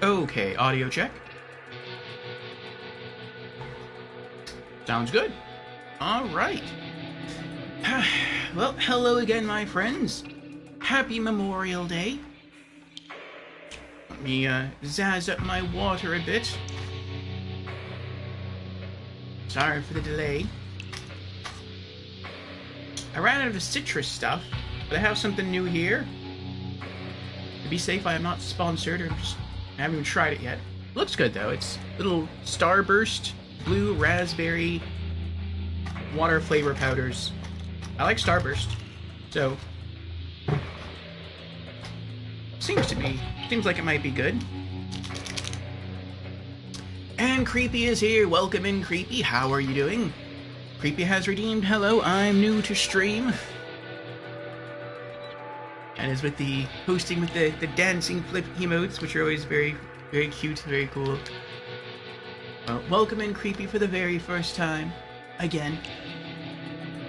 Okay, audio check. Sounds good. All right. Well, hello again, my friends. Happy Memorial Day. Let me zazz up my water a bit. Sorry for the delay. I ran out of the citrus stuff, but I have something new here. To be safe, I am not sponsored, I haven't even tried it yet. Looks good though. It's little Starburst blue raspberry water flavor powders. I like Starburst, so seems like it might be good. And Creepy is here. Welcome in, Creepy. How are you doing? Creepy has redeemed. Hello, I'm new to stream. And is with the hosting with the dancing flip emotes, which are always very, very cute, very cool. Well, welcome in, Creepy, for the very first time. Again.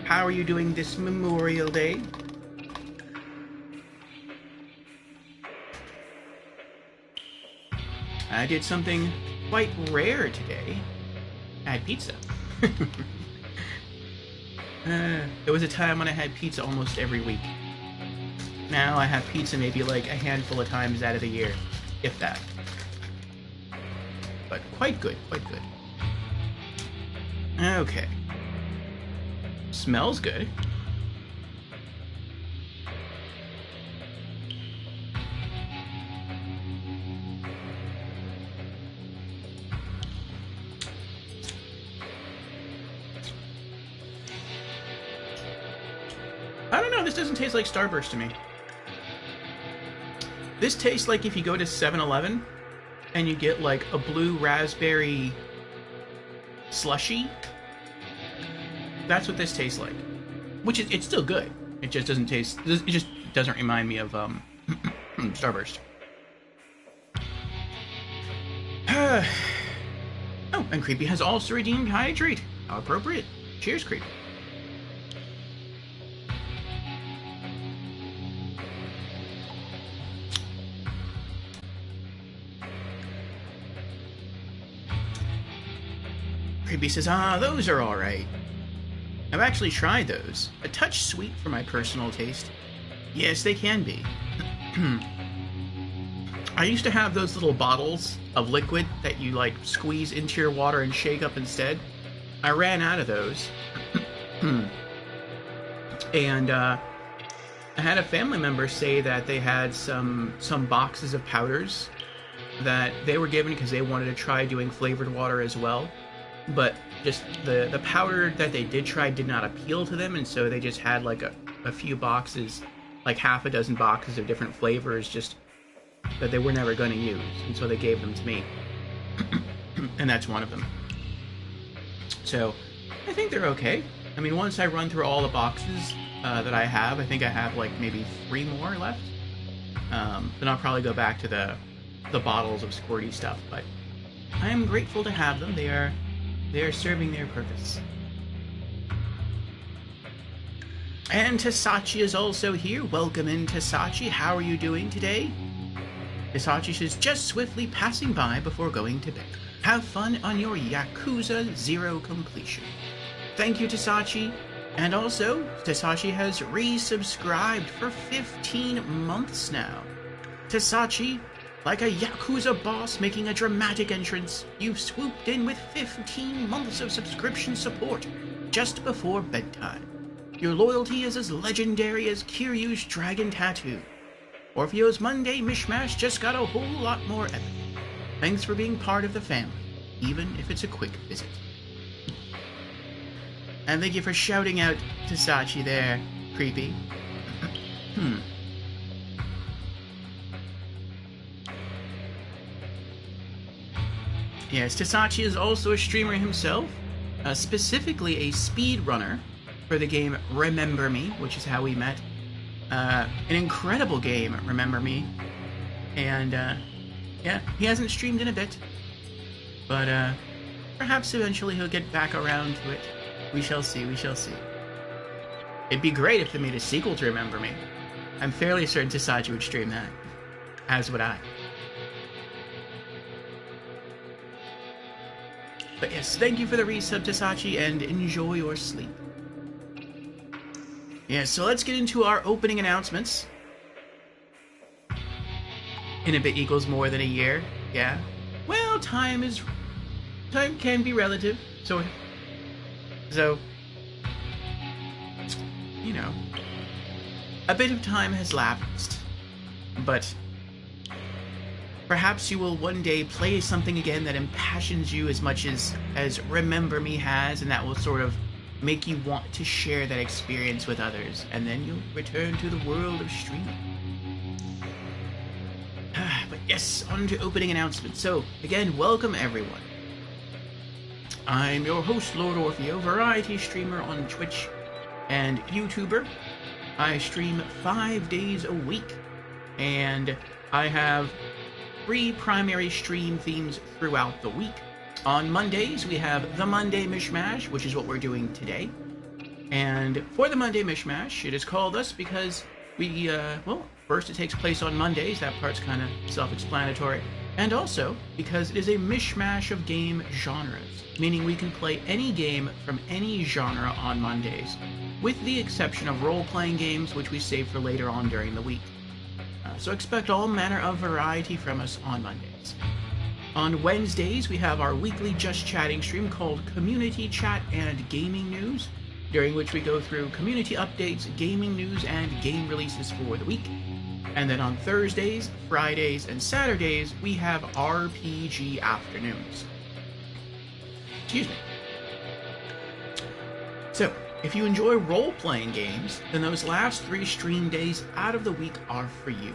How are you doing this Memorial Day? I did something quite rare today. I had pizza. There was a time when I had pizza almost every week. Now I have pizza maybe like a handful of times out of the year, if that. But quite good, quite good. Okay. Smells good. I don't know, this doesn't taste like Starburst to me. This tastes like if you go to 7-Eleven and you get like a blue raspberry slushy. That's what this tastes like. Which is, it's still good. It just doesn't taste, it just doesn't remind me of Starburst. Oh, and Creepy has also redeemed Hydrate. How appropriate. Cheers, Creepy. Creepy says, those are alright. I've actually tried those. A touch sweet for my personal taste. Yes, they can be. I used to have those little bottles of liquid that you, like, squeeze into your water and shake up instead. I ran out of those. And, I had a family member say that they had some boxes of powders that they were given because they wanted to try doing flavored water as well. But just the powder that they did try did not appeal to them, and so they just had like a few boxes, like half a dozen boxes of different flavors, just that they were never going to use, and so they gave them to me. And that's one of them. So I think they're okay. I mean, once I run through all the boxes that I think I have like maybe 3 more left. Then I'll probably go back to the bottles of squirty stuff, but I am grateful to have them. They are serving their purpose. And Tasachi is also here. Welcome in, Tasachi. How are you doing today? Tasachi says, just swiftly passing by before going to bed. Have fun on your Yakuza 0 completion. Thank you, Tasachi. And also, Tasachi has resubscribed for 15 months now. Tasachi, like a Yakuza boss making a dramatic entrance, you've swooped in with 15 months of subscription support just before bedtime. Your loyalty is as legendary as Kiryu's dragon tattoo. Orfeo's Monday mishmash just got a whole lot more epic. Thanks for being part of the family, even if it's a quick visit. And thank you for shouting out Tasachi there, Creepy. Yes, Tasachi is also a streamer himself, specifically a speedrunner for the game Remember Me, which is how we met. An incredible game, Remember Me. And, yeah, he hasn't streamed in a bit. But, perhaps eventually he'll get back around to it. We shall see, we shall see. It'd be great if they made a sequel to Remember Me. I'm fairly certain Tasachi would stream that. As would I. But yes, thank you for the resub, Tasachi, and enjoy your sleep. Yeah, so let's get into our opening announcements. In a bit equals more than a year. Yeah. Well, time can be relative. So, you know, a bit of time has lapsed, but perhaps you will one day play something again that impassions you as much as Remember Me has, and that will sort of make you want to share that experience with others, and then you'll return to the world of streaming. But yes, on to opening announcements. So, again, welcome everyone. I'm your host, Lord Orfeo, variety streamer on Twitch and YouTuber. I stream 5 days a week, and I have 3 primary stream themes throughout the week. On Mondays, we have the Monday Mishmash, which is what we're doing today. And for the Monday Mishmash, it is called us because we, well, first it takes place on Mondays, that part's kind of self-explanatory, and also because it is a mishmash of game genres, meaning we can play any game from any genre on Mondays, with the exception of role-playing games, which we save for later on during the week. So expect all manner of variety from us on Mondays. On Wednesdays, we have our weekly Just Chatting stream called Community Chat and Gaming News, during which we go through community updates, gaming news, and game releases for the week. And then on Thursdays, Fridays, and Saturdays, we have RPG Afternoons. Excuse me. So, if you enjoy role-playing games, then those last 3 stream days out of the week are for you.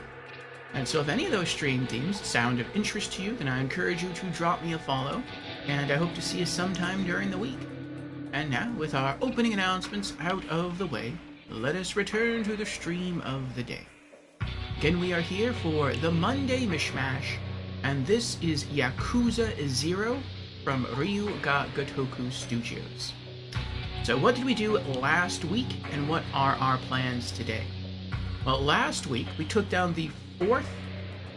And so if any of those stream themes sound of interest to you, then I encourage you to drop me a follow, and I hope to see you sometime during the week. And now, with our opening announcements out of the way, let us return to the stream of the day. Again, we are here for the Monday Mishmash, and this is Yakuza 0 from Ryu ga Gotoku Studios. So what did we do last week, and what are our plans today? Well, last week we took down the 4th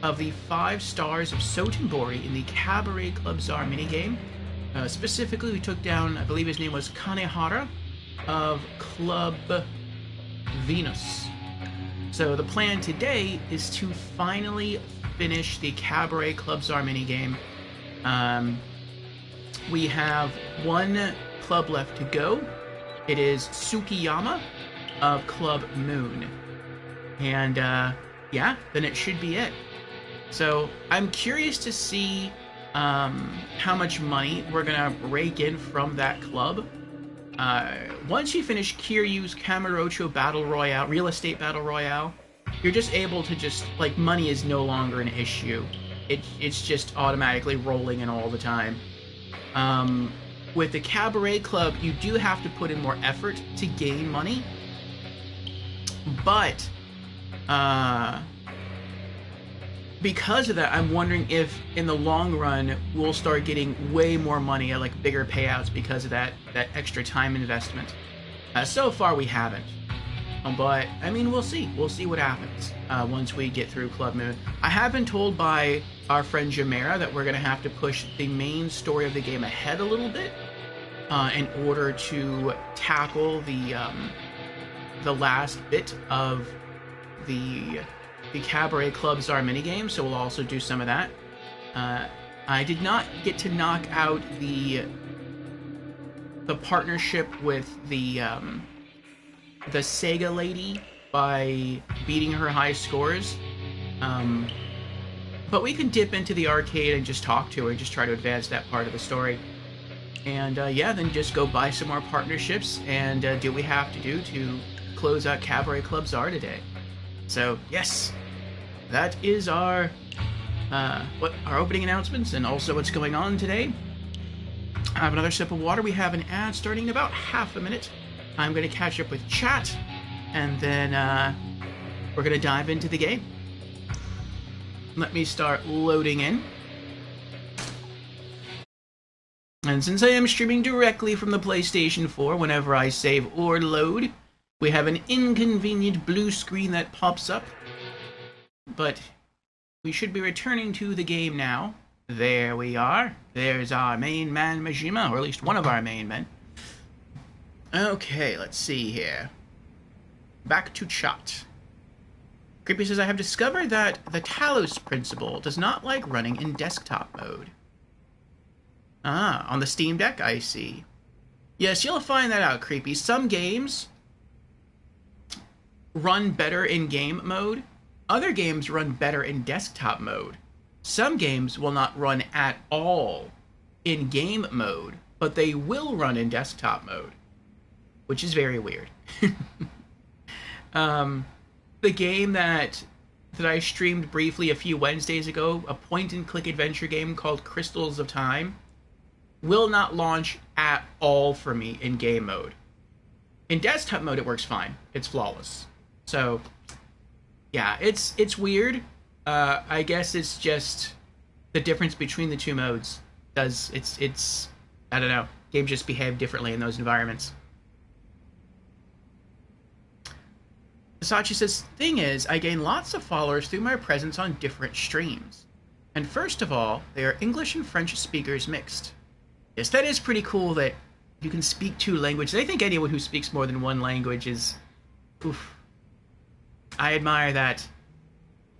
of the 5 stars of Sotenbori in the Cabaret Club Czar minigame. Specifically, we took down, I believe his name was Kanehara of Club Venus. So the plan today is to finally finish the Cabaret Club Czar minigame. We have 1 club left to go. It is Tsukiyama of Club Moon. And yeah, then it should be it. So I'm curious to see how much money we're gonna rake in from that club. Once you finish Kiryu's Kamurocho Battle Royale, Real Estate Battle Royale, you're just able to like, money is no longer an issue. It's just automatically rolling in all the time. With the Cabaret Club, you do have to put in more effort to gain money. But, because of that, I'm wondering if, in the long run, we'll start getting way more money, like bigger payouts because of that extra time investment. So far, we haven't. But, I mean, we'll see. We'll see what happens once we get through Club Moon. I have been told by our friend Jamera that we're going to have to push the main story of the game ahead a little bit in order to tackle the last bit of the Cabaret Club Czar minigame, so we'll also do some of that. I did not get to knock out the partnership with the Sega lady by beating her high scores. But we can dip into the arcade and just talk to her and just try to advance that part of the story. And yeah, then just go buy some more partnerships and do what we have to do to close out Cabaret Club Czar today. So yes, that is our opening announcements and also what's going on today. I have another sip of water. We have an ad starting in about half a minute. I'm going to catch up with chat, and then we're going to dive into the game. Let me start loading in. And since I am streaming directly from the PlayStation 4 whenever I save or load, we have an inconvenient blue screen that pops up. But we should be returning to the game now. There we are. There's our main man, Majima, or at least one of our main men. Okay, let's see here. Back to chat. Creepy says, I have discovered that the Talos principle does not like running in desktop mode. Ah, on the Steam Deck, I see. Yes, you'll find that out, Creepy. Some games run better in game mode. Other games run better in desktop mode. Some games will not run at all in game mode, but they will run in desktop mode, which is very weird. The game that I streamed briefly a few Wednesdays ago, a point-and-click adventure game called Crystals of Time, will not launch at all for me in game mode. In desktop mode, it works fine. It's flawless. So, yeah, it's weird. I guess it's just the difference between the two modes. It's I don't know. Games just behave differently in those environments. Sachi says, thing is, I gain lots of followers through my presence on different streams. And first of all, they are English and French speakers mixed. Yes, that is pretty cool that you can speak two languages. I think anyone who speaks more than one language is... Oof. I admire that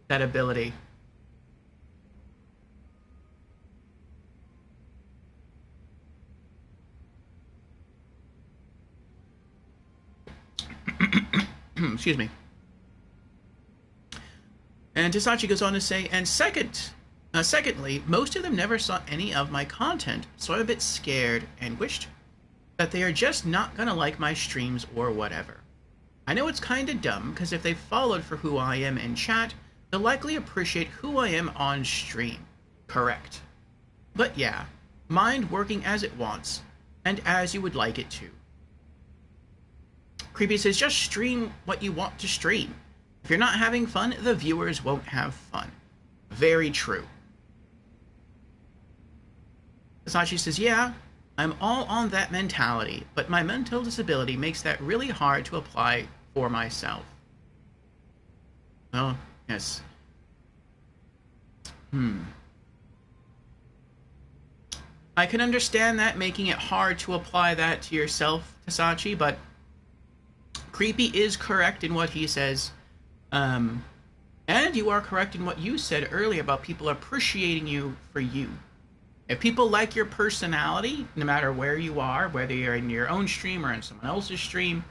ability. Excuse me. And Tasachi goes on to say, and secondly, most of them never saw any of my content, so I'm a bit scared and wished that they are just not gonna like my streams or whatever. I know it's kinda dumb, because if they followed for who I am in chat, they'll likely appreciate who I am on stream. Correct. But yeah, mind working as it wants, and as you would like it to. Creepy says, just stream what you want to stream. If you're not having fun, the viewers won't have fun. Very true. Sachi says, yeah, I'm all on that mentality, but my mental disability makes that really hard to apply for myself. Oh, yes. I can understand that, making it hard to apply that to yourself, Tasachi, but Creepy is correct in what he says. And you are correct in what you said earlier about people appreciating you for you. If people like your personality, no matter where you are, whether you're in your own stream or in someone else's stream,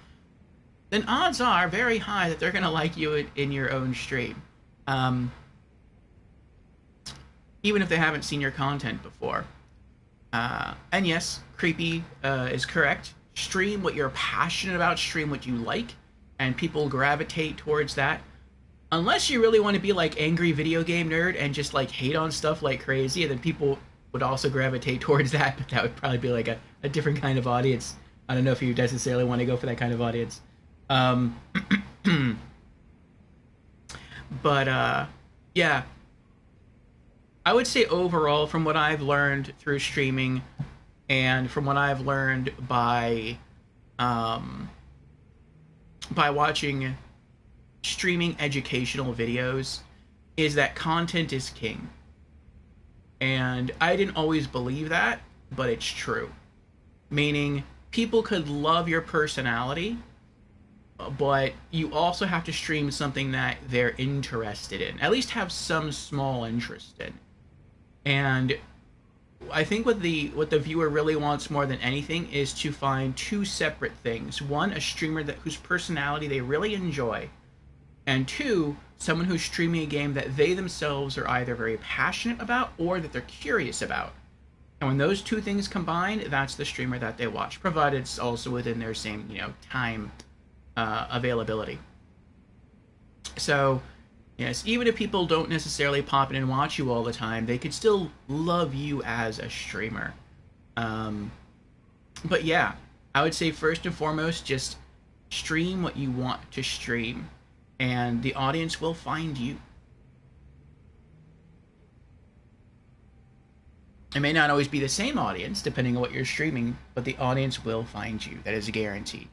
then odds are very high that they're going to like you in your own stream. Even if they haven't seen your content before. And yes, Creepy is correct. Stream what you're passionate about, stream what you like, and people gravitate towards that. Unless you really want to be like angry video game nerd and just like hate on stuff like crazy, and then people would also gravitate towards that, but that would probably be like a different kind of audience. I don't know if you necessarily want to go for that kind of audience. But yeah. I would say overall, from what I've learned through streaming and from what I've learned by watching streaming educational videos, is that content is king. And I didn't always believe that, but it's true. Meaning, people could love your personality, but you also have to stream something that they're interested in. At least have some small interest in. And I think what the viewer really wants more than anything is to find two separate things. One, a streamer whose personality they really enjoy. And two, someone who's streaming a game that they themselves are either very passionate about or that they're curious about. And when those two things combine, that's the streamer that they watch, provided it's also within their same, time availability. So, yes, even if people don't necessarily pop in and watch you all the time, they could still love you as a streamer. But yeah, I would say first and foremost, just stream what you want to stream, and the audience will find you. It may not always be the same audience, depending on what you're streaming, but the audience will find you. That is a guarantee.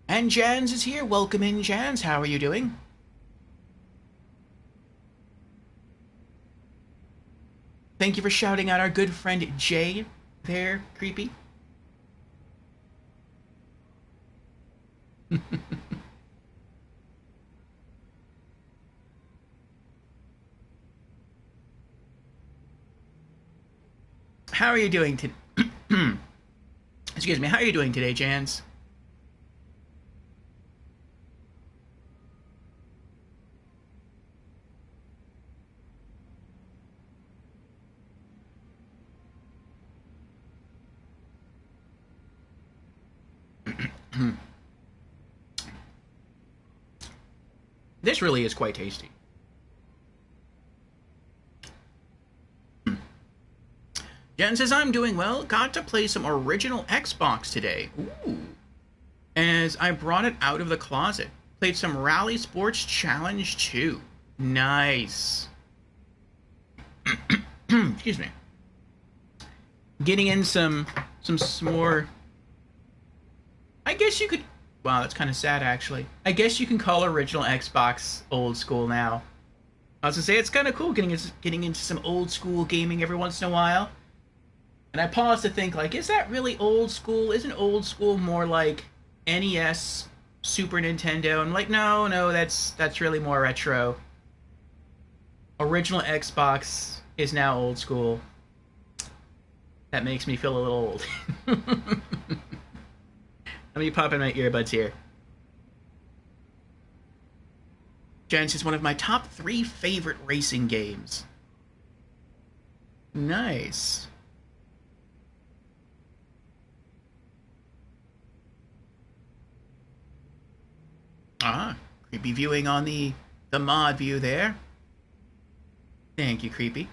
And Jans is here. Welcome in, Jans. How are you doing? Thank you for shouting out our good friend Jay there, Creepy. How are you doing today? Excuse me, how are you doing today, Jans? This really is quite tasty. Jen says, I'm doing well. Got to play some original Xbox today. Ooh. As I brought it out of the closet. Played some Rally Sports Challenge 2. Nice. Excuse me. Getting in some more... I guess you could... Wow, that's kind of sad, actually. I guess you can call original Xbox old school now. I was gonna say, it's kind of cool getting into some old school gaming every once in a while. And I paused to think, like, is that really old school? Isn't old school more like NES, Super Nintendo? And like, no, that's really more retro. Original Xbox is now old school. That makes me feel a little old. Let me pop in my earbuds here. Gens is one of my top 3 favorite racing games. Nice. Ah, creepy viewing on the mod view there. Thank you, creepy.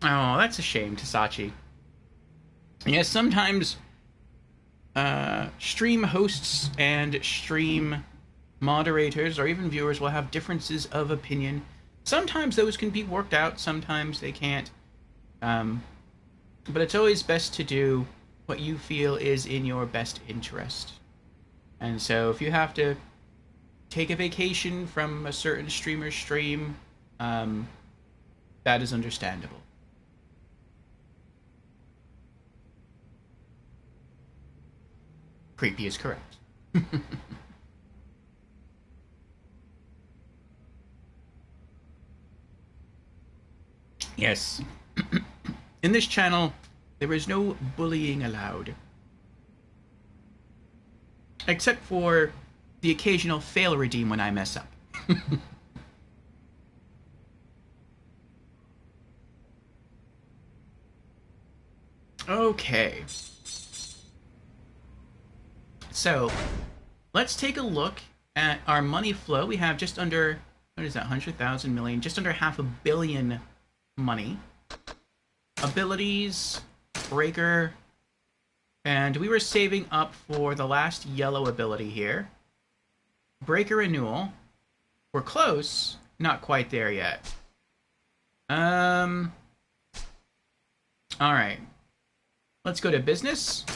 Oh, that's a shame, Tasachi. Yes, sometimes stream hosts and stream moderators or even viewers will have differences of opinion. Sometimes those can be worked out, sometimes they can't. But it's always best to do what you feel is in your best interest. And so if you have to take a vacation from a certain streamer's stream, that is understandable. Creepy is correct. Yes. In this channel, there is no bullying allowed. Except for the occasional fail redeem when I mess up. Okay. So, let's take a look at our money flow. We have just under, what is that, 100,000 million, just under half a billion money. Abilities, breaker, and we were saving up for the last yellow ability here. Breaker renewal. We're close, not quite there yet. Alright. Let's go to business.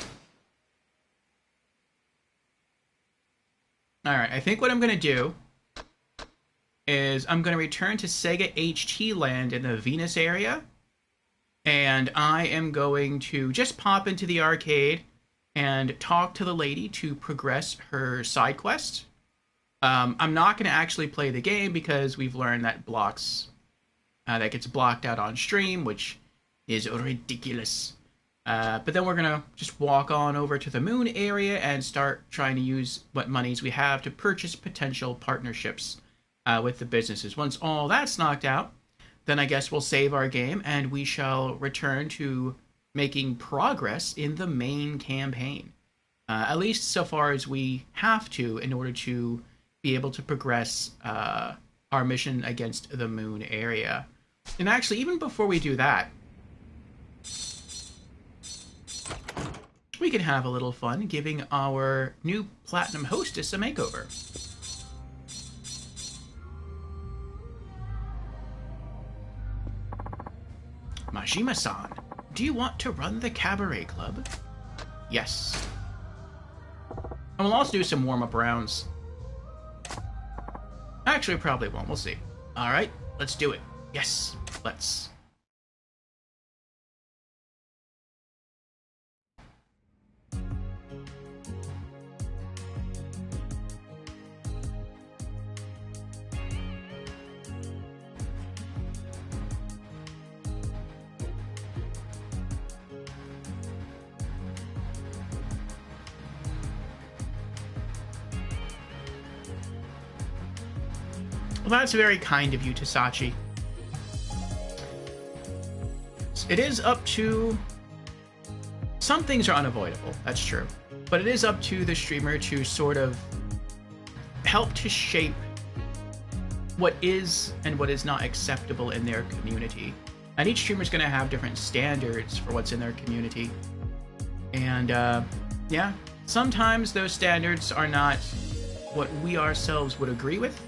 Alright, I think what I'm going to do is I'm going to return to Sega HT Land in the Venus area. And I am going to just pop into the arcade and talk to the lady to progress her side quest. I'm not going to actually play the game because we've learned that that gets blocked out on stream, which is ridiculous. But then we're going to just walk on over to the moon area and start trying to use what monies we have to purchase potential partnerships with the businesses. Once all that's knocked out, then I guess we'll save our game and we shall return to making progress in the main campaign. At least so far as we have to in order to be able to progress our mission against the moon area. And actually, even before we do that, we can have a little fun giving our new Platinum hostess a makeover. Majima-san, do you want to run the cabaret club? Yes. And we'll also do some warm-up rounds. Actually, probably won't. We'll see. Alright, let's do it. Yes, let's. Well, that's very kind of you, Tasachi. It is up to... Some things are unavoidable, that's true. But it is up to the streamer to sort of help to shape what is and what is not acceptable in their community. And each streamer is going to have different standards for what's in their community. And, yeah, sometimes those standards are not what we ourselves would agree with.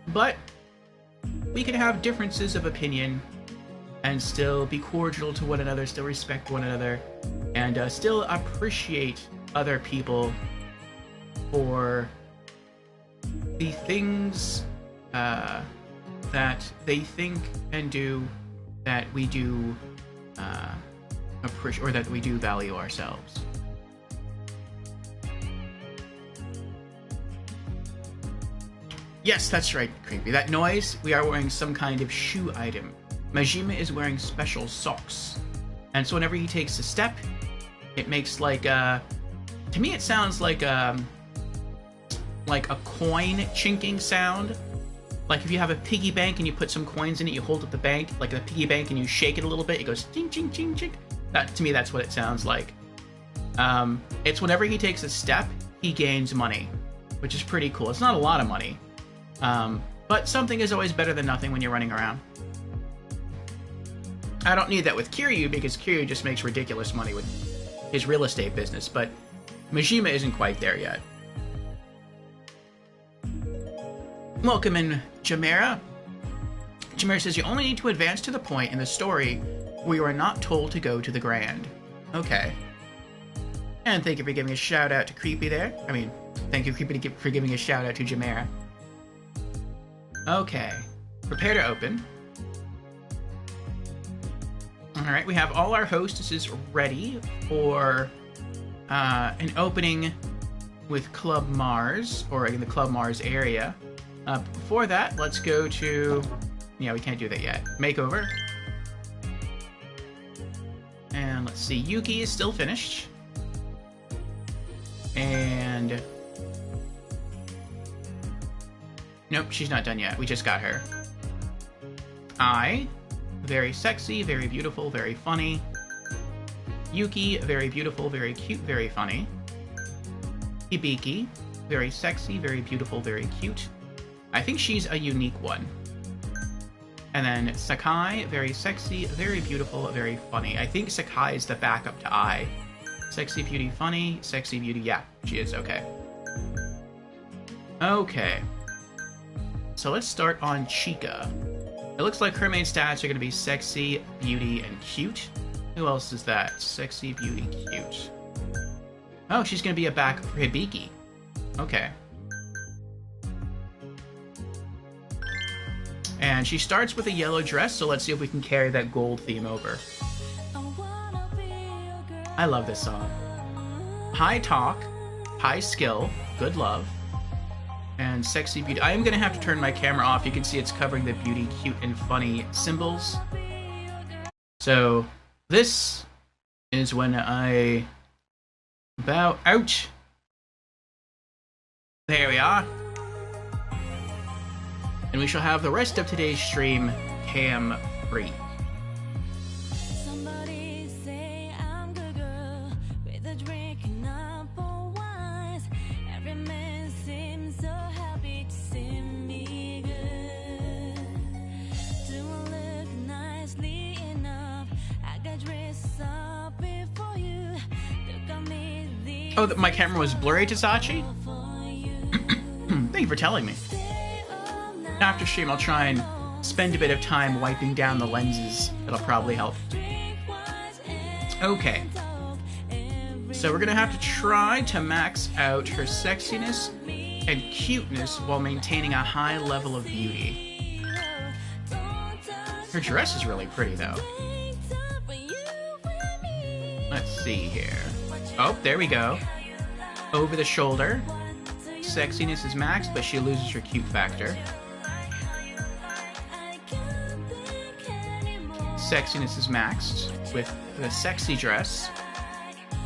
But we can have differences of opinion and still be cordial to one another, still respect one another, and still appreciate other people for the things that they think and do that we do appreciate, or that we do value ourselves. Yes, that's right, Creepy. That noise, we are wearing some kind of shoe item. Majima is wearing special socks. And so whenever he takes a step, it makes like to me it sounds like a coin chinking sound. Like if you have a piggy bank and you put some coins in it, you hold up the bank, like a piggy bank, and you shake it a little bit, it goes ching ching ching ching. That, to me, that's what it sounds like. It's whenever he takes a step, he gains money, which is pretty cool. It's not a lot of money. But something is always better than nothing when you're running around. I don't need that with Kiryu, because Kiryu just makes ridiculous money with his real estate business, but Majima isn't quite there yet. Welcome in, Jamera. Jamera says, you only need to advance to the point in the story where you are not told to go to the Grand. Okay. And thank you for giving a shout out to Creepy there. I mean, thank you, Creepy, for giving a shout out to Jamera. Okay. Prepare to open. Alright, we have all our hostesses ready for an opening with Club Mars, or in the Club Mars area. Before that, let's go to... Yeah, we can't do that yet. Makeover. And let's see, Yuki is still finished. And... Nope, she's not done yet. We just got her. Ai, very sexy, very beautiful, very funny. Yuki, very beautiful, very cute, very funny. Hibiki, very sexy, very beautiful, very cute. I think she's a unique one. And then Sakai, very sexy, very beautiful, very funny. I think Sakai is the backup to Ai. Sexy, beauty, funny. Sexy, beauty, yeah, she is, okay. Okay. So let's start on Chika. It looks like her main stats are going to be sexy, beauty, and cute. Who else is that? Sexy, beauty, cute. Oh, she's going to be a backup for Hibiki. Okay. And she starts with a yellow dress, so let's see if we can carry that gold theme over. I love this song. High talk, high skill, good love, and sexy beauty. I am going to have to turn my camera off. You can see it's covering the beauty, cute, and funny symbols. So this is when I bow out. There we are. And we shall have the rest of today's stream cam-free. Dress up if Oh, my camera was blurry, Tasachi? Thank you for telling me. After stream, I'll try and spend a bit of time wiping down the lenses. It'll probably help. Okay. So we're gonna have to try to max out her sexiness and cuteness while maintaining a high level of beauty. Her dress is really pretty, though. Let's see here. Oh, there we go. Over the shoulder. Sexiness is maxed, but she loses her cute factor. Sexiness is maxed with the sexy dress.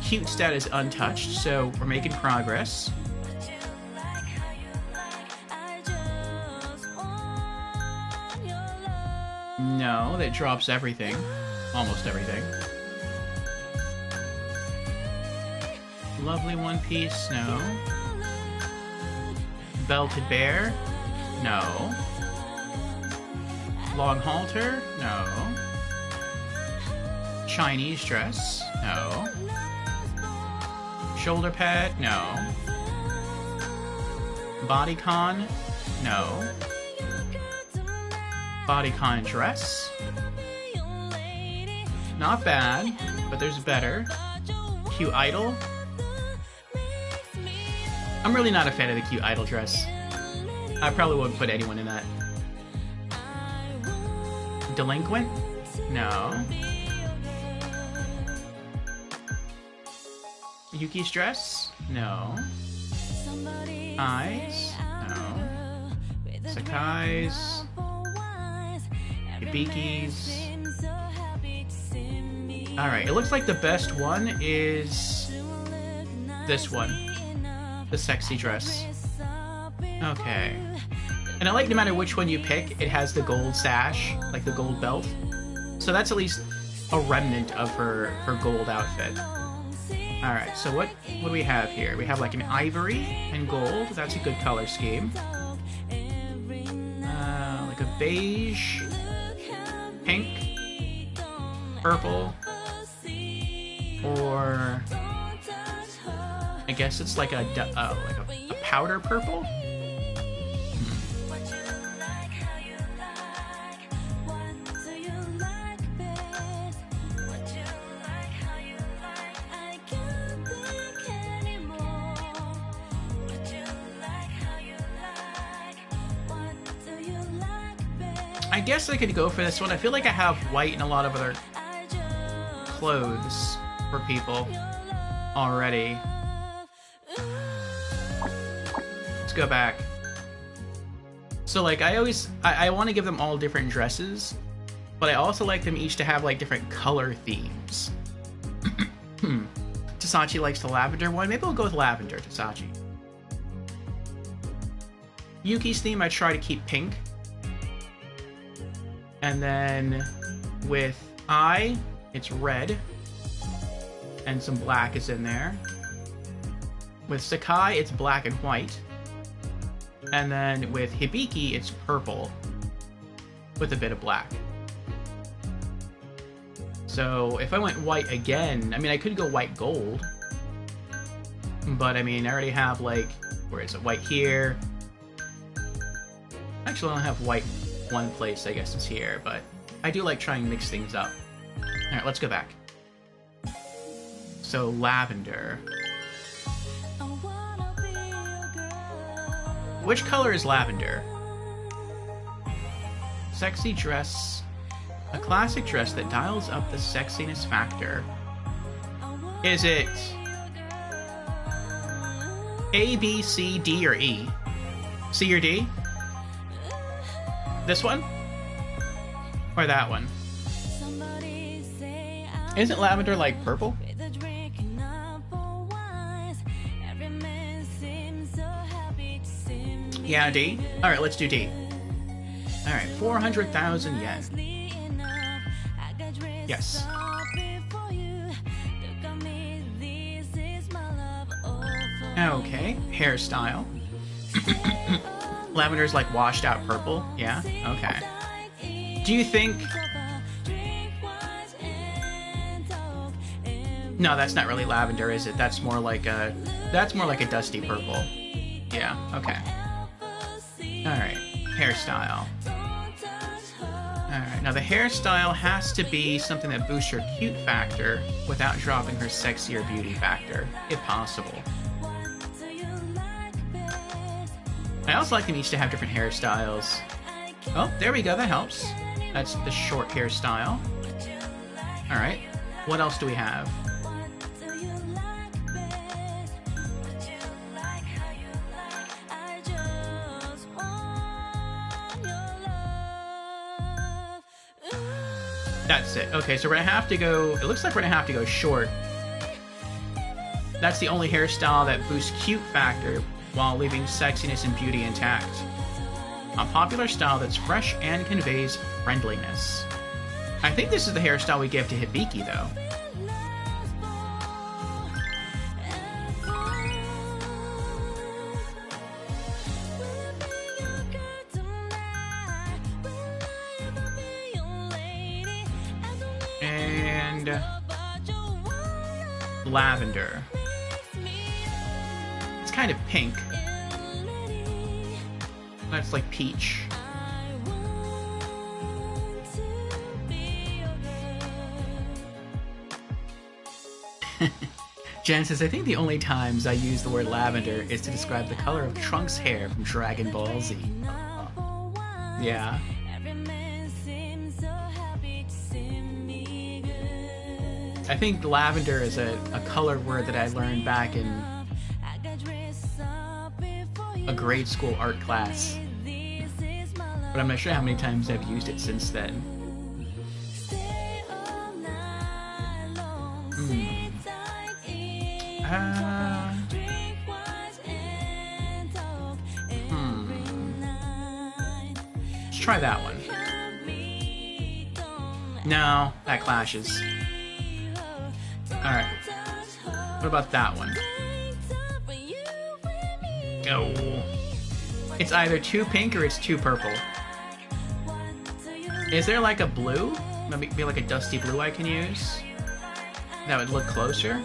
Cute stat is untouched, so we're making progress. No, that drops everything. Almost everything. Lovely one piece, no. Belted bear, no. Long halter, no. Chinese dress, no. Shoulder pad, no. Bodycon, no. Bodycon dress. Not bad, but there's better. Cute idol. I'm really not a fan of the cute idol dress. I probably wouldn't put anyone in that. Delinquent? No. Yuki's dress? No. Eyes? No. Sakai's. Hibiki's. Alright, it looks like the best one is this one. The sexy dress. Okay. And I like no matter which one you pick, it has the gold sash, like the gold belt. So that's at least a remnant of her gold outfit. Alright, so what do we have here? We have like an ivory and gold. That's a good color scheme. Like a beige, pink, purple, or I guess it's like a powder purple? I guess I could go for this one. I feel like I have white and a lot of other clothes for people already. Let's go back. So like I want to give them all different dresses, but I also like them each to have like different color themes. Tasachi likes the lavender one. Maybe we'll go with lavender, Tasachi. Yuki's theme I try to keep pink. And then with Ai, it's red. And some black is in there. With Sakai, it's black and white. And then with Hibiki, it's purple. With a bit of black. So if I went white again, I mean, I could go white gold. But I mean, I already have like, where is it? White here. Actually, I don't have white one place, I guess, is here, but I do like trying to mix things up. Alright, let's go back. So, lavender. Which color is lavender? Sexy dress. A classic dress that dials up the sexiness factor. Is it A, B, C, D, or E? C or D? This one? Or that one? Isn't lavender like purple? Yeah, D? Alright, let's do D. Alright, 400,000 yen. Yes. Okay, hairstyle. Lavender's like washed out purple. Yeah? Okay. Do you think... No, that's not really lavender, is it? That's more like a dusty purple. Yeah, okay. Alright, hairstyle. Alright, now the hairstyle has to be something that boosts her cute factor without dropping her sexy or beauty factor, if possible. I also like them each to have different hairstyles. Oh, there we go, that helps. That's the short hairstyle. Alright, what else do we have? That's it. Okay, so we're gonna have to go... It looks like we're gonna have to go short. That's the only hairstyle that boosts cute factor while leaving sexiness and beauty intact. A popular style that's fresh and conveys friendliness. I think this is the hairstyle we give to Hibiki, though. And... lavender. It's kind of pink. That's like peach. Jen says, I think the only times I use the word lavender is to describe the color of Trunks' hair from Dragon Ball Z. Yeah. I think lavender is a color word that I learned back in a grade school art class. But I'm not sure how many times I've used it since then. Let's try that one. No, that clashes. Alright. What about that one? Oh. It's either too pink or it's too purple. Is there like a blue? Maybe like a dusty blue I can use? That would look closer?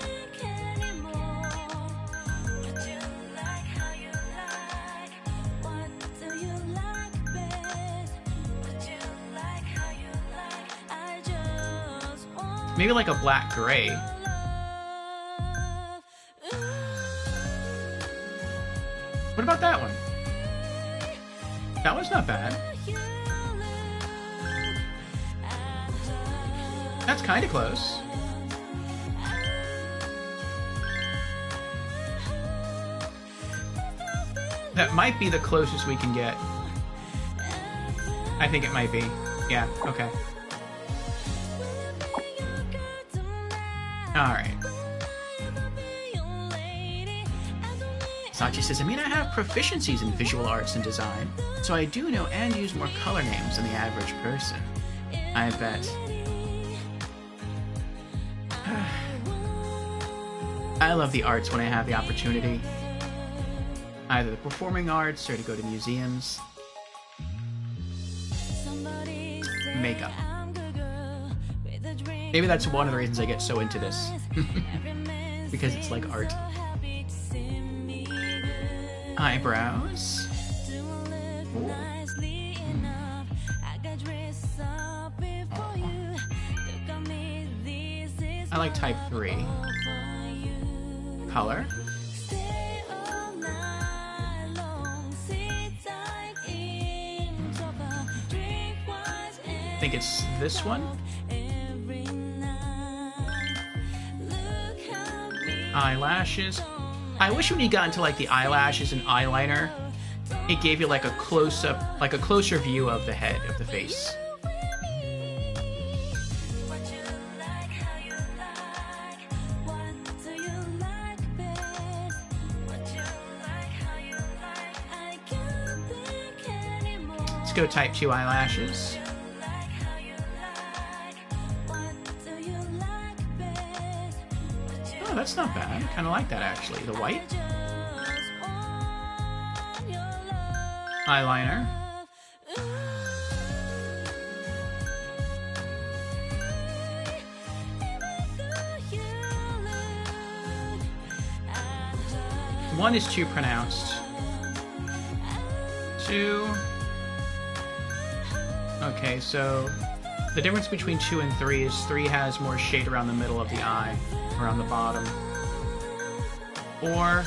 Maybe like a black gray. What about that one? That one's not bad. That's kind of close. That might be the closest we can get. I think it might be. Yeah, okay. Alright. Sachi says, I mean, I have proficiencies in visual arts and design, so I do know and use more color names than the average person. I bet. I love the arts when I have the opportunity. Either the performing arts or to go to museums. Makeup. Maybe that's one of the reasons I get so into this. Because it's like art. Eyebrows. Ooh. I like type 3. Color. I think it's this one. Eyelashes. I wish when you got into like the eyelashes and eyeliner, it gave you like a close-up, like a closer view of the head of the face. Let's go type 2 eyelashes. Oh, that's not bad. I kind of like that actually. The white. Eyeliner. 1 is too pronounced. 2... Okay, so the difference between 2 and 3 is 3 has more shade around the middle of the eye, around the bottom. 4...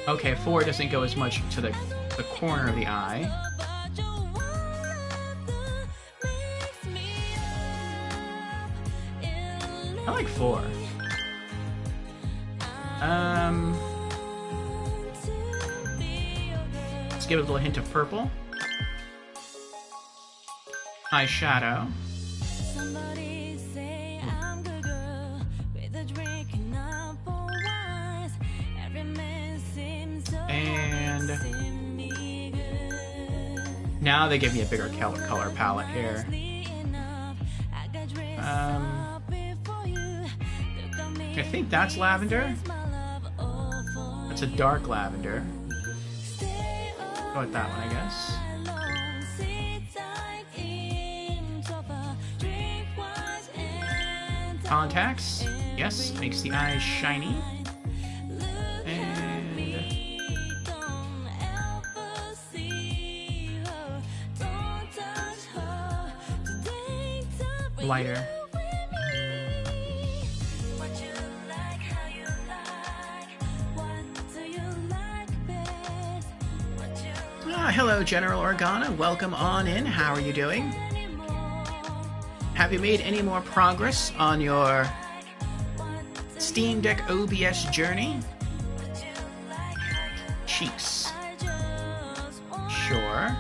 Okay, 4 doesn't go as much to the corner of the eye. I like 4. Let's give it a little hint of purple. Eyeshadow. And now they give me a bigger color palette here. I think that's lavender. That's a dark lavender. Go with that one, I guess. Contacts. Yes, makes the eyes shiny. And lighter. Hello, General Organa. Welcome on in. How are you doing? Have you made any more progress on your Steam Deck OBS journey? Cheeks. Sure.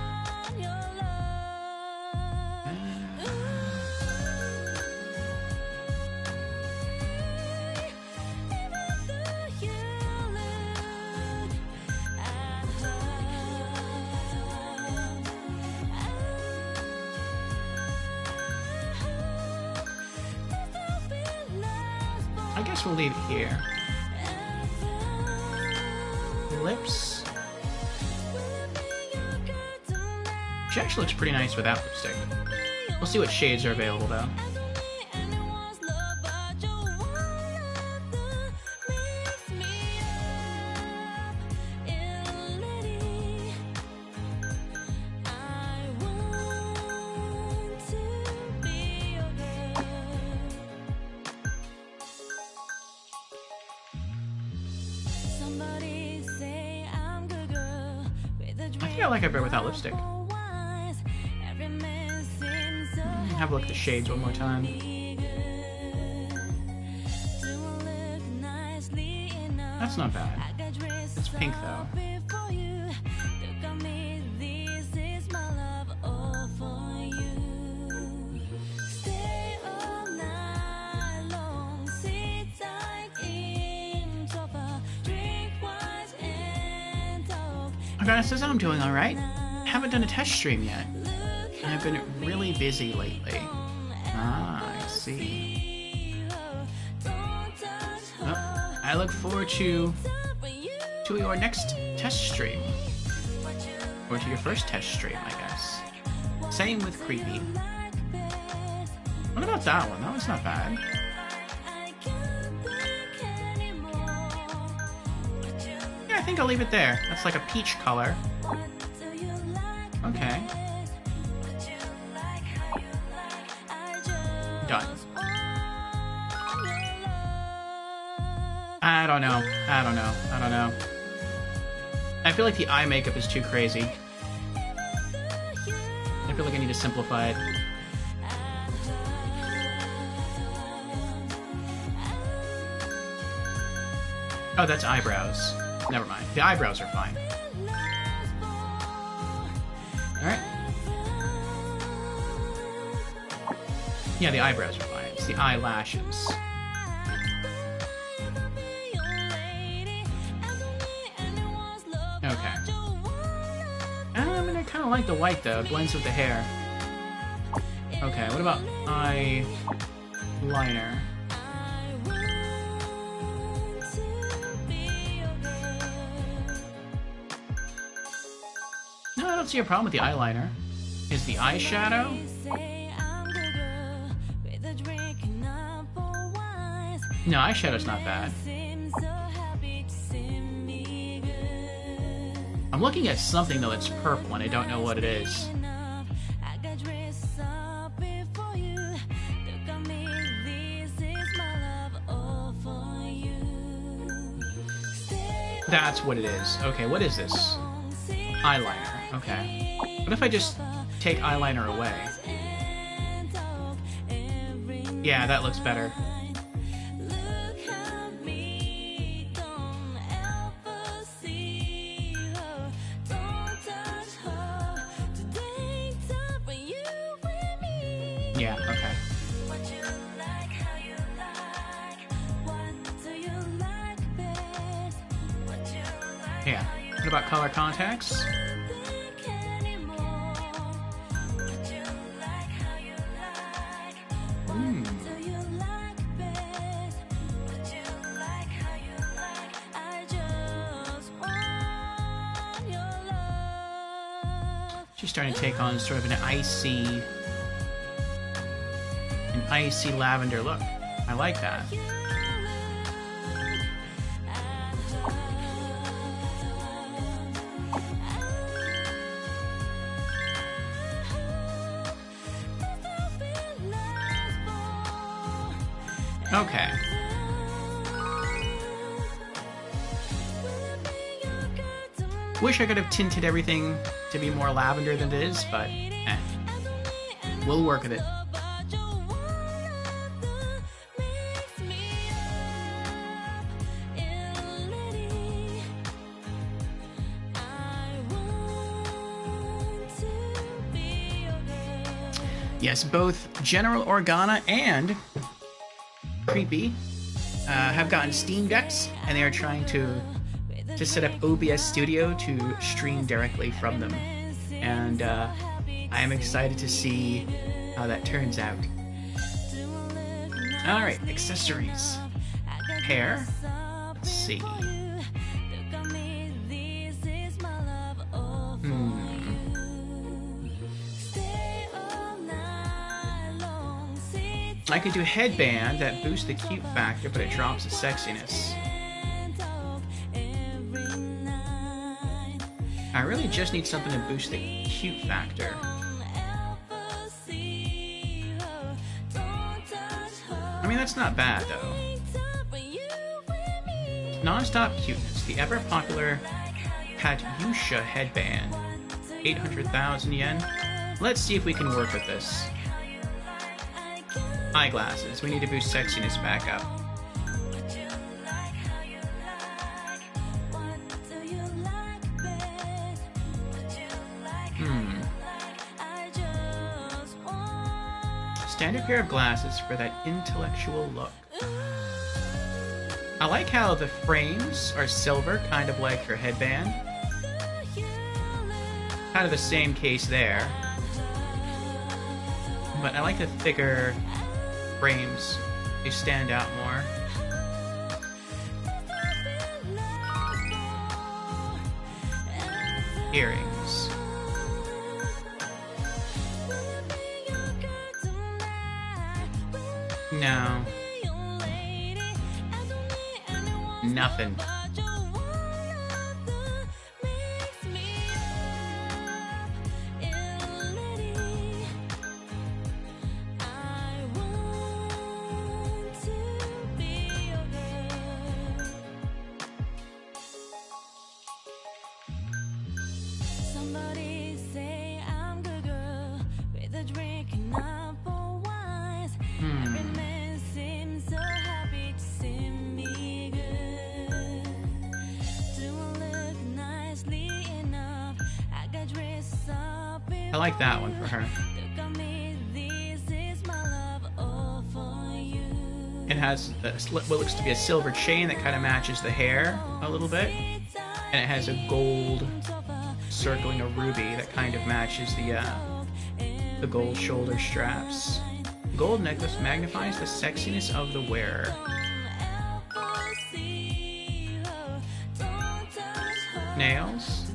I guess we'll leave it here. Lips. She actually looks pretty nice without lipstick. We'll see what shades are available though. I think I like her better without lipstick. Have a look at the shades one more time. That's not bad. It's pink though. Organa says I'm doing alright. Haven't done a test stream yet. I've been really busy lately. Ah, I see. Well, I look forward to your next test stream. Or to your first test stream, I guess. Same with Creepy. What about that one? That one's not bad. Yeah, I think I'll leave it there. That's like a peach color. Okay. Done. I don't know. I don't know. I don't know. I feel like the eye makeup is too crazy. I feel like I need to simplify it. Oh, that's eyebrows. Never mind. The eyebrows are fine. Alright. Yeah, the eyebrows are fine. It's the eyelashes. Okay. I mean, I kind of like the white, though. It blends with the hair. Okay, what about eyeliner? No, I don't see a problem with the eyeliner. Is the eyeshadow? No, eyeshadow's not bad. I'm looking at something though that's purple and I don't know what it is. That's what it is. Okay, what is this? Eyeliner. Okay. What if I just take eyeliner away? Yeah, that looks better. Yeah, okay. Yeah. What about color contacts? She's starting to take on sort of an icy lavender look. I like that. Okay. Wish I could have tinted everything to be more lavender than it is, but we'll work with it. Yes, both General Organa and Creepy have gotten Steam Decks, and they are trying to set up OBS Studio to stream directly from them. And I am excited to see how that turns out. Alright, accessories. Hair. Let's see. I could do a headband that boosts the cute factor, but it drops the sexiness. I really just need something to boost the cute factor. I mean, that's not bad, though. Non-stop cuteness. The ever-popular Katyusha headband. 800,000 yen. Let's see if we can work with this. Eyeglasses. We need to boost sexiness back up. Standard pair of glasses for that intellectual look. I like how the frames are silver, kind of like her headband. Kind of the same case there. But I like the thicker frames. They stand out more. Earrings. No. Nothing. I like that one for her. It has what looks to be a silver chain that kind of matches the hair a little bit. And it has a gold circling a ruby that kind of matches the gold shoulder straps. Gold necklace magnifies the sexiness of the wearer. Nails.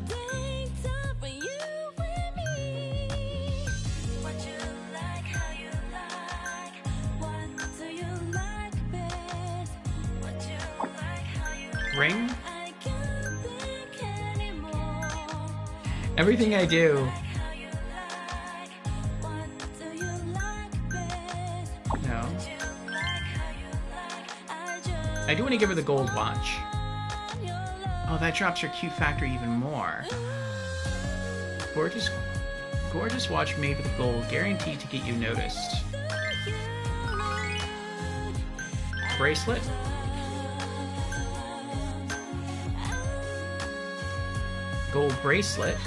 Ring? Everything I do. No. I do want to give her the gold watch. Oh, that drops her cute factor even more. Gorgeous, gorgeous watch made with gold, guaranteed to get you noticed. Bracelet. Gold bracelet.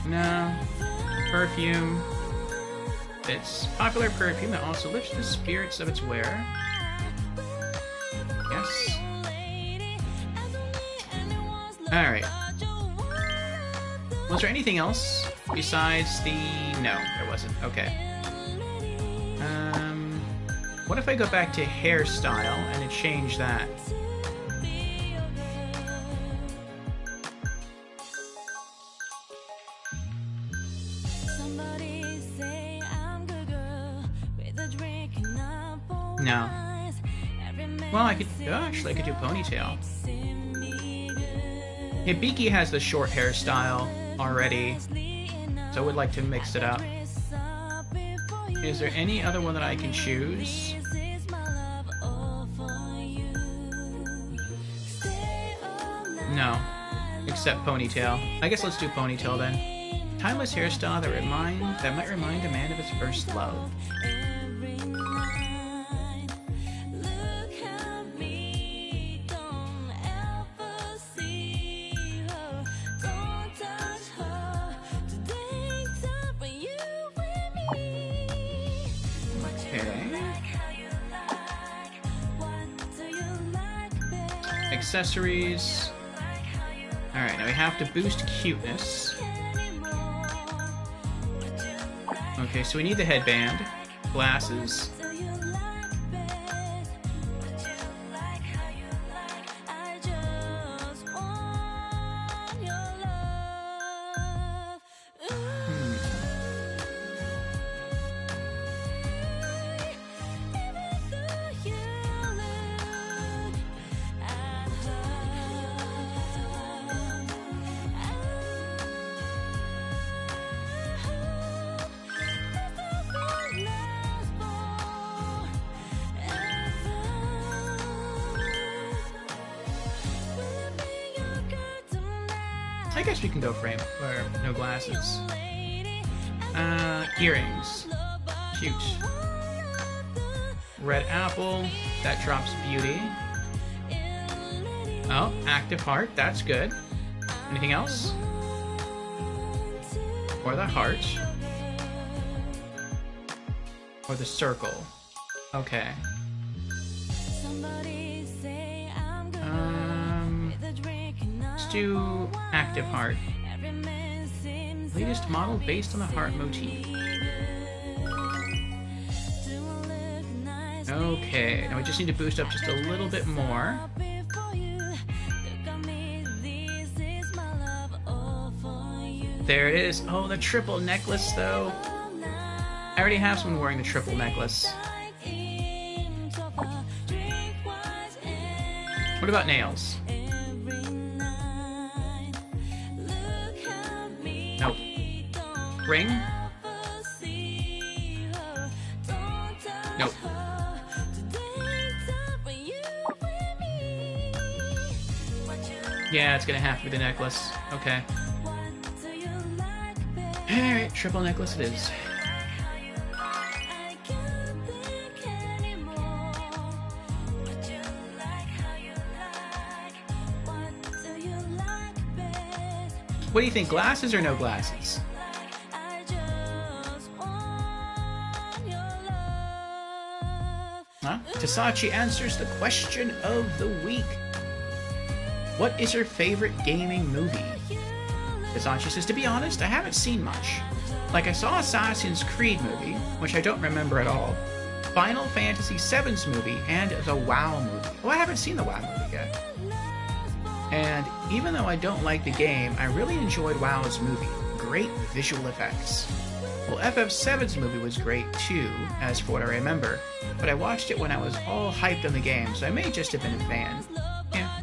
No. Perfume. It's popular perfume that also lifts the spirits of its wearer. Yes. Alright. Was there anything else besides the... No, there wasn't. Okay. What if I go back to hairstyle and change that? No. Well, I could... Oh, actually, I could do ponytail. Hibiki has the short hairstyle already, so I would like to mix it up. Is there any other one that I can choose? No. Except ponytail. I guess let's do ponytail then. Timeless hairstyle that might remind a man of his first love. Accessories. Alright, now we have to boost cuteness. Okay, so we need the headband, glasses. I guess we can go frame, or no glasses. Earrings. Cute. Red apple. That drops beauty. Oh, active heart. That's good. Anything else? Or the heart. Or the circle. Okay. Let's do active heart. Latest model based on the heart motif. Okay, now we just need to boost up just a little bit more. There it is. Oh, the triple necklace, though. I already have someone wearing the triple necklace. What about nails? Nope. Ring? Nope. Yeah, it's gonna have to be the necklace. Okay. Alright, triple necklace it is. What do you think, glasses or no glasses? Huh? Tasachi answers the question of the week. What is your favorite gaming movie? Tasachi says, to be honest, I haven't seen much. Like, I saw Assassin's Creed movie, which I don't remember at all, Final Fantasy VII's movie, and the WoW movie. Oh, I haven't seen the WoW movie yet. And even though I don't like the game, I really enjoyed WoW's movie. Great visual effects. Well, FF7's movie was great too, as for what I remember, but I watched it when I was all hyped on the game, so I may just have been a fan. Yeah.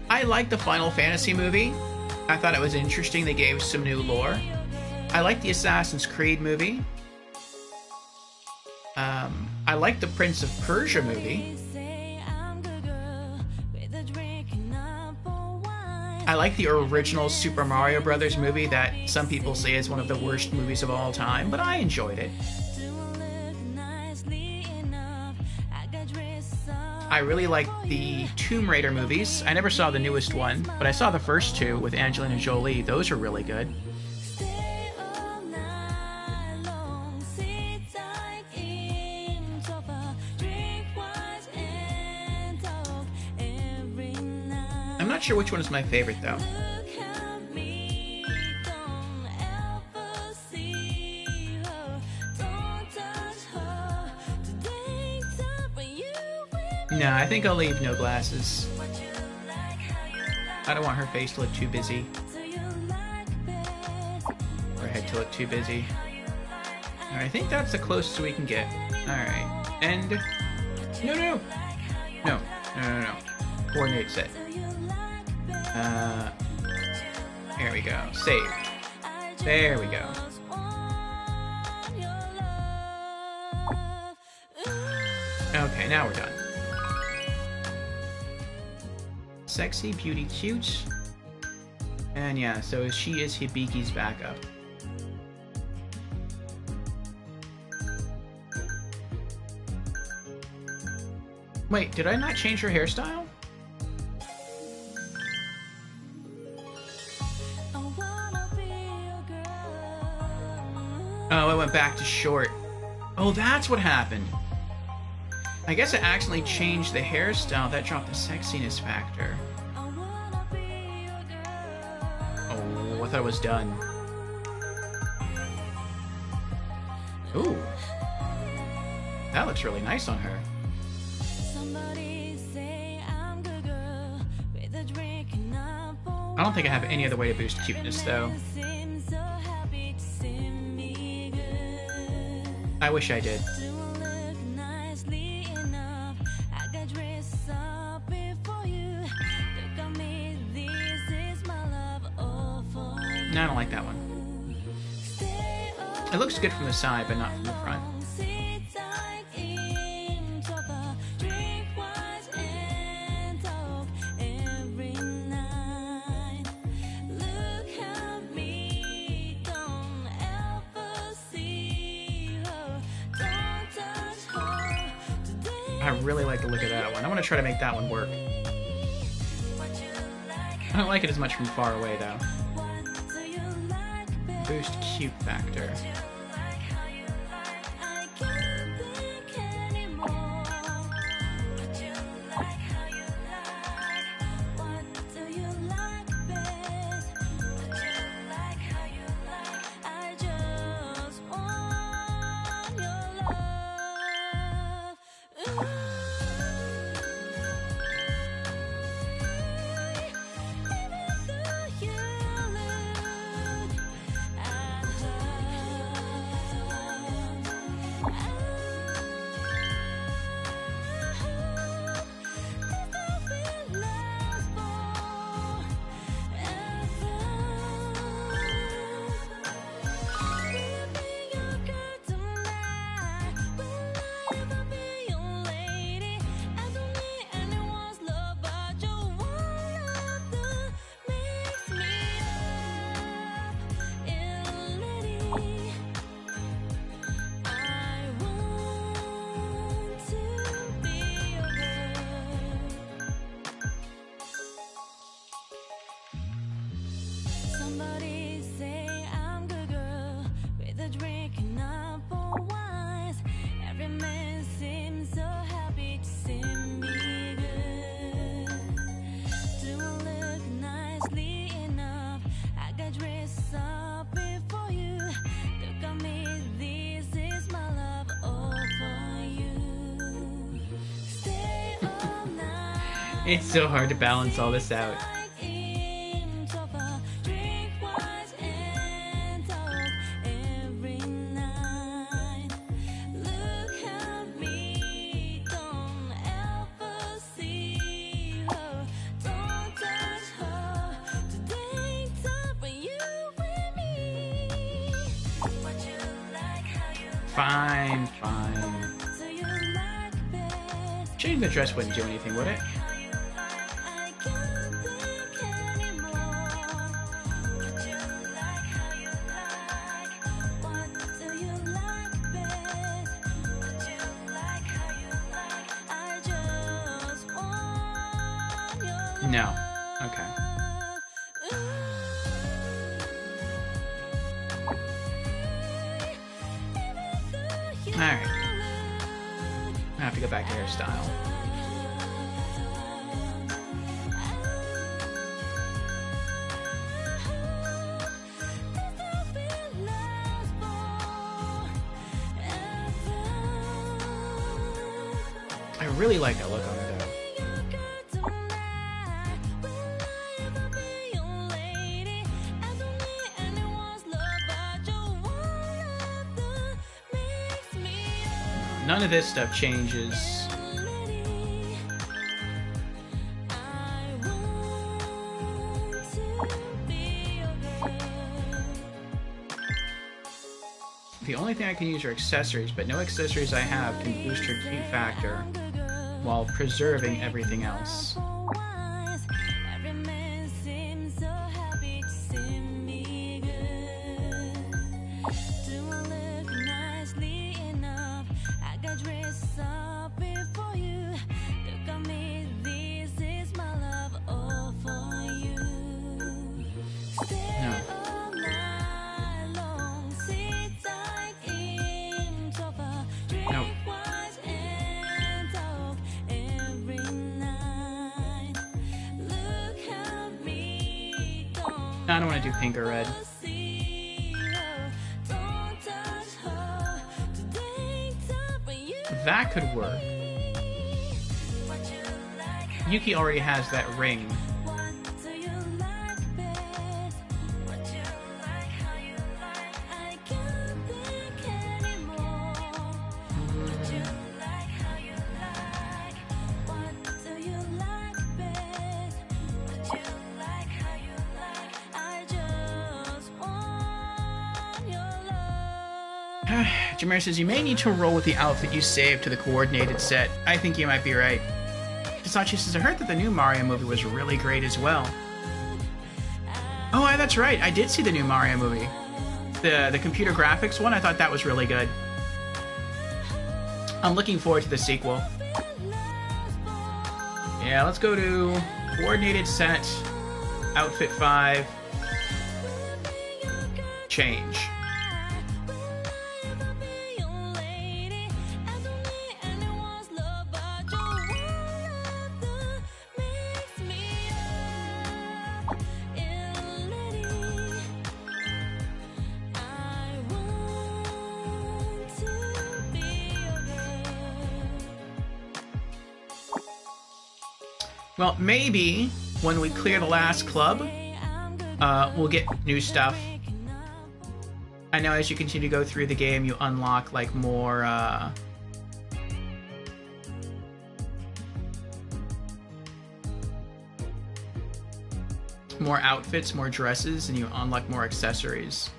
I liked the Final Fantasy movie. I thought it was interesting they gave some new lore. I liked the Assassin's Creed movie. I liked the Prince of Persia movie. I like the original Super Mario Brothers movie that some people say is one of the worst movies of all time, but I enjoyed it. I really like the Tomb Raider movies. I never saw the newest one, but I saw the first two with Angelina Jolie. Those are really good. I'm not sure which one is my favorite, though. No, I think I'll leave no glasses. I don't want her face to look too busy. Or head to look too busy. Alright, I think that's the closest we can get. Alright, and... No. Coordinate set. There we go. Save. There we go. Okay, now we're done. Sexy, beauty, cute. And yeah, so she is Hibiki's backup. Wait, did I not change her hairstyle? Oh, I went back to short. Oh, that's what happened. I guess I accidentally changed the hairstyle. That dropped the sexiness factor. Oh, I thought it was done. Ooh. That looks really nice on her. I don't think I have any other way to boost cuteness, though. I wish I did. No, I don't like that one. It looks good from the side, but not from the front. I really like the look of that one. I want to try to make that one work. I don't like it as much from far away, though. Boost cute factor. It's so hard to balance all this out. Fine, fine. Changing the dress wouldn't do anything, would it? No. Okay. Alright. I have to go back to hairstyle. I really like that look on her, though. None of this stuff changes. The only thing I can use are accessories, but no accessories I have can boost her cute factor while preserving everything else. I don't want to do pink or red. That could work. Yuki already has that ring. Jameer says, you may need to roll with the outfit you saved to the coordinated set. I think you might be right. Hisachi says, I heard that the new Mario movie was really great as well. Oh, that's right. I did see the new Mario movie. The computer graphics one, I thought that was really good. I'm looking forward to the sequel. Yeah, let's go to coordinated set, outfit 5, change. Well, maybe when we clear the last club, we'll get new stuff. I know as you continue to go through the game, you unlock, like, more, more outfits, more dresses, and you unlock more accessories.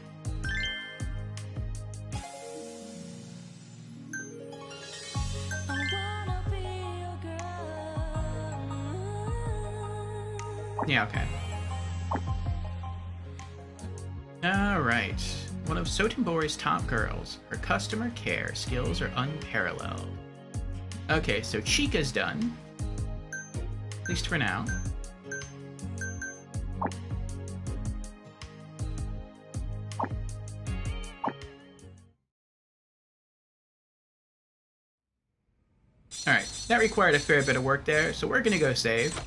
Yeah, okay. Alright. One of Sotenbori's top girls. Her customer care skills are unparalleled. Okay, so Chica's done. At least for now. Alright, that required a fair bit of work there, so we're gonna go save.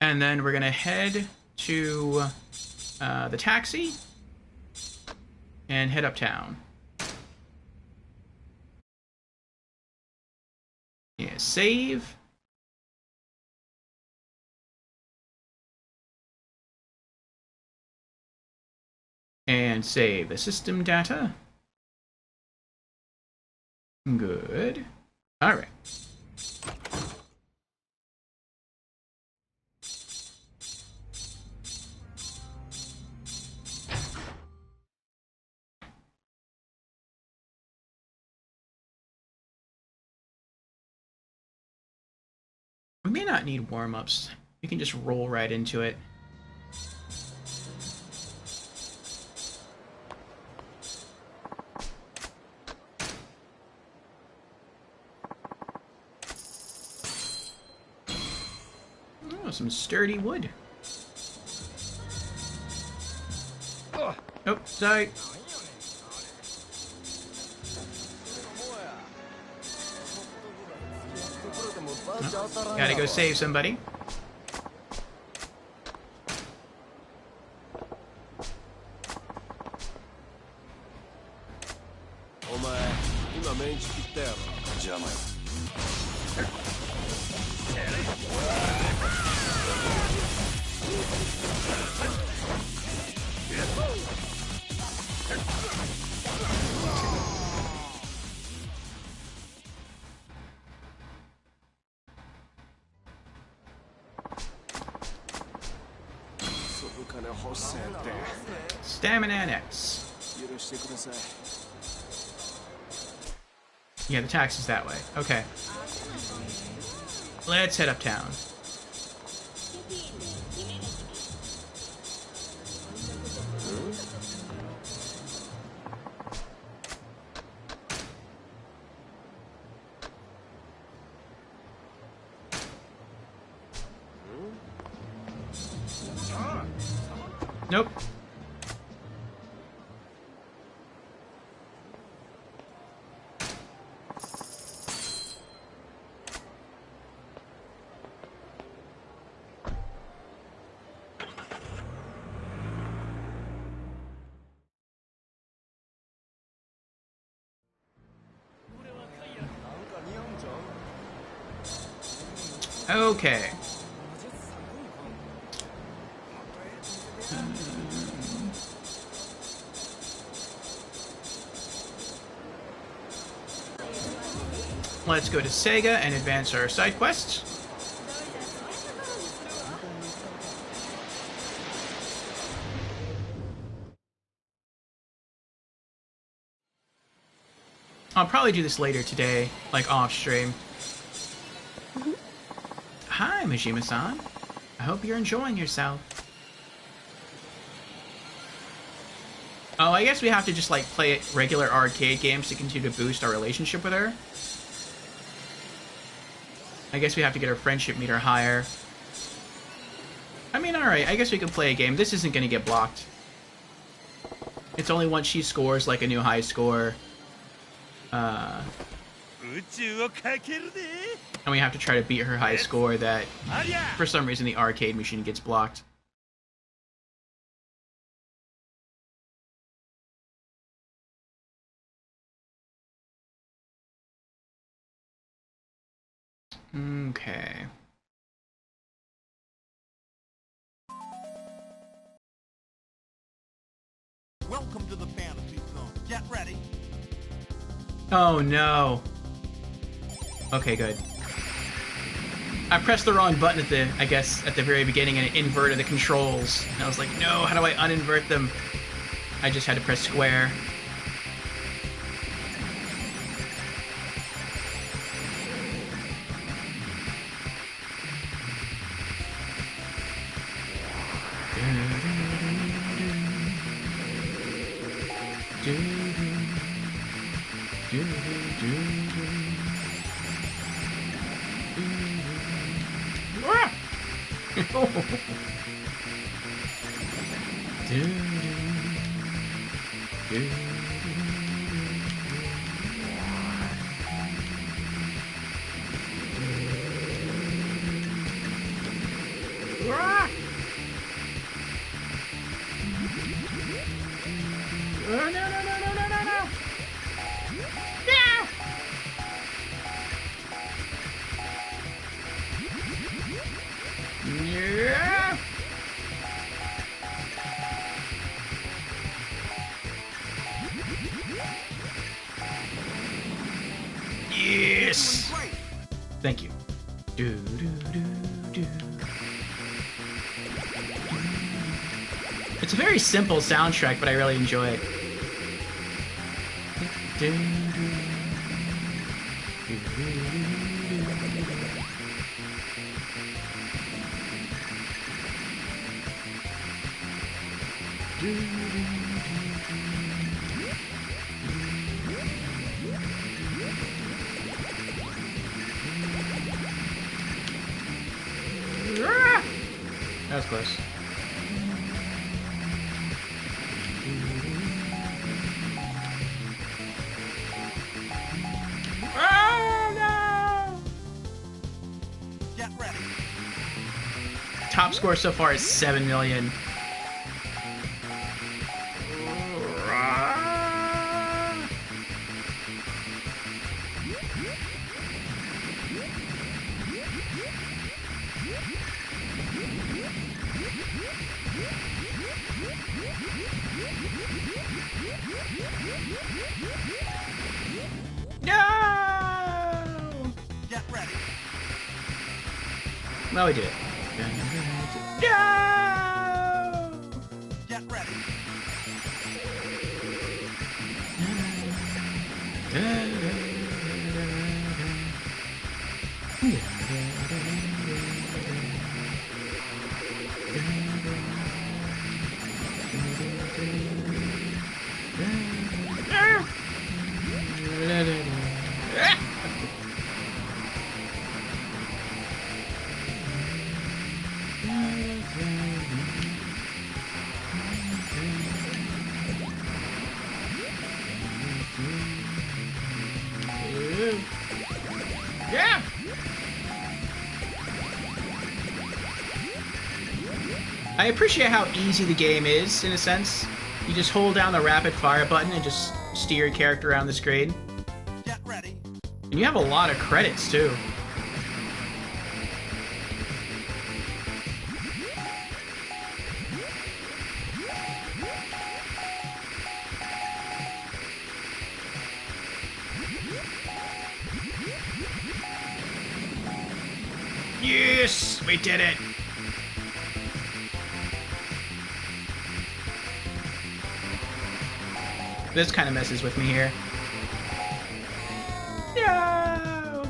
And then we're gonna head to the taxi and head uptown. Yeah, save, And save the system data. Good. Alright. We may not need warm-ups. We can just roll right into it. Oh, some sturdy wood. Oh, sorry. Oh, gotta go save somebody. Stamina X. Yeah, the taxi's that way. Okay. Let's head uptown. Nope. Okay. Let's go to Sega and advance our side quests. I'll probably do this later today, like off stream. Hi, Majima-san. I hope you're enjoying yourself. Oh, I guess we have to just, like, play regular arcade games to continue to boost our relationship with her. I guess we have to get our friendship meter higher. I mean, alright, I guess we can play a game. This isn't gonna get blocked. It's only once she scores, like, a new high score. And we have to try to beat her high score that, for some reason, the arcade machine gets blocked. Okay. Welcome to the fantasy zone. Get ready. Oh no. Okay, good. I pressed the wrong button at the, I guess, at the very beginning and it inverted the controls. And I was like, no, how do I uninvert them? I just had to press square. Yes! Doing great. Thank you. Do, do, do, do. It's a very simple soundtrack, but I really enjoy it. Do, do, do, do, do, do, that was close. Get ready. Top score so far is 7 million. No! Get ready. Well, we did it. No! Get ready. Yeah! I appreciate how easy the game is, in a sense. You just hold down the rapid fire button and just steer your character around the screen. Get ready. And you have a lot of credits, too. Yes! We did it! This kind of messes with me here. No!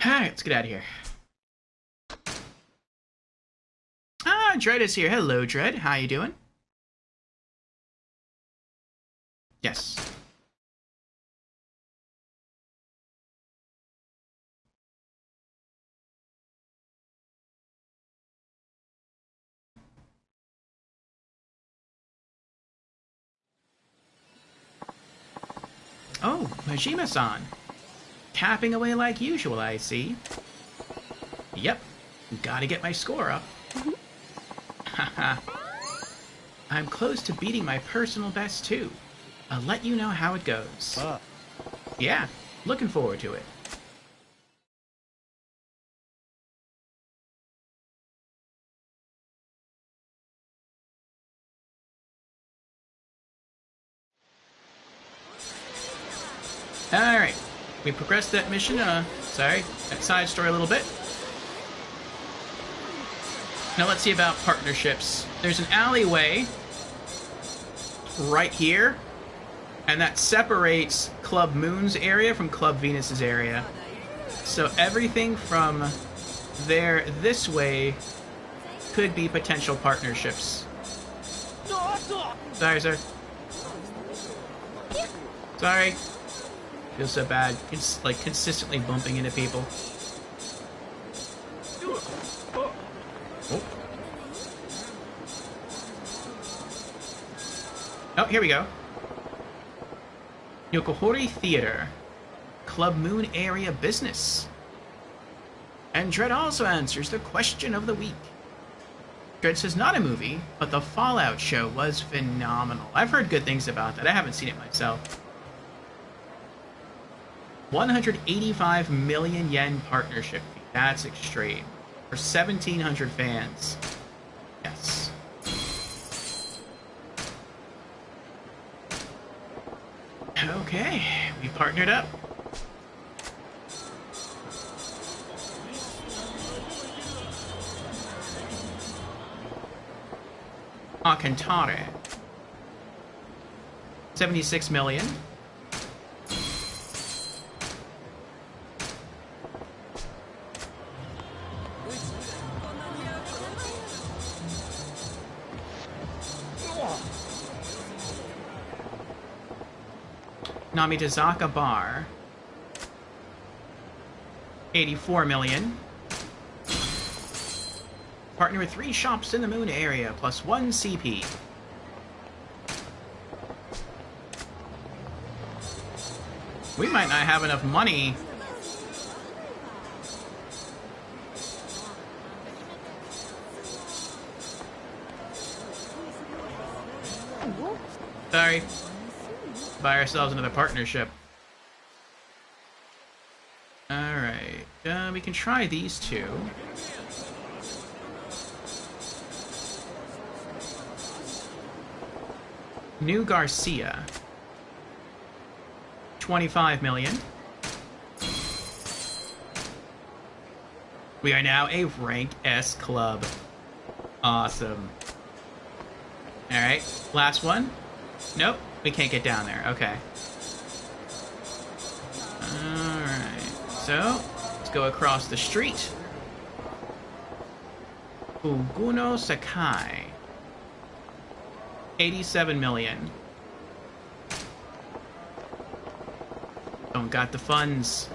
Alright, let's get out of here. Ah, Dread is here. Hello, Dread. How you doing? Yes. Oh, Majima-san. Tapping away like usual, I see. Yep, gotta get my score up. Haha. I'm close to beating my personal best, too. I'll let you know how it goes. Yeah, looking forward to it. Alright, we progressed that mission, that side story a little bit. Now let's see about partnerships. There's an alleyway right here, and that separates Club Moon's area from Club Venus's area. So everything from there this way could be potential partnerships. Sorry, sir. Sorry. Feels so bad. It's like consistently bumping into people. Oh. Oh, here we go. Yokohori Theater. Club Moon area business. And Dread also answers the question of the week. Dread says not a movie, but the Fallout show was phenomenal. I've heard good things about that. I haven't seen it myself. 185 million yen partnership fee. That's extreme. For 1,700 fans. Yes. Okay, we partnered up. Akantare. 76 million. Namitazaka Bar. 84 million. Partner with 3 shops in the Moon area, plus 1 CP. We might not have enough money. Sorry. Buy ourselves another partnership. Alright. We can try these two. New Garcia. 25 million. We are now a rank S club. Awesome. Alright, last one. Nope, we can't get down there. Okay. Alright, so let's go across the street. Uguno Sakai. 87 million. Don't got the funds.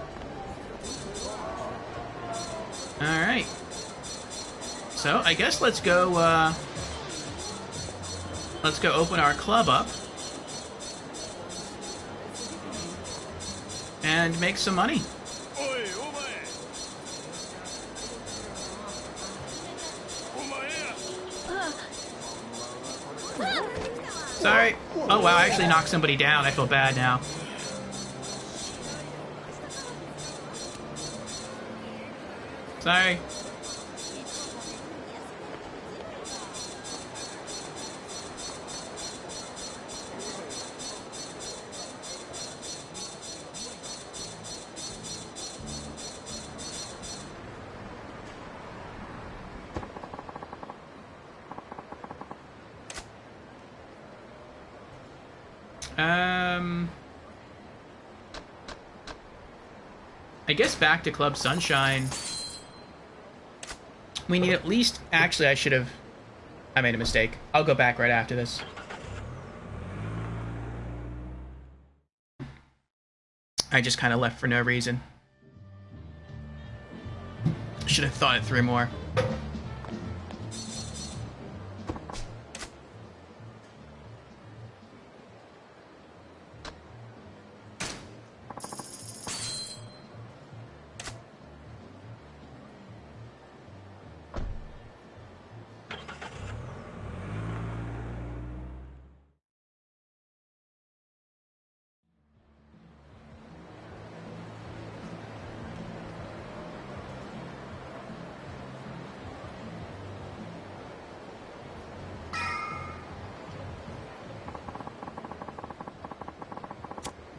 Alright. So, I guess let's go open our club up. And make some money. Sorry. Oh wow, I actually knocked somebody down. I feel bad now. Sorry. I guess back to Club Sunshine. We need at least... Actually, I made a mistake. I'll go back right after this. I just kind of left for no reason. Should have thought it through more.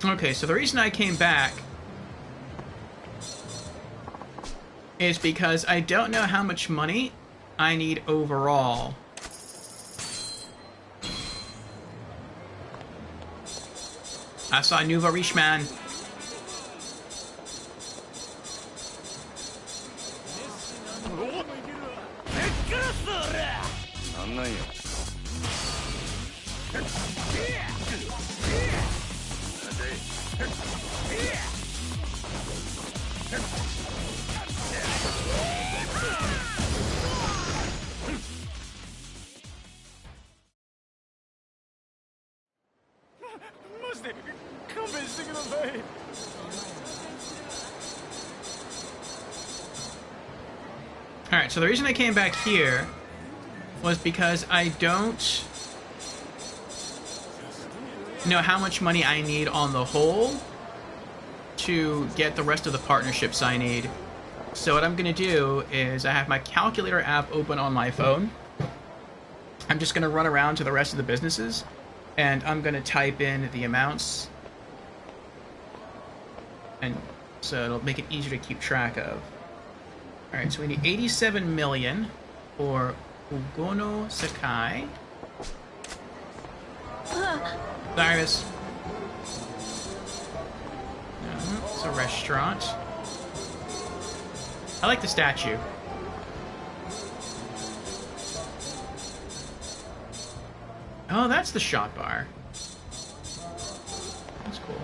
Okay, so the reason I came back is because I don't know how much money I need overall. I saw Nuva Rishman. Alright, so the reason I came back here was because I don't know how much money I need on the whole to get the rest of the partnerships I need. So what I'm going to do is I have my calculator app open on my phone. I'm just going to run around to the rest of the businesses, and I'm going to type in the amounts, and so it'll make it easier to keep track of. Alright, so we need 87 million for Ugono Sakai. Sorry, miss. No, it's a restaurant. I like the statue. Oh, that's the shot bar. That's cool.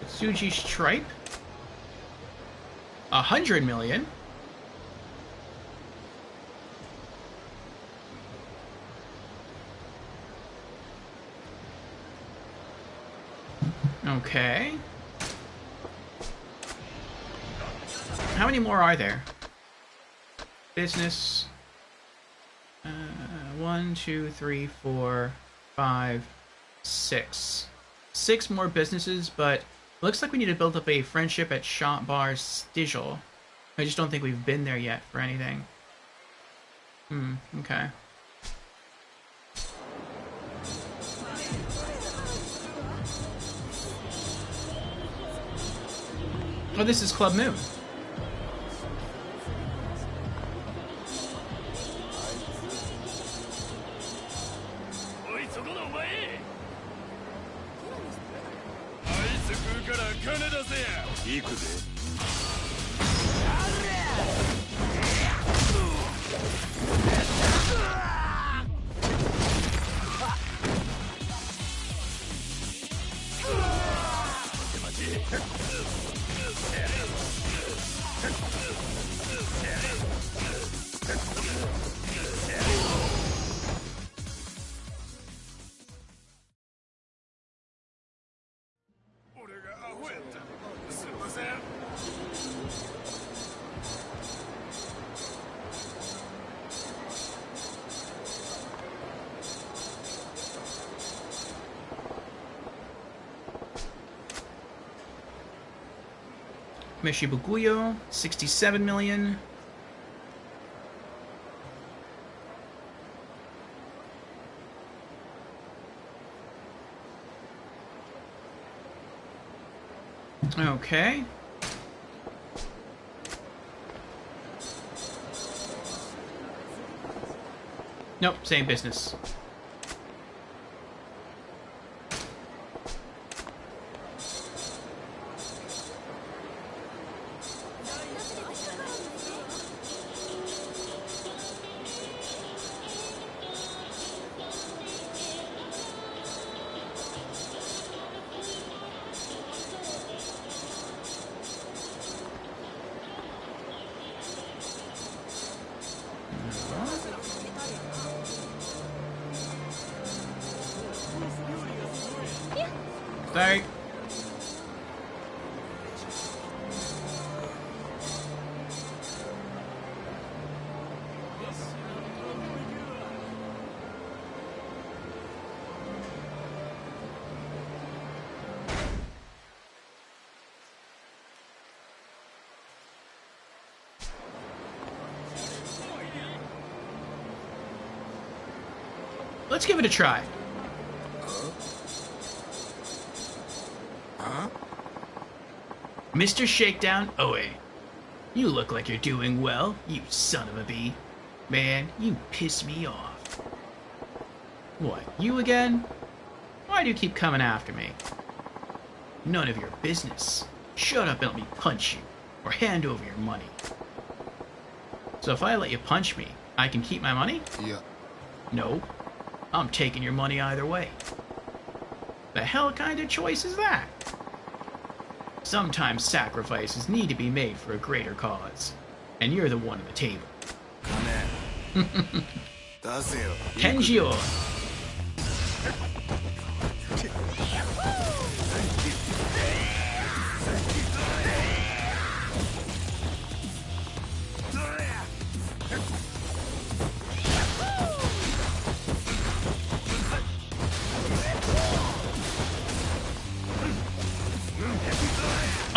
Tsuji Stripe. 100 million. Okay. How many more are there? Business. 1, 2, 3, 4, 5, 6. 6 more businesses, but looks like we need to build up a friendship at Shot Bar Stigel. I just don't think we've been there yet for anything. Okay. Oh, this is Club Moon. Meshibuguyo, 67 million. Okay. Nope, same business. Sorry. Let's give it a try. Mr. Shakedown Oe, you look like you're doing well, you son of a bee. Man, you piss me off. What, you again? Why do you keep coming after me? None of your business. Shut up and let me punch you, or hand over your money. So if I let you punch me, I can keep my money? Yeah. No. I'm taking your money either way. The hell kind of choice is that? Sometimes sacrifices need to be made for a greater cause. And you're the one at the table. Kenjiro.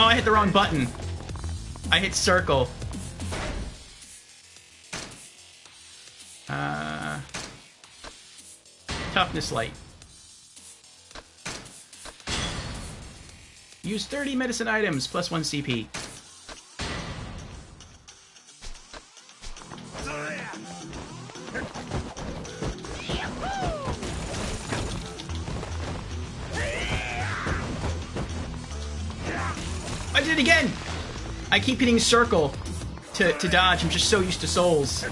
Oh, I hit the wrong button. I hit circle. Toughness light. Use 30 medicine items plus 1 CP. I did it again! I keep hitting circle to dodge. I'm just so used to souls.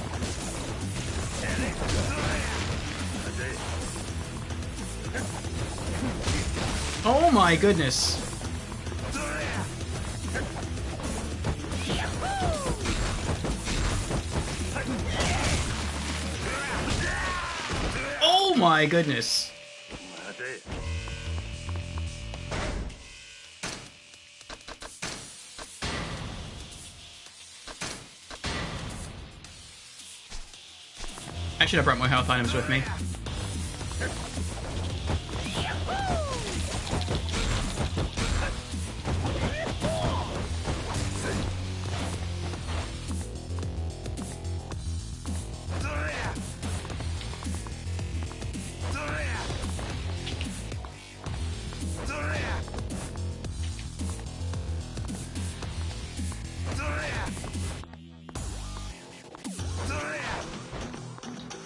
Oh my goodness. Oh my goodness. I should have brought my health items with me.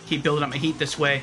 Keep building up my heat this way.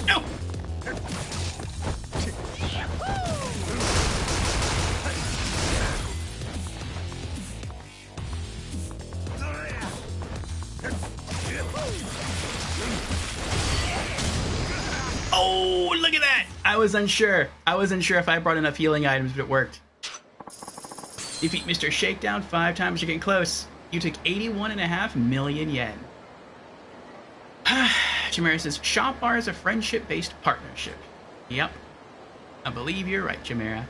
No! Oh, look at that! I was unsure. I was unsure if I brought enough healing items, but it worked. Defeat Mr. Shakedown 5 times, you're getting close. You took 81.5 million yen. Chimera says, Shop Bar is a friendship-based partnership. Yep. I believe you're right, Chimera.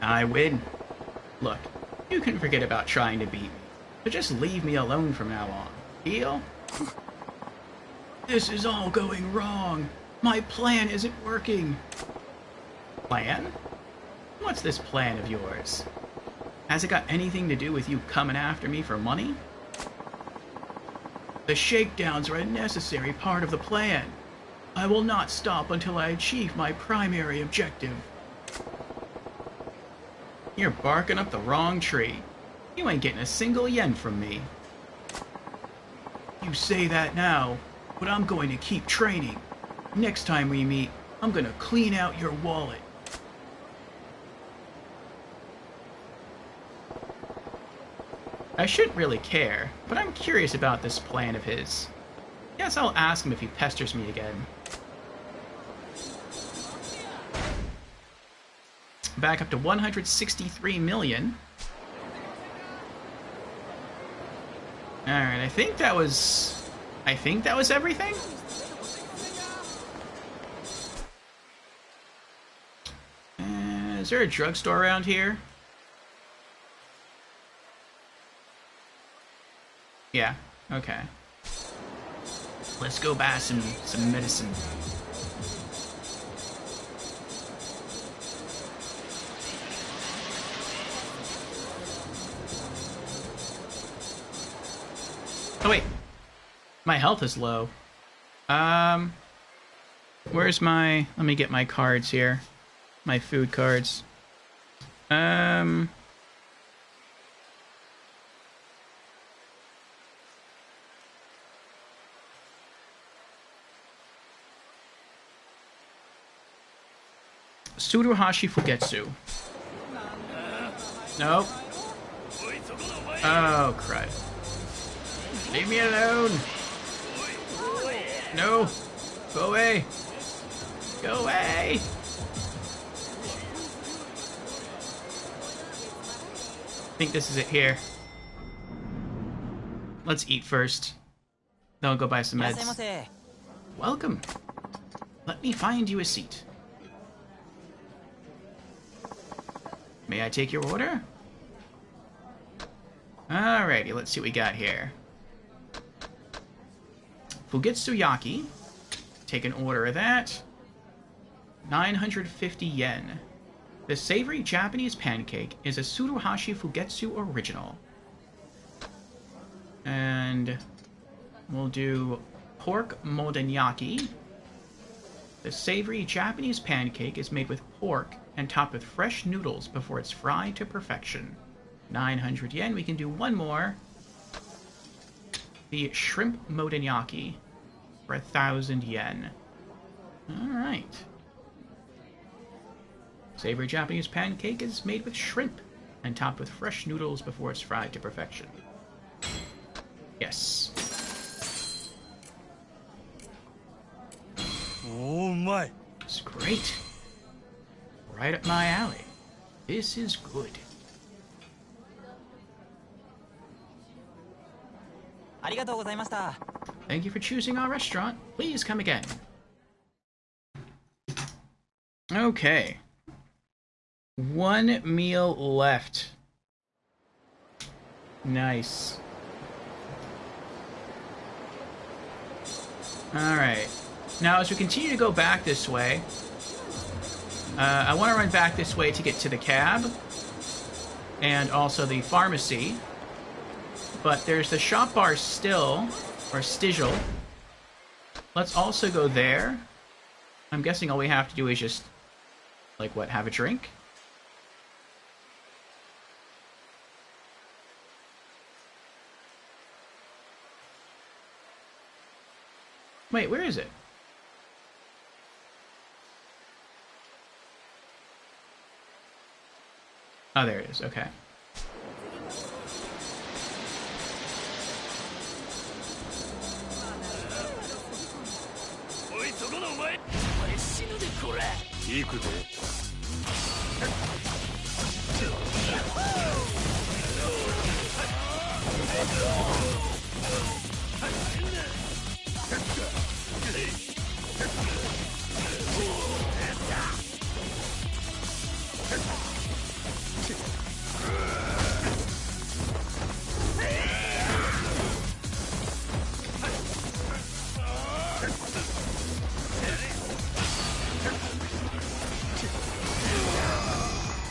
I win. Look, you can forget about trying to beat me, but just leave me alone from now on. Deal? This is all going wrong. My plan isn't working. Plan? What's this plan of yours? Has it got anything to do with you coming after me for money? The shakedowns are a necessary part of the plan. I will not stop until I achieve my primary objective. You're barking up the wrong tree. You ain't getting a single yen from me. You say that now, but I'm going to keep training. Next time we meet, I'm going to clean out your wallet. I shouldn't really care, but I'm curious about this plan of his. Guess I'll ask him if he pesters me again. Back up to 163 million. Alright, I think that was everything? Is there a drugstore around here? Yeah, okay. Let's go buy some medicine. Oh wait, my health is low. Where's my... Let me get my cards here. My food cards. Tsuruhashi Fugetsu. Nope. Oh, crud. Leave me alone! No! Go away! Go away! I think this is it here. Let's eat first. Then I'll go buy some meds. Welcome. Let me find you a seat. May I take your order? Alrighty, let's see what we got here. Fugetsu Yaki. Take an order of that. 950 yen. The savory Japanese pancake is a Tsuruhashi Fugetsu original. And we'll do pork modenyaki. The savory Japanese pancake is made with pork and topped with fresh noodles before it's fried to perfection. 900 yen. We can do one more. The shrimp modenyaki for 1,000 yen. Alright. Savory Japanese pancake is made with shrimp and topped with fresh noodles before it's fried to perfection. Yes. Oh my. It's great. Right up my alley. This is good. Thank you for choosing our restaurant. Please come again. Okay. One meal left. Nice. Alright. Now, as we continue to go back this way, I want to run back this way to get to the cab and also the pharmacy. But there's the shop bar still, or Stigel. Let's also go there. I'm guessing all we have to do is just, like, what, have a drink? Wait, where is it? Oh, there it is. Okay.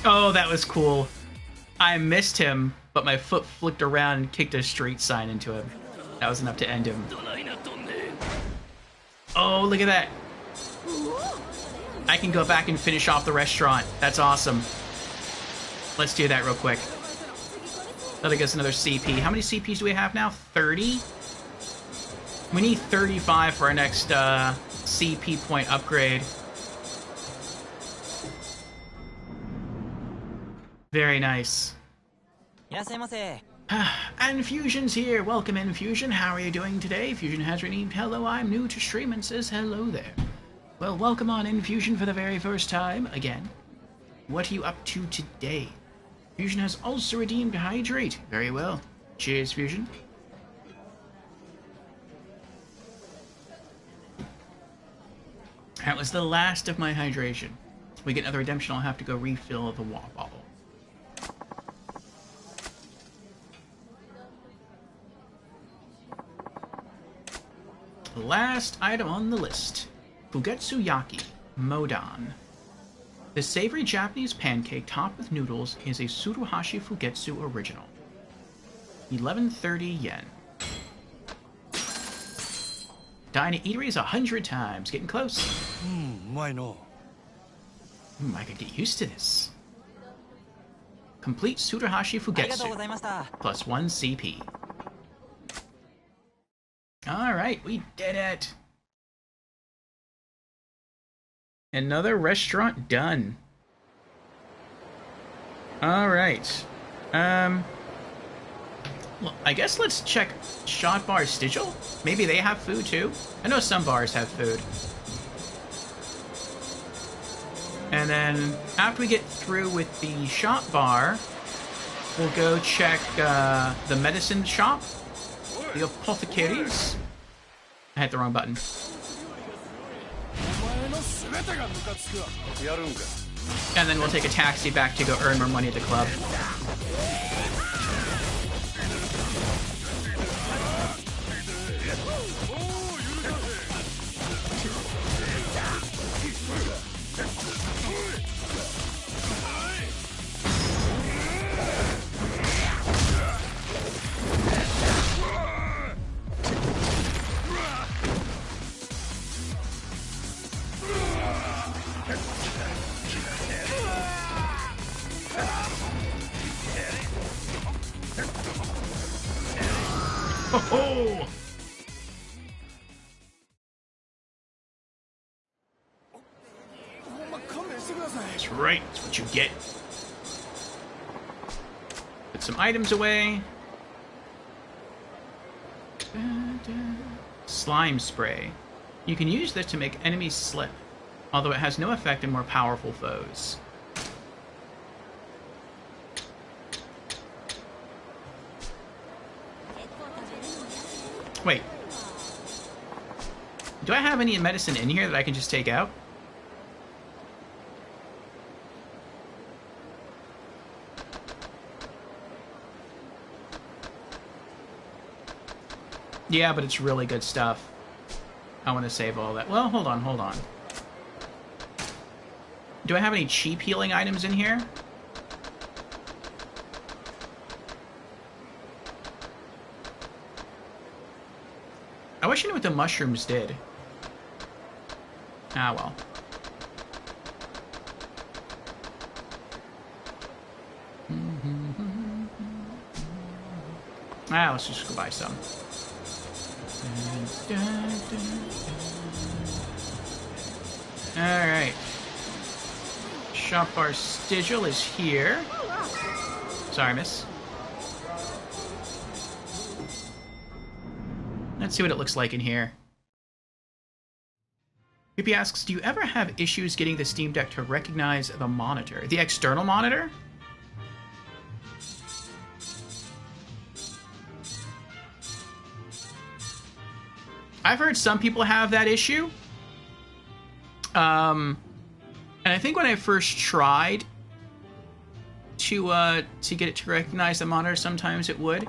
Oh, that was cool. I missed him, but my foot flicked around and kicked a straight sign into him. That was enough to end him. Oh, look at that. I can go back and finish off the restaurant. That's awesome. Let's do that real quick. That'll get us another CP. How many CPs do we have now? 30? We need 35 for our next CP point upgrade. Very nice. And Fusion's here. Welcome in, Fusion. How are you doing today? Fusion has renamed Hello, I'm new to stream and says hello there. Well, welcome on in, Fusion, for the very first time. Again, what are you up to today? Fusion has also redeemed Hydrate. Very well. Cheers, Fusion. That was the last of my hydration. we get another redemption, I'll have to go refill the water bottle. Last item on the list. Fugetsu Yaki, Modan. The savory Japanese pancake topped with noodles is a Tsuruhashi Fugetsu original. 1130 yen. Dine at eateries 100 times. Getting close. I know. I could get used to this. Complete Tsuruhashi Fugetsu. Plus 1 CP. Alright, we did it. Another restaurant done. Alright. Well, I guess let's check Shot Bar Stigil. Maybe they have food too. I know some bars have food. And then after we get through with the shop bar, we'll go check the medicine shop, the apothecaries. I hit the wrong button. And then we'll take a taxi back to go earn more money at the club. Oh! That's right, that's what you get. Put some items away. Slime spray. You can use this to make enemies slip, although it has no effect on more powerful foes. Wait. Do I have any medicine in here that I can just take out? Yeah, but it's really good stuff. I want to save all that. Well, hold on, hold on. Do I have any cheap healing items in here? I wish I knew what the mushrooms did. Ah, well. Ah, let's just go buy some. Alright. Shop Bar Stigil is here. Sorry, miss. Let's see what it looks like in here. Creepy asks, do you ever have issues getting the Steam Deck to recognize the monitor? The external monitor? I've heard some people have that issue. And I think when I first tried to get it to recognize the monitor, sometimes it would.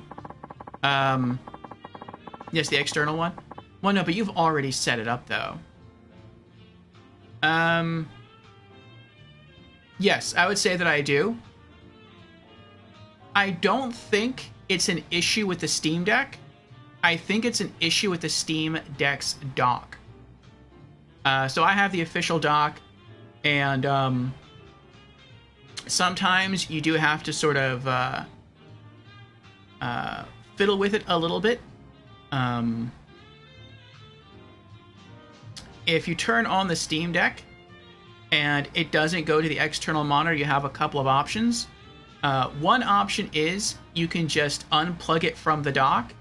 Yes, the external one. Well, no, but you've already set it up, though. Yes, I would say that I do. I don't think it's an issue with the Steam Deck. I think it's an issue with the Steam Deck's dock. So I have the official dock, and sometimes you do have to sort of fiddle with it a little bit. If you turn on the Steam Deck and it doesn't go to the external monitor, you have a couple of options. One option is you can just unplug it from the dock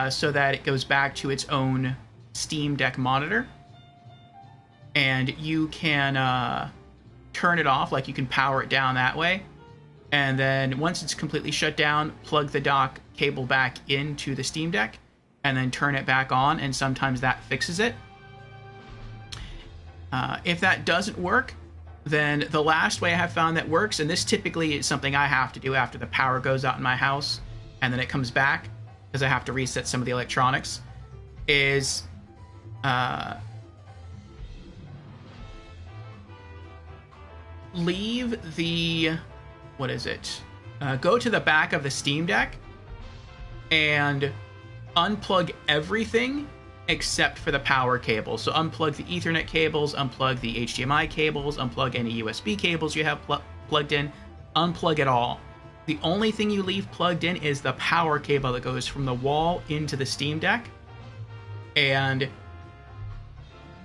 so that it goes back to its own Steam Deck monitor. And you can turn it off, like you can power it down that way. And then once it's completely shut down, plug the dock cable back into the Steam Deck and then turn it back on, and sometimes that fixes it. If that doesn't work, Then the last way I have found that works, and this typically is something I have to do after the power goes out in my house and then it comes back because I have to reset some of the electronics, is leave the, what is it? Go to the back of the Steam Deck and unplug everything except for the power cable. So unplug the Ethernet cables, unplug the HDMI cables, unplug any USB cables you have plugged in, unplug it all. The only thing you leave plugged in is the power cable that goes from the wall into the Steam Deck. And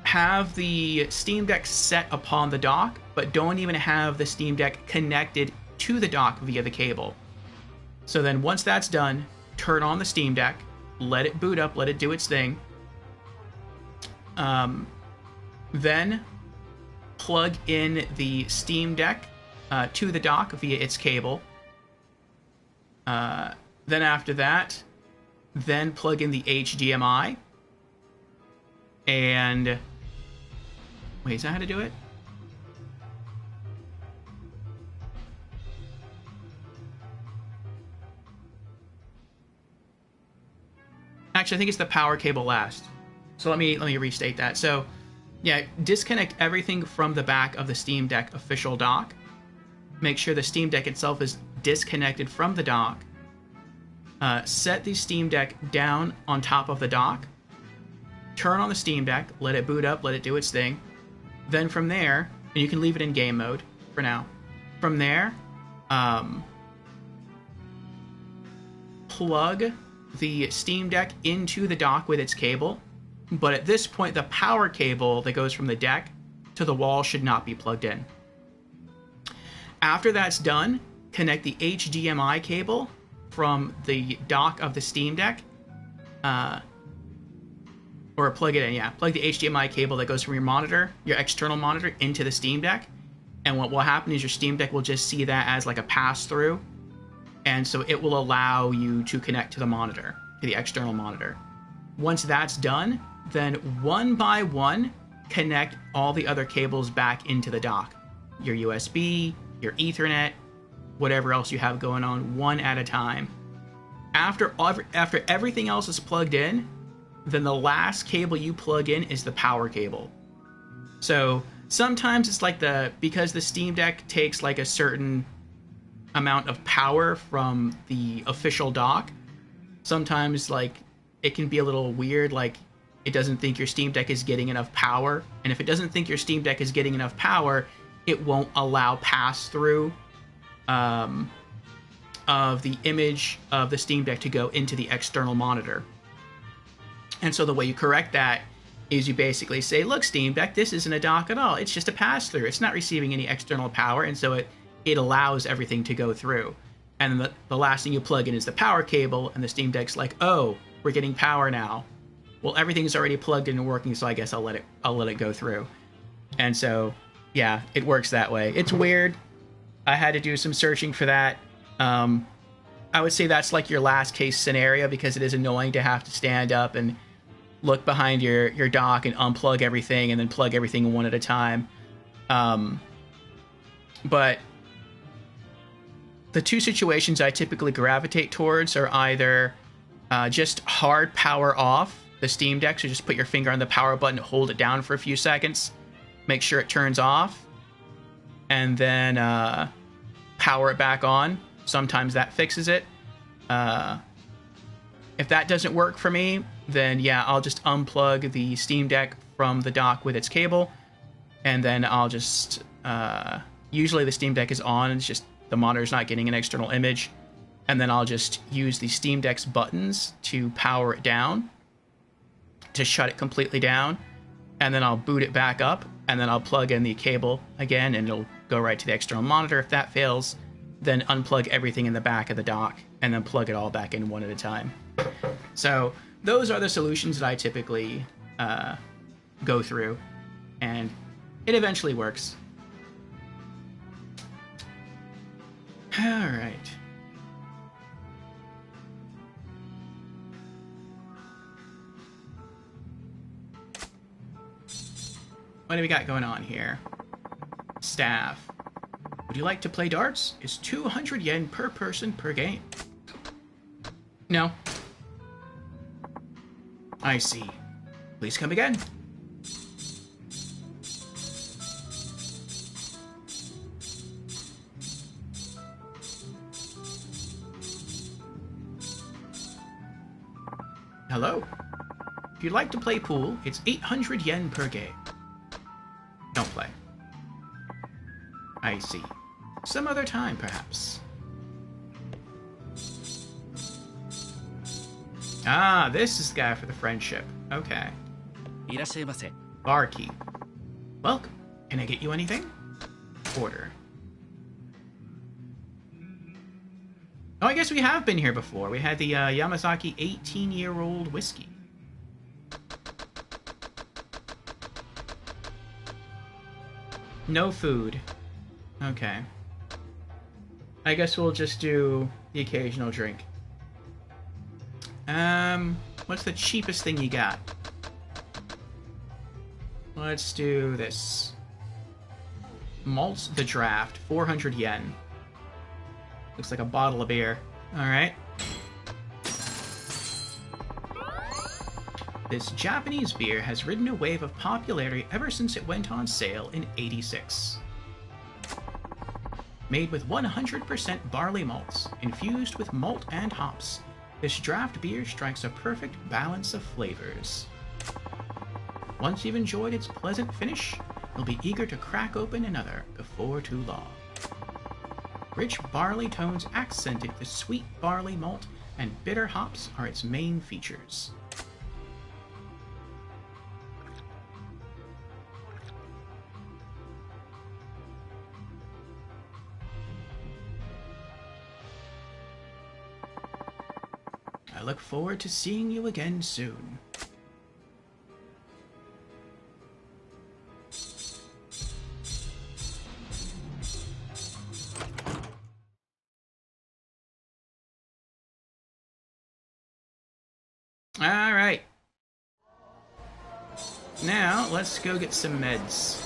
have the Steam Deck set upon the dock, but don't even have the Steam Deck connected to the dock via the cable. So then once that's done, turn on the Steam Deck, let it boot up, let it do its thing. Then plug in the Steam Deck to the dock via its cable. Then after that, then plug in the HDMI. And wait, is that how to do it? Actually, I think it's the power cable last. So let me restate that. So, yeah, disconnect everything from the back of the Steam Deck official dock. Make sure the Steam Deck itself is disconnected from the dock. Set the Steam Deck down on top of the dock. Turn on the Steam Deck, let it boot up, let it do its thing. Then from there, and you can leave it in game mode for now. From there, plug the Steam Deck into the dock with its cable. But at this point, the power cable that goes from the deck to the wall should not be plugged in. After that's done, connect the HDMI cable from the dock of the Steam Deck, or plug it in, yeah. Plug the HDMI cable that goes from your monitor, your external monitor, into the Steam Deck. And what will happen is your Steam Deck will just see that as like a pass-through. And so it will allow you to connect to the monitor, to the external monitor. Once that's done, then one by one, connect all the other cables back into the dock. Your USB, your Ethernet, whatever else you have going on, one at a time. After everything else is plugged in, then the last cable you plug in is the power cable. So sometimes it's like because the Steam Deck takes like a certain amount of power from the official dock, sometimes like it can be a little weird, like it doesn't think your Steam Deck is getting enough power. And if it doesn't think your Steam Deck is getting enough power, it won't allow pass-through of the image of the Steam Deck to go into the external monitor. And so the way you correct that is you basically say, look, Steam Deck, this isn't a dock at all. It's just a pass-through. It's not receiving any external power, and so it allows everything to go through. And the last thing you plug in is the power cable, and the Steam Deck's like, oh, we're getting power now. Well, everything's already plugged in and working, so I guess I'll let it go through. And so, yeah, it works that way. It's weird. I had to do some searching for that. I would say that's like your last case scenario, because it is annoying to have to stand up and look behind your dock and unplug everything and then plug everything one at a time. But the two situations I typically gravitate towards are either just hard power off the Steam Deck, so just put your finger on the power button, hold it down for a few seconds, make sure it turns off, and then power it back on. Sometimes that fixes it. If that doesn't work for me, then yeah, I'll just unplug the Steam Deck from the dock with its cable, and then I'll just usually the Steam Deck is on, it's just the monitor's not getting an external image, and then I'll just use the Steam Deck's buttons to power it down, to shut it completely down, and then I'll boot it back up, and then I'll plug in the cable again, and it'll go right to the external monitor. If that fails, then unplug everything in the back of the dock, and then plug it all back in one at a time. So those are the solutions that I typically go through, and it eventually works. All right. What do we got going on here? staff. Would you like to play darts? It's 200 yen per person per game. No. I see. Please come again. Hello. If you'd like to play pool, it's 800 yen per game. Don't play. I see. Some other time, perhaps. Ah, this is the guy for the friendship. Okay. Barkeep. Welcome. Can I get you anything? Order. Oh, I guess we have been here before. We had the Yamazaki 18-year-old whiskey. No food. Okay. I guess we'll just do the occasional drink. What's the cheapest thing you got? Let's do this. Malt the Draft, 400 yen. Looks like a bottle of beer. Alright. This Japanese beer has ridden a wave of popularity ever since it went on sale in '86. Made with 100% barley malts, infused with malt and hops, this draft beer strikes a perfect balance of flavors. Once you've enjoyed its pleasant finish, you'll be eager to crack open another before too long. Rich barley tones accented with sweet barley malt, and bitter hops are its main features. I look forward to seeing you again soon. Alright. Now, let's go get some meds.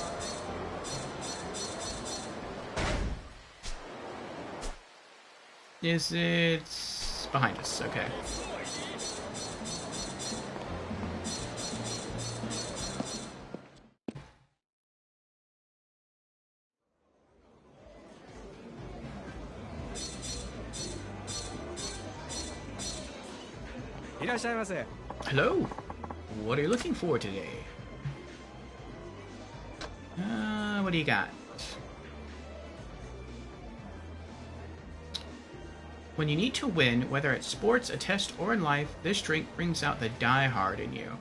Is it behind us? Okay. Hello. What are you looking for today? What do you got? When you need to win, whether it's sports, a test, or in life, this drink brings out the die-hard in you.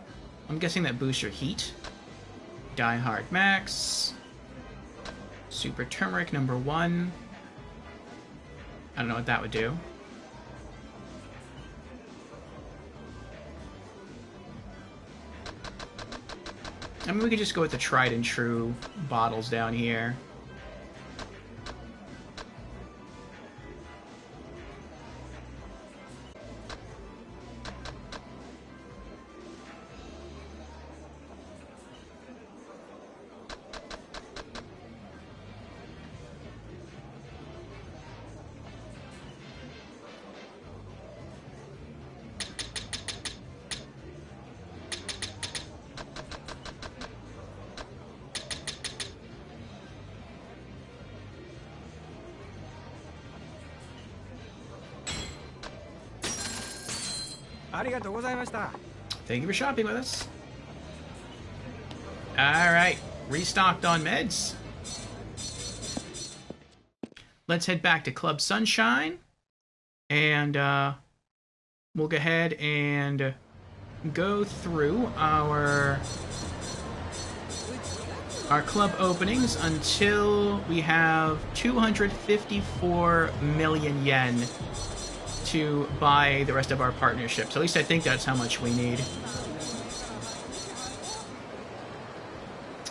I'm guessing that boosts your heat. Die-hard Max. Super Turmeric number 1. I don't know what that would do. I mean, we could just go with the tried and true bottles down here. Thank you for shopping with us. Alright, restocked on meds. Let's head back to Club Sunshine. And we'll go ahead and go through our club openings until we have 254 million yen to buy the rest of our partnerships. At least I think that's how much we need.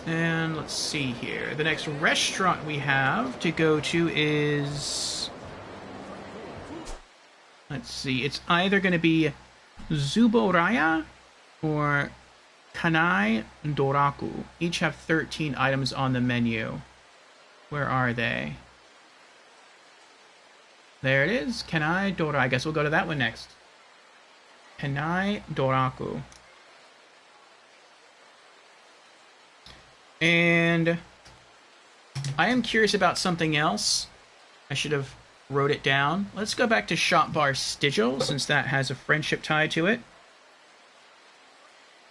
And let's see here. The next restaurant we have to go to is... Let's see. It's either going to be Zuboraya or Kanai Doraku. Each have 13 items on the menu. Where are they? There it is. Kenai Dora. I guess we'll go to that one next. Kenai Doraku. And I am curious about something else. I should have wrote it down. Let's go back to Shop Bar Stigil, since that has a friendship tie to it.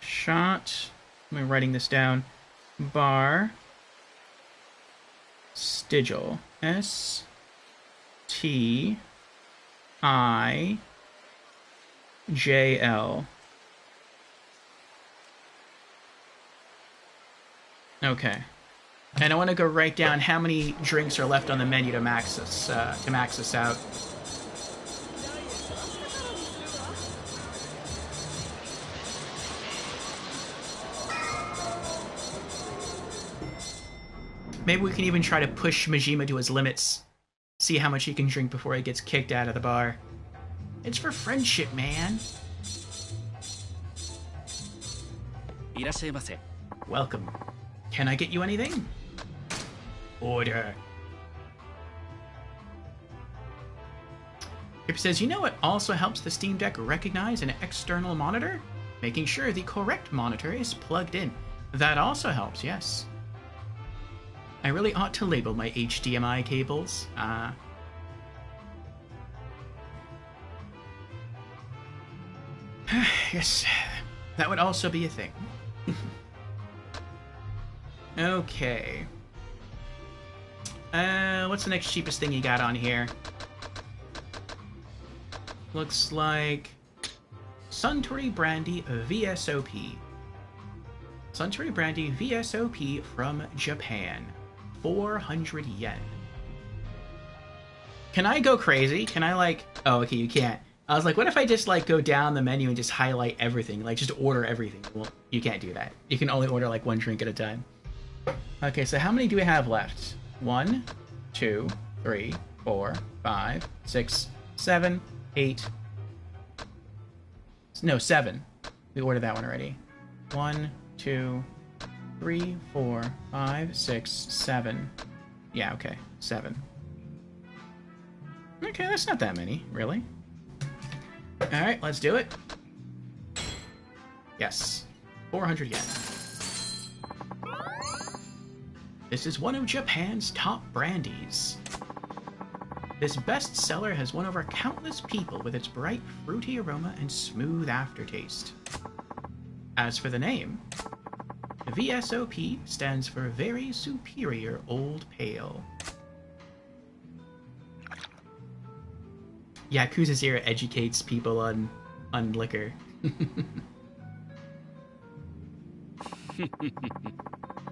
Shot. I'm writing this down. Bar Stigil. S-T-I-J-L. Okay. And I want to go write down how many drinks are left on the menu to max this out. Maybe we can even try to push Majima to his limits. See how much he can drink before he gets kicked out of the bar. It's for friendship, man. Welcome. Can I get you anything? Order. It says, you know what also helps the Steam Deck recognize an external monitor? Making sure the correct monitor is plugged in. That also helps, yes. I really ought to label my HDMI cables. Yes, that would also be a thing. Okay. What's the next cheapest thing you got on here? Looks like Suntory Brandy VSOP. Suntory Brandy VSOP from Japan. 400 yen. Can I go crazy? Can I like... Oh, okay, you can't. I was like, what if I just like go down the menu and just highlight everything? Like just order everything. Well, you can't do that. You can only order like one drink at a time. Okay, so how many do we have left? 1, 2, 3, 4, 5, 6, 7, 8. No, 7. We ordered that one already. 1, 2, 3, 4, 5, 6, 7. Yeah, okay. 7. Okay, that's not that many, really. Alright, let's do it. Yes. 400 yen. This is one of Japan's top brandies. This bestseller has won over countless people with its bright, fruity aroma and smooth aftertaste. As for the name, VSOP stands for Very Superior Old Pale. Yakuza Zero educates people on liquor.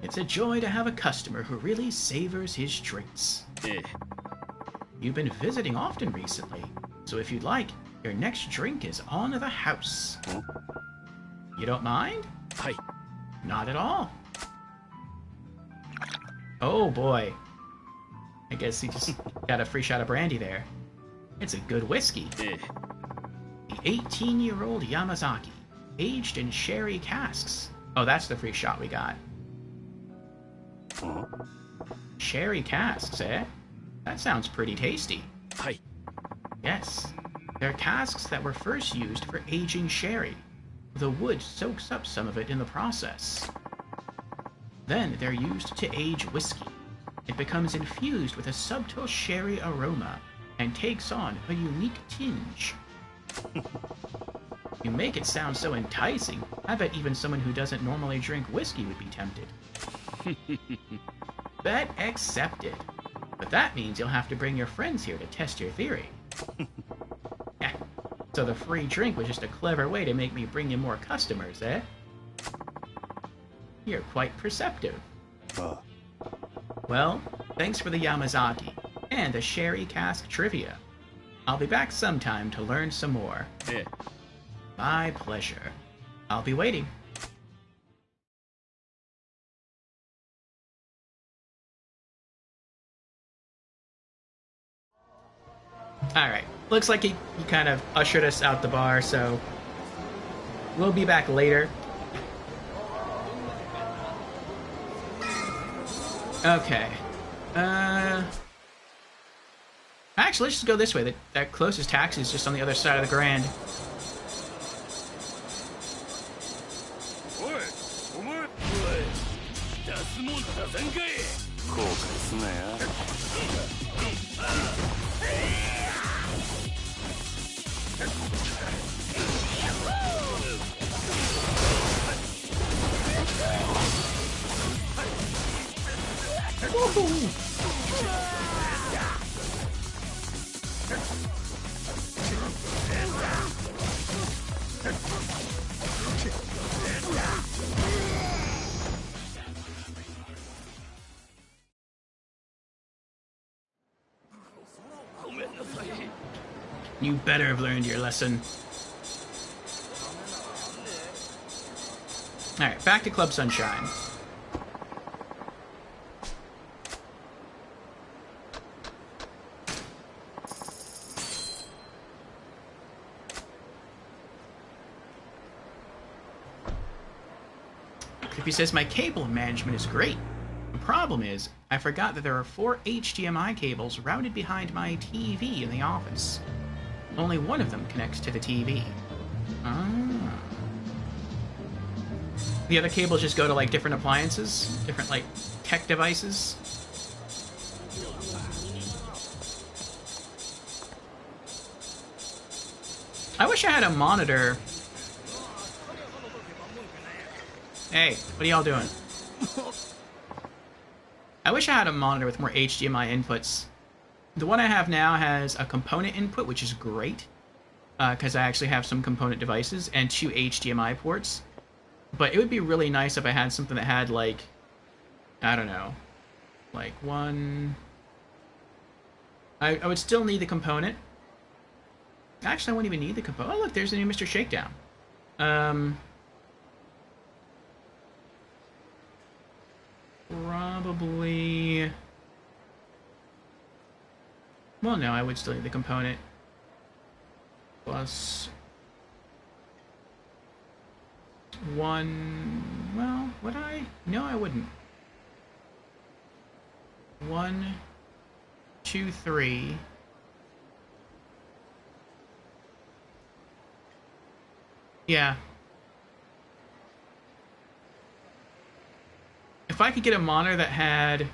It's a joy to have a customer who really savors his drinks. You've been visiting often recently, so if you'd like, your next drink is on the house. You don't mind? Hi. Not at all. Oh boy. I guess he just got a free shot of brandy there. It's a good whiskey. The 18-year-old Yamazaki, aged in sherry casks. Oh, that's the free shot we got. Sherry casks, eh? That sounds pretty tasty. Hi. Yes. They're casks that were first used for aging sherry. The wood soaks up some of it in the process. Then they're used to age whiskey. It becomes infused with a subtle sherry aroma and takes on a unique tinge. You make it sound so enticing, I bet even someone who doesn't normally drink whiskey would be tempted. Bet accepted. But that means you'll have to bring your friends here to test your theory. Yeah. So the free drink was just a clever way to make me bring you more customers, eh? You're quite perceptive. Well, thanks for the Yamazaki and the sherry cask trivia. I'll be back sometime to learn some more. My pleasure. I'll be waiting. Alright, looks like he kind of ushered us out the bar, so we'll be back later. Okay. Actually, let's just go this way. That closest taxi is just on the other side of the Grand. You better have learned your lesson. Alright, back to Club Sunshine. Creepy says, my cable management is great. The problem is, I forgot that there are 4 HDMI cables routed behind my TV in the office. Only one of them connects to the TV. Ah. The other cables just go to, like, different appliances? Different, like, tech devices? I wish I had a monitor. Hey, what are y'all doing? I wish I had a monitor with more HDMI inputs. The one I have now has a component input, which is great, because I actually have some component devices and 2 HDMI ports. But it would be really nice if I had something that had, like, I don't know, like one... I would still need the component. Actually, I wouldn't even need the component. Oh, look, there's a new Mr. Shakedown. Probably... Well, no, I would still need the component. Plus... 1... Well, would I? No, I wouldn't. 1, 2, 3... Yeah. If I could get a monitor that had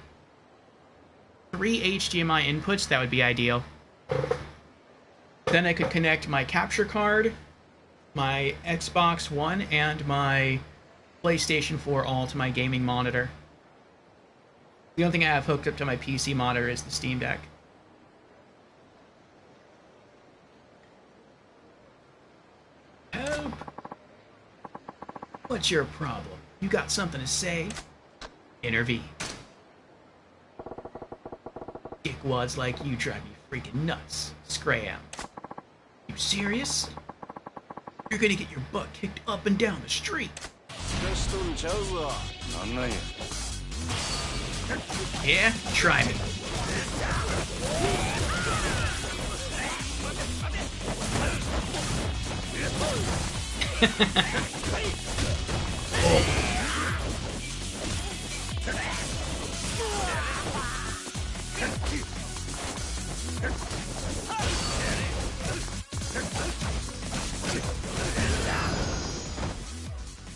3 HDMI inputs, that would be ideal. Then I could connect my capture card, my Xbox One, and my PlayStation 4 all to my gaming monitor. The only thing I have hooked up to my PC monitor is the Steam Deck. Help! What's your problem? You got something to say? Intervene. Dickwads like you drive me freaking nuts. Scram. You serious? You're gonna get your butt kicked up and down the street. Yeah? Try me.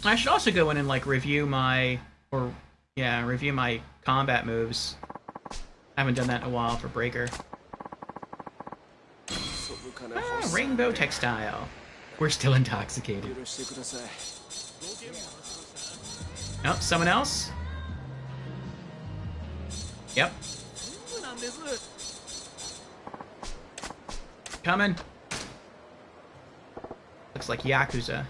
I should also go in and, like, review my combat moves. I haven't done that in a while for Breaker. Ah, Rainbow Textile. We're still intoxicated. Oh, someone else? Yep. Coming. Looks like Yakuza.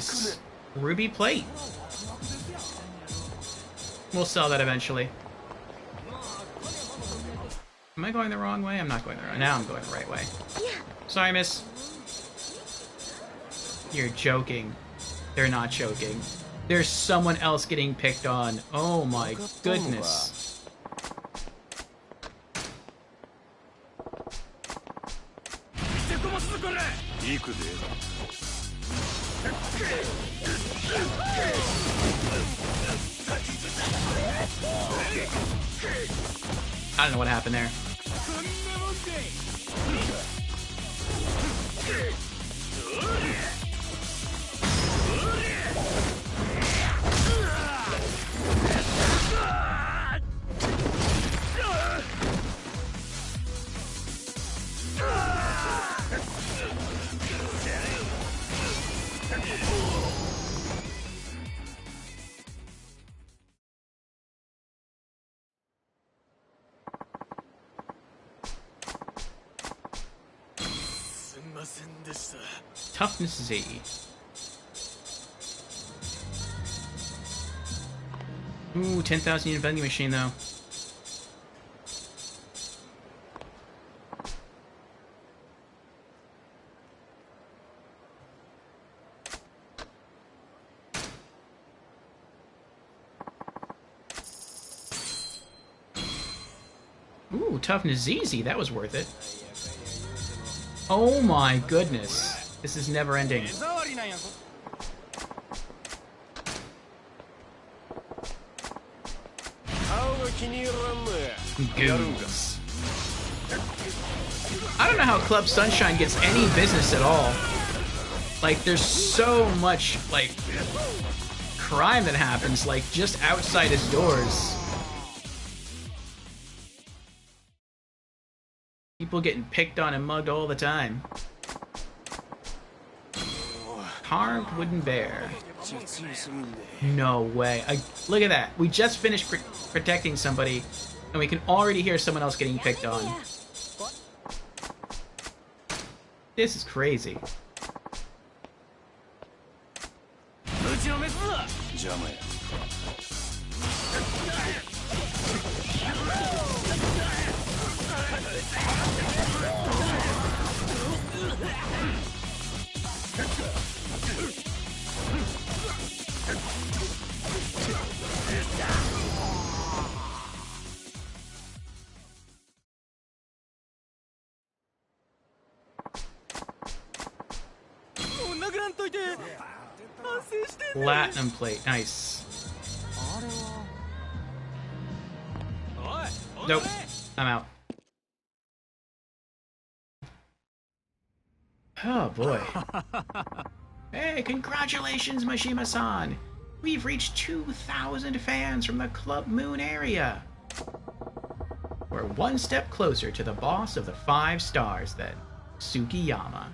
Nice. Ruby plate. We'll sell that eventually. Am I going the wrong way? I'm not going the wrong way. Now I'm going the right way. Sorry, miss. You're joking. They're not joking. There's someone else getting picked on. Oh my goodness. I don't know what happened there. Toughness Z. Ooh, 10,000 unit vending machine though. Ooh, toughness ZZ, that was worth it. Oh my goodness. This is never ending. Goons. I don't know how Club Sunshine gets any business at all. Like, there's so much, like, crime that happens, like, just outside his doors. People getting picked on and mugged all the time. Carved wooden bear. No way. Look at that. We just finished protecting somebody, and we can already hear someone else getting picked on. This is crazy. Platinum plate, nice. Nope, I'm out. Oh boy. Hey, congratulations, Mashima-san! We've reached 2,000 fans from the Club Moon area. We're one step closer to the boss of the 5 stars then, Tsukiyama.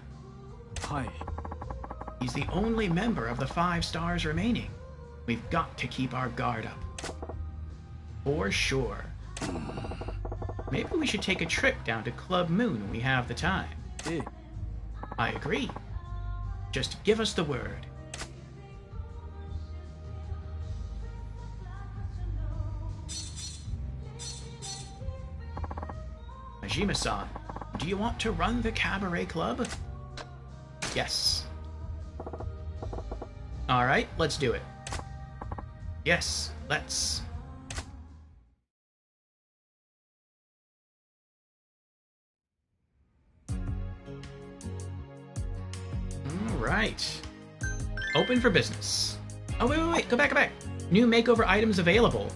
Hi. He's the only member of the 5 stars remaining. We've got to keep our guard up. For sure. Maybe we should take a trip down to Club Moon when we have the time. Eh. I agree. Just give us the word. Majima-san, do you want to run the cabaret club? Yes. Alright, let's do it. Yes, let's. Alright. Open for business. Oh, wait, go back. New makeover items available.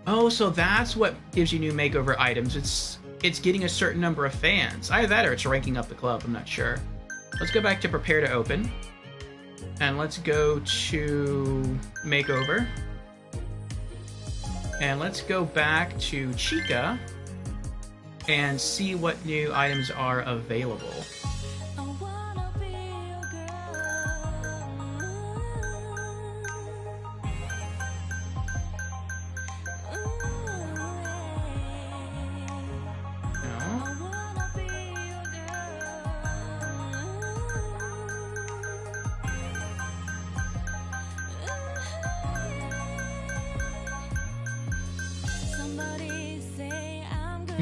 Oh, so that's what gives you new makeover items. It's getting a certain number of fans. Either that or it's ranking up the club, I'm not sure. Let's go back to prepare to open. And let's go to makeover. And let's go back to Chica and see what new items are available.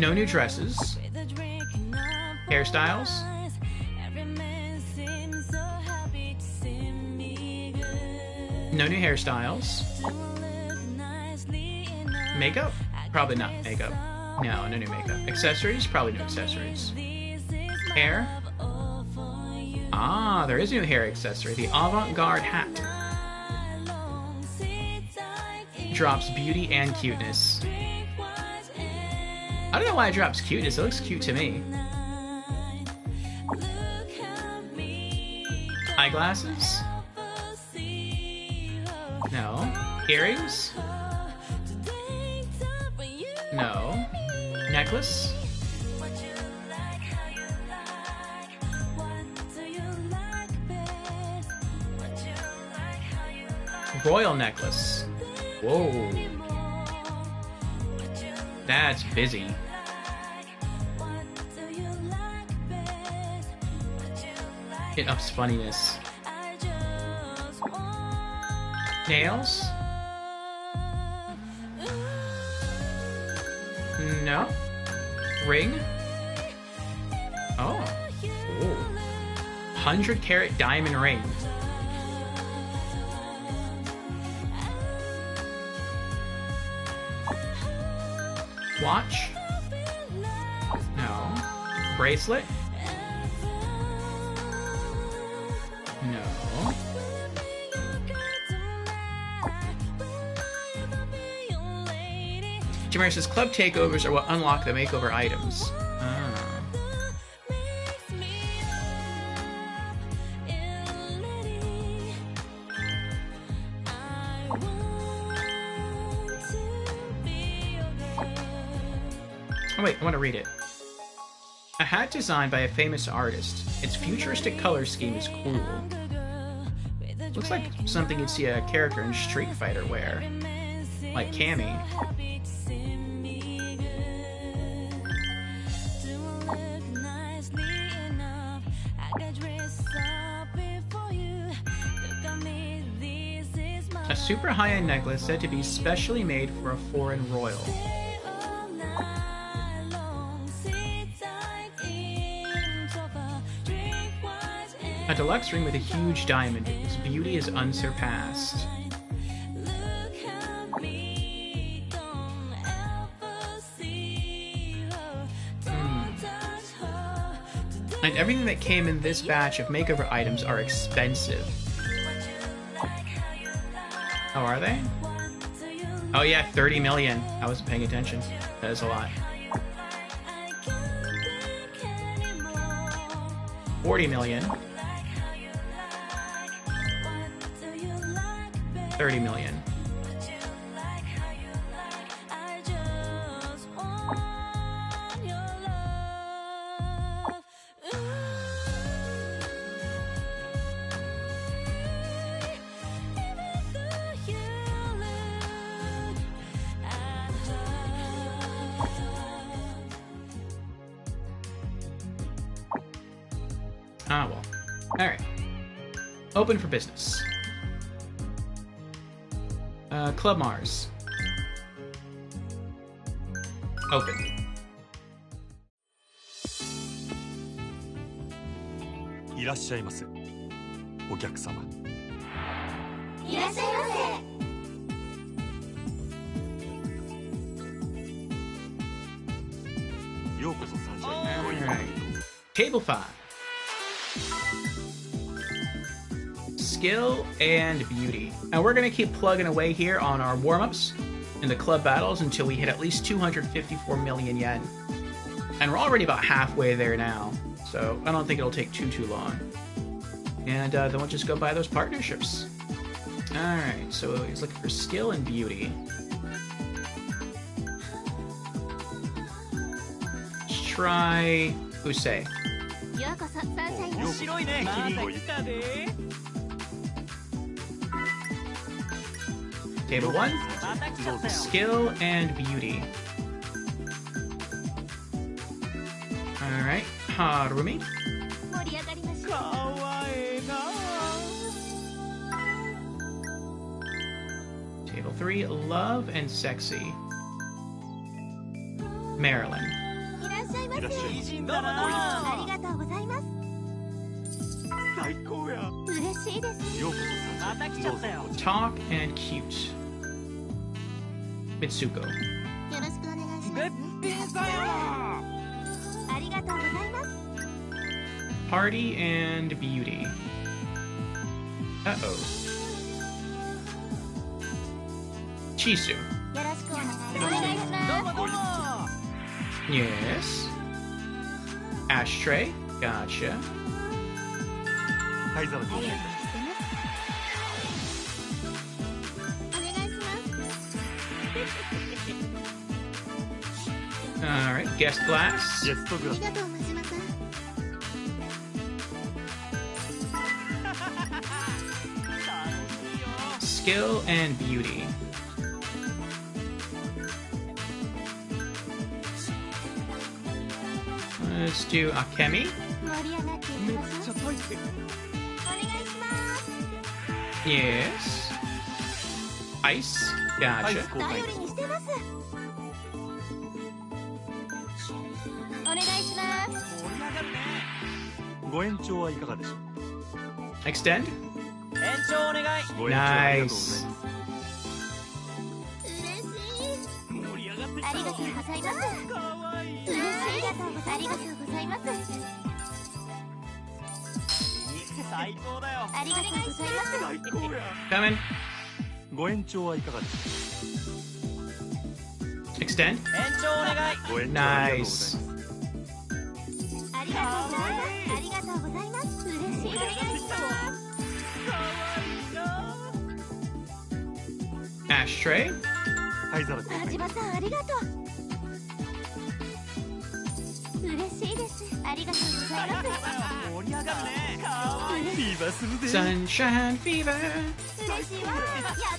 No new dresses. Hairstyles. No new hairstyles. Makeup? Probably not makeup. No, no new makeup. Accessories? Probably no accessories. Hair? Ah, there is a new hair accessory. The avant-garde hat. Drops beauty and cuteness. I don't know why it drops cuteness. It looks cute to me. Eyeglasses? No. Earrings? No. Necklace? Royal necklace. Whoa. That's busy. It ups funniness. Nails? No. Ring? Oh. Ooh. 100-carat diamond ring. Watch? No. Bracelet? No. Jamir says club takeovers are what unlock the makeover items. Ah. Oh wait, I want to read it. A hat designed by a famous artist. Its futuristic color scheme is cool. Looks like something you'd see a character in Street Fighter wear. Like Cammy. A super high-end necklace said to be specially made for a foreign royal. A deluxe ring with a huge diamond, whose beauty is unsurpassed. And everything that came in this batch of makeover items are expensive. Oh, are they? Oh yeah, 30 million. I wasn't paying attention. That is a lot. 40 million. 30 million. Ah, well. Alright. Open for business. Club Mars. Open. Alright. Table 5. Skill and beauty. And we're going to keep plugging away here on our warm-ups in the club battles until we hit at least 254 million yen. And we're already about halfway there now, so I don't think it'll take too long. And then we'll just go buy those partnerships. Alright, so he's looking for skill and beauty. Let's try Usei. Table 1, skill and beauty. Alright, Harumi. Table 3, love and sexy. Marilyn. いらっしゃい。美人だな。ありがとうございます。最高や。嬉しいです。ようこそまた来ちゃったよ。 Talk and cute. Mitsuko. よろしくお願いしべっます。ぴんさんやありがとうございます。 Party and beauty. Uh-oh. Chisu. よろしくお願いします。どうもどうも。 Yes. Ashtray. Gotcha. 灰皿ありがとうございます。お願いします。 Alright. Guest glass. ゲストグラス。ありがとう、真島さん。 Skill and beauty. Let's do Akemi. 盛り上がっていきましょう。めっちゃ大勢。お願いします。 Yes. Ice. アイ Gotcha. ス交換頼りにしてます。お願いします。盛り上がるね。ご延長はいかがでしょう。 Extend. 延長お願い。ご延長ありがとうございます。嬉しい。盛り上がってきたよ。ありがとうございます。かわいい。嬉しい。ありがとうございます。最高だよ。ありがとうございます。最高や。 Coming. ご延長はいかがでしょ Extend. 延長お願い。う。ご延長ありがとうございます。 ありがとうございます。ありがとうございます。嬉しい。お願いします。かわいいな。 Ashtray. 灰皿交換。真島さん、ありがとう。嬉しいです。ありがとうございます。盛り上がるね。かわいい。フィーバーするで。 Sunshine fever. 嬉しいわ。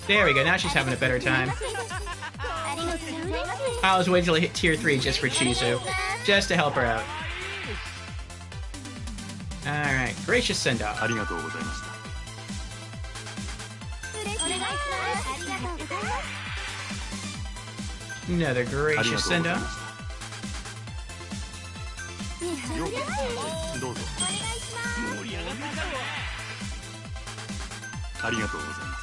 There we go. Now she's having a better time. ありがとうございます。 I was waiting till I hit tier 3 just for Chizu. Just to help her out. Alright. Gracious send あ off. りがとうございました。嬉しいわ。ありがとうございます。 Another ありがとう gracious ござい send ま off. した。よろしくどうぞ。お願いします。盛り上がってきたよ。ありがとうございます。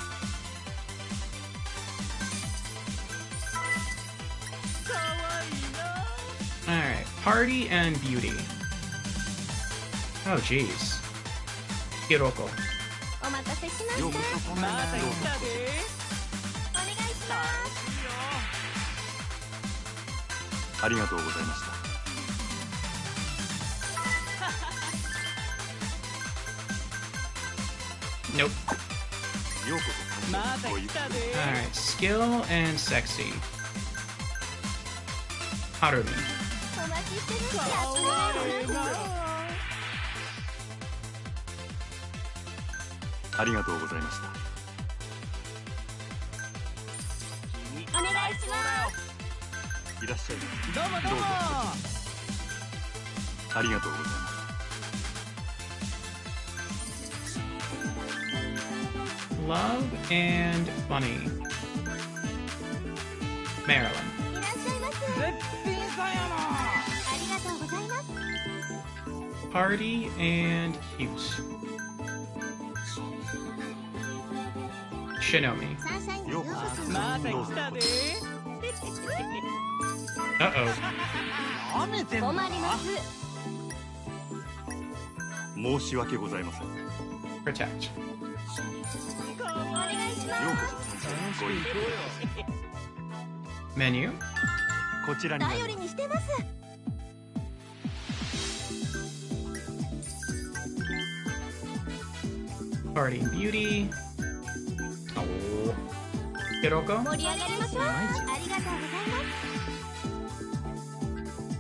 かわいいな。 Alright. Party and beauty. Oh, jeez. Hiroko. お待たせしました。ようこそこんなまた来にどうぞ。たで。お願いしま楽しいよ。ありがとうございました。 Nope. ようこそま誕生日ごゆっくた来たで。 Alright. Skill and sexy. Harumi. す。お待ちしてます。かわいいな。ありがとうございました。お願いします。いらっしゃいまどうもどうも。せ。ありがとうございます。 Love and funny. Marilyn. いらっしゃいませ。べっぴんさんやな。ありがとうございます。 Party and cute. Shinomi. サンシャインにようこそ。また来たで。 Uh-oh. なめてんの。困ります。申し訳ございません。よ Protect. かわお願いしまうこそ誕生日ごゆっくり。 Menu. こちらになり頼りにしてます。 Party and beauty. Oh. Hiroko. 盛り上がりましょう。ありがとうございま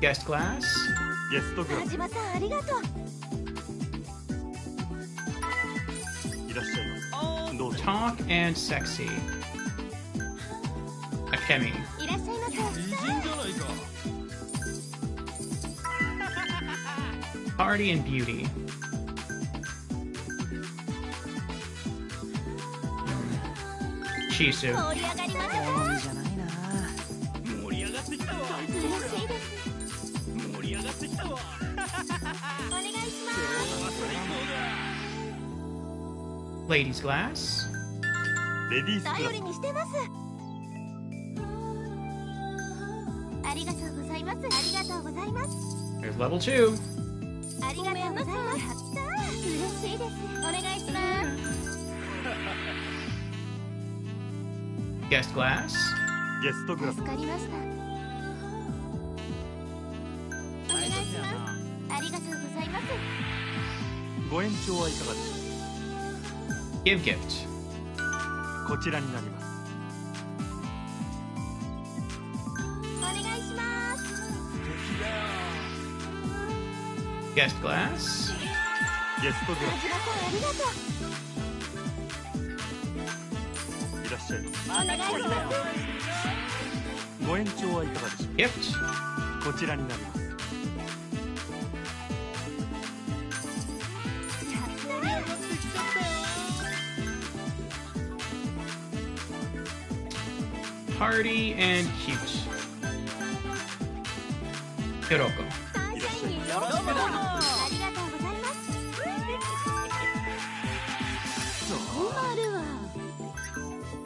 Guest glass. ゲストグラす。真島さん、ありがとう。スいらっしゃいまおーせ。どうぞ。 Talk and sexy. Akemi. いらっしゃいませ。美人じゃないか。 Party and beauty. Chisu. 盛り上がりましょう。じゃないな。盛り上がってきたわ。嬉しいです。盛り上がってきた。Ladies glass. レディースクラス頼りにしてます。ありがとうございます。ありがとうございます。 There's level 2. ありがとうございます。やったー。嬉しいです。お願いします。 Guest glass. ゲストグラス助かりました。お願いします。ありがとうございます。ご延長はいかがでし Give gift. ょう。こちらになります。お願いします。 Guest glass. ゲストグラ田島さんありがとう。スいらっしゃい。お願いします。ご延長はいかがでしょ Gift. う。こちらになります。 Party and cute. Hiroko. サンシャインによろしく。ありがとうございます。そうなるわ。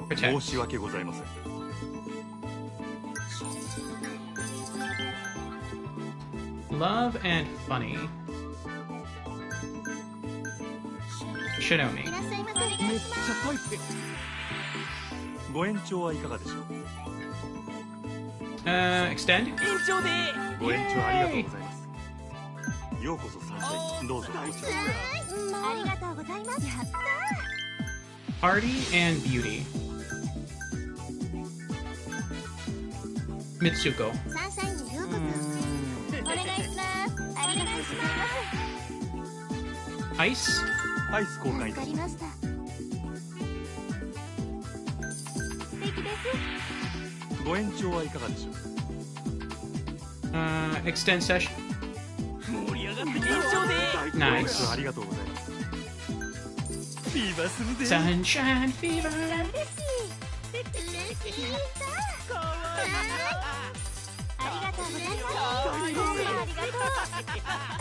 Protect. 申し訳ございません。 Love and funny. Shinomi. いらっしゃいませ。お願いします。ご延長はいかがでしょう。 Extend. 延長でご延長ありがとうございます。ようこそ参戦。どうぞこちらへ。ありがとうございます。やった Party and beauty. Mitsuko. ー。サンシャインにようこそ。お願いします。ありがとうございます。 Ice. アイス公開です。助かりました。素敵です。ご延長はいかがでしょう。 Extend session. 盛り上がって延長でごナイス延長ありがとうございます。フィーバーするで Sunshine fever. 嬉しい。嬉しい。やったー。かわありがとうございます。ありがとう。ありがとうございます。い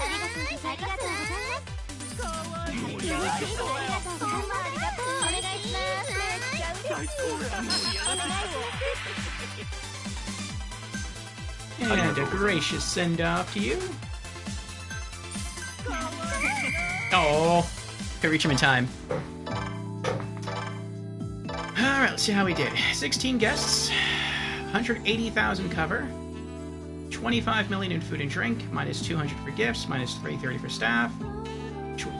いかわいいありがとうございます。お願いします。めっちゃ嬉しい。お願いします。 And a gracious send off to you. Oh, could reach him in time. Alright, let's see how we did. 16 guests, 180,000 cover, 25 million in food and drink, minus 200 for gifts, minus 330 for staff,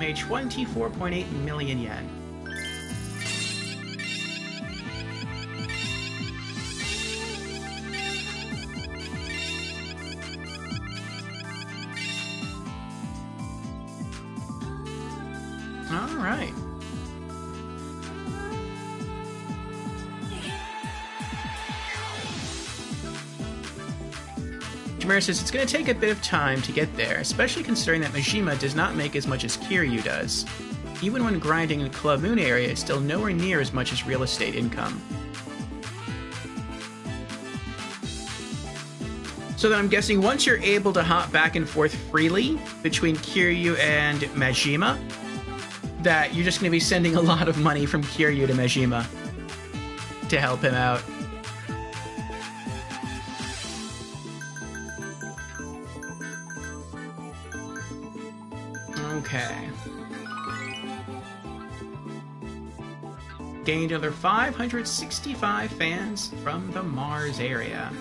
made 24.8 million yen. All right. Jamira says it's going to take a bit of time to get there, especially considering that Majima does not make as much as Kiryu does. Even when grinding in Club Moon area, it's still nowhere near as much as real estate income. So then I'm guessing once you're able to hop back and forth freely between Kiryu and Majima, that you're just going to be sending a lot of money from Kiryu to Majima to help him out. Okay. Gained another 565 fans from the Mars area.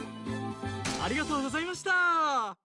ありがとうございました。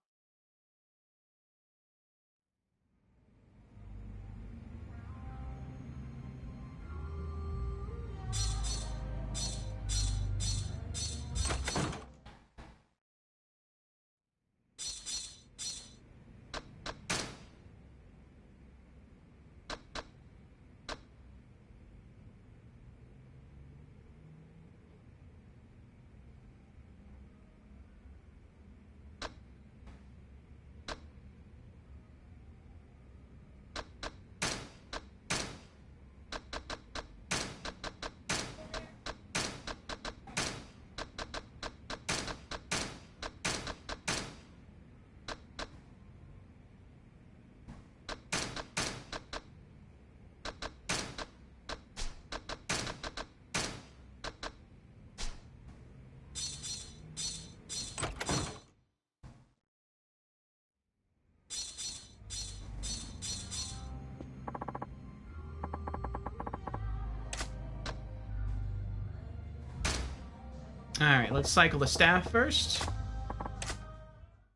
Alright, let's cycle the staff first.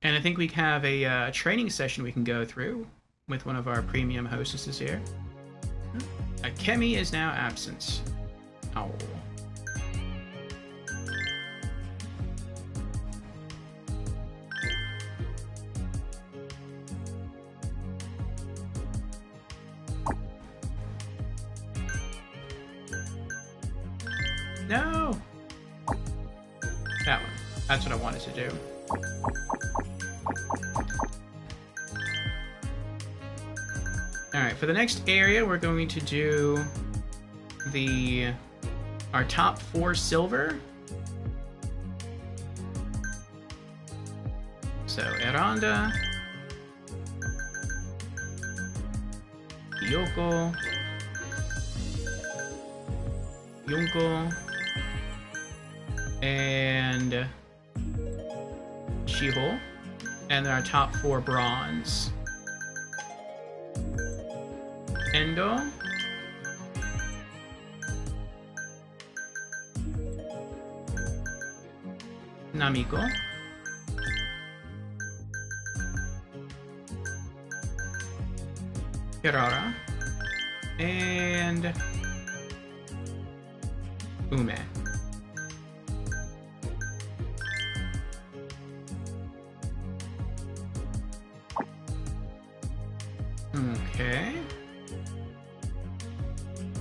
And I think we have a training session we can go through with one of our premium hostesses here. Akemi is now absent. Oh. No! That one. That's what I wanted to do. Alright, for the next area, we're going to do our top 4 silver. So, Eranda, Yoko, Yunko, and Shiho, and then our top 4 bronze. Endo, Namiko, Hirara, and Ume. Okay.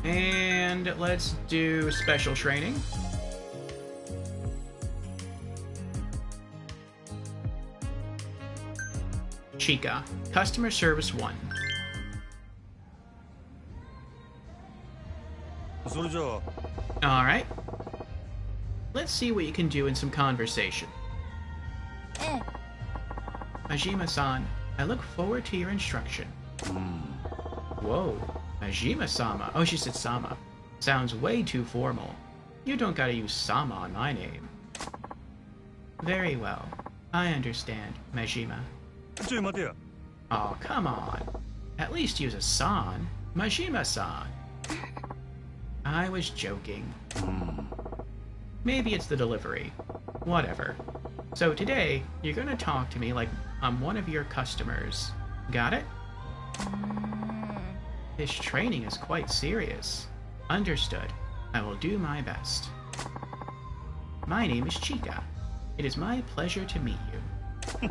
And let's do special training. Chica, Customer Service 1. それじゃあ Alright. Let's see what you can do in some conversation. ええ Majima-san, I look forward to your instruction. Whoa, Majima-sama. Oh, she said Sama. Sounds way too formal. You don't gotta use Sama on my name. Very well. I understand, Majima. ちょい待てや Oh, come on. At least use a san. Majima-san. I was joking. Maybe it's the delivery. Whatever. So today, you're gonna talk to me like I'm one of your customers. Got it? This training is quite serious. Understood. I will do my best. My name is Chica. It is my pleasure to meet you.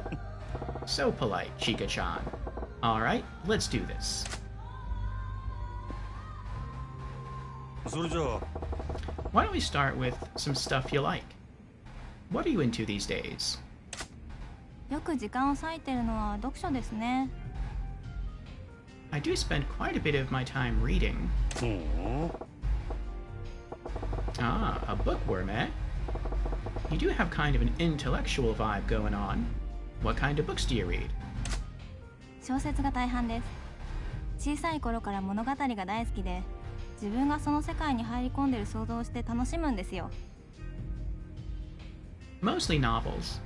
So polite, Chica-chan. Alright, let's do this. それじゃあ Why don't we start with some stuff you like? What are you into these days? よく時間を割いてるのは読書ですね。 I do spend quite a bit of my time reading. ふん Ah, a bookworm, eh? You do have kind of an intellectual vibe going on. What kind of books do you read? 小説が大半です。小さい頃から物語が大好きで、自分がその世界に入り込んでる想像をして楽しむんですよ。 Mostly novels.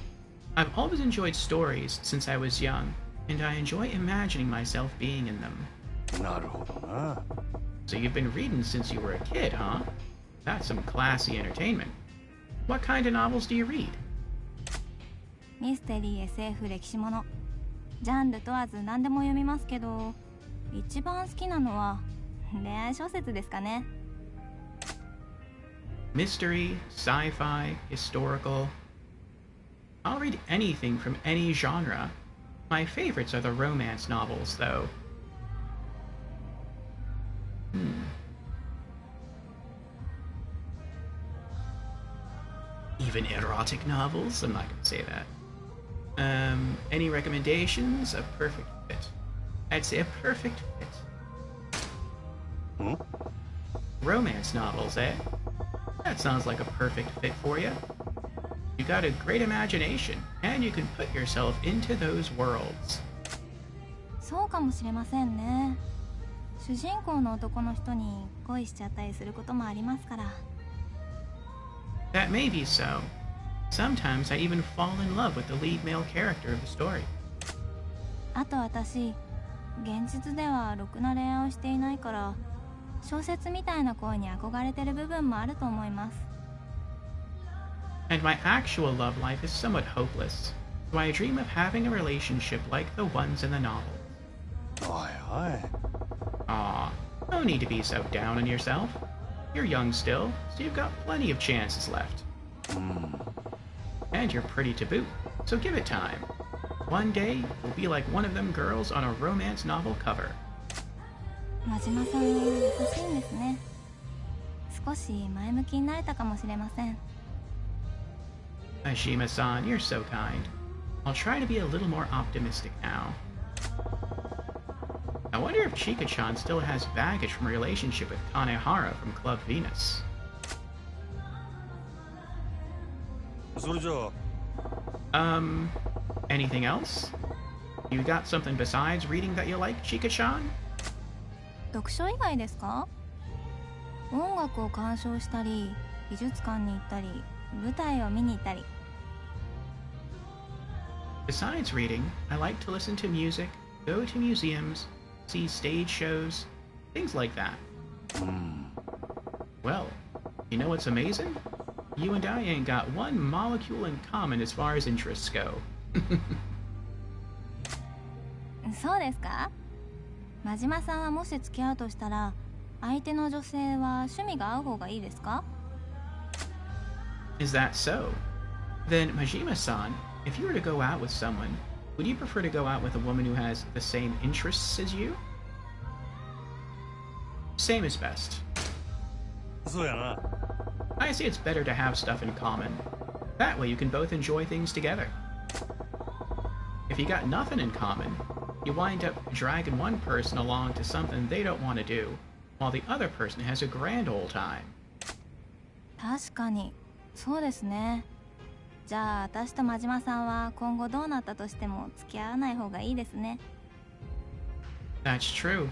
I've always enjoyed stories since I was young, and I enjoy imagining myself being in them. なるほどな So you've been reading since you were a kid, huh? That's some classy entertainment. What kind of novels do you read? ミステリー、SF、歴史もの。ジャンル問わず何でも読みますけど、一番好きなのは恋愛小説ですかね。 Mystery, sci-fi, historical. I'll read anything from any genre. My favorites are the romance novels, though. Even erotic novels? I'm not gonna say that. Any recommendations? A perfect fit. I'd say a perfect fit. ん Romance novels, eh? That sounds like a perfect fit for you. You got a great imagination, and you can put yourself into those worlds. そうかもしれませんね。主人公の男の人に恋しちゃったりすることもありますから。 That may be so. Sometimes I even fall in love with the lead male character of the story. あと私、現実ではろくな恋愛をしていないから、小説みたいな恋に憧れてる部分もあると思います。and my actual love life is somewhat hopeless, so I dream of having a relationship like the ones in the novel. おいおい Aw, no need to be so down on yourself. You're young still, so you've got plenty of chances left. And you're pretty to boot, so give it time. One day, you'll be like one of them girls on a romance novel cover. 真島さん優しいんですね。少し前向きになれたかもしれません。Ashima-san, you're so kind. I'll try to be a little more optimistic now. I wonder if Chika-chan still has baggage from her relationship with Kanehara from Club Venus. それじゃあ Anything else? You got something besides reading that you like, Chika-chan? 読書以外ですか？音楽を鑑賞したり、美術館に行ったり、舞台を見に行ったり。Besides reading, I like to listen to music, go to museums, see stage shows, things like that. Well, you know what's amazing? You and I ain't got one molecule in common as far as interests go. そうですか？真島さんはもし付き合うとしたら、相手の女性は趣味が合う方がいいですか？ Is that so? Then, Majima-san, if you were to go out with someone, would you prefer to go out with a woman who has the same interests as you? Same is best. そうやな I say it's better to have stuff in common. That way you can both enjoy things together. If you got nothing in common, you wind up dragging one person along to something they don't want to do, while the other person has a grand old time. 確かに、そうですね。じゃあ私と真島さんは今後どうなったとしても付き合わない方がいいですね。That's true.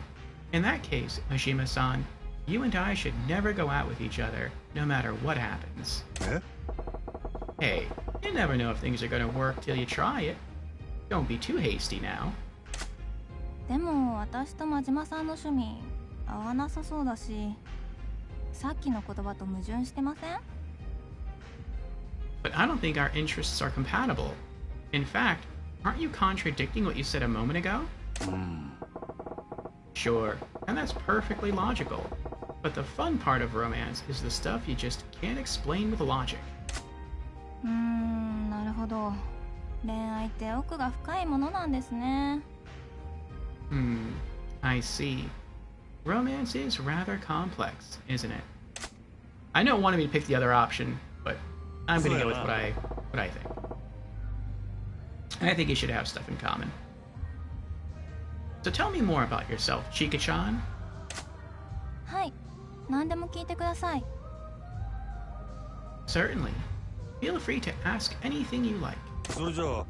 In that case, Majima-san, you and I should never go out with each other, no matter what happens. え Hey, you never know if things are gonna work till you try it. Don't be too hasty now. でも私と真島さんの趣味合わなさそうだし、さっきの言葉と矛盾してません？ But I don't think our interests are compatible. In fact, aren't you contradicting what you said a moment ago? Sure, and that's perfectly logical. But the fun part of romance is the stuff you just can't explain with logic. なるほど。恋愛って奥が深いものなんですね。I see. Romance is rather complex, isn't it? I know it wanted me to pick the other option, but I'm gonna go with what I think. And I think you should have stuff in common. So tell me more about yourself, Chika-chan. はい、何でも聞いてください。Certainly. Feel free to ask anything you like. それじゃあ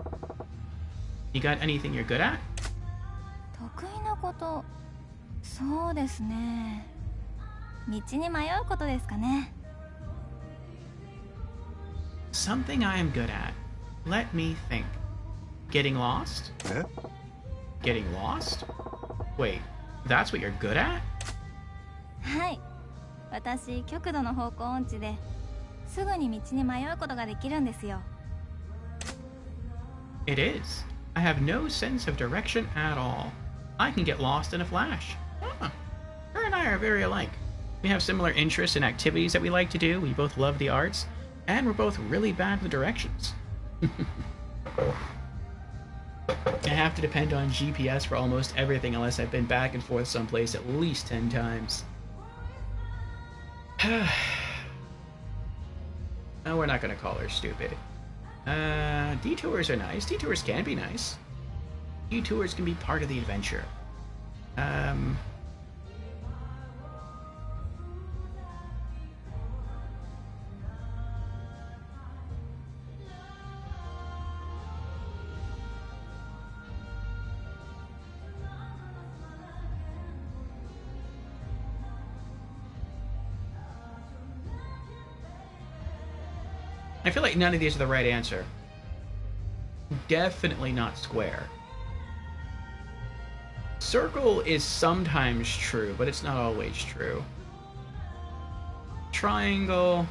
You got anything you're good at? 得意なこと、そうですね。道に迷うことですかね。Something I am good at. Let me think. Getting lost? え Getting lost? Wait, that's what you're good at? はい、私極度の方向音痴ですぐに道に迷うことができるんですよ。It is. I have no sense of direction at all. I can get lost in a flash. Her and I are very alike. We have similar interests and activities that we like to do. We both love the arts, and we're both really bad with directions. I have to depend on GPS for almost everything unless I've been back and forth someplace at least 10 times. No, we're not gonna call her stupid. Detours are nice. Detours can be nice. Detours can be part of the adventure. I feel like none of these are the right answer. Definitely not square. Circle is sometimes true, but it's not always true. Triangle.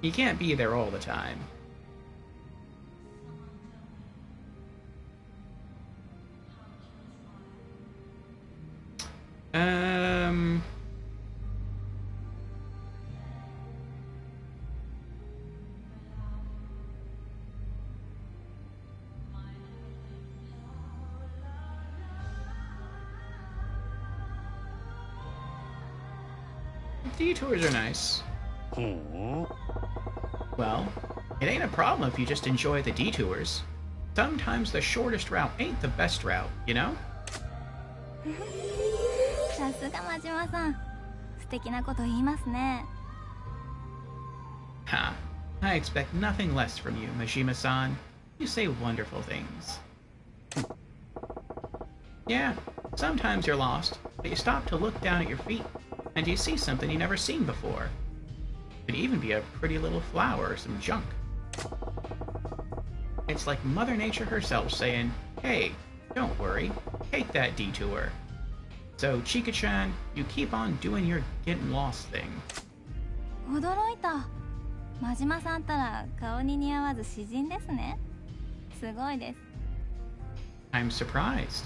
You can't be there all the time. Um... Detours are nice. ほう Well, it ain't a problem if you just enjoy the detours. Sometimes the shortest route ain't the best route, you know? さすが真島さん、素敵なこと言いますね。 Ha. I expect nothing less from you, Majima-san. You say wonderful things. Yeah, sometimes you're lost, but you stop to look down at your feet, and you see something you never seen before. Could even be a pretty little flower or some junk. It's like Mother Nature herself saying, hey, don't worry, take that detour. So, Chika-chan, you keep on doing your getting lost thing. 驚いた。真島さんったら顔に似合わず詩人ですね。すごいです。 I'm surprised.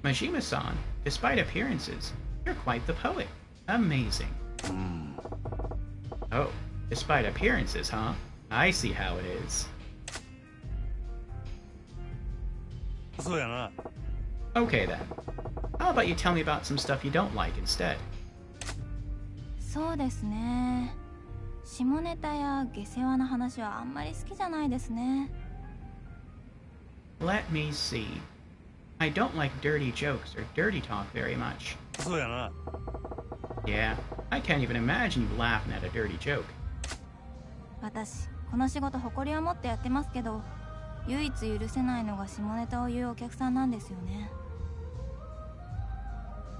Majima-san, despite appearances, you're quite the poet. Amazing. Oh, despite appearances, huh? I see how it is. そうやな Okay then. How about you tell me about some stuff you don't like instead? そうですね。下ネタや下世話な話はあんまり好きじゃないですね。 Let me see. I don't like dirty jokes or dirty talk very much. そうやな Yeah, I can't even imagine you laughing at a dirty joke. 私、この仕事誇りを持ってやってますけど、唯一許せないのが下ネタを言うお客さんなんですよね。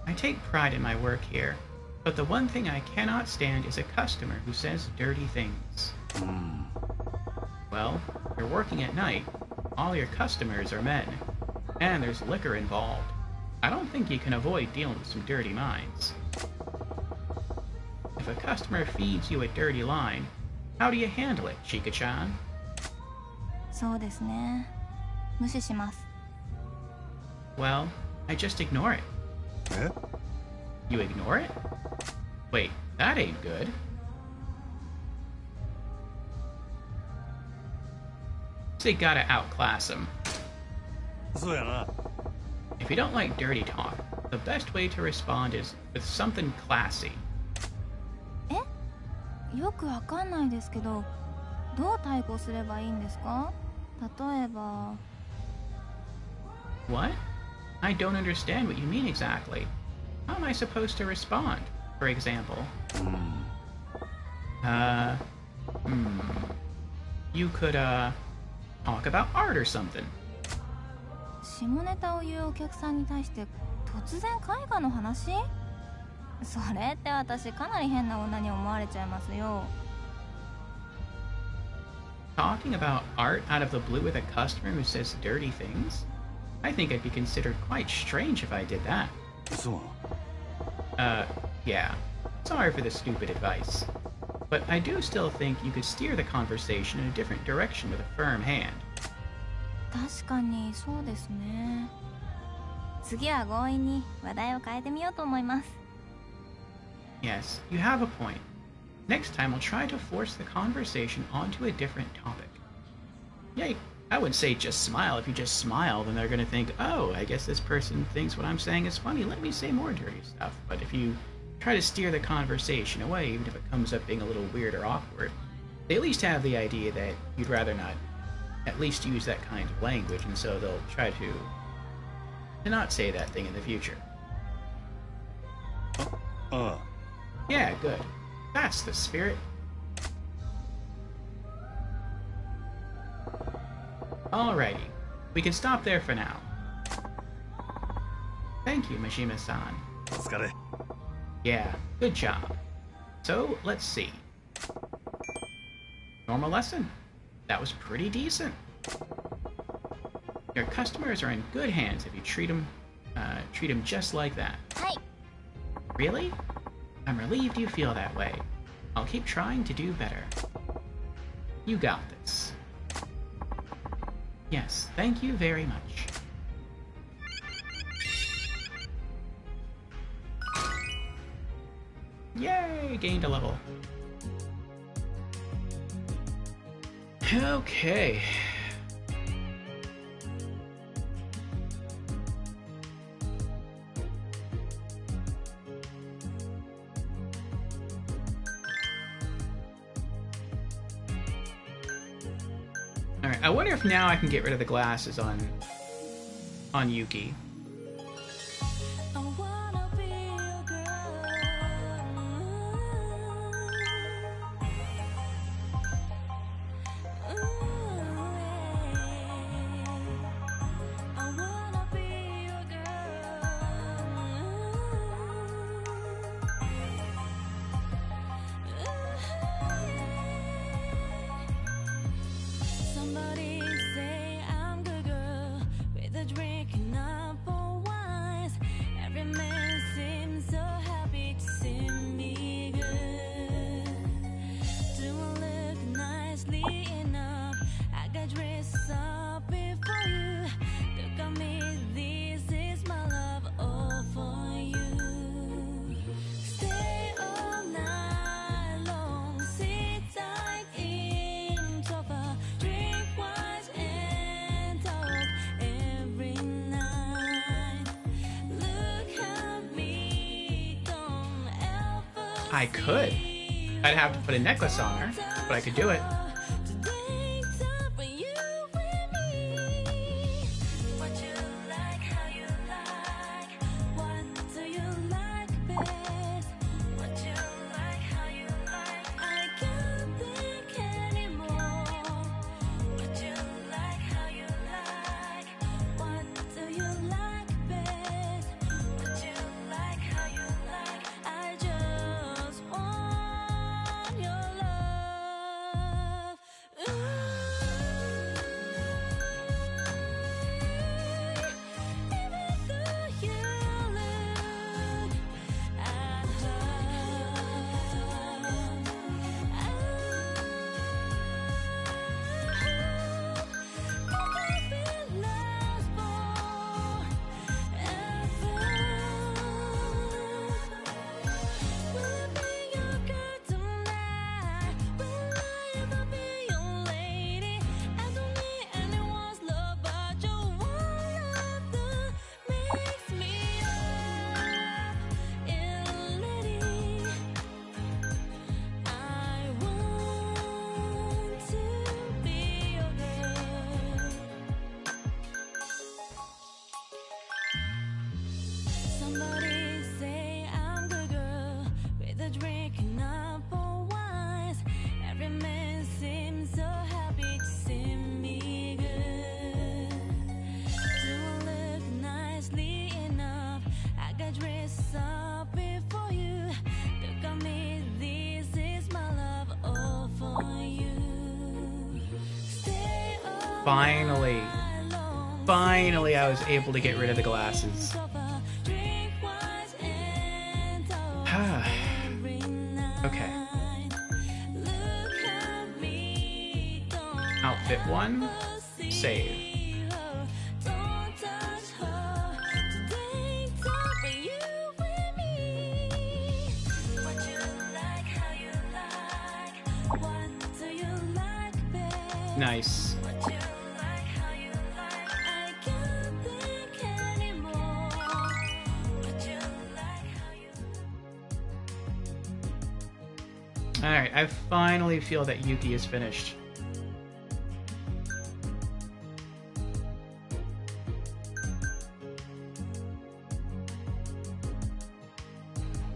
I take pride in my work here, but the one thing I cannot stand is a customer who says dirty things. Well, you're working at night, all your customers are men, and there's liquor involved. I don't think you can avoid dealing with some dirty minds. If a customer feeds you a dirty line, how do you handle it, Chika-chan? そうですね。無視します。 Well, I just ignore it. え You ignore it? Wait, that ain't good. So you gotta outclass him. そうやな If you don't like dirty talk, the best way to respond is with something classy. よくわかんないですけど、どう対抗すればいいんですか？例えば。 What? I don't understand what you mean exactly. How am I supposed to respond, for example? You could, talk about art or something. 下ネタを言うお客さんに対して突然絵画の話？それって私かなり変な女に思われちゃいますよ。 Talking about art out of the blue with a customer who says dirty things? I think I'd be considered quite strange if I did that. そう Yeah. Sorry for the stupid advice. But I do still think you could steer the conversation in a different direction with a firm hand. 確かにそうですね。次は強引に話題を変えてみようと思います。 Yes, you have a point. Next time I'll try to force the conversation onto a different topic. Yeah, I would say just smile. If you just smile, then they're gonna think, oh, I guess this person thinks what I'm saying is funny. Let me say more dirty stuff. But if you try to steer the conversation away, even if it comes up being a little weird or awkward, they at least have the idea that you'd rather not at least use that kind of language, and so they'll try to not say that thing in the future. あ Yeah, good. That's the spirit. Alrighty, we can stop there for now. Thank you, Mishima-san. お疲れ Yeah, good job. So, let's see. Normal lesson. That was pretty decent. Your customers are in good hands if you treat them just like that. はい。 Really? I'm relieved you feel that way. I'll keep trying to do better. You got this. Yes, thank you very much. Yay! Gained a level. Okay. Alright, I wonder if now I can get rid of the glasses on Yuki. I could. I'd have to put a necklace on her, but I could do it. Finally, I was able to get rid of the glasses. Okay. Outfit 1, save. Nice. Alright, I finally feel that Yuki is finished.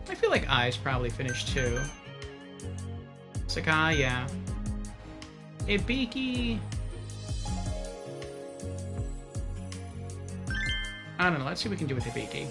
I feel like Ai's probably finished too. Sakai, yeah. Ibiki. I don't know, let's see what we can do with Ibiki.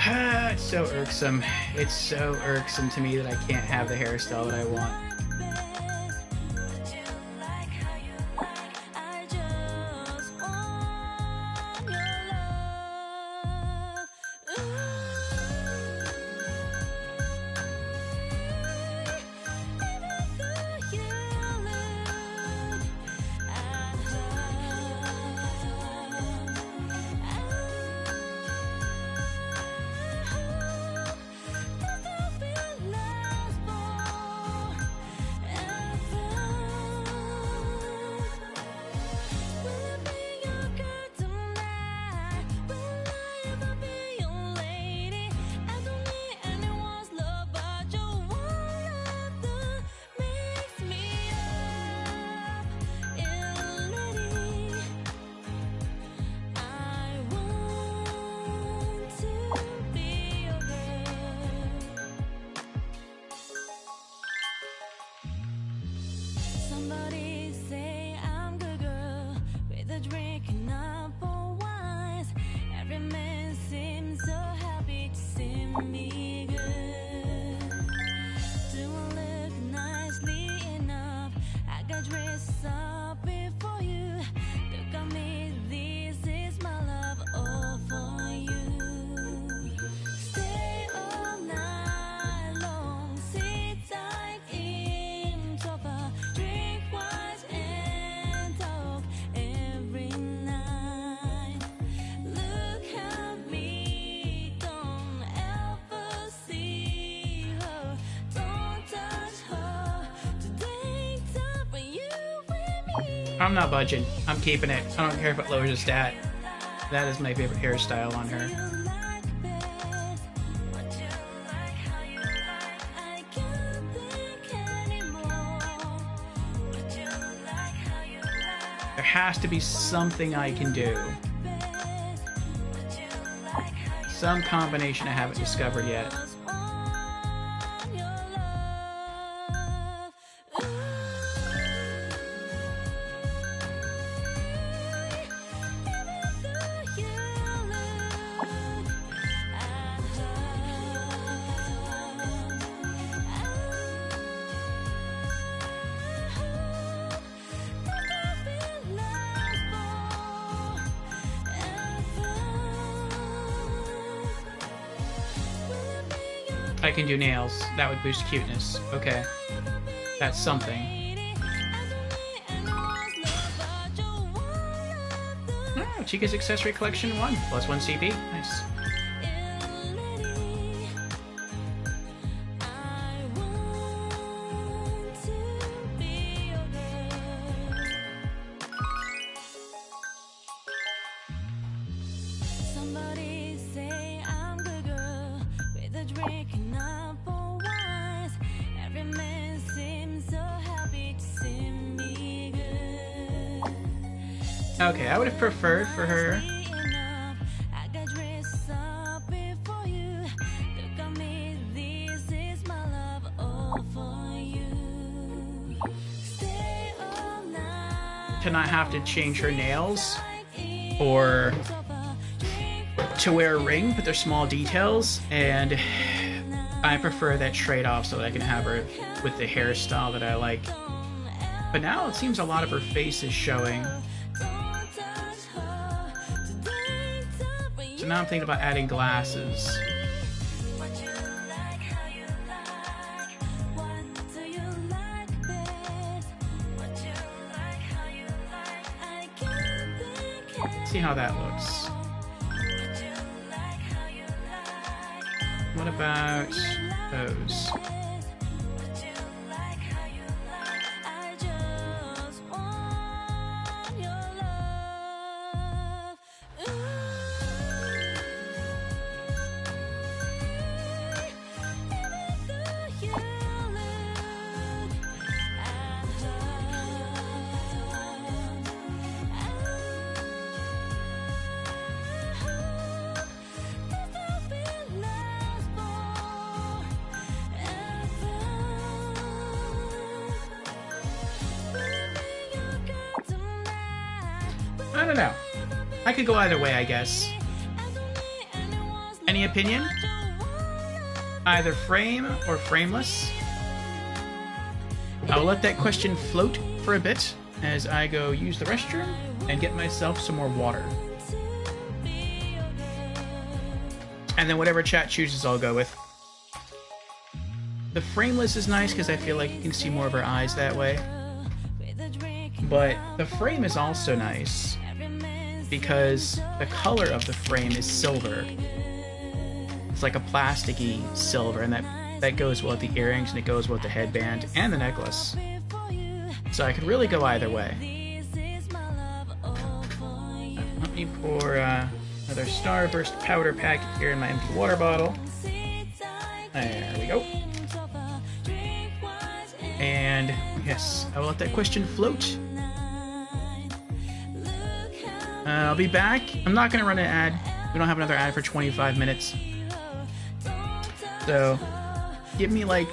It's so irksome. It's so irksome to me that I can't have the hairstyle that I want. Somebody say I'm good girl with a drink and up for wines. Every man seems so happy to see me good. Do I look nicely enough? I got dressed up before you. Look at me, this is my love all for you. Stay all night long, sit tight in sofa, drink wine and talk every night. Look at me, don't ever see her, don't touch her. Today time for you and me. I'm not budging. I'm keeping it. I don't care if it lowers a stat. That is my favorite hairstyle on her. There has to be something I can do. Some combination I haven't discovered yet. I can do nails. That would boost cuteness. Okay. That's something. Oh, Chica's Accessory Collection 1. +1 CP. Nice. Somebody say I'm good girl with a drink and up for wines. Every man seems so happy to see me good. Okay, I would have preferred for her. I got dressed up before you. Look at me, this is my love all for you. Stay all night. To not have to change her nails or to wear a ring, but they're small details, and I prefer that trade-off so that I can have her with the hairstyle that I like. But now it seems a lot of her face is showing. So now I'm thinking about adding glasses. See how that looks. What about those? I don't know. I could go either way, I guess. any opinion? Either frame or frameless? I'll let that question float for a bit as I go use the restroom and get myself some more water. And then whatever chat chooses, I'll go with. The frameless is nice because I feel like you can see more of her eyes that way. But the frame is also nice because the color of the frame is silver. It's like a plasticky silver, and that goes well with the earrings, and it goes well with the headband and the necklace. So I could really go either way. Let me pour another Starburst powder packet here in my empty water bottle. There we go. And yes, I will let that question float. I'll be back. I'm not going to run an ad. We don't have another ad for 25 minutes. So, give me like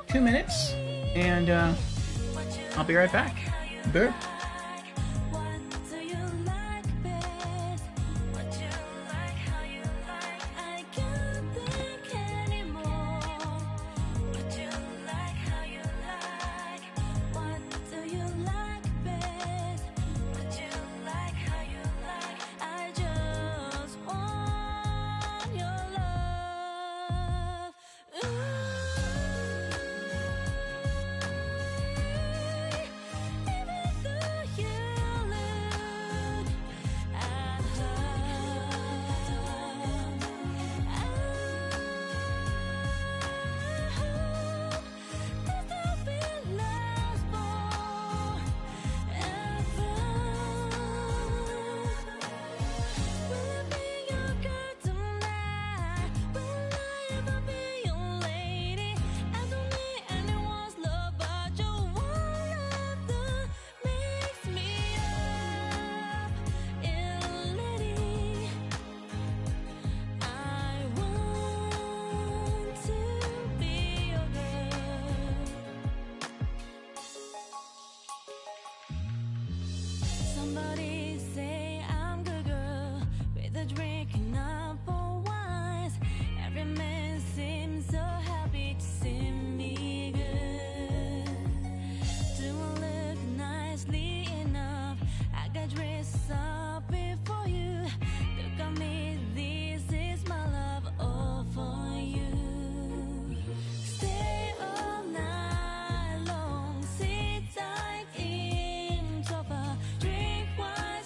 2 minutes, and I'll be right back. Burp. Somebody say I'm good girl with a drink and up for wines. Every man seems so happy to see me good. Do I look nicely enough? I got dressed up before you. Look at me, this is my love all for you. Stay all night long, sit tight in sofa, drink wine.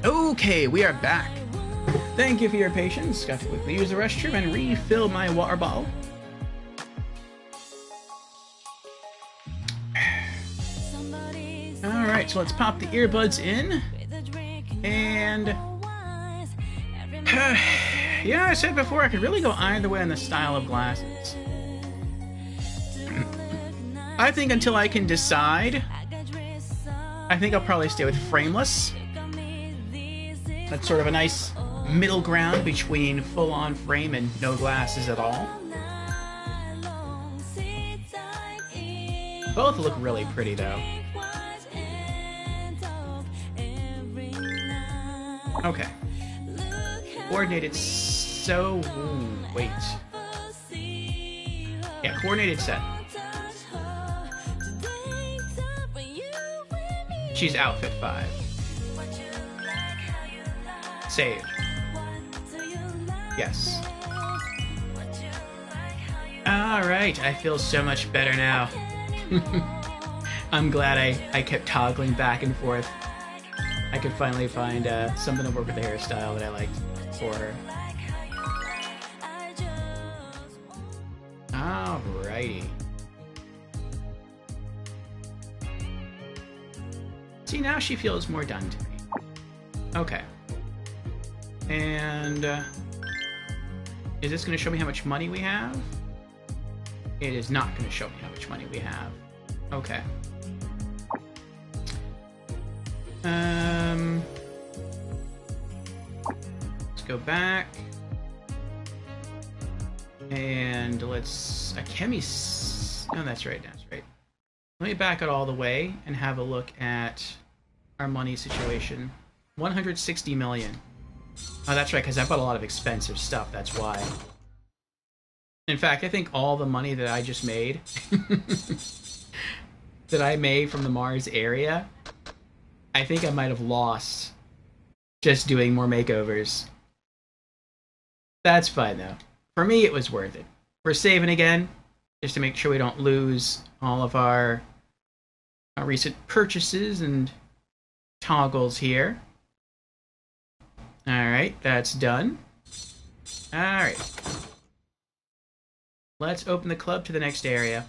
Okay, we are back. Thank you for your patience. Got to quickly use the restroom and refill my water bottle. Alright, so let's pop the earbuds in. And... yeah, I said before, I could really go either way on the style of glasses. I think until I can decide, I think I'll probably stay with frameless. That's sort of a nice middle ground between full-on frame and no glasses at all. Both look really pretty, though. Okay. Coordinated so... Ooh, wait. Yeah, coordinated set. She's outfit 5. Save. Yes. Alright, I feel so much better now. I'm glad I kept toggling back and forth. I could finally find something to work with the hairstyle that I liked for her. Alrighty. See, now she feels more done to me. Okay. And is this going to show me how much money we have? It is not going to show me how much money we have. Okay. Let's go back. And let's... Akemi's... Oh, that's right, that's right. Let me back it all the way and have a look at our money situation. 160 million. Oh, that's right, because I bought a lot of expensive stuff, that's why. In fact, I think all the money that I just made, that I made from the Mars area, I think I might have lost just doing more makeovers. That's fine, though. For me, it was worth it. We're saving again, just to make sure we don't lose all of our recent purchases and toggles here. Alright, that's done. Alright. Let's open the club to the next area.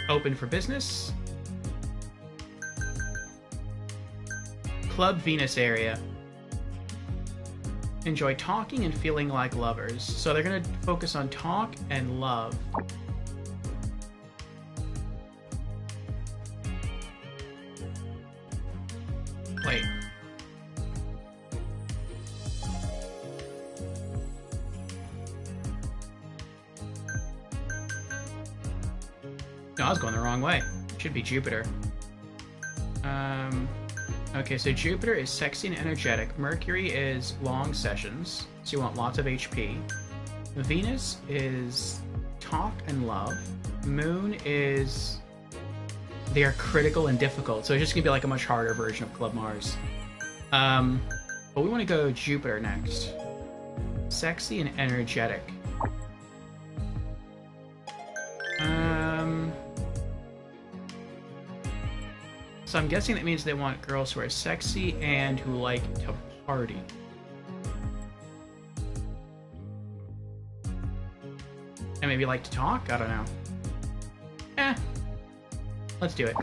Open for business. Club Venus area. Enjoy talking and feeling like lovers. So they're going to focus on talk and love. Wait. No, I was going the wrong way. Should be Jupiter. Okay, so Jupiter is sexy and energetic. Mercury is long sessions, so you want lots of HP. Venus is talk and love. Moon is... They are critical and difficult, so it's just gonna be like a much harder version of Club Mars. But we want to go Jupiter next. Sexy and energetic. So I'm guessing that means they want girls who are sexy and who like to party. And maybe like to talk? I don't know. Let's do it.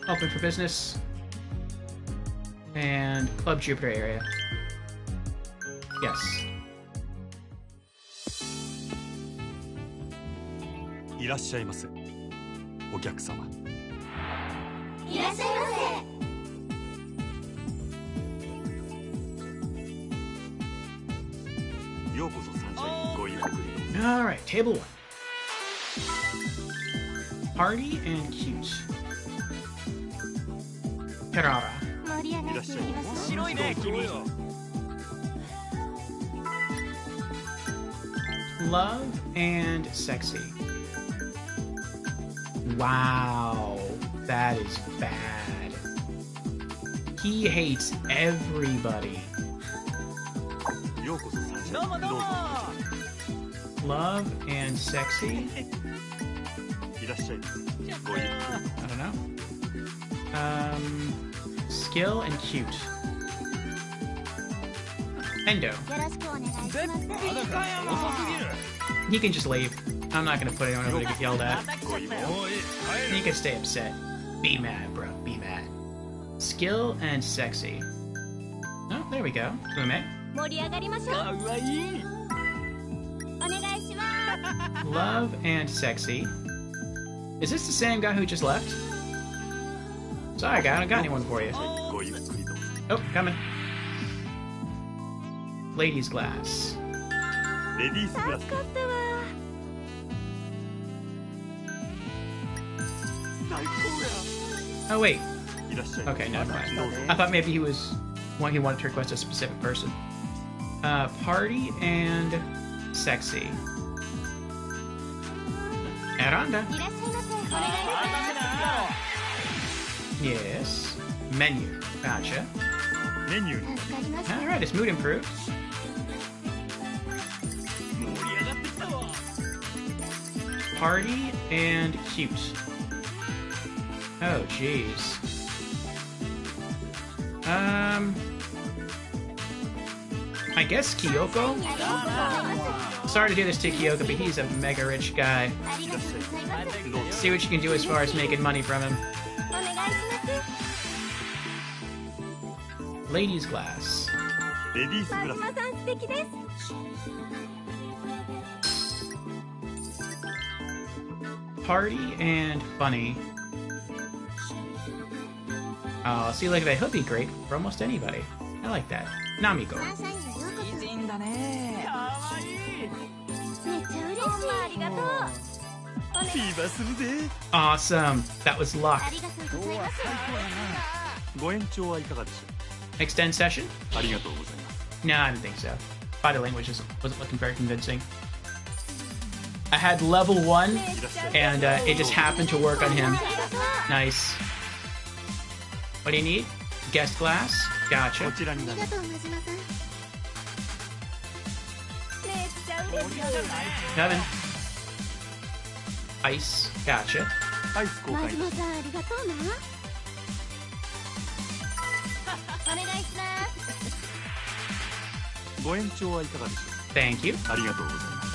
Open for business. And Club Jupiter area. Yes. いらっしゃいませ。お客様。いらっしゃいませ。ようこそサンシャインごゆっくり。 Alright, table 1. Party and cute. Terrara. 盛り上がっていきましょう。白いね君。 Love and sexy. Wow, that is bad. He hates everybody. ようこそサンシャインどうもどうもどうぞ Love and sexy. いらっしゃいごゆっくり I don't know. Skill and cute. Endo. よろしくお願いします。遅すぎる He can just leave. I'm not gonna put anyone over to get yelled at. また来ちゃったよ He can stay upset. Be mad, bro. Be mad. Skill and sexy. Oh, there we go. Ume. 盛り上がりましょう。かわいいお願いします。 Love and sexy. Is this the same guy who just left? Sorry, guy. I don't got anyone for you. ごゆっくりどうぞ Oh, coming. Ladies' glass. レディースグラス助かったわ。最高 Oh, wait. やいらっしゃい Okay, never mind. どうぞ I thought maybe he wanted to request a specific person. Party and sexy. Aranda. いらっしゃいませ。お願いし待たせな Yes. Menu. Gotcha. メニューにます。助かりました。 Alright, his mood improved. 盛り上がってきたわ Party and cute. Oh, jeez. I guess Kyoko? ありがとうございます Sorry to do this to Kyoko, but he's a mega rich guy. ありがとうございます。 どうぞ See what you can do as far as making money from him. お願いします。 Ladies' glass. レディースグラス真島さん素敵です。 Party and funny. Oh, see, look at that. He'll be great for almost anybody. I like that. Namiko. サンシャインへようこそ。美人だねかわいいめっちゃ嬉しい。ありがとう。お願い。ビバするぜ Awesome. That was luck. ありがとうございます。ご延長はいかがでしょ Extend session? うありがとうございます No, I didn't think so. Body language wasn't looking very convincing. I had level 1, いらっしゃい and it just happened to work on him. Nice. What do you need? Guest glass? こ Gotcha. ちらになりますありがとう真島さん。めっちゃ嬉しい。 Kevin. Ice. Gotcha. アイス交換いたし真島さんありがとうな。お願いします。ご延長はいかがでしょ Thank you. うありがとうございます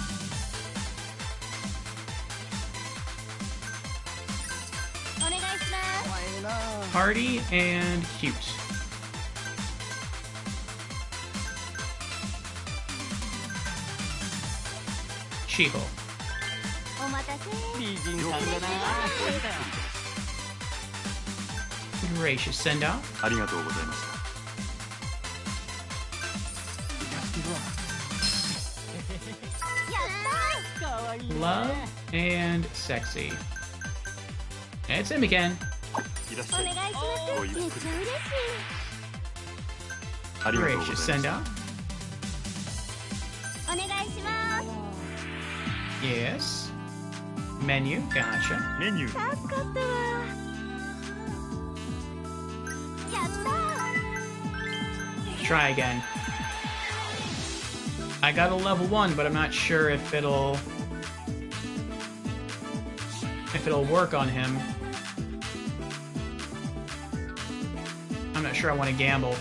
お願いします。 Party and cute. Shiho. お待たせ。美人さんだな Gracious send out. ありがとうございました かわいい Love and sexy. It's him again. いらっしゃいお願いします。ごゆっくりめっちゃ嬉しい。ありがとうご Gracious ざい send ま out. お願いします。 Yes. Menu. Gotcha. すメニュー助かったわ。やったー。 Try again. I got a level 1, but I'm not sure if it'll work on him. I'm not sure I want to gamble.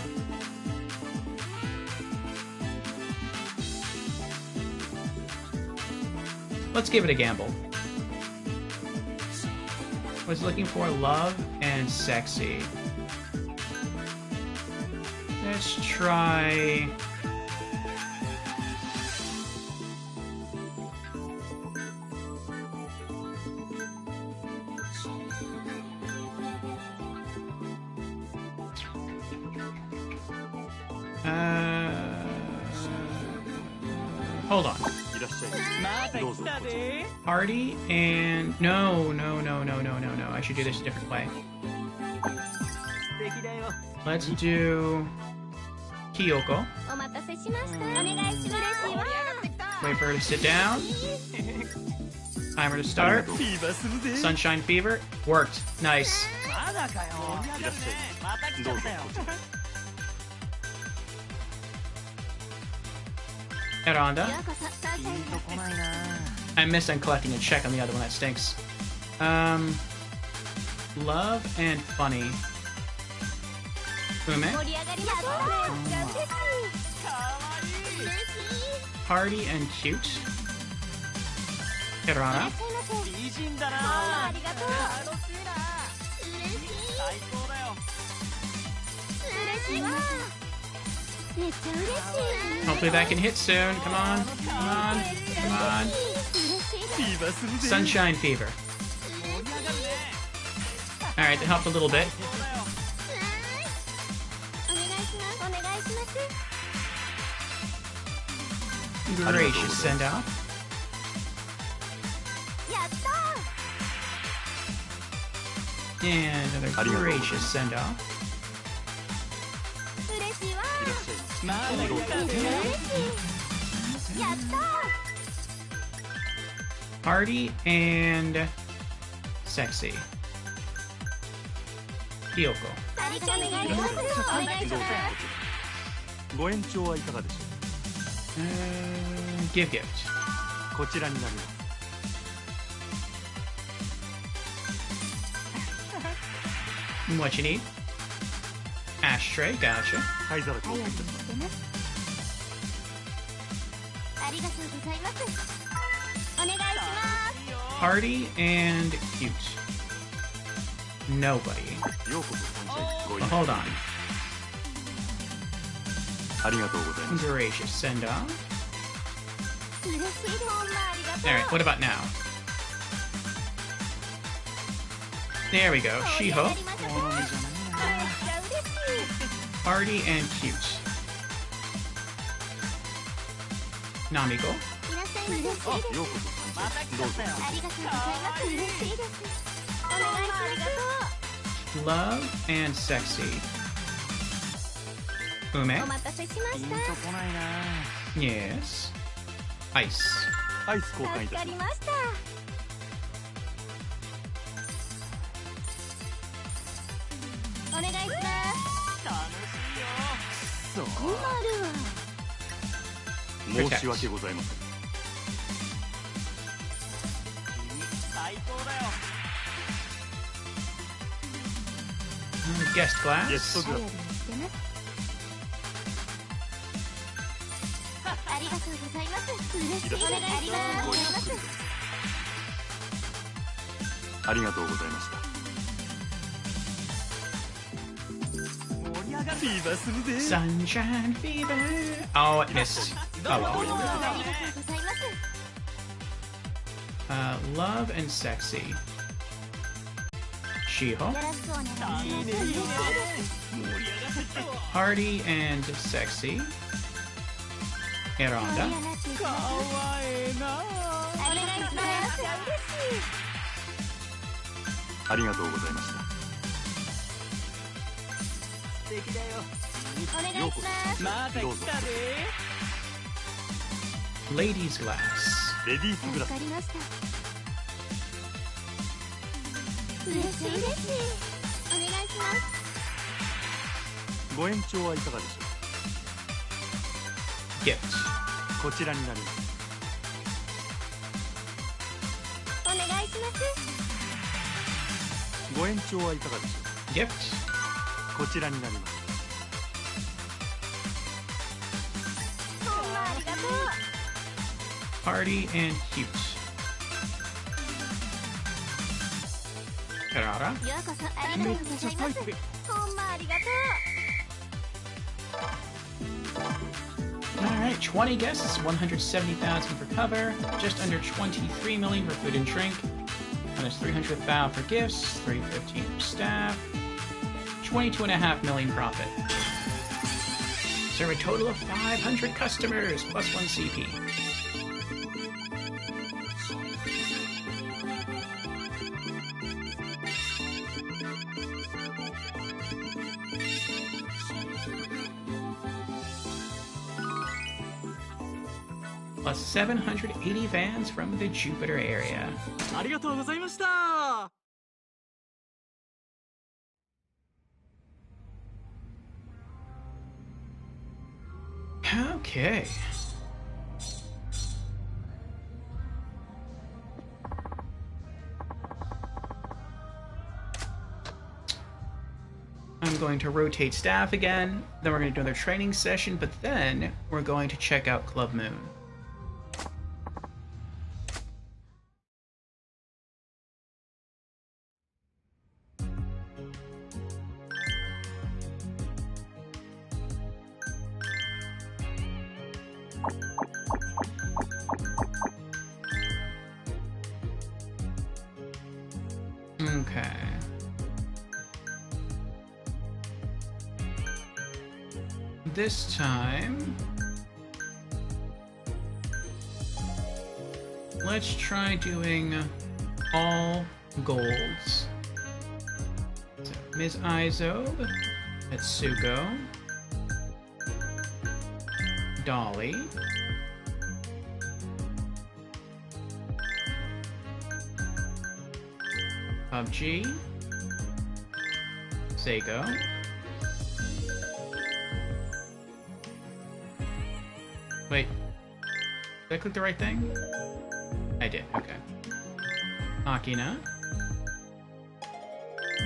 Let's give it a gamble. Was looking for love and sexy. Let's try. Hold on. いらっしゃいまたどうぞ来たで Party and no. I should do this a different way. 素敵だよ Let's do Kyoko. お待たせしました。お願いします。嬉しいわ。 Wait for her to sit down. Timer to start. ビバするぜ Sunshine Fever. Worked. Nice. まだかよいらっしゃいまた来ちどうぞゃったよこちら Eranda. ピンとこないな。 I missed on collecting a check on the other one. That stinks. Love and funny. Ume. 盛り上がりましょう。めっちゃ嬉しい。嬉しい。 Party and cute. Hirana. 美人だな。ありがとう。楽しいな。嬉しい。最高だよ。嬉しいわ。めっちゃ嬉しい。 Hopefully that can hit soon. Come on. Come on. Come on. フィーバーするぜ。 Sunshine Fever. Alright, that helped a little bit. お願いします。お願いします。 Gracious send off. やったー。 And another gracious send off. 嬉しいわ。いらっしゃいませ。まあまあ嬉しい。やったー。 Party and sexy. Kyoko. ありがとう。お願いします。お願いしどうぞます。ご延長はいかがでしょ Give gift. う。こちらになります。 What you need? Ashtray, gotcha. 灰皿交換いたします。ありがとうございます。お願いします。 Party and cute. Nobody. ようこそサンシャインご Well, 意 hold on. ありがとうございます。 Gracious send off. 嬉しい。ほんまありがとう。 Alright, what about now? There we go. 盛り上 Shiho. がりましょう。めっちゃ嬉しい。 Party and cute. Namiko. いらっしゃいませ。ようこそサンシャインどうぞ。ありがとうございます。嬉しいです。お願いします。 Love and sexy. Ume. お待たせしまピンとした。こないな。 Yes. Ice. アイス交換い助かりたしまました。お願いします。そう。困るわ。す。申し訳ございません。最高だよ。 Guest ゲ glass. ストグラス。してます。ありがとうございます。嬉しい。お願いします。ごゆっくりどうぞ。ありがとうございました。盛り上がる。フィーバーするぜ。 Sunshine fever. Oh, it missed. Oh あ well. りがとうございます。 Love and sexy. Shiho. よろしくお願いします。いいねいいね。盛り上がってきたわ。 Party and sexy. 盛り Eranda. 上がっていきかます。わええな。お願いします。嬉しい。ありがとうございました。素敵だよ。お願いしようこそます。また来たで。 Ladies glass. レディースグラス。助かりました。嬉しい嬉しい。お願いします。ご延長はいかがでしょ Gift. う。こちらになります。お願いします。ご延長はいかがでしょ Gift. う。こちらになります。ほんまありがとう。 Party and cute. Karara. ようこそありがとうございます。ほんまありがとう。 Alright, 20 guests, 170,000 for cover, just under 23 million for food and drink, minus 300,000 for gifts, 315 for staff, 22.5 million profit. Serve a total of 500 customers, plus 1 CP. Plus 780 fans from the Jupiter area. ありがとうございました。 Okay. I'm going to rotate staff again, then we're going to do another training session, but then we're going to check out Club Moon. Okay. This time, let's try doing all golds. So, Ms. Izob, Etsuko, Dolly, PUBG, Seiko, wait, did I click the right thing? I did, okay. Akina,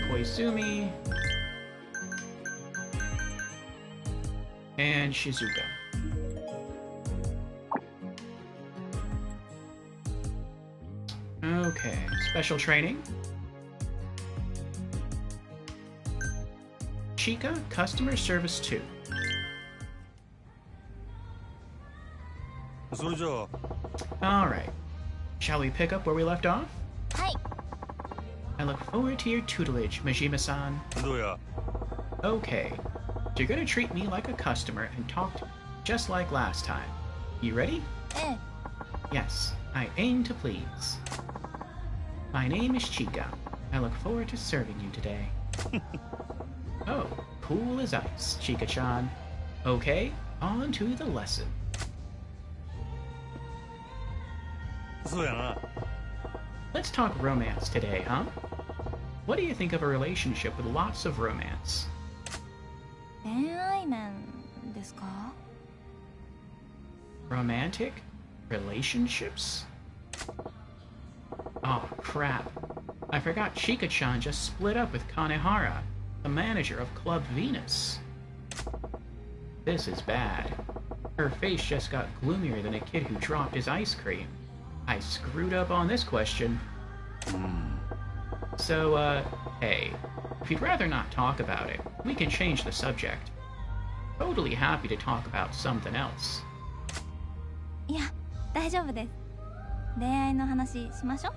Koizumi, and Shizuka. Okay, special training. Chica, Customer Service 2. それじゃあ Alright. Shall we pick up where we left off? はい。 I look forward to your tutelage, Majima-san. どうや Okay. You're gonna treat me like a customer and talk to me just like last time. You ready? ええ。 Yes, I aim to please. My name is Chica. I look forward to serving you today. Oh, cool as ice, Chica-chan. Okay, on to the lesson. そうやな Let's talk romance today, huh? What do you think of a relationship with lots of romance? 恋愛面ですか？ Romantic? Relationships? Oh, crap. I forgot Chica-chan just split up with Kanehara, the manager of Club Venus. This is bad. Her face just got gloomier than a kid who dropped his ice cream. I screwed up on this question. So, hey, if you'd rather not talk about it, we can change the subject. Totally happy to talk about something else. いや、大丈夫です。恋愛の話しましょう。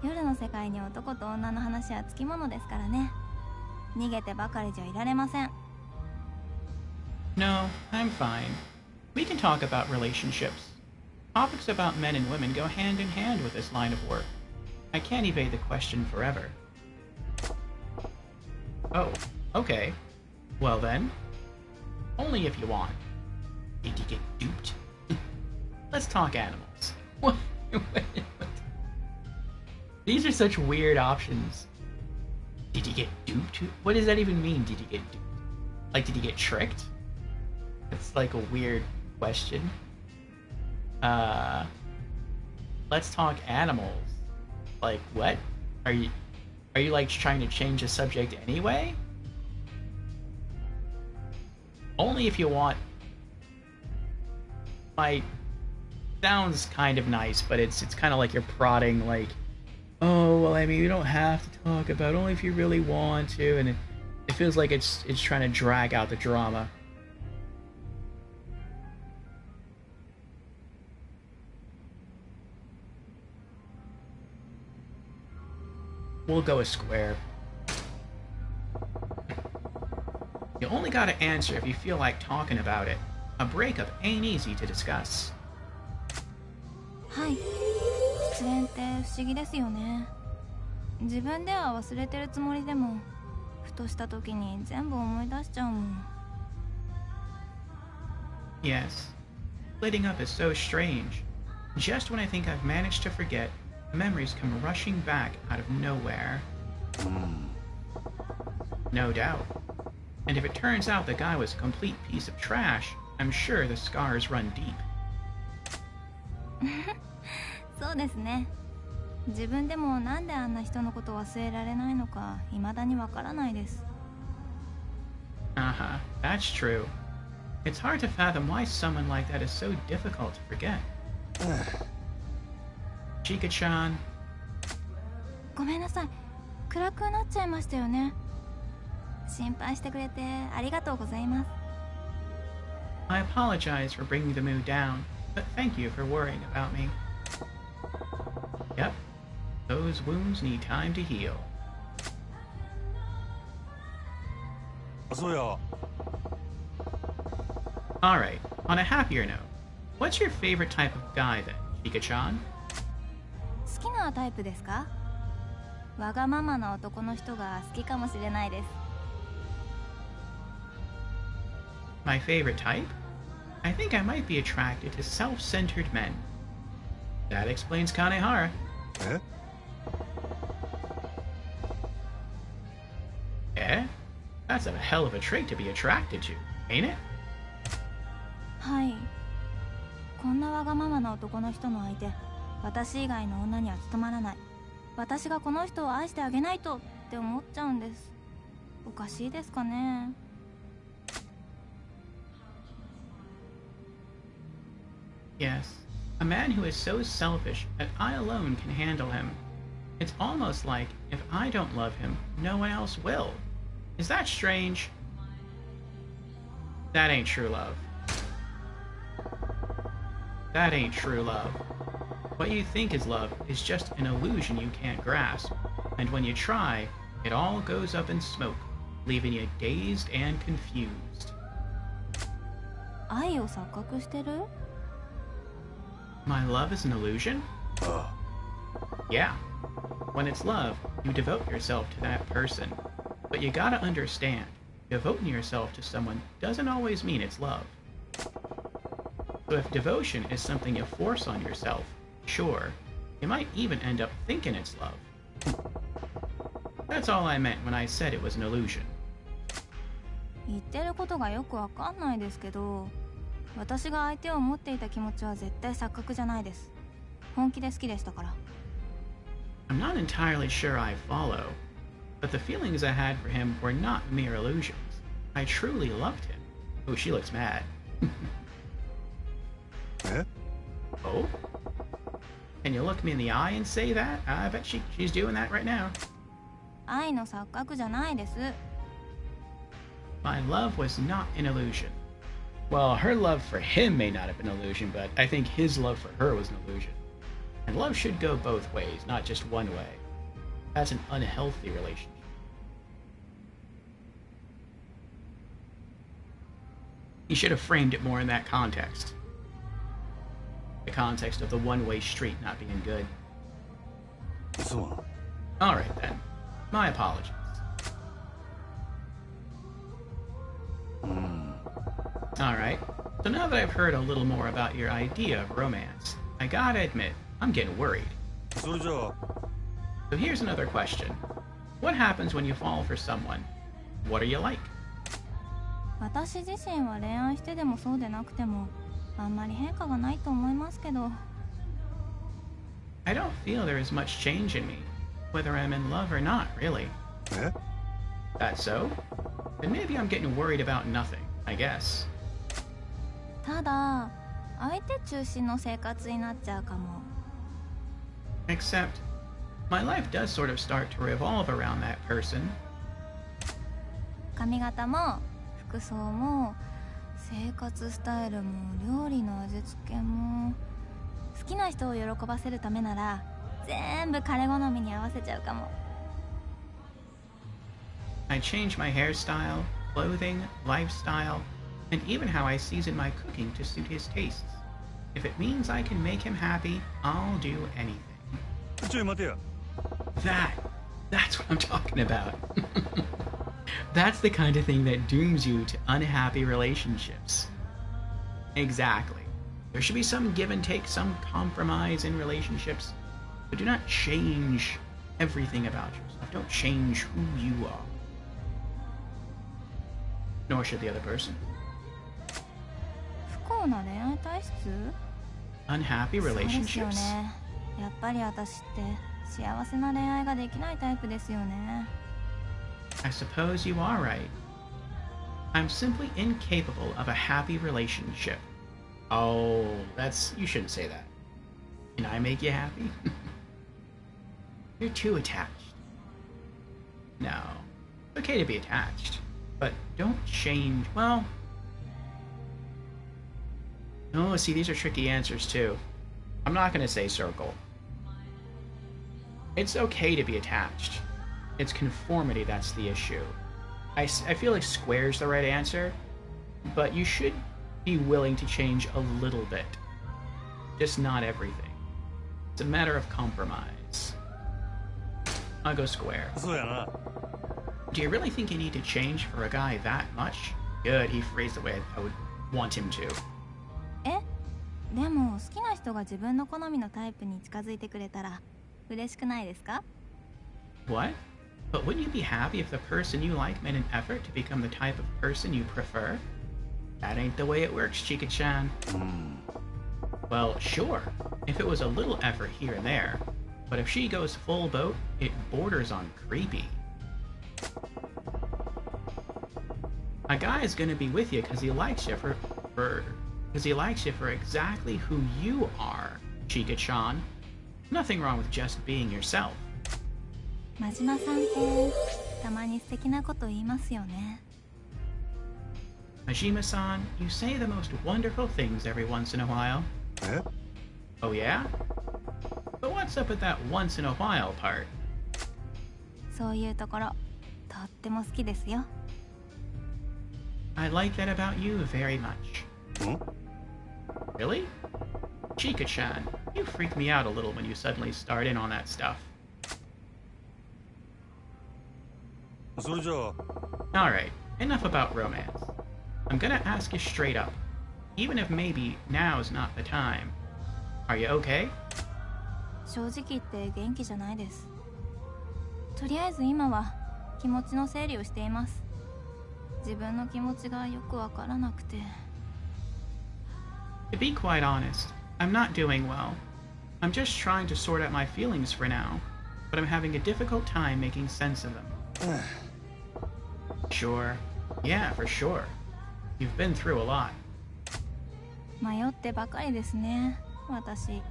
夜の世界に男と女の話はつきものですからね。逃げてばかりじゃいられません。No, I'm fine. We can talk about relationships. Topics about men and women go hand in hand with this line of work. I can't evade the question forever. Oh, okay. Well then, only if you want. Did you get duped? Let's talk animals. What? These are such weird options. Did you get duped? What does that even mean, did you get duped? Like, did you get tricked? It's like a weird question. Let's talk animals. Like, what? Are you like trying to change the subject anyway? Only if you want. Like, sounds kind of nice, but it's kind of like you're prodding, like, oh, well, I mean, you don't have to talk about it, only if you really want to, and it feels like it's trying to drag out the drama. We'll go a square. You only gotta answer if you feel like talking about it. A breakup ain't easy to discuss. はい。失恋って不思議ですよね。自分では忘れてるつもりでも、ふとした時に全部思い出しちゃうもん。Yes. Splitting up is so strange. Just when I think I've managed to forget, memories come rushing back out of nowhere. No doubt. And if it turns out the guy was a complete piece of trash, I'm sure the scars run deep. そうですね。自分でもなんであんな人のこと忘れられないのか未だにわからないです。Uh-huh, that's true. It's hard to fathom why someone like that is so difficult to forget. Chika-chan, ごめんなさい、暗くなっちゃいましたよね。心配してくれてありがとうございます。 I apologize for bringing the mood down, but thank you for worrying about me. Yep, those wounds need time to heal. そうや。 Alright, on a happier note, what's your favorite type of guy then, Chika-chan? 好きなタイプですか？わがままな男の人が好きかもしれないです。 My favorite type? I think I might be attracted to self-centered men. That explains Kanehara. え？ Eh? That's a hell of a trait to be attracted to, ain't it? はい。こんなわがままな男の人の相手、私以外の女には務まらない。私がこの人を愛してあげないとって思っちゃうんです。おかしいですかね。 Yes, a man who is so selfish that I alone can handle him. It's almost like if I don't love him, no one else will. Is that strange? That ain't true love. That ain't true love. What you think is love is just an illusion you can't grasp, and when you try, it all goes up in smoke, leaving you dazed and confused. 愛を錯覚してる？ My love is an illusion? あ Yeah. When it's love, you devote yourself to that person. But you gotta understand, devoting yourself to someone doesn't always mean it's love. So if devotion is something you force on yourself, sure, you might even end up thinking it's love. That's all I meant when I said it was an illusion. 言ってることがよくわかんないですけど、私が相手を持っていた気持ちは絶対錯覚じゃないです。本気で好きでしたから。 I'm not entirely sure I follow, but the feelings I had for him were not mere illusions. I truly loved him. Oh, she looks mad. え？ Oh? Can you look me in the eye and say that? I bet she's doing that right now. 愛の錯覚じゃないです。 My love was not an illusion. Well, her love for him may not have been an illusion, but I think his love for her was an illusion. And love should go both ways, not just one way. That's an unhealthy relationship. He should have framed it more in that context. The context of the one-way street not being good. そうなの。 Alright then. My apologies. Alright, so now that I've heard a little more about your idea of romance, I gotta admit, I'm getting worried. それじゃあ So here's another question. What happens when you fall for someone? What are you like? 私自身は恋愛してでもそうでなくてもあんまり変化がないと思いますけど。 I don't feel there is much change in me, whether I'm in love or not, really. え？ That so? Then maybe I'm getting worried about nothing, I guess. ただ相手中心の生活になっちゃうかも。 Except, my life does sort of start to revolve around that person. 髪型も服装も生活スタイルも料理の味付けも好きな人を喜ばせるためなら全部彼好みに合わせちゃうかも。 I change my hairstyle, clothing, lifestyle, and even how I season my cooking to suit his tastes. If it means I can make him happy, I'll do anything. ちょい待てや。 That's what I'm talking about. That's the kind of thing that dooms you to unhappy relationships. Exactly. There should be some give and take, some compromise in relationships, but do not change everything about yourself. Don't change who you are. Nor should the other person. 不幸な恋愛体質？ Unhappy そうですよ relationships. ね。やっぱり私って幸せな恋愛ができないタイプですよね。 I suppose you are right. I'm simply incapable of a happy relationship. Oh, you shouldn't say that. Can I make you happy? You're too attached. No. It's okay to be attached, but don't change. Well. Oh, see, these are tricky answers too. I'm not going to say circle. It's okay to be attached. It's conformity that's the issue. I feel like square's the right answer, but you should be willing to change a little bit. Just not everything. It's a matter of compromise. I'll go square. そうやな。 Do you really think you need to change for a guy that much? Good, he phrased the way I would want him to. え、でも好きな人が自分の好みのタイプに近づいてくれたら嬉しくないですか？ What? But wouldn't you be happy if the person you like made an effort to become the type of person you prefer? That ain't the way it works, Chika-chan. Well, sure, if it was a little effort here and there, but if she goes full boat, it borders on creepy. A guy is gonna be with you because he likes you for exactly who you are, Chika-chan. Nothing wrong with just being yourself. 真島さんってたまに素敵なこと言いますよね。 Majima-san, you say the most wonderful things every once in a while. え？ Oh yeah? But what's up with that once in a while part? そういうところとっても好きですよ。 I like that about you very much. ん？ Really? Chika-chan, you freak me out a little when you suddenly start in on that stuff. それじゃあ Alright, enough about romance. I'm gonna ask you straight up, even if maybe now's not the time. Are you okay? 正直言って元気じゃないです。とりあえず今は気持ちの整理をしています。自分の気持ちがよくわからなくて。 To be quite honest, I'm not doing well. I'm just trying to sort out my feelings for now, but I'm having a difficult time making sense of them. Sure. Yeah, for sure. You've been through a lot. 迷ってばかりですね、私。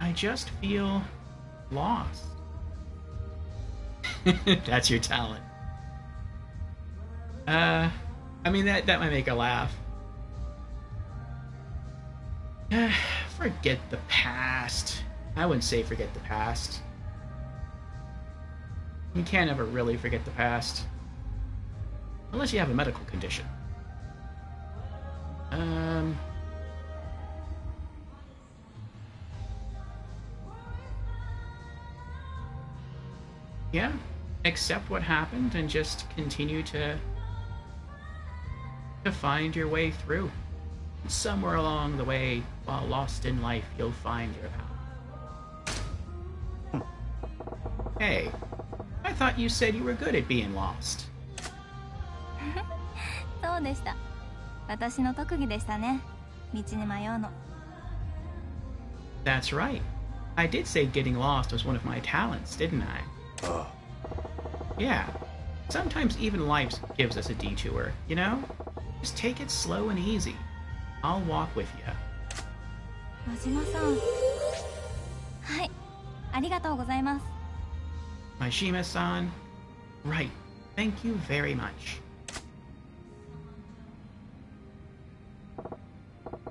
I just feel lost. That's your talent. I mean, that might make a laugh. Forget the past. I wouldn't say forget the past. You can't ever really forget the past. Unless you have a medical condition. Yeah, accept what happened and just continue to find your way through. Somewhere along the way, while lost in life, you'll find your path. Hey, I thought you said you were good at being lost. そうでした。私の特技でしたね。道に迷うの。 That's right. I did say getting lost was one of my talents, didn't I? あ Yeah. Sometimes even life gives us a detour, you know? Just take it slow and easy. I'll walk with you. 真島さん。はい、ありがとうございます。 Majima-san. Right. Thank you very much.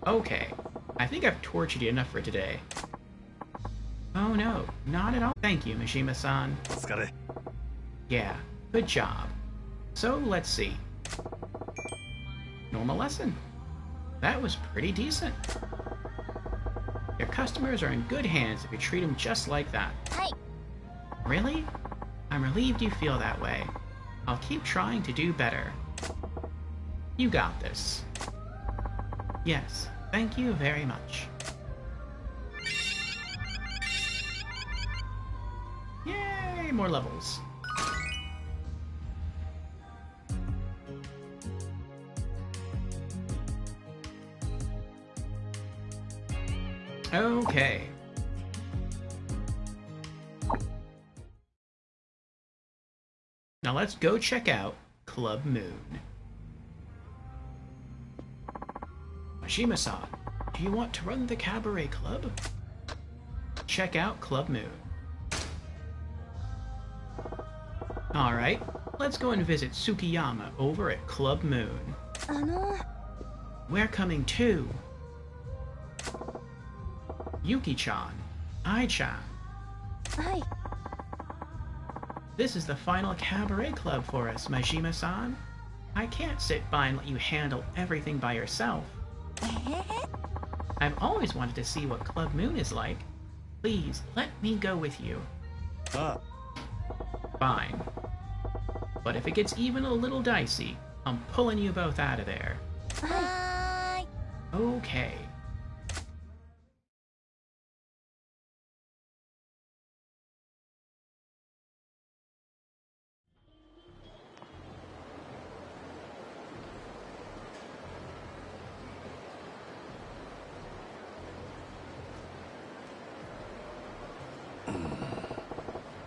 Okay. I think I've tortured you enough for today. Oh no, not at all. Thank you, Majima-san. お疲れ。 Yeah, good job. So, let's see. Normal lesson. That was pretty decent. Your customers are in good hands if you treat them just like that. はい。 Really? I'm relieved you feel that way. I'll keep trying to do better. You got this. Yes, thank you very much. Yay, more levels. Okay. Now let's go check out Club Moon. Mashima-san, do you want to run the cabaret club? Check out Club Moon. Alright, let's go and visit Tsukiyama over at Club Moon. We're coming too. Yuki-chan, Ai-chan. Hi. This is the final cabaret club for us, Majima-san. I can't sit by and let you handle everything by yourself. I've always wanted to see what Club Moon is like. Please, let me go with you. Fine. But if it gets even a little dicey, I'm pulling you both out of there. Hi. Okay.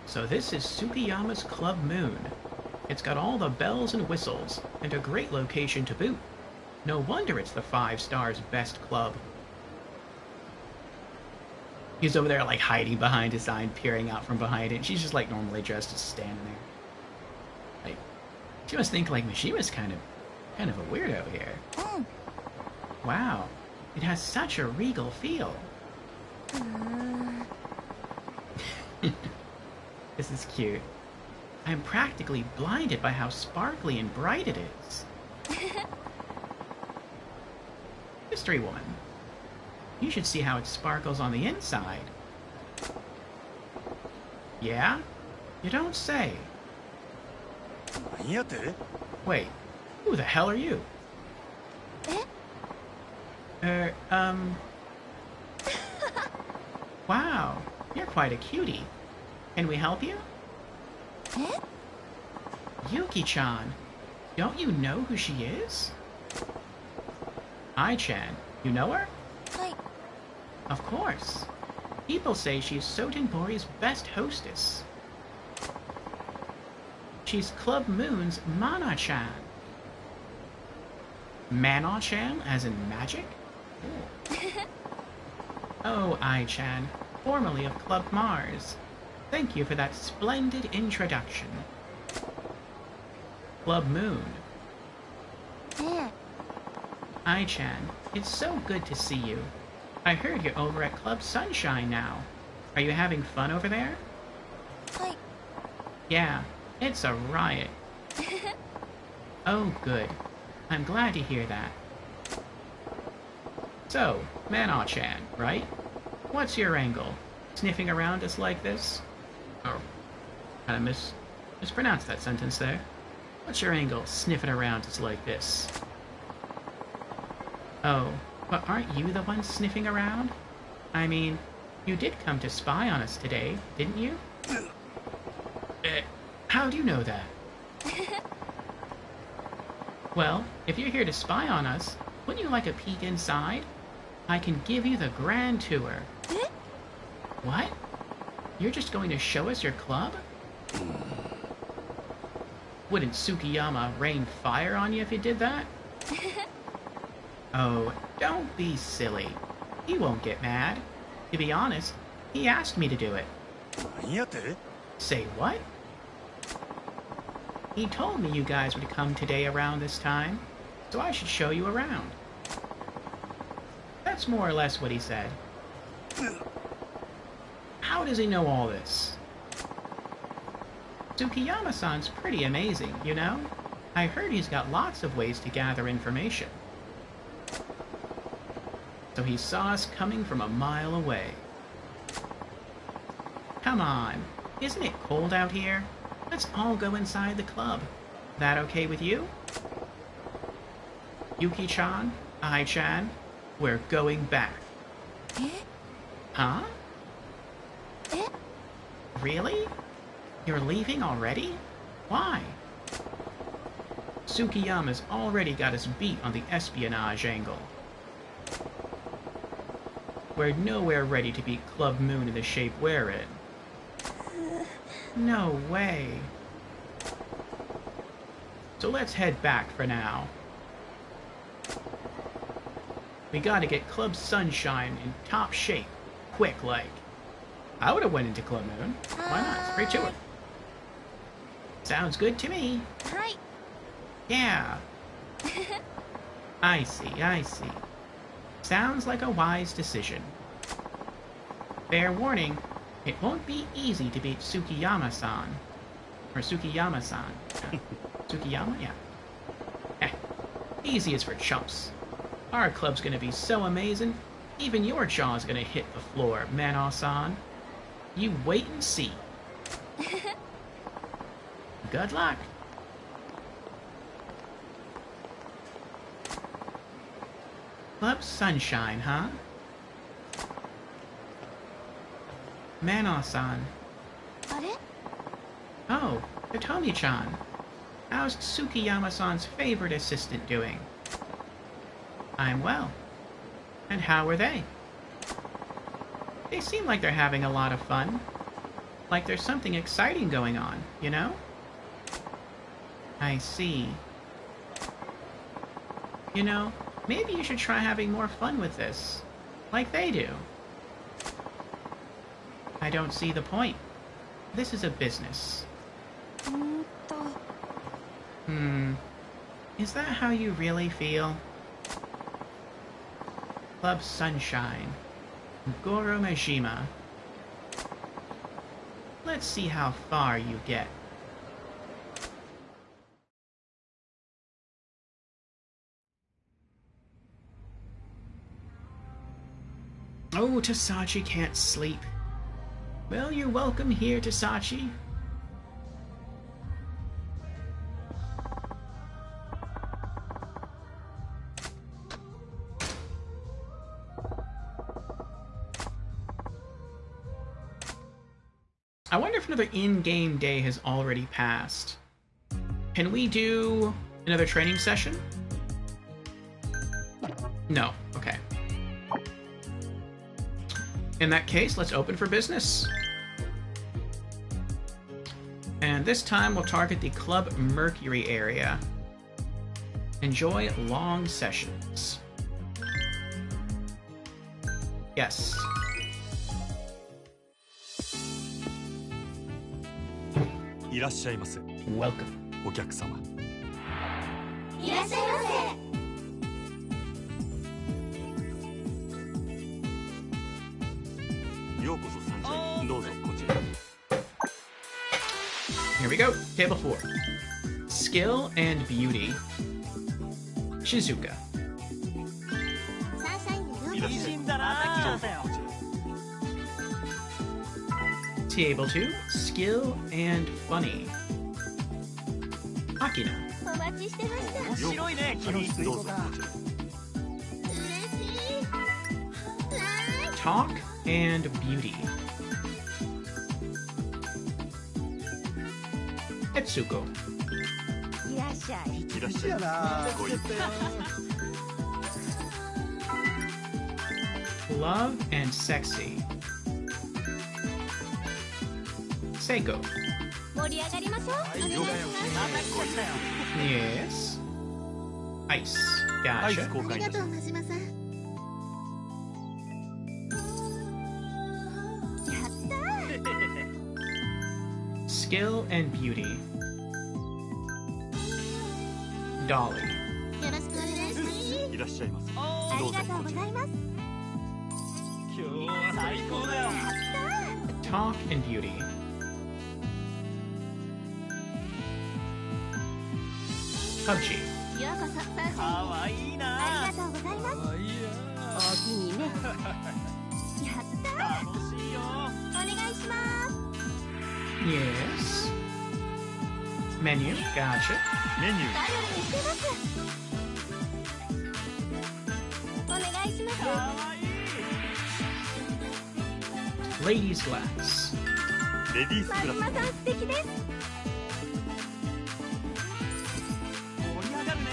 So this is Tsukiyama's Club Moon. It's got all the bells and whistles, and a great location to boot. No wonder it's the 5 stars best club. He's over there like hiding behind his sign, peering out from behind it. She's just like normally dressed, just standing there. Like, she must think like Mishima's kind of a weirdo here. Wow, it has such a regal feel. This is cute. I'm practically blinded by how sparkly and bright it is. Mystery woman, you should see how it sparkles on the inside. Yeah? You don't say. Wait, who the hell are you? Wow, you're quite a cutie. Can we help you? Yuki-chan, don't you know who she is? Ai-chan, you know her? Hi. Of course. People say she's Sotenbori's best hostess. She's Club Moon's Mana-chan. Mana-chan, as in magic? Oh, Ai-chan, formerly of Club Mars. Thank you for that splendid introduction. Club Moon. Ai-chan, it's so good to see you. I heard you're over at Club Sunshine now. Are you having fun over there? Hi. Yeah, it's a riot. Oh, good. I'm glad to hear that. So, Mana-chan, right? What's your angle? Sniffing around us like this? Oh, kind of mispronounced that sentence there. What's your angle, sniffing around us like this? Oh, but aren't you the one sniffing around? I mean, you did come to spy on us today, didn't you? How do you know that? Well, if you're here to spy on us, wouldn't you like a peek inside? I can give you the grand tour. What? You're just going to show us your club? Wouldn't Tsukiyama rain fire on you if he did that? Oh, don't be silly. He won't get mad. To be honest, he asked me to do it. Say what? He told me you guys would come today around this time, so I should show you around. That's more or less what he said. How does he know all this? Tsukiyama-san's pretty amazing, you know? I heard he's got lots of ways to gather information. So he saw us coming from a mile away. Come on, isn't it cold out here? Let's all go inside the club. That okay with you? Yuki-chan, Ai-chan, we're going back. Huh? Really? You're leaving already? Why? Tsukiyama's already got us beat on the espionage angle. We're nowhere ready to beat Club Moon in the shape we're in. So let's head back for now. We gotta get Club Sunshine in top shape. Quick, like. I would've went into Club Moon. Why not? Straight to it. Sounds good to me. はい Yeah. I see, I see. Sounds like a wise decision. Fair warning, it won't be easy to beat Tsukiyama-san. Or Tsukiyama-san. Tsukiyama? Yeah. Eh, easy is for chumps. Our club's gonna be so amazing, even your jaw's gonna hit the floor, Mano-san. You wait and see. Good luck. Club Sunshine, huh? Mano-san. あれ Oh, Hitomi-chan. How's Tsukiyama-san's favorite assistant doing? I'm well. And how are they? They seem like they're having a lot of fun. Like there's something exciting going on, you know? I see. You know, maybe you should try having more fun with this. Like they do. I don't see the point. This is a business. うーんと Is that how you really feel? Club Sunshine. Goro Majima. Let's see how far you get. Oh, Tasachi can't sleep. Well, you're welcome here, Tasachi. I wonder if another in-game day has already passed. Can we do another training session? No. Okay. In that case, let's open for business. And this time we'll target the Club Mercury area. Enjoy long sessions. Yes. Welcome. お客様。いらっしゃいまようこそサンシャイン。どうぞこちら。 Here we go. Table 4. Skill and Beauty. Shizuka. せサンシャインの料理いらっしゃい。美人だなどうぞこちら。 Table 2. Skill and Funny. Akina. お待ちしてました面白いね君どうぞこちら。嬉しい Talk and Beauty. Etsuko. いらっしゃいいらっしゃい。ごゆっくり。 Love and Sexy. Seiko. 盛り上がりましょうお願いしますまた来ちゃったよ Yes. Ice. アイス Gotcha. 交換いたします。真島さんやった Skill and Beauty. Dolly. ーよろしくお願いしますいらっしゃいます。ありがとうございます今日は最高だよ Talk and Beauty. PUBG. ようこそサンシャインかわいいなありがとうございますあいやおおきにねやった楽しいよお願いします Yes. Menu. Gotcha. メニュ頼りにしてますお願いしますかわいい Ladies Glass. ー、レディースグラス。真島さん素敵です盛り上がるね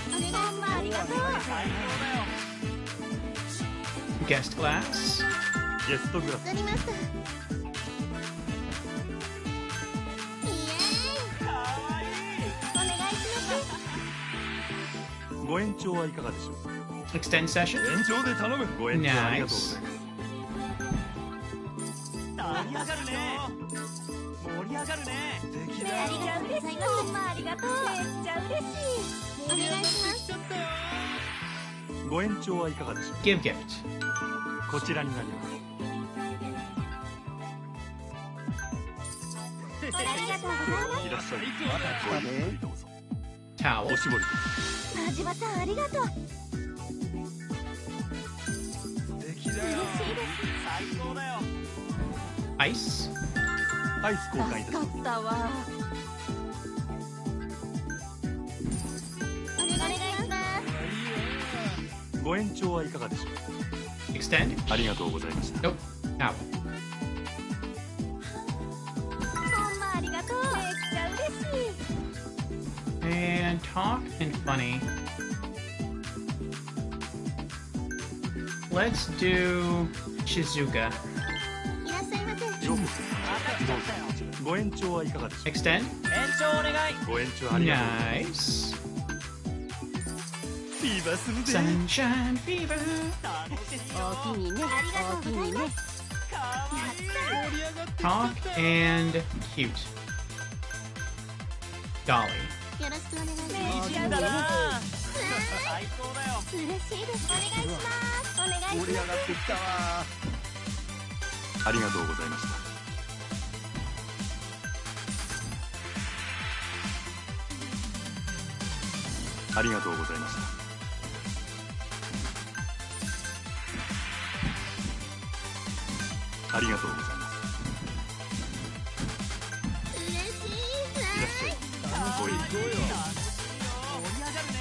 お願いしますありがとう最高だよ Guest Glass. ゲストグラス。わかりましたイエーイかご延長はいかがでしょう。 Extend session. 延長で頼む。ご延長ありがとうございます。盛り上がるね。盛り上がるね。ねありがとう嬉しい。ほんまありがとう。めっちゃ嬉しい。お願いします。ご延長はいかがでしょう。 Give gift. こちらになります。ありがとうございます。いらっしゃい。ごゆっくりどうぞ。 Towel. おしぼり田島さんありがとう。素敵だよ。最高だよ。 Ice. アイス交換いたします。助かったわ。お願いします。ご延長はいかがでしょう。 Extend. ありがとうございました。 Nope. Towel. ほんまありがとう。めっちゃ嬉しい。 And talk and funny. Let's do Shizuka. いらっしゃいませ。ようこそ。どうぞ。ご延長はいかがでしょう。 Extend. 延長お願い。ご延長ありがとう。 Nice. フィーバーするぜ。 Sunshine fever. 楽しいよ。おおきにね。ありがとうございます。かわいい。盛り上がってき Talk and cute. Dolly. よろしくお願いします。いいだな。最高だよ。嬉しいです。お願いします。お願いします。盛り上がってきたわ。ありがとうございました。ありがとうございました。ありがとうございます。嬉しい。いらっしゃい。ごゆっくり。盛り上がるね。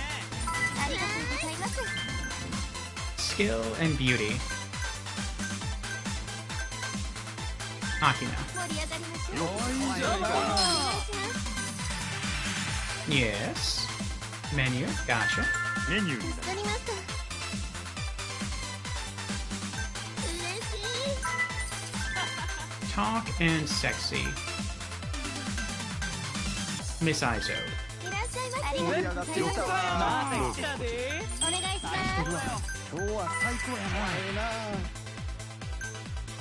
ありがとうございます。 Skill and beauty. Akina. 盛り上がりましょう。よお願いします。 Yes. Menu. Gotcha. メニューにな助かりました。嬉しい。 Talk and sexy. Miss Izo. いらっしゃいませ。ありがとうございます。ようこそ。まどうぞた来たで。お願いします。今日は最高やな。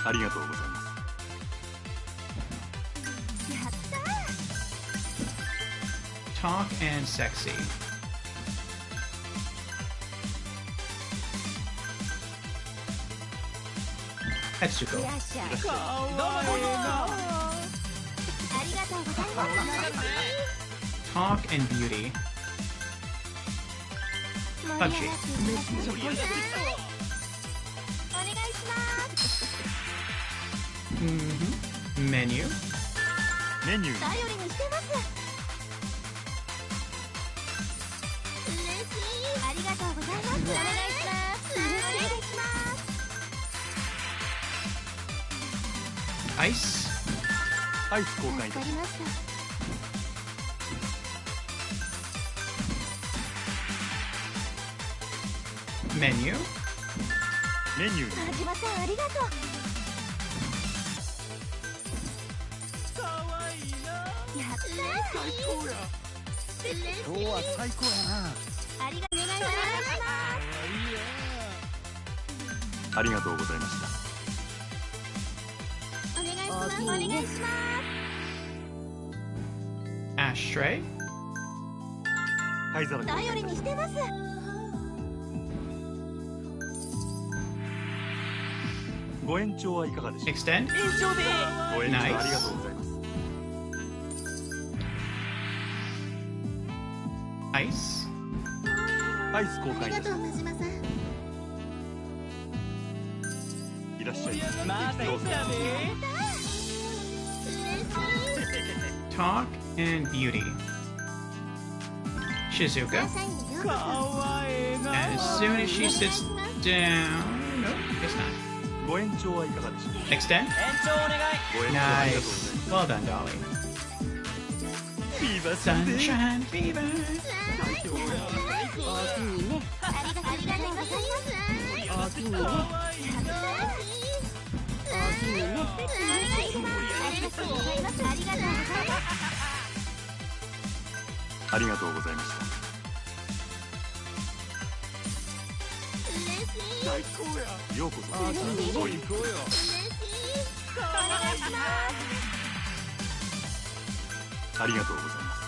ありがとうございます。やったー。 Talk and sexy. Etsuko. いらっしゃい。いらっしゃい。かわいいな。ありがとうございます。 Talk and beauty. 盛り上がっていきましょう。お願いします。 Mm-hmm. Menu. メニューに頼りにしてます。嬉しい。ありがとうございます。お願いします。お願いします。 Ice. アイス交換いたしま助かりました。 Menu. す。メニューに田島さんありがとう。かわいいな。やったー。嬉しい。今日は最高やありがとうございます。な。ありがとうございました。お願いします。お願いします。 Ashtray. 灰皿交換頼りにしてます。ご延長はいかがでしょう。 Extend. 延長で。ご延長あ Nice. りがとうございます。 Ice. アイス交換いたしまう、田島さん。す。いらっしゃい。またどうぞ。来たで。嬉しい。 Talk and beauty. Shizuka. サインよ。かわいいな。 As soon as she sits down. Nope, guess not. ご延長はいかがでしょう。 Extend. 延長お願い。ご延長ありがとうござい Nice. ます。 Well done, Dolly. フィーバーするぜ。 Sunshine fever. おおきにね。ありがとうございます。おおきにね。かわいいな。おおきにね。お願いします。ありがとうございます。ありがとうございます。ありがとうございました。ようこそ参戦おい行こうよ。ありがとうございます。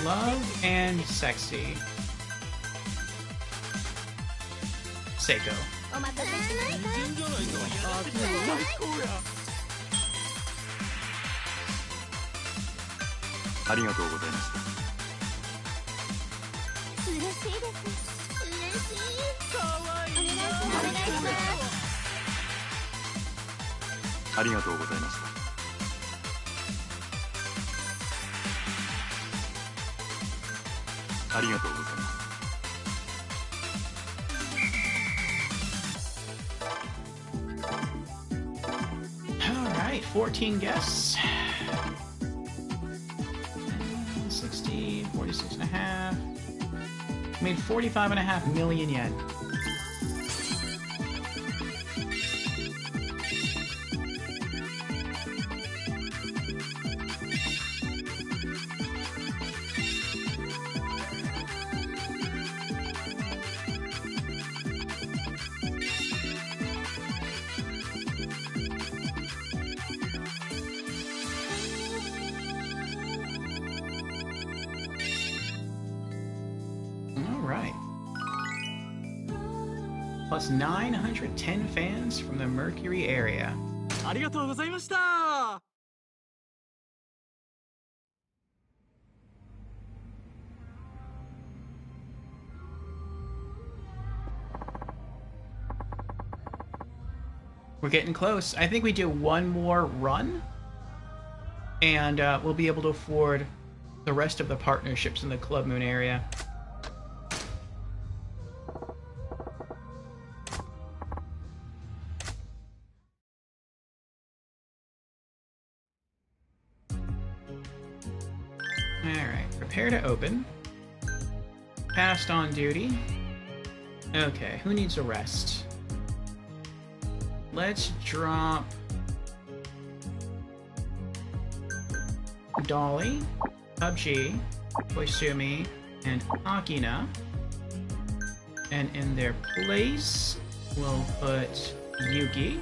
Love and sexy. Seiko. お待たせしました。ありがとうございました。嬉しいです。嬉しい。かわいい。お願いします。ありがとうございました。ありがとうございます。 Alright, 14 guests. 60, 46 and a half. Made 45.5 million yen. Alright. Plus 910 fans from the Mercury area. ありがとうございました。 We're getting close. I think we do one more run, and we'll be able to afford the rest of the partnerships in the Club Moon area. Alright, prepare to open. Passed on duty. Okay, who needs a rest? Let's drop Dolly, PUBG, Koizumi, and Akina. And in their place, we'll put Yuki,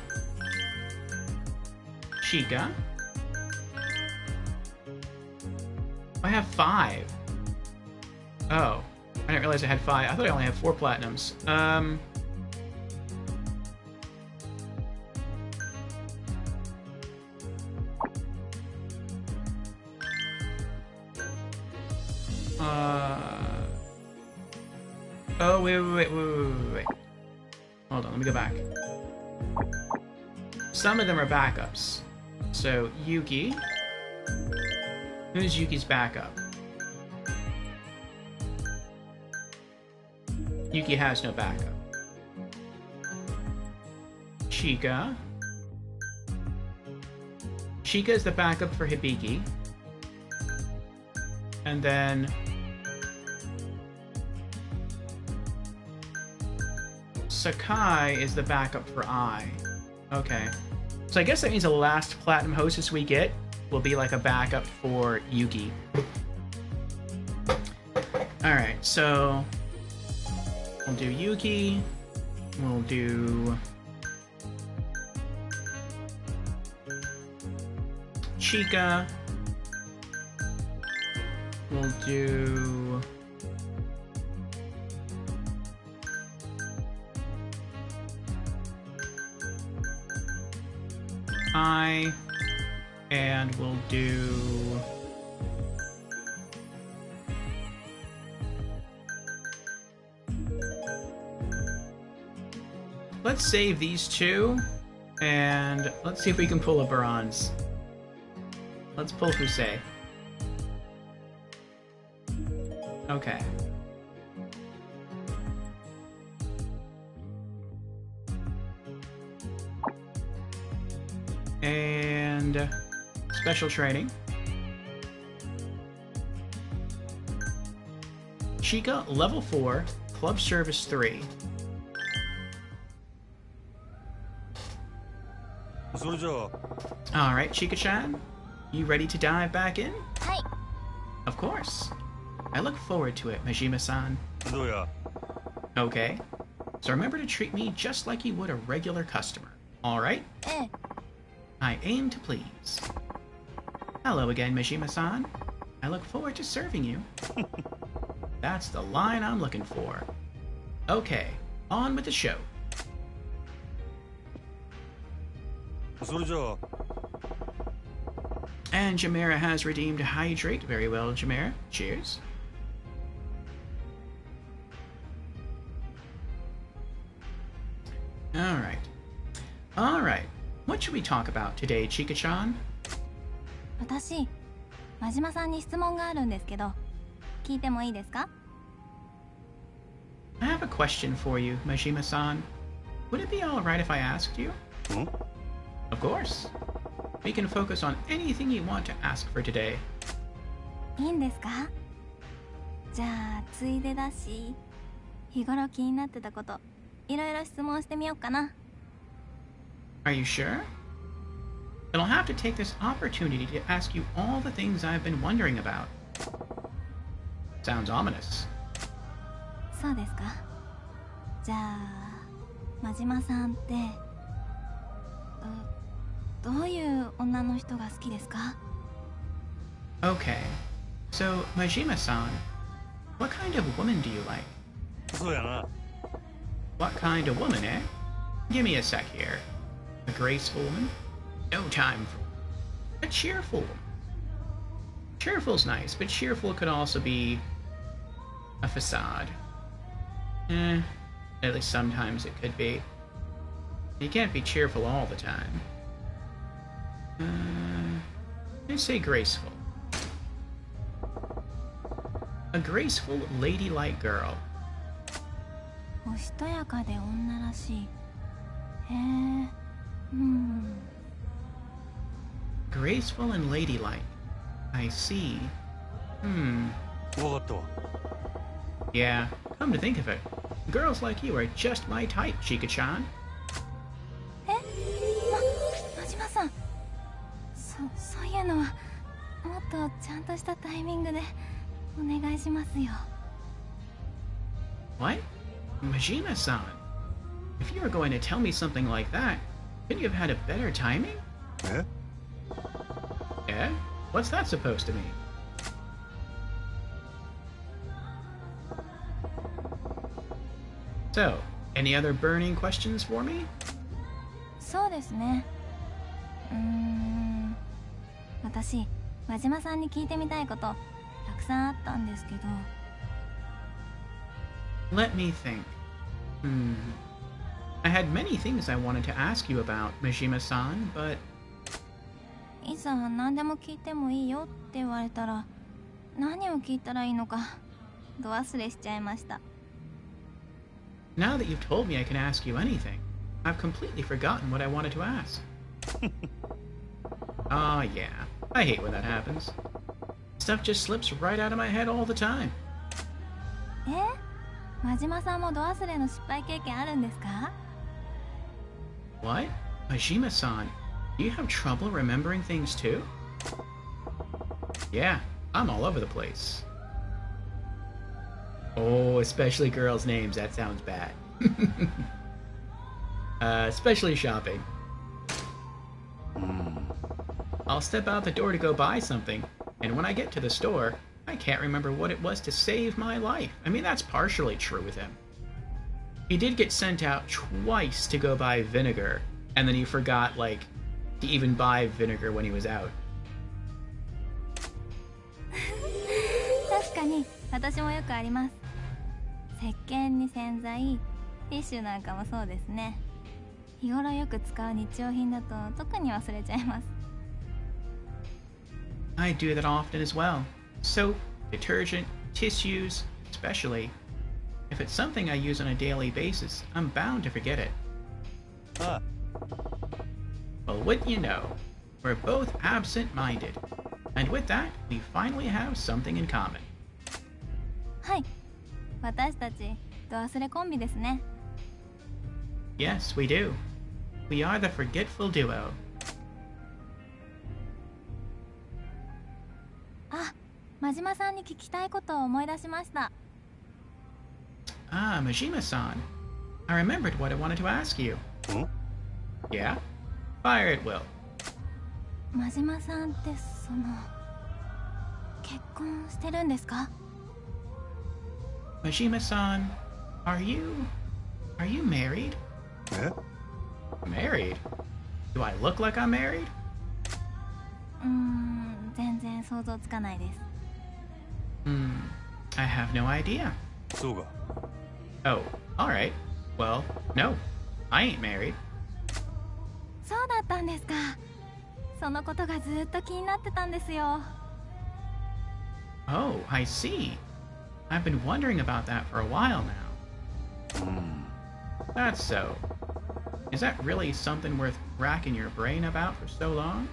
Chika. I have 5. Oh, I didn't realize I had 5. I thought I only had 4 platinums. Oh, wait. Hold on, let me go back. Some of them are backups. So, Yuki. Who's Yuki's backup? Yuki has no backup. Chika. Chika is the backup for Hibiki. And then Sakai is the backup for Ai. Okay. So I guess that means the last Platinum Hostess we get will be like a backup for Yuki. Alright, so we'll do Yuki. We'll do Chika. We'll do I, and we'll do let's save these 2 and let's see if we can pull a bronze. Let's pull Fusei. Okay. And special training. Chika, level 4, club service 3. それじゃあ Alright, Chika-chan, you ready to dive back in? Hi. Of course. I look forward to it, Majima-san. どうや Okay. So remember to treat me just like you would a regular customer. All right? ええ。 I aim to please. Hello again, Mishima-san. I look forward to serving you. That's the line I'm looking for. Okay, on with the show. それじゃあ And Jamera has redeemed Hydrate. Very well, Jamera. Cheers. Alright. Alright. What should we talk about today, Chika-chan? 私、真島さんに質問があるんですけど、聞いてもいいですか？ I have a question for you, Majima-san. Would it be alright if I asked you? ん Of course. We can focus on anything you want to ask for today. いいんですか？じゃあ、ついでだし、日頃気になってたこと、いろいろ質問してみようかな。Are you sure? Then I'll have to take this opportunity to ask you all the things I've been wondering about. Sounds ominous. そうですか。じゃあ、真島さんって、どういう女の人が好きですか？ Okay. So, Majima-san, what kind of woman do you like? そうやな What kind of woman, eh? Give me a sec here. A graceful woman? No time for... A cheerful woman. Cheerful's nice, but cheerful could also be... a facade. At least sometimes it could be. You can't be cheerful all the time. I'd say graceful. A graceful, ladylike girl. おしとやかで女らしい。へえ、Graceful and ladylike. I see. 分かったわ Yeah, come to think of it. Girls like you are just my type, Chika-chan. 真島さん。そういうのは、もっとちゃんとしたタイミングでお願いしますよ。What? Majima-san? If you were going to tell me something like that, couldn't you have had a better timing? え Eh? What's that supposed to mean? So, any other burning questions for me? そうですね。私、真島さんに聞いてみたいこと、たくさんあったんですけど。Let me think. I had many things I wanted to ask you about, Majima-san, but いざ何でも聞いてもいいよって言われたら、何を聞いたらいいのか、ど忘れしちゃいました。now that you've told me I can ask you anything, I've completely forgotten what I wanted to ask. Ah, yeah. I hate when that happens. Stuff just slips right out of my head all the time. 真島さんも度忘れの失敗経験あるんですか？ What? Majima-san, do you have trouble remembering things too? Yeah, I'm all over the place. Oh, especially girls' names, that sounds bad. Especially shopping. I'll step out the door to go buy something, and when I get to the store, I can't remember what it was to save my life. I mean, that's partially true with him. He did get sent out twice to go buy vinegar, and then he forgot, like, to even buy vinegar when he was out. 確かに、私もよくあります。石鹸に洗剤、ティッシュなんかもそうですね。日頃よく使う日用品だと特に忘れちゃいます。I do that often as well. Soap, detergent, tissues, especially. If it's something I use on a daily basis, I'm bound to forget it. あ Well, wouldn't you know, we're both absent-minded. And with that, we finally have something in common. はい。私たち、度忘れコンビですね。Yes, we do. We are the forgetful duo. あ、真島さんに聞きたいことを思い出しました。Majima-san. I remembered what I wanted to ask you. Yeah? Fire at will. 真島さんって結婚してるんですか？ Majima-san, are you married? え Married? Do I look like I'm married? 全然想像つかないです。I have no idea. そうか Oh, alright. Well, no. I ain't married. そうだったんですか。そのことがずっと気になってたんですよ。Oh, I see. I've been wondering about that for a while now. That's so. Is that really something worth racking your brain about for so long?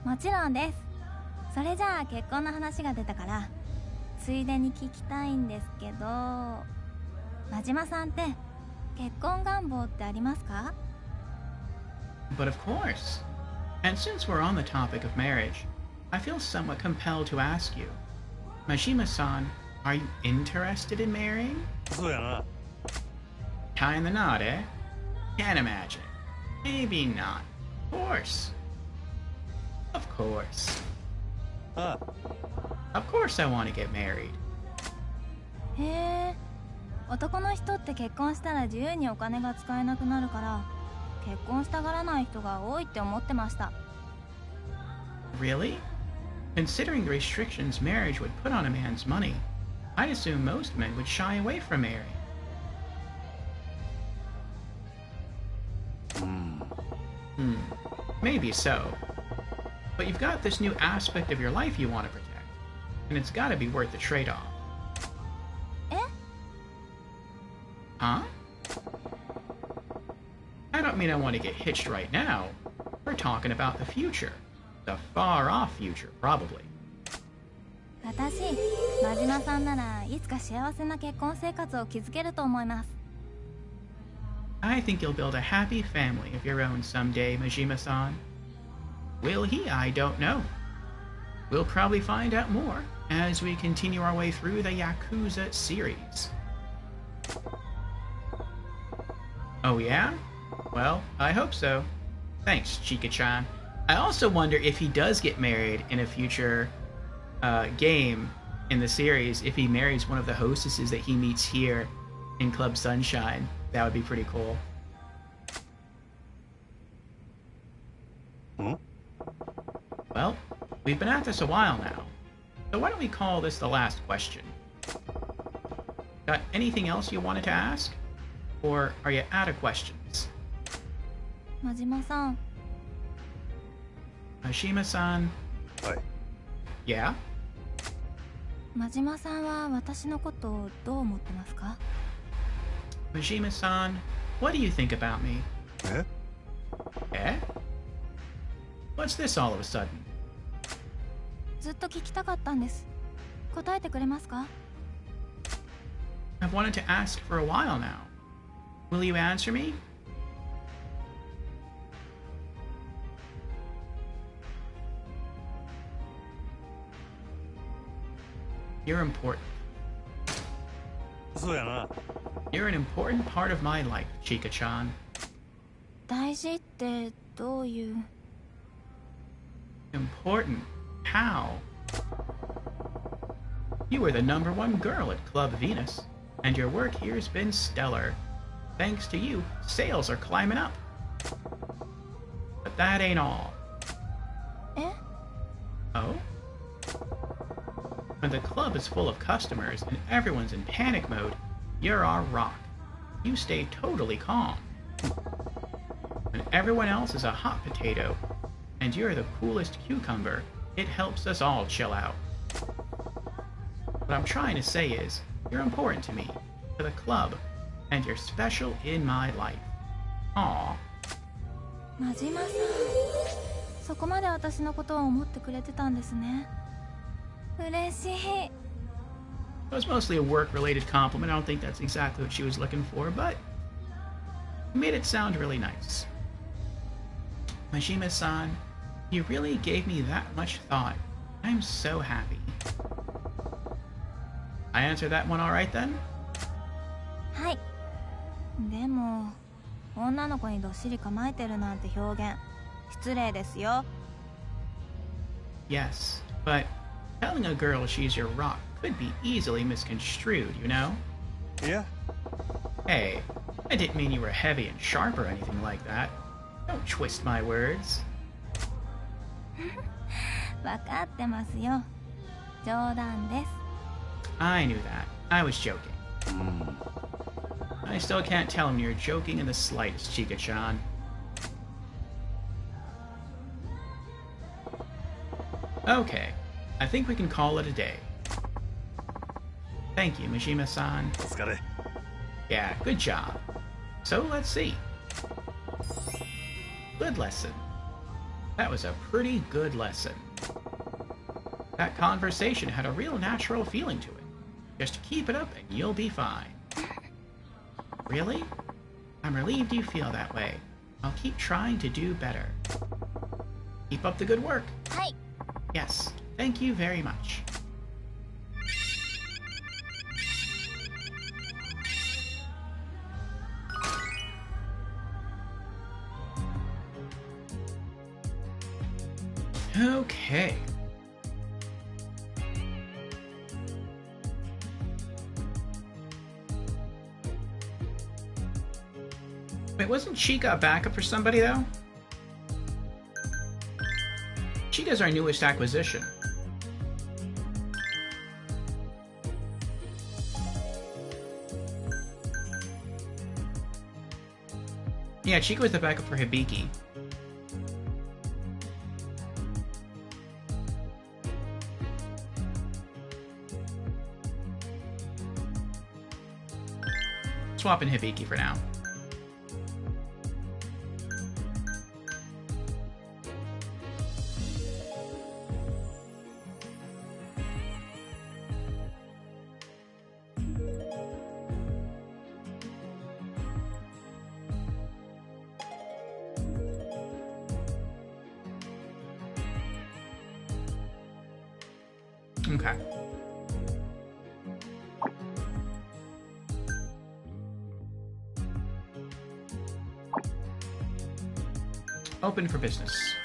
もちろんです。それじゃあ結婚の話が出たからついでに聞きたいんですけど、真島さんって結婚願望ってありますか？ But of course. And since we're on the topic of marriage, I feel somewhat compelled to ask you. Majima-san, are you interested in marrying? そうやな Kinda not, eh? Can't imagine. Maybe not. Of course. Of course. あ Of course I want to get married. へえ、男の人って結婚したら自由にお金が使えなくなるから結婚したがらない人が多いって思ってました。 Really? Considering the restrictions marriage would put on a man's money, I'd assume most men would shy away from marrying. Maybe so. But you've got this new aspect of your life you want to protect, and it's gotta be worth the trade-off. え？ Huh? I don't mean I want to get hitched right now. We're talking about the future. The far-off future, probably. 私、真島さんならいつか幸せな結婚生活を築けると思います。 I think you'll build a happy family of your own someday, Majima-san. Will he? I don't know. We'll probably find out more as we continue our way through the Yakuza series. Oh yeah? Well, I hope so. Thanks, Chika-chan. I also wonder if he does get married in a future game in the series, if he marries one of the hostesses that he meets here in Club Sunshine. That would be pretty cool. Well, we've been at this a while now, so why don't we call this the last question? Got anything else you wanted to ask? Or are you out of questions? 真島さん、 Ashima-san, はい yeah? 真島さんは私のことをどう思ってますか？ Majima-san, what do you think about me? え Eh? What's this all of a sudden? ずっと聞きたかったんです。答えてくれますか？ I've wanted to ask for a while now. Will you answer me? You're important. そうやな You're an important part of my life, Chika-chan. 大事ってどういう？ Important? How? You were the #1 girl at Club Venus, and your work here's been stellar. Thanks to you, sales are climbing up. But that ain't all. え？ Oh? When the club is full of customers and everyone's in panic mode, you're our rock. You stay totally calm. When everyone else is a hot potato, and you're the coolest cucumber, it helps us all chill out. What I'm trying to say is, you're important to me, to the club, and you're special in my life. Aww. 真島さん、そこまで私のことを思ってくれてたんですね。嬉しい。 It was mostly a work-related compliment. I don't think that's exactly what she was looking for, but you made it sound really nice. Majima-san, you really gave me that much thought. I'm so happy. I answered that one all right then? はい。でも女の子にどっしり構えてるなんて表現失礼ですよ。 Yes, but telling a girl she's your rock could be easily misconstrued, you know? いや Hey, I didn't mean you were heavy and sharp or anything like that. Don't twist my words. 分かってますよ。冗談です。 I knew that. I was joking. I still can't tell when you're joking in the slightest, Chika-chan. Okay, I think we can call it a day. Thank you, Mishima-san. お疲れ Yeah, good job. So let's see. Good lesson. That was a pretty good lesson. That conversation had a real natural feeling to it. Just keep it up and you'll be fine. Really? I'm relieved you feel that way. I'll keep trying to do better. Keep up the good work. はい。 Yes, thank you very much. Okay. Wait, wasn't Chica a backup for somebody, though? Chica's our newest acquisition. Yeah, Chica was the backup for Hibiki. Swapping Hibiki for now. Okay. Open for business.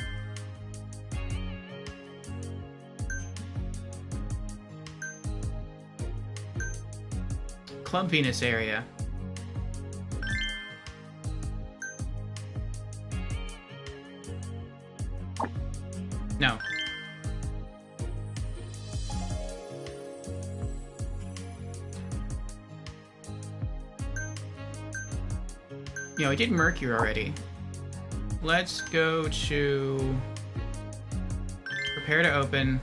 Club Venus area. No. Yo, I did Mercury already. Let's go to prepare to open.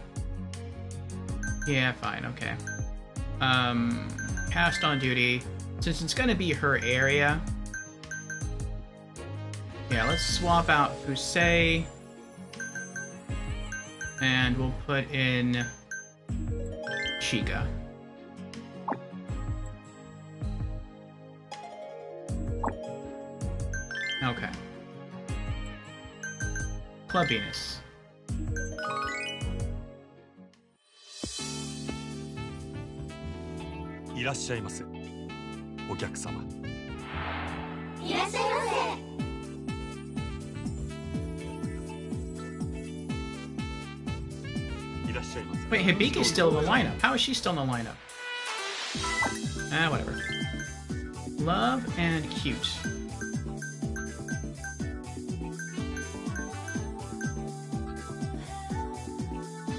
Yeah, fine, okay. Cast on duty. Since it's gonna be her area. Yeah, let's swap out Fusei. And we'll put in Chica. Okay. Club Venus. いらっしゃいませお客様いらっしゃいまいらっしゃいませ Wait, Hibika's still in the lineup. How is she still in the lineup? Ah, whatever. Love and cute.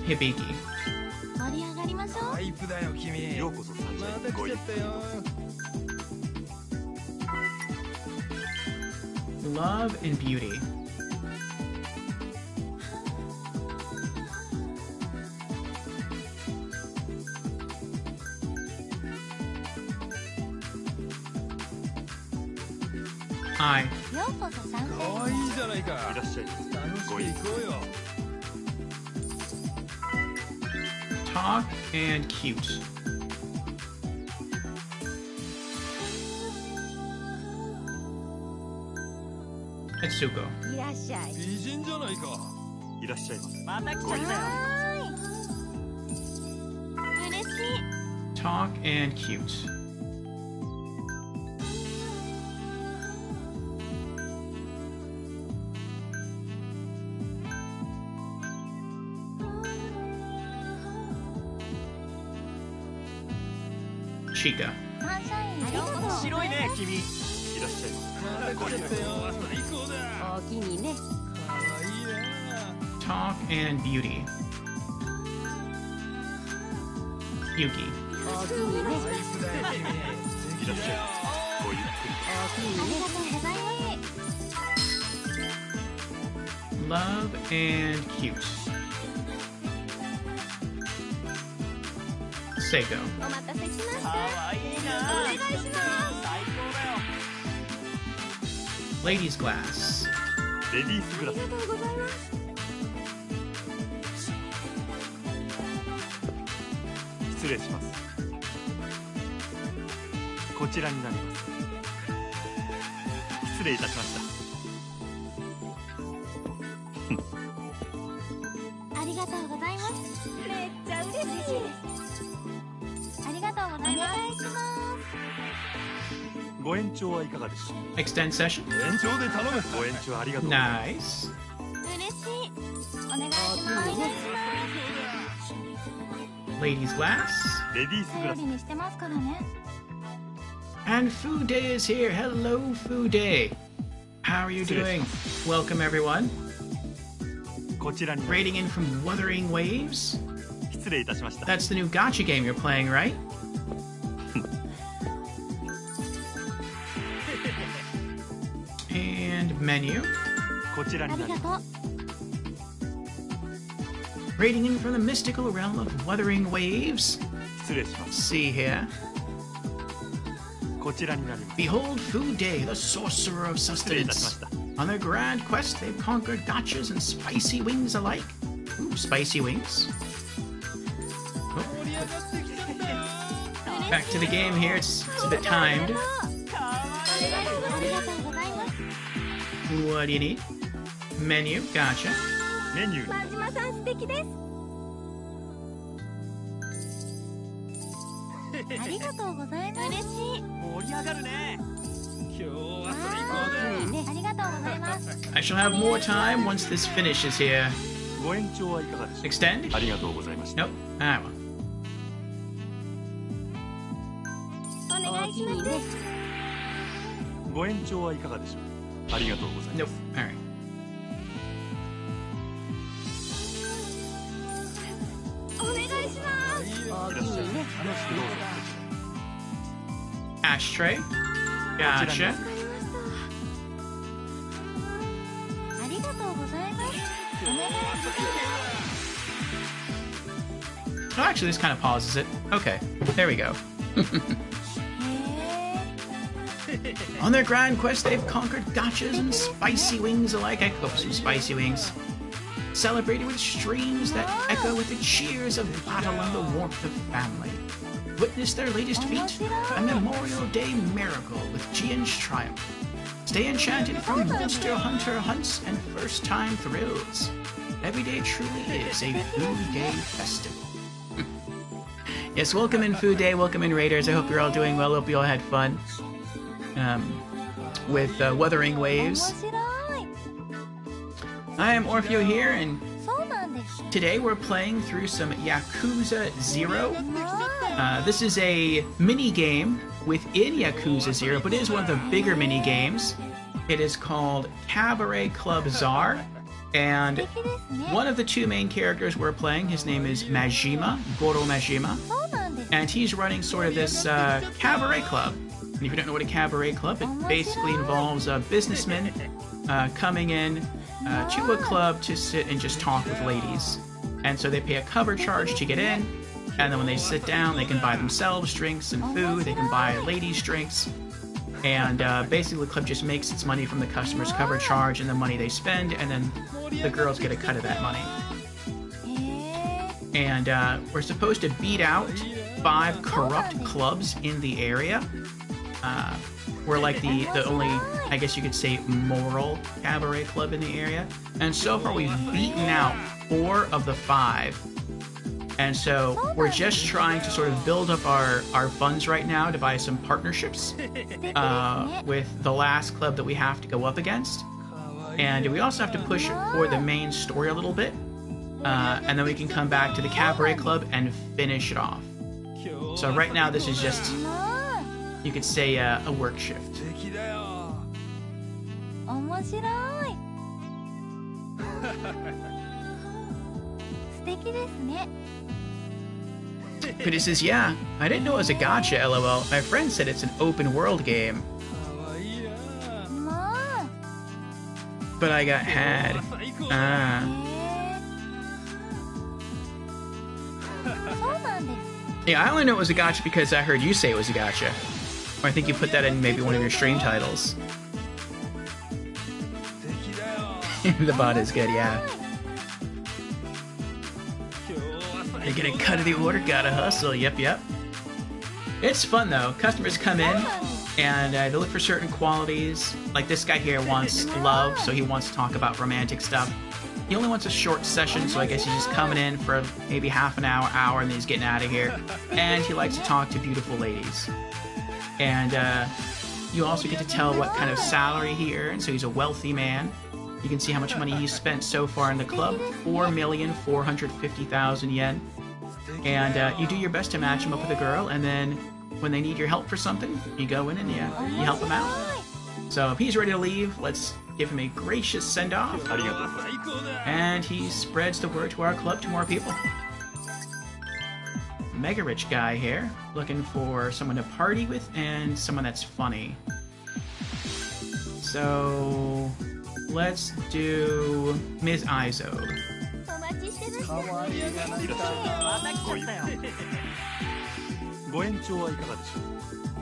Hibiki. せ。盛り上がりましょう。タイプだよ君。ようこそサンシまたャインご一来ちゃったよ。 Love and beauty. I. ようこそ参戦。可愛いじゃないか。いらっしゃいませ楽しく行こうよ。 Talk and cute. Etsuko. いらっしゃい。美人じゃないか。いらっしゃいませまた来ちゃご一ったよ。はーい。嬉しい。 Talk and cute. Chica. サンシャインようこそ。白いね君。いらっしゃいまおおきにね。 Talk and Beauty. Yuki. おおきにね。すいらっしゃいごゆっくりおおきにね。ありがとうございます。 Love and Cute. Seiko. お待たせしました。かわいいな。お願いします。最高だよ。 Ladies Glass. レディースグラスありがとうございます。失礼しますこちらになります失礼いたしましたありがとうございます。めっちゃ嬉しいです。ありがとうございます。お願いします。ご延長はいかがでしょう Extend session. 延長で頼むご延長ありがとうございます Nice. 嬉しい。お願いします。お願いします。 Ladies Glass. レディースグラス頼りにしてますからね。 And Food Day is here. Hello, Food Day. How are you doing? Welcome, everyone. こちらになり Rating in from Wuthering Waves. 失礼いたしました That's the new gacha game you're playing, right? And menu. こちらあになりまりがとう。 Rating in from the mystical realm of Wuthering Waves. す失礼します See here. こちらになります Behold Food Day, the sorcerer of 失礼いたしま sustenance. した On their grand quest, they've conquered gachas and spicy wings alike. Ooh, spicy wings. Oh, back to the game here. It's a bit timed. ありがとうございます。 What do you need? Menu. Gotcha. メニューに真島さん素敵です。ありがとうございます。嬉しい。盛り上がるね。今日はありがとうございます。 I shall have more time once this finishes here. ご延長はいかがでしょう Extend? ありがとうございました Nope. Ah, well. お願いします。ご延長はいかがでしょうありがとうございま Nope. す All right. お願いします。おおきいらっしゃいにね。楽しくどうぞ Ashtray. こちらに Gotcha. ありがとうございます。お願いします。 Oh, actually, this kind of pauses it. Okay. There we go. へえ。 On their grand quest, they've conquered gachas and spicy wings alike. I could go for some spicy wings. Celebrated with streams that echo with the cheers of battle and the warmth of family. Witness their latest feat, a Memorial Day miracle with Gian's triumph. Stay enchanted from Monster Hunter hunts and first-time thrills. Every day truly is a Food Day festival. Yes, welcome in Food Day, welcome in Raiders. I hope you're all doing well. Hope you all had fun with Wuthering 面 Waves. 白い。 I am Orfeo here, and そうなんです。 today we're playing through some Yakuza 0. わ This is a mini game within Yakuza 0, but it is one of the bigger mini games. It is called Cabaret Club Czar, ー and 素敵ですね。 one of the two main characters we're playing, his name is Majima, Goro Majima, そうなんです。 and he's running sort of this cabaret club. And if you don't know what a cabaret club, it basically involves businessmen coming in to a club to sit and just talk with ladies. And so they pay a cover charge to get in, and then when they sit down, they can buy themselves drinks and food, they can buy ladies drinks, and basically the club just makes its money from the customer's cover charge and the money they spend, and then the girls get a cut of that money. へえ。 And we're supposed to beat out 5 corrupt clubs in the area. We're like the only, I guess you could say, moral cabaret club in the area. And so far we've beaten out 4 of the 5. And so we're just trying to sort of build up our funds right now to buy some partnerships 素敵ですね。 with the last club that we have to go up against. And we also have to push for the main story a little bit. And then we can come back to the cabaret club and finish it off. So right now this is just, も you could say, a work shift. 敵だよ。う面白い素敵ですね But he says, yeah, I didn't know it was a gacha, lol. My friend said it's an open world game. かわいいな。もう But I got had. 最高だ。 Ah. そうなんです Yeah, I only know it was a gacha because I heard you say it was a gacha. Or I think you put that in maybe one of your stream titles. 敵だよ。 The bot is good, yeah. 今日は They 最 get a 高 cut of the order, gotta hustle. Yep, yep. It's fun though. Customers come in and they look for certain qualities. Like this guy here wants love, so he wants to talk about romantic stuff. He only wants a short session, so I guess he's just coming in for maybe half an hour, and then he's getting out of here. And he likes to talk to beautiful ladies. And you also get to tell what kind of salary he earns, so he's a wealthy man. You can see how much money he's spent so far in the club, 4,450,000 yen. And you do your best to match him up with a girl, and then when they need your help for something, you go in and you help them out. So if he's ready to leave, let's give him a gracious send-off. ありがとう。 最高だ。 And he spreads the word to our club to more people. Mega rich guy here, looking for someone to party with and someone that's funny. So let's do Ms. Izo. お待ちしてましたかわいいがな。いらっしゃまた来ちゃったよい。ご延長はいかがでしょ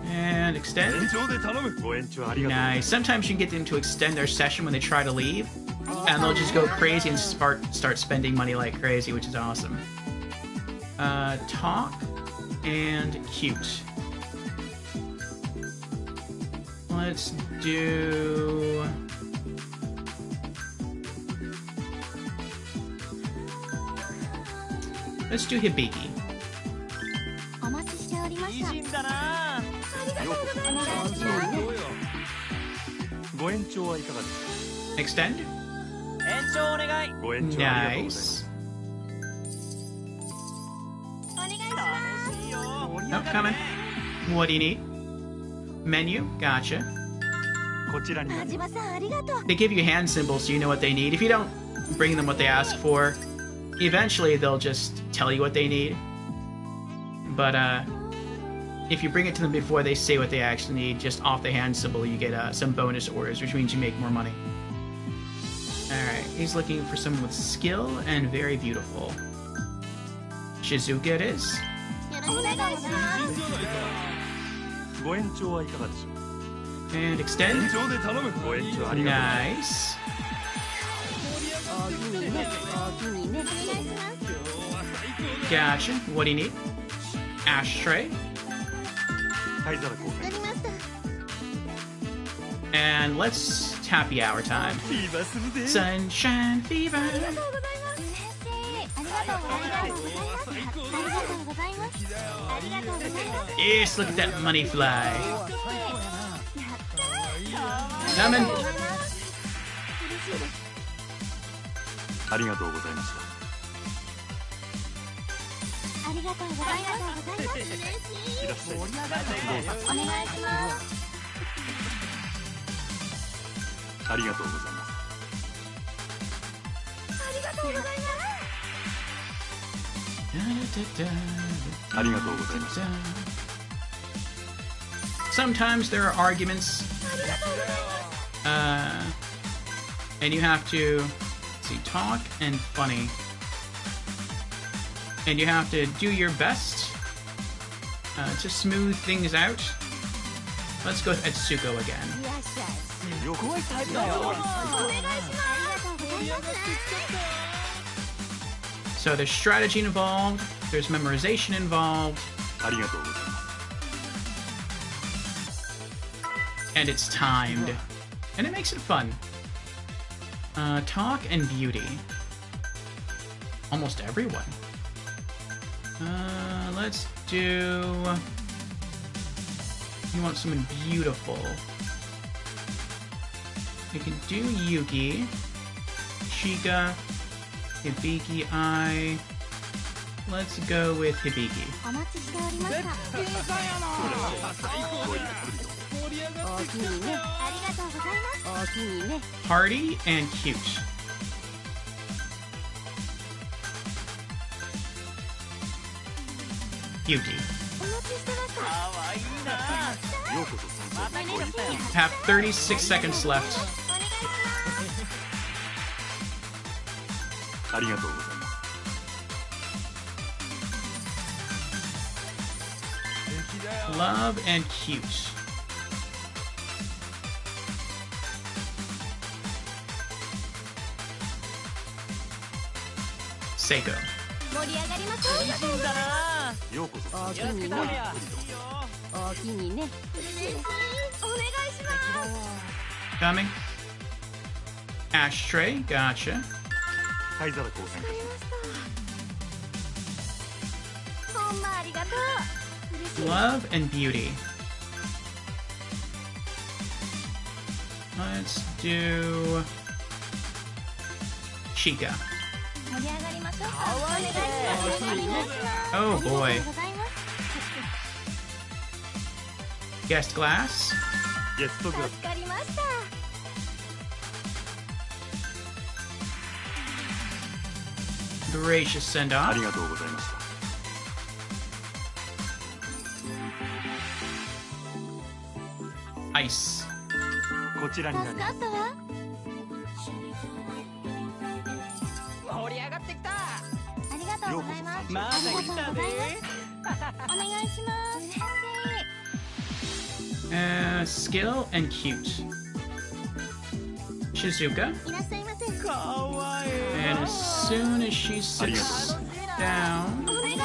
And 延 extend. 長で頼む。う。ご延長ありがとう。 Nice. Sometimes you can get them to extend their session when they try to leave, and they'll just go crazy and start spending money like crazy, which is awesome. Talk and cute. Let's do. Let's do Hibiki. お待ちしておりました美人だな。ようこそ。お願いし最ます高よ。ご延長はいかがでし Extend. 延長お願い。ょう。ご延長ありがとうございます。 Nice. お願いします楽しいよ。盛り Oh, 上がる coming. ね。 What do you need? Menu. Gotcha. こちらにな田ります。島さんありがとう They give you hand symbols so you know what they need. If you don't bring them what they ask for, eventually they'll just tell you what they need. But if you bring it to them before they say what they actually need, just off the hand symbol, you get some bonus orders, which means you make more money. Alright, he's looking for someone with skill and very beautiful. Shizuka it is. よろしくお願いしますご延長はいかがでしょう。 And 延 extend. 長で頼む。ご延長ありがとうございます。 Nice. おおきにねおおきにねお願いします Gotcha. What do you need? Ashtray. 灰皿交換。わかりました And let's happy hour time. フィーバーするぜ。 Sunshine fever. ありがとうございます先生ありがとうございますありがとうございますありがとうございます Yes, look at that money fly. やったー Coming. 嬉しいですありがとうございました。ありがとうございます嬉しいいらっしゃい。お願いしますありがとうございます。ありがとうございますありがとうございます。 Sometimes there are arguments, and you have to let's see, talk and funny, and you have to do your best to smooth things out. Let's go with Etsuko again. いらっしゃいようこそ。タイプだよ。お願いしますありがとうございます So there's strategy involved, there's memorization involved, ありがとうございます。 and it's timed. And it makes it fun. Talk and beauty. Almost everyone. Let's do... You want someone beautiful. You can do Yuki, Chika, Hibiki Eye. Let's go with Hibiki. お待ちしておりました。絶品さやな。おおきにね。ありがとうございます。おおきにね。 Hardy and cute. Beauty. お待ちしてました。かわいいな。ようこそ参また来たよ。 Have 36 seconds left. お願いします。ありがとうございます。 Love and cute. Seiko. 盛り上がりましょう。美人だな。ようこそおおきよろしくにね。頼むよ。おおきにね。お願いします。 Coming. Ashtray. Gotcha. 灰皿交換いたします。ほんまありがとう。嬉しい。 Love and beauty. Let's do Chica. 盛り上がりましょう。かわいいね。お願いします。 Oh あ boy. りがとうございます。 Guest glass. ゲストグラス助かりました。 Gracious send あ off. りがとうございました。 Ice. こちらになり助ます。かったわ。盛り上がってきた。ありがとうございます。まだありがとう来たございね。ます。お願いします。Skill and cute. Shizuka. いらっしゃいませ。かわいい。 And as soon as she sits down. お願いしま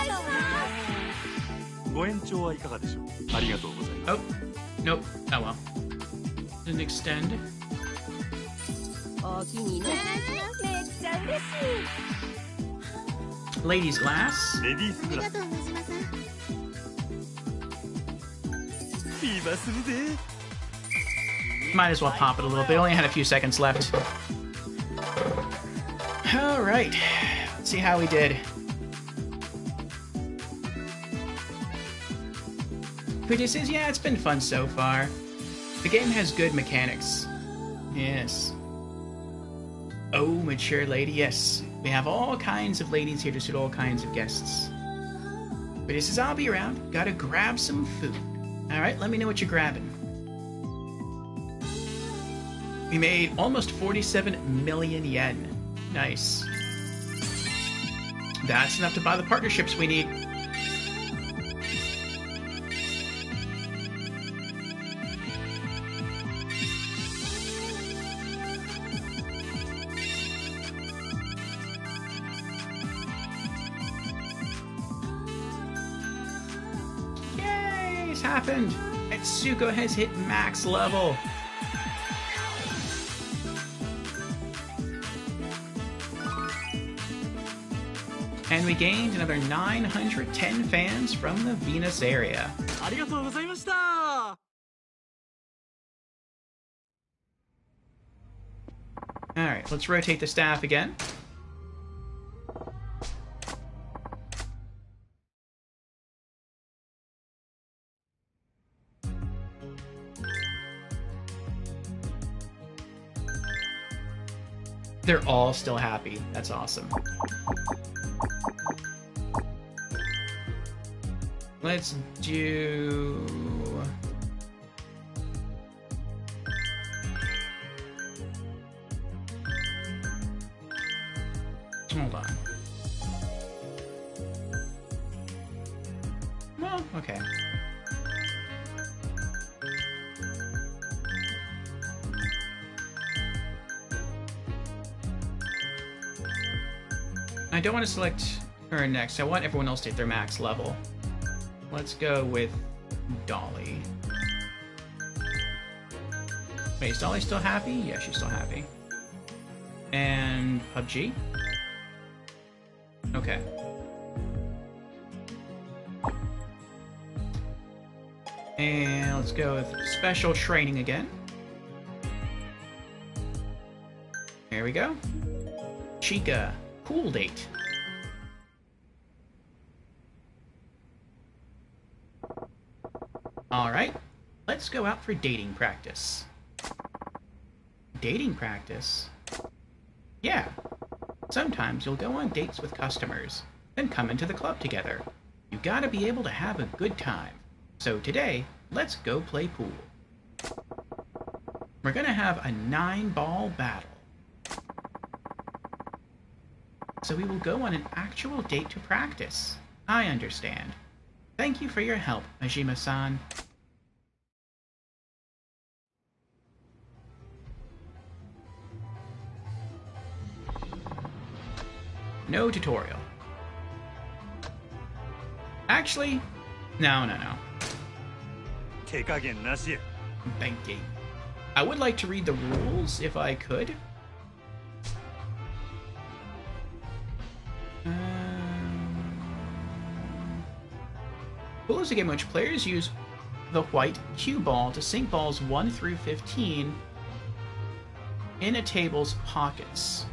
す。ご延長はいかがでしょう。ありがとうございます。 Oh, nope. Oh well. Didn't extend. おおきにね。お願いします。めっちゃ嬉しい。 Ladies glass. レディースグラスありがとう、野島さん。今するぜ。 Might as well pop it a little bit. Only had a few seconds left. All right. Let's see how we did. Puja says, yeah, it's been fun so far. The game has good mechanics. Yes. Oh, mature lady, yes. We have all kinds of ladies here to suit all kinds of guests. Puja says, I'll be around. Gotta grab some food. All right, let me know what you're grabbing. We made almost 47 million yen. Nice. That's enough to buy the partnerships we need. Yay! It's happened! Etsuko has hit max level. And we gained another 910 fans from the Venus area. ありがとうございました。 Alright, let's rotate the staff again. They're all still happy. That's awesome. Let's do... Hold on. Well, okay. I don't want to select her next. I want everyone else to hit their max level. Let's go with Dolly. Wait, is Dolly still happy? Yeah, she's still happy. And PUBG? Okay. And let's go with special training again. There we go. Chica. Cool date. Alright, let's go out for dating practice. Dating practice? Yeah. Sometimes you'll go on dates with customers, then come into the club together. You gotta be able to have a good time. So today, let's go play pool. We're gonna have a 9-ball battle. So we will go on an actual date to practice. I understand. Thank you for your help, Majima-san. No tutorial. Actually, no. 手加減なしや。 Banking. I would like to read the rules if I could. Pool is a game in which players use the white cue ball to sink balls 1 through 15 in a table's pockets.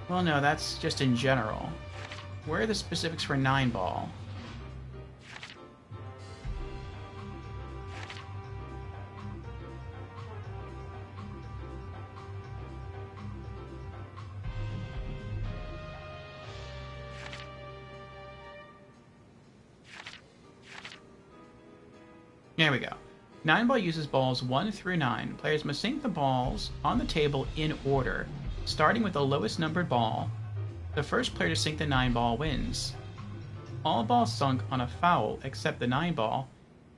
Well, no, that's just in general. Where are the specifics for 9-ball? There we go. 9-ball uses balls 1 through 9. Players must sink the balls on the table in order, starting with the lowest numbered ball. The first player to sink the 9-ball wins. All balls sunk on a foul except the 9-ball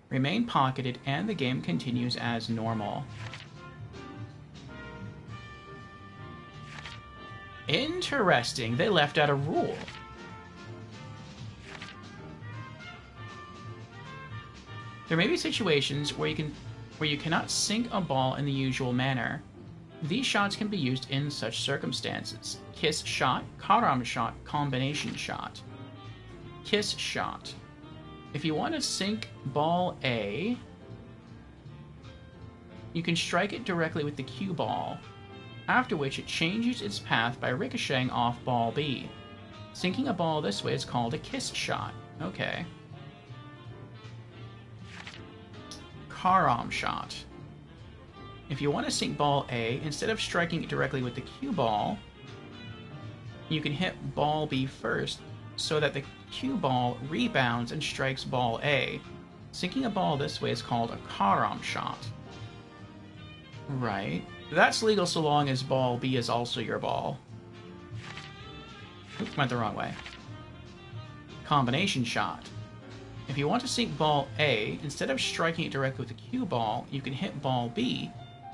remain pocketed and the game continues as normal. Interesting, they left out a rule. There may be situations where you cannot sink a ball in the usual manner. These shots can be used in such circumstances. Kiss shot, karam shot, combination shot. Kiss shot. If you want to sink ball A, you can strike it directly with the cue ball, after which it changes its path by ricocheting off ball B. Sinking a ball this way is called a kiss shot. Okay. Karam shot. If you want to sink ball A, instead of striking it directly with the cue ball, you can hit ball B first so that the cue ball rebounds and strikes ball A. Sinking a ball this way is called a karam shot. Right. That's legal so long as ball B is also your ball. Oops, went the wrong way. Combination shot. If you want to sink ball A, instead of striking it directly with the cue ball, you can hit ball B,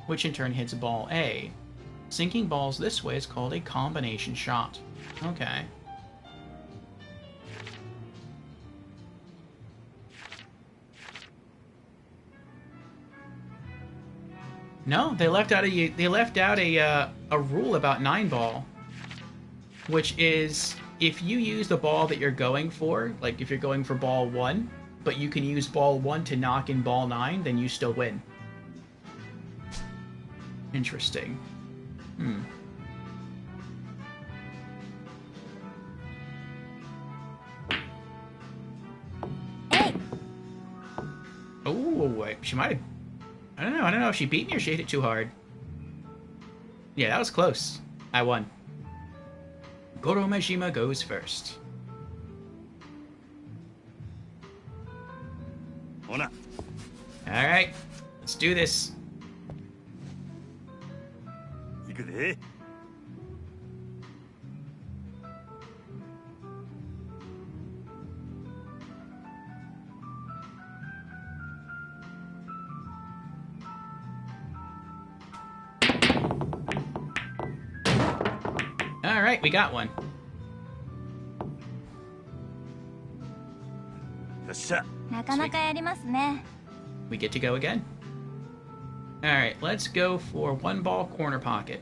which in turn hits ball A. Sinking balls this way is called a combination shot. Okay. No, they left out a rule about 9-ball, which is if you use the ball that you're going for, like if you're going for ball 1, but you can use ball 1 to knock in ball 9, then you still win. Interesting. Hey! Oh, wait, she might have... I don't know if she beat me or she hit it too hard. Yeah, that was close. I won. Goro Majima goes first. ほな Alright, let's do this. 行くで Alright, we got one. よっしゃ なかなかやりますね。 We get to go again. Alright, let's go for 1-ball corner pocket.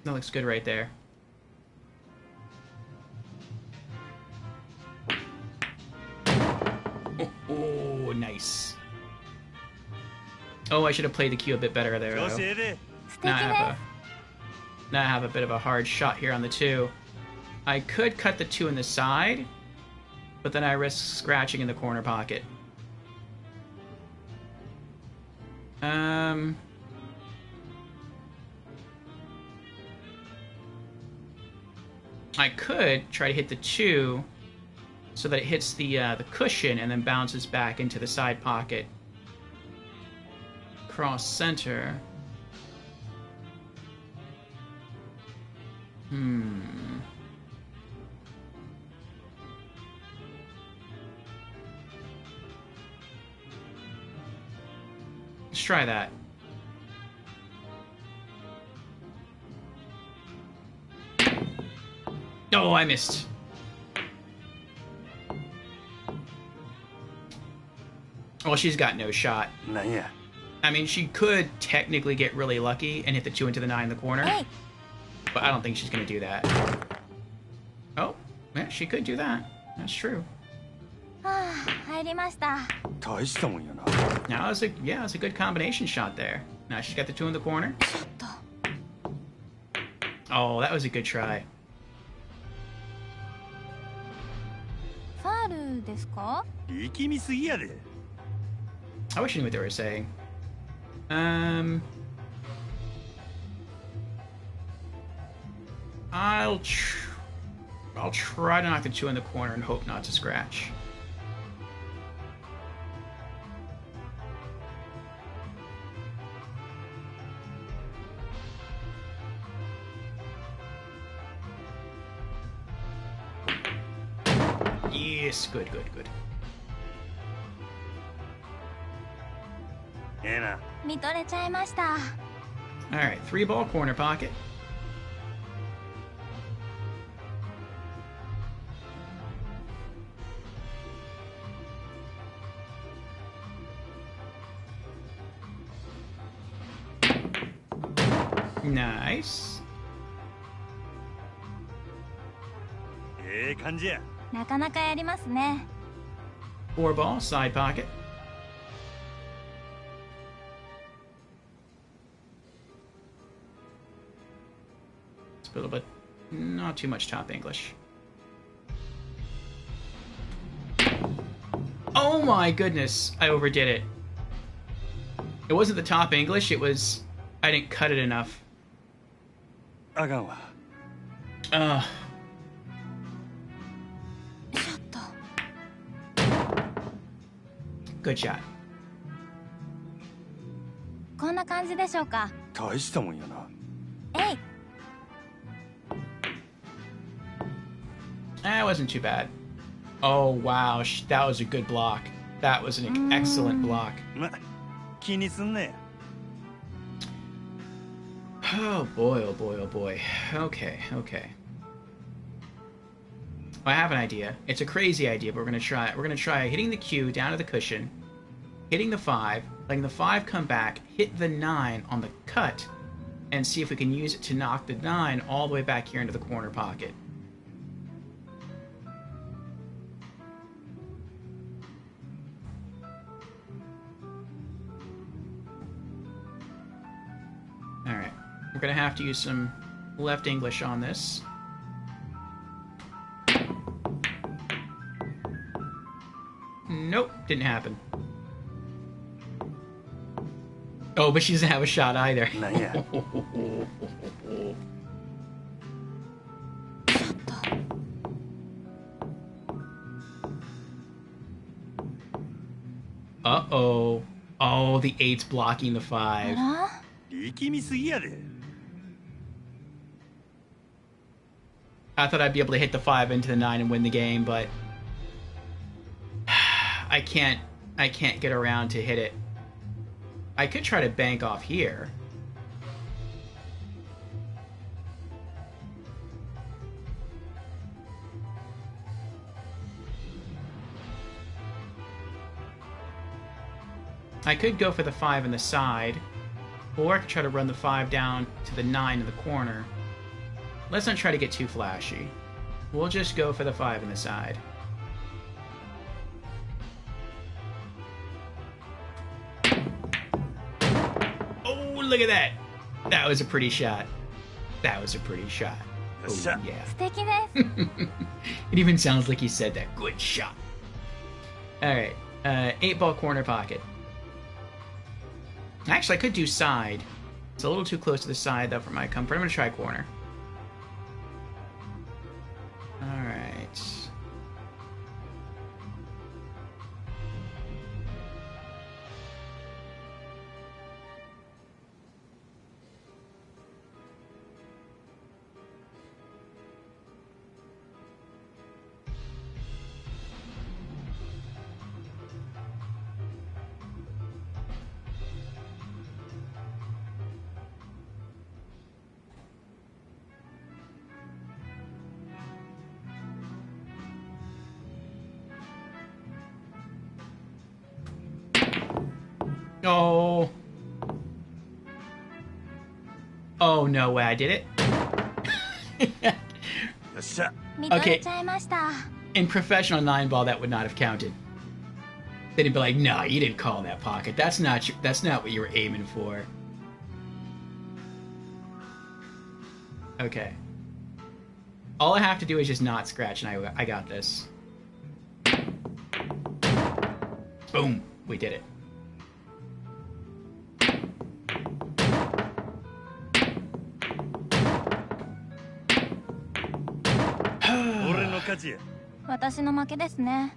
That looks good right there. Oh, nice. Oh, I should have played the cue a bit better there, 調 though. 子ええで 素敵 Now I で have now I have a bit of a hard shot here on the 2. I could cut the 2 in the side, but then I risk scratching in the corner pocket. I could try to hit the 2 so that it hits the cushion and then bounces back into the side pocket. Cross center. Let's try that. Oh, I missed. Well, she's got no shot. なんや I mean, she could technically get really lucky and hit the 2 into the 9 in the corner, えい but I don't think she's going to do that. Oh, yeah, she could do that. That's true. はあ入りました。大したもんやな Now, it was a good combination shot there. Now she's got the 2 in the corner. ちょっと Oh, that was a good try. ファールですか？力みすぎやで I wish I knew what they were saying. I'll try to knock the 2 in the corner and hope not to scratch. Yes, good. ええな見とれちゃいました。 Alright, 3 ball corner pocket. Nice. ええ感じやなかなかやりますね。 4 ball, side pocket. It's a little bit, not too much top English. Oh my goodness, I overdid it. It wasn't the top English, it was, I didn't cut it enough. あかんわ Ugh. ちょっと Good shot. こんな感じでしょうか？大したもんやなえい That wasn't too bad. Oh wow, that was a good block. That was an excellent block. ま気にすんなや Oh boy, oh boy, oh boy. Okay. I have an idea. It's a crazy idea, but we're gonna try it. We're gonna try hitting the Q down to the cushion, hitting the 5, letting the 5 come back, hit the 9 on the cut, and see if we can use it to knock the 9 all the way back here into the corner pocket. Alright. We're gonna have to use some left English on this. Nope, didn't happen. Oh, but she doesn't have a shot either. なんや ちょっと Uh-oh. Oh, the 8's blocking the 5. あら力みすぎやで I thought I'd be able to hit the 5 into the 9 and win the game, but I can't get around to hit it. I could try to bank off here. I could go for the 5 in the side, or I could try to run the 5 down to the 9 in the corner. Let's not try to get too flashy. We'll just go for the 5 in the side. look at that. That was a pretty shot. That was a pretty shot. Oh, yeah. 素敵です It even sounds like he said that. Good shot. Alright. 8-ball corner pocket. Actually, I could do side. It's a little too close to the side, though, for my comfort. I'm going to try corner. Alright. Oh. Oh, no way. I did it? よっしゃ。見とれちゃいました In professional 9-ball, that would not have counted. They'd be like, "No, you didn't call that pocket. That's not what you were aiming for." Okay. All I have to do is just not scratch, and I got this. Boom. We did it. 俺の勝ちや。私の負けですね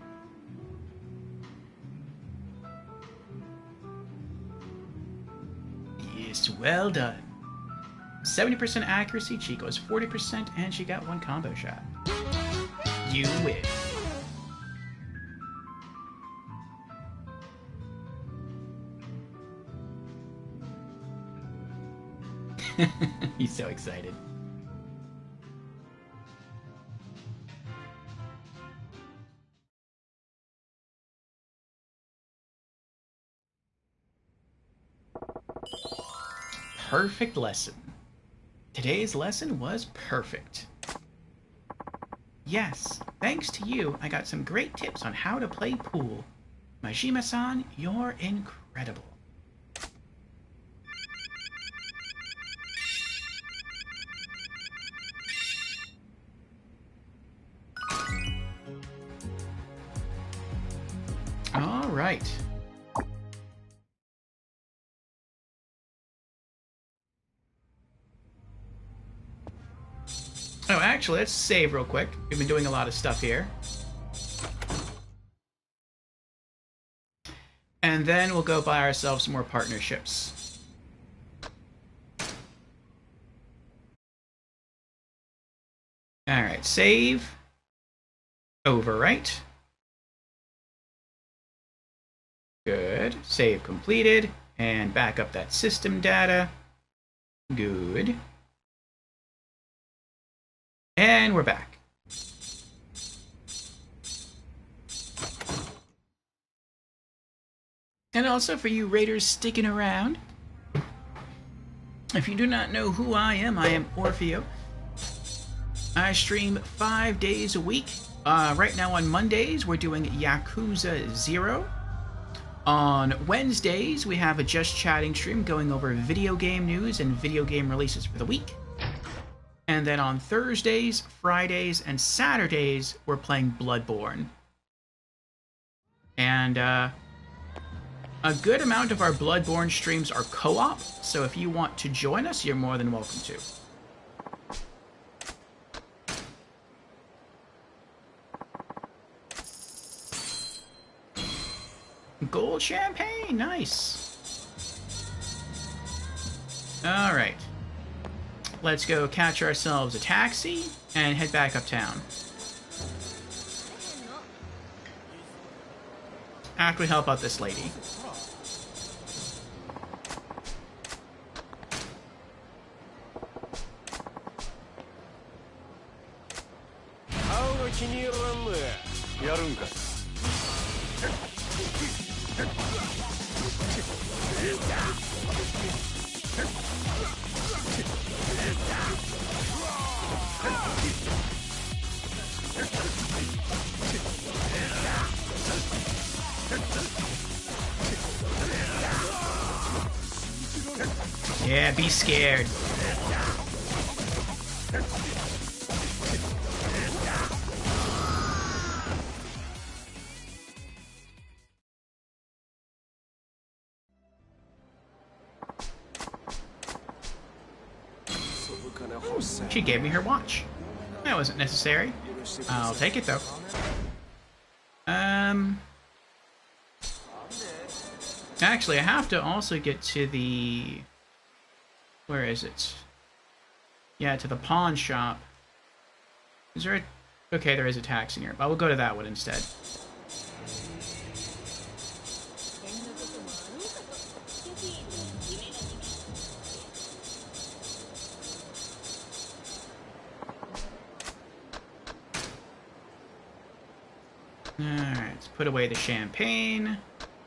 Yes, well done. 70% accuracy, Chico's 40%, and she got one combo shot. You win. He's so excited. Perfect lesson. Today's lesson was perfect. Yes, thanks to you, I got some great tips on how to play pool. Majima-san, you're incredible. All right. Oh, actually, let's save real quick. We've been doing a lot of stuff here. And then we'll go buy ourselves some more partnerships. Alright, save. Overwrite. Good. Save completed. And back up that system data. Good. And we're back. And also for you Raiders sticking around, if you do not know who I am Orfeo. I stream 5 days a week. Right now on Mondays, we're doing Yakuza 0. On Wednesdays, we have a Just Chatting stream going over video game news and video game releases for the week. And then on Thursdays, Fridays, and Saturdays, we're playing Bloodborne. And a good amount of our Bloodborne streams are co-op, so if you want to join us, you're more than welcome to. Gold champagne, nice. All right. Let's go catch ourselves a taxi and head back uptown. After we help out this lady. Yeah, be scared. She gave me her watch. That wasn't necessary. I'll take it though. Actually, I have to also get to the... Where is it? Yeah, to the pawn shop. Is there a... Okay, there is a taxi here, but we'll go to that one instead. Alright, let's put away the champagne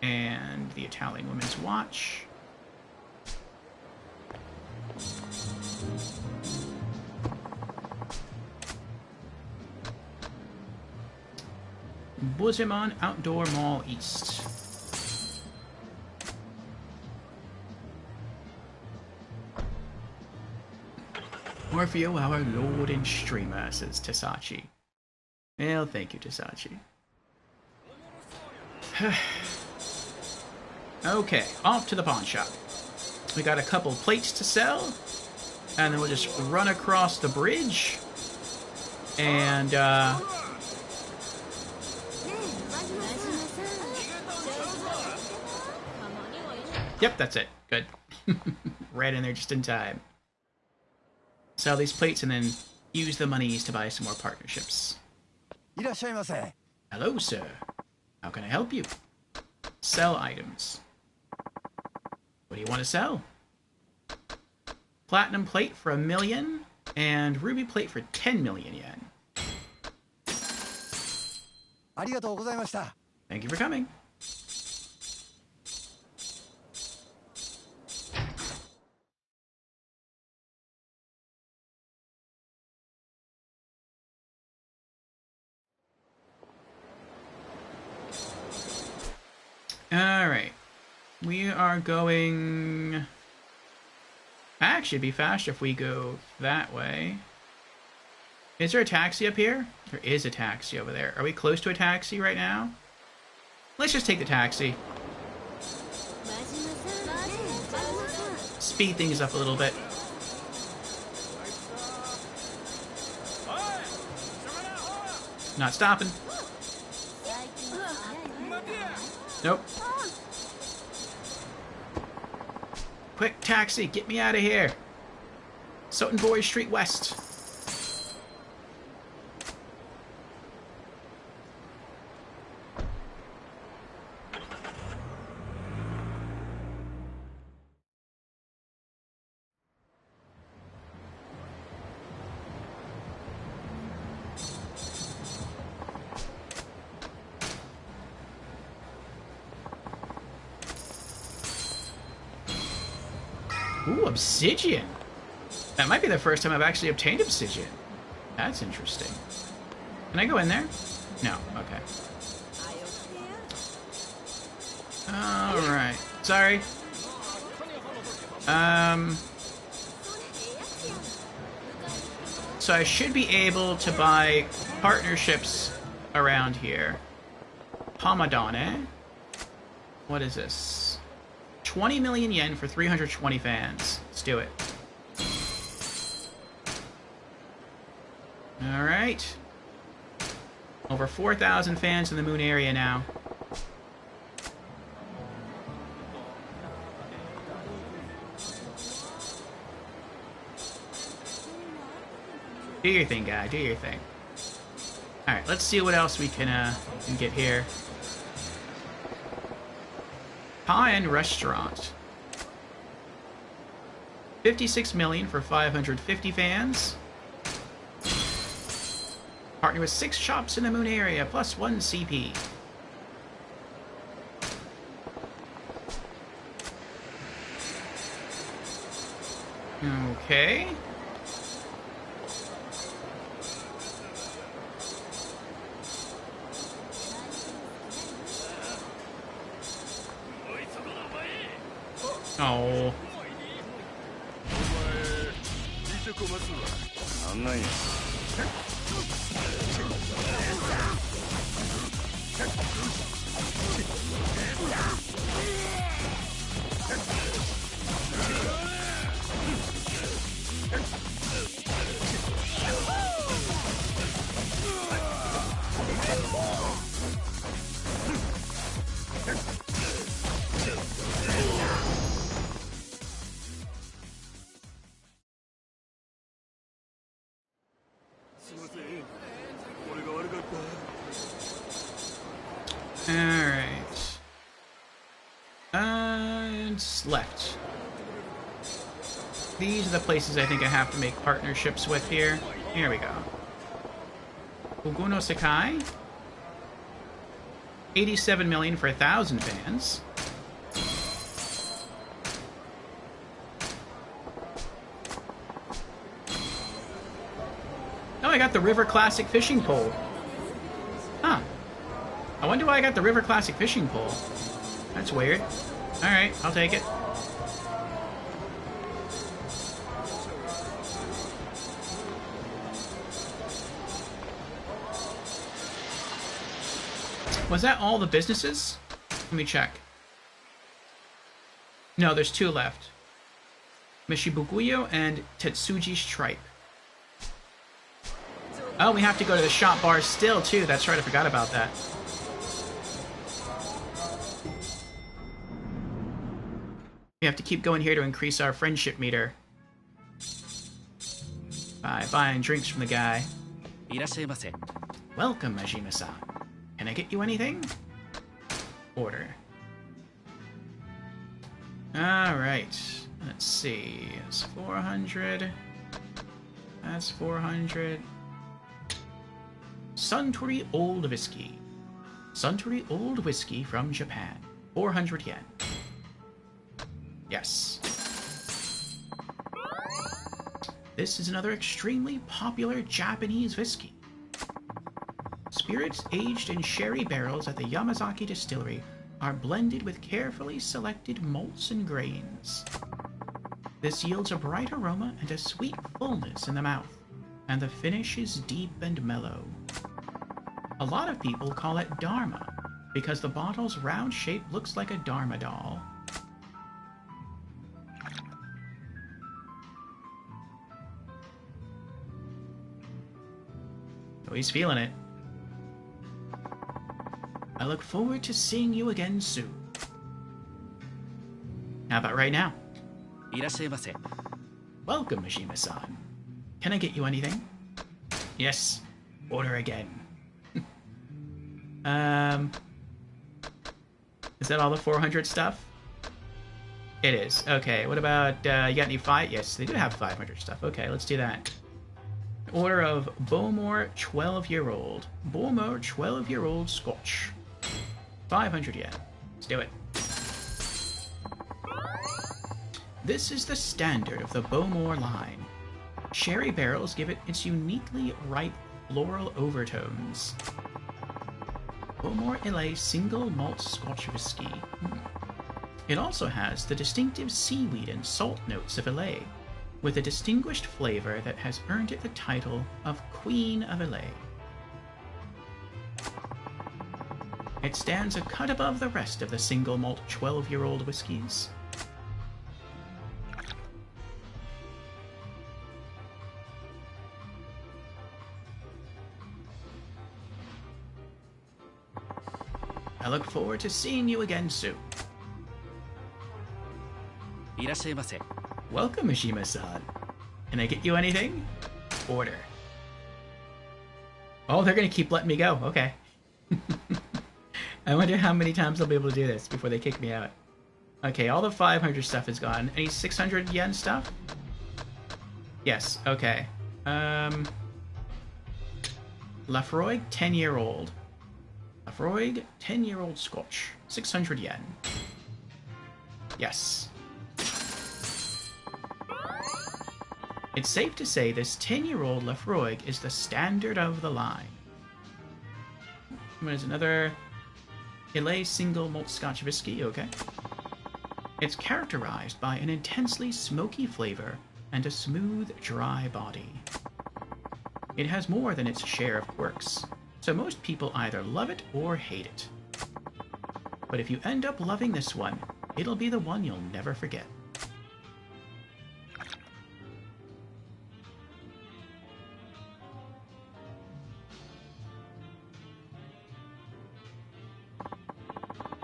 and the Italian woman's watch. Buzemon Outdoor Mall East. Morpheo, our lord and streamer, says Tasachi. Well, thank you, Tasachi. Okay, off to the pawn shop. We got a couple plates to sell, and then we'll just run across the bridge, and yep, that's it. Good. Right in there just in time. Sell these plates and then use the monies to buy some more partnerships. Hello, sir. How can I help you? Sell items. What do you want to sell? Platinum plate for 1 million and ruby plate for 10 million yen. Thank you for coming. Alright. We are going... Actually, it'd be faster if we go that way. Is there a taxi up here? There is a taxi over there. Are we close to a taxi right now? Let's just take the taxi. Speed things up a little bit. Not stopping. Nope. Quick, taxi, get me out of here. Sotenbori Street West. Ooh, obsidian. That might be the first time I've actually obtained obsidian. That's interesting. Can I go in there? No. Okay. Alright. Sorry. So I should be able to buy partnerships around here. Hamadane. What is this? 20 million yen for 320 fans. Let's do it. Alright. Over 4,000 fans in the moon area now. Do your thing, guy. Do your thing. Alright, let's see what else we can get here. High-end restaurant. 56 million for 550 fans. Partner with 6 shops in the moon area, plus 1 CP. Okay. Oh. してこますわ。案内や。すいません。俺が悪かった。Alright. And left. These are the places I think I have to make partnerships with here. Here we go. Uguno Sakai. 87 million for 1,000 fans. Oh, I got the River Classic fishing pole. Huh. I wonder why I got the River Classic fishing pole. That's weird. Alright, I'll take it. Was that all the businesses? Let me check. No, there's 2 left. Mishibuguyo and Tetsuji Stripe. Oh, we have to go to the shop bar still, too. That's right, I forgot about that. We have to keep going here to increase our friendship meter. By buying drinks from the guy. Welcome, Majima-san. Can I get you anything? Order. Alright. Let's see. It's 400. That's 400. Suntory Old Whiskey. Suntory Old Whiskey from Japan. 400 yen. Yes. This is another extremely popular Japanese whiskey. Spirits aged in sherry barrels at the Yamazaki distillery are blended with carefully selected malts and grains. This yields a bright aroma and a sweet fullness in the mouth, and the finish is deep and mellow. A lot of people call it Dharma because the bottle's round shape looks like a Dharma doll. Oh, he's feeling it. I look forward to seeing you again soon. How about right now? Welcome, Majima-san. Can I get you anything? Yes. Order again. Is that all the 400 stuff? It is. Okay, what about, you got any five? Yes, they do have 500 stuff. Okay, let's do that. Order of Bowmore 12-year-old. Bowmore 12-year-old Scotch. 500 yen. Let's do it. This is the standard of the Bowmore line. Sherry barrels give it its uniquely ripe floral overtones. Bowmore Islay single malt Scotch whiskey. It also has the distinctive seaweed and salt notes of Islay, with a distinguished flavor that has earned it the title of Queen of Islay. It stands a cut above the rest of the single malt 12-year-old whiskies. I look forward to seeing you again soon. Welcome, Mishima-san. Can I get you anything? Order. Oh, they're gonna keep letting me go. Okay. I wonder how many times I'll be able to do this before they kick me out. Okay, all the 500 stuff is gone. Any 600 yen stuff? Yes, okay. Lafroig, 10-year-old. Lafroig, 10-year-old Scotch. 600 yen. Yes. It's safe to say this 10-year-old Lafroig is the standard of the line. There's another Islay single malt Scotch whiskey, okay. It's characterized by an intensely smoky flavor and a smooth, dry body. It has more than its share of quirks, so most people either love it or hate it. But if you end up loving this one, it'll be the one you'll never forget.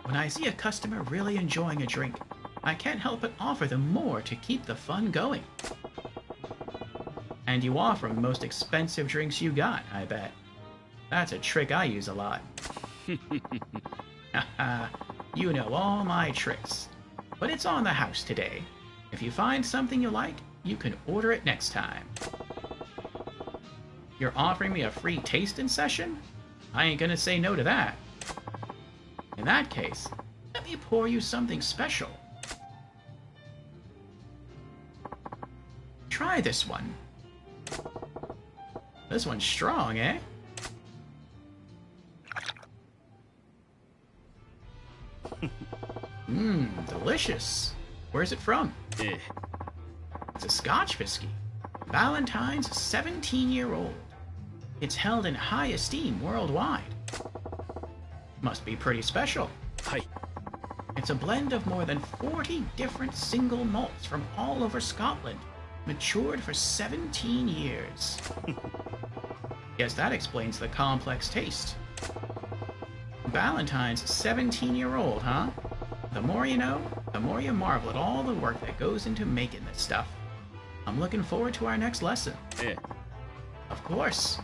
When I see a customer really enjoying a drink, I can't help but offer them more to keep the fun going. And you offer them the most expensive drinks you got, I bet. That's a trick I use a lot. Haha, you know all my tricks. But it's on the house today. If you find something you like, you can order it next time. You're offering me a free tasting session? I ain't gonna say no to that. In that case, let me pour you something special. Try this one. This one's strong, eh? Mmm, delicious. Where's it from? It's a Scotch whiskey. Valentine's 17-year-old. It's held in high esteem worldwide. Must be pretty special. It's a blend of more than 40 different single malts from all over Scotland, matured for 17 years. Guess that explains the complex taste. Valentine's 17-year-old, huh? The more you know, the more you marvel at all the work that goes into making this stuff. I'm looking forward to our next lesson. Of course.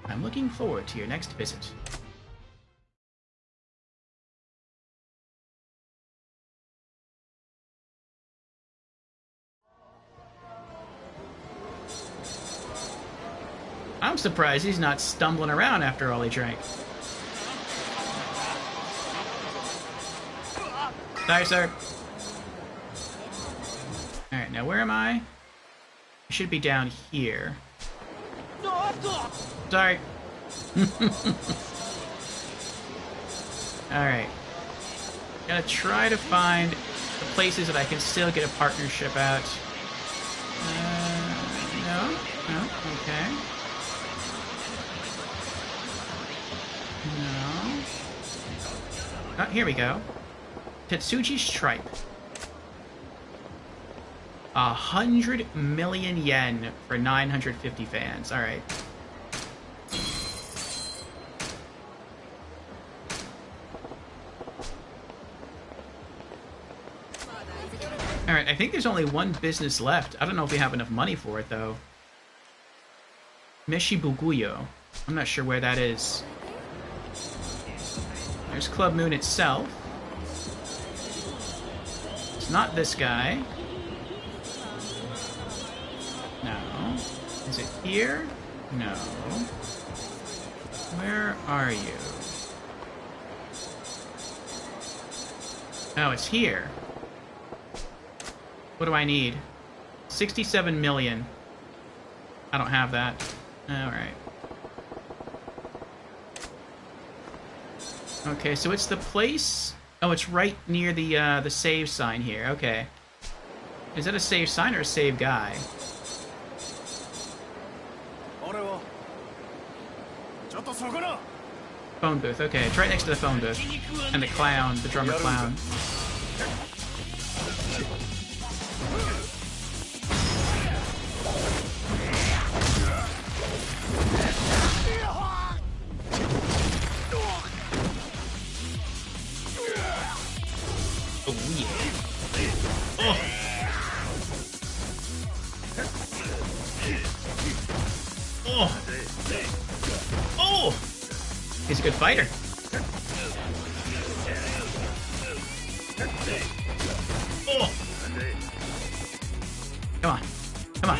I'm looking forward to your next visit. I'm surprised he's not stumbling around after all he drank. Sorry, sir. Alright, now where am I? I should be down here. Sorry. Alright. Gotta try to find the places that I can still get a partnership at. No? No? Okay. No. Oh, here we go. Tetsuji's Stripe. 100 million yen for 950 fans. Alright. Alright, I think there's only one business left. I don't know if we have enough money for it, though. Meshibuguyo. I'm not sure where that is. There's Club Moon itself. It's not this guy. No. Is it here? No. Where are you? Oh, it's here. What do I need? 67 million. I don't have that. Alright. Okay, so it's the place... Oh, it's right near the save sign here. Okay. Is that a save sign or a save guy? Phone booth. Okay, it's right next to the phone booth. And the clown, the drummer clown. He's a good fighter. Oh. Come on. Come on.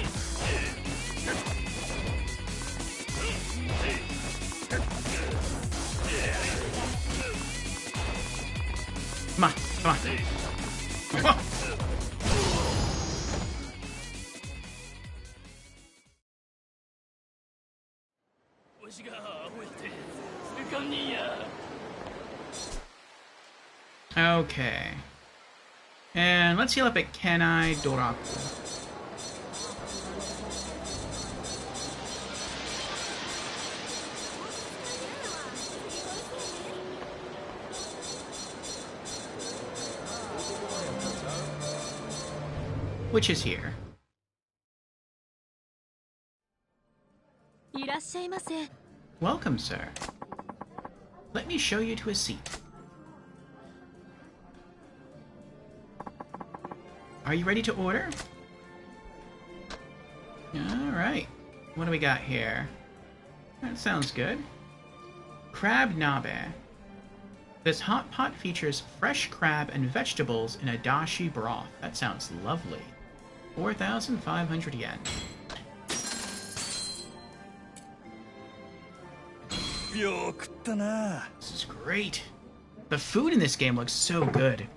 Come on. Come on. Oh. Okay. And let's heal up at Kenai Doraku. which is here. いらっしゃいませ。 Welcome, sir. Let me show you to a seat. Are you ready to order? Alright. What do we got here? That sounds good. Crab nabe. This hot pot features fresh crab and vegetables in a dashi broth. That sounds lovely. 4,500 yen. This is great. The food in this game looks so good.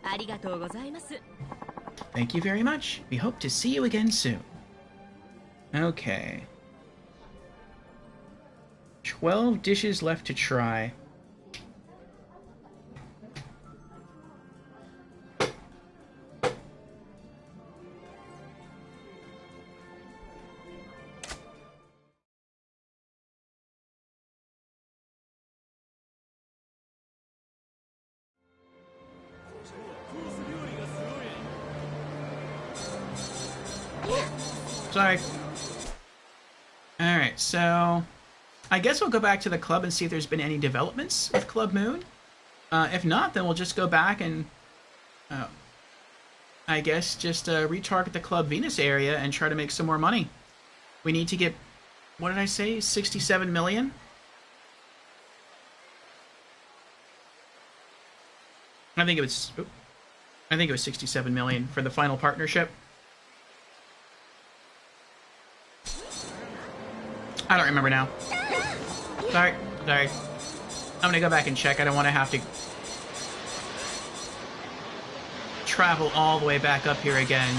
ありがとうございます。 Thank you very much. We hope to see you again soon. Okay. 12 dishes left to try. Sorry. Alright, so I guess we'll go back to the club and see if there's been any developments with Club Moon. If not, then we'll just go back and I guess just retarget the Club Venus area and try to make some more money. We need to get, what did I say, 67 million? I think it was 67 million for the final partnership. I don't remember now. Sorry. I'm gonna go back and check. I don't want to have to travel all the way back up here again.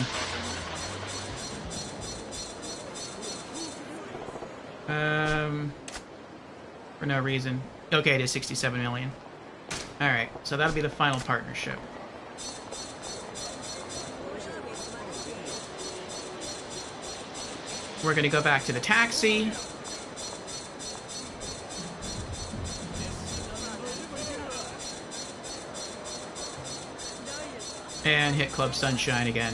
For no reason. Okay, it is 67 million. Alright, so that'll be the final partnership. We're gonna go back to the taxi. And hit Club Sunshine again.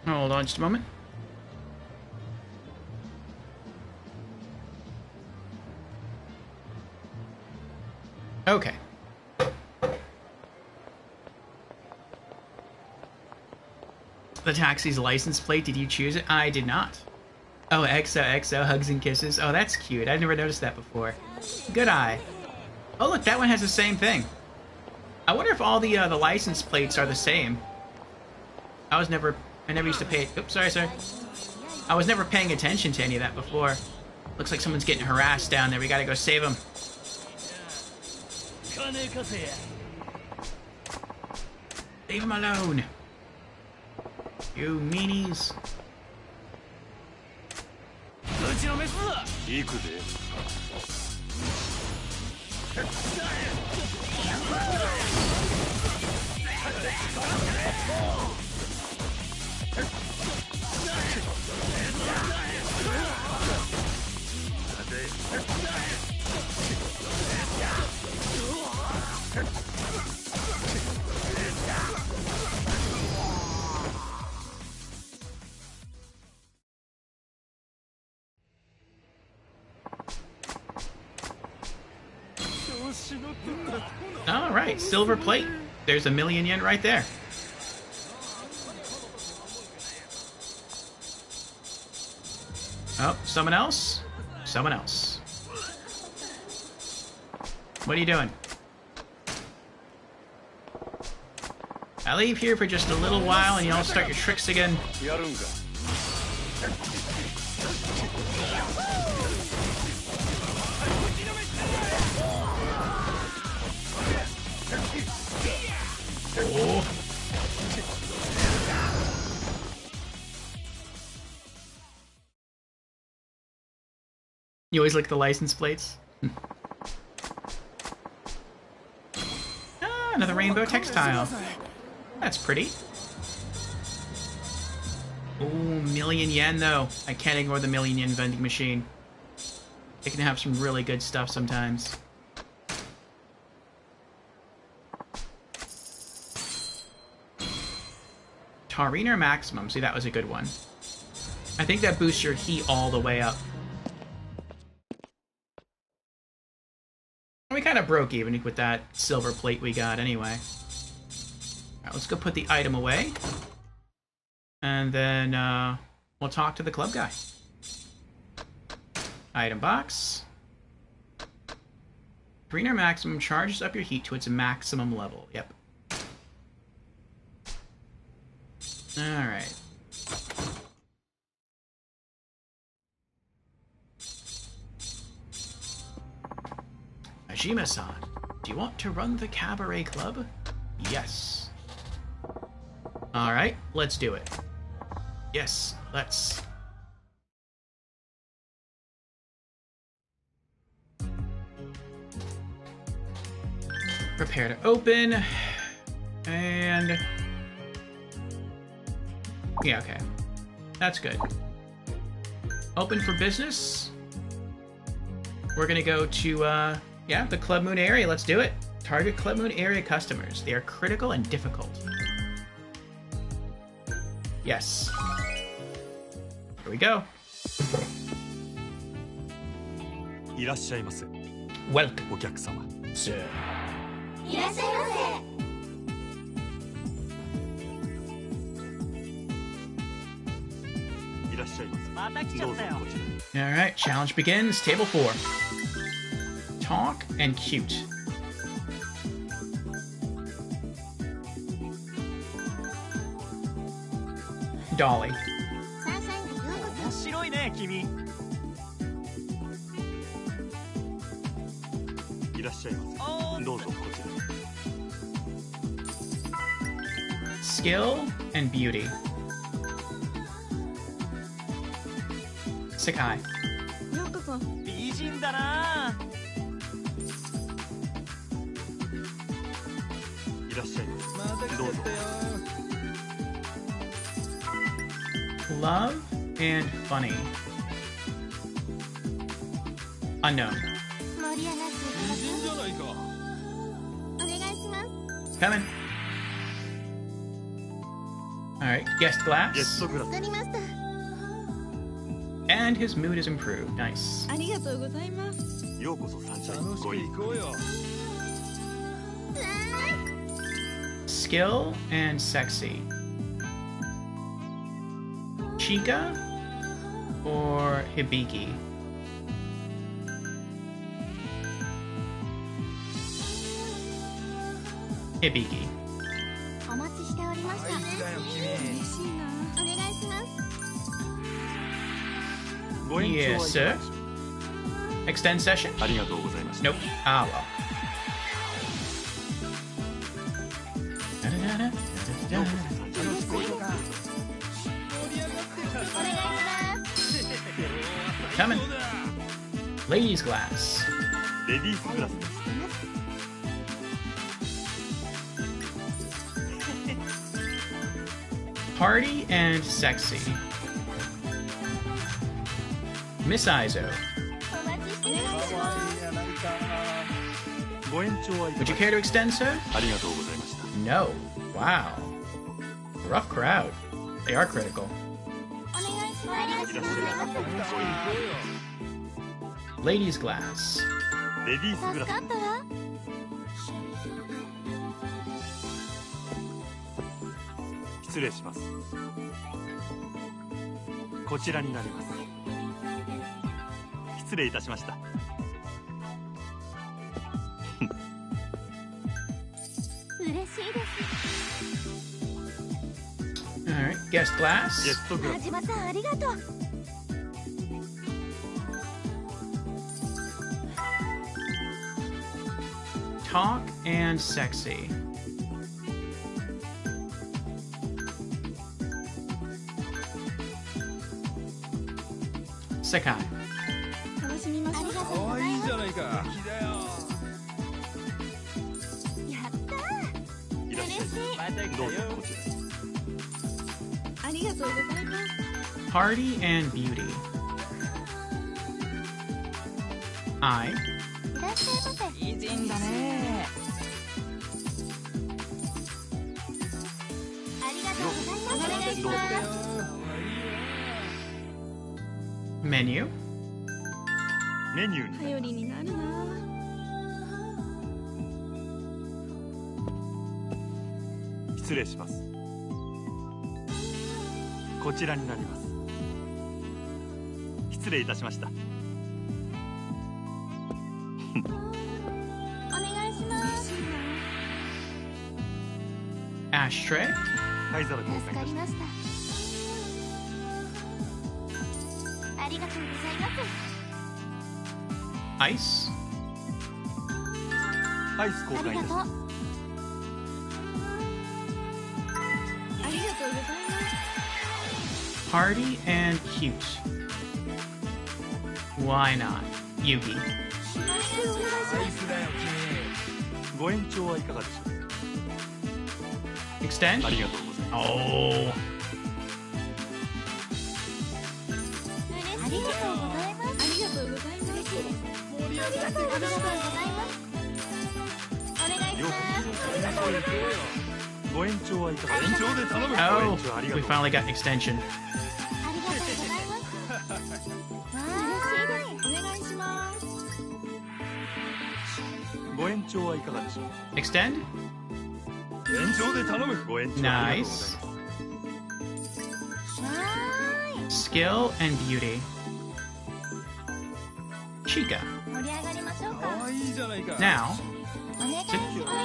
Hold on just a moment. Okay. The taxi's license plate, did you choose it? I did not. Oh, XOXO, hugs and kisses. Oh, that's cute. I've never noticed that before. Good eye. Oh, look, that one has the same thing. I wonder if all the license plates are the same. I never used to pay... Oops, sorry. I was never paying attention to any of that before. Looks like someone's getting harassed down there. We gotta go save him. Leave him alone. You meanies. Alright, silver plate. There's 1,000,000 yen right there. Oh, someone else? someone else. What are you doing? I leave here for just a little while and you all start your tricks again. やるんか Oh. You always look at the license plates. Ah, another rainbow textile. That's pretty. Ooh, million yen though. I can't ignore the million yen vending machine. It can have some really good stuff sometimes. Tauriner Maximum. See, that was a good one. I think that boosts your heat all the way up. We kind of broke even with that silver plate we got anyway. Alright, let's go put the item away. And then we'll talk to the club guy. Item box. Tauriner Maximum charges up your heat to its maximum level. Yep. Alright. Majima-san, do you want to run the cabaret club? Yes. Alright, let's do it. Yes, let's. Prepare to open. And... yeah, okay. That's good. Open for business. We're gonna go to, yeah, the Club Moon area. Let's do it. Target Club Moon area customers. They are critical and difficult. Yes. Here we go. いらっしゃいませ Welcome, お客様 sir. いらっしゃいませ。いらっしゃいませまた来ちゃどうぞったよこちら Alright, challenge begins. Table 4. Talk and cute. Dolly. サンシャインへようこ面白いね君いらっしゃいまおーせどうぞこちら Skill and beauty. Sakai. そ。ようこそ。美人だな。いらっしゃいままた来ちゃどうぞったよ。 Love and funny. Unknown. 盛り上がっていただ美人じゃないか。お願いします。 Coming. Alright, guest ゲ glass. ストグラスわかりました。 And his mood is improved. Nice. ありがとうございます。ようこそサンシャイン楽しくご意行こうよ。 Skill and sexy. Chica or Hibiki? Hibiki. お待ちしておりました。大事だよ君。嬉しいな。お願いします。ご延長はいか Yes, が sir. でしょう Extend session? ありがとうございました Nope. Ah, well. ようこそサンシャインご意盛り上がってるからお願いします。 Coming. Ladies glass. レディースグラスです Party and sexy. Miss Izo. お待ちしておりまかわす。いいやないか。ご延長はいか Would you が care to extend, sir? ありがとうございました No. Wow. Rough crowd. They are critical. お願いします。いらっしゃいませご意行こうよ。 Ladies glass. レディースグ助ラスかったわ。失礼しますこちらになります失礼いたしました。嬉しいです。 Alright, guest glass. ゲストグラス。真島さんありがとう。 Talk and sexy. Sakai. 楽しみましょう。ありがとうございます。いいじゃないか。やったー。いらっしゃい。また来たどうぞよ。こちらへ。ありがとうございます。 Party and beauty. I. いらっしゃいませ。いいんだね。ありがとうございます。お願いします。 Menu. メニューに頼りになるな。失礼します。こちらになります。失礼いたしました。お願いします。 Ashtray. 灰皿交換い助かたしまりました。ありがとうございます。 Ice. す。アイス交ありがとう。換いたします。ありがとうございます。 Party and cute. Why not? Yugi. よろしくお願いします。だよご延長はいかがでしょ Extend. う。ありがとうございます。 Oh. ありがとうございます。ありがとうございます。嬉しいです。盛り上がってありがとうございます。お願いしようます。こそご延長はいかがでしょう。延長で頼む。 Oh, Arigatou. we finally got an extension. ありがとうございます。嬉しいです。お願いします。ご延長はいかがでしょう。 Extend. 延長で頼む。ご延長ありがとうございます。わーい。 Skill and beauty. Chica. 盛り上がりましょうか。いいじゃないか。 Now. お願いします。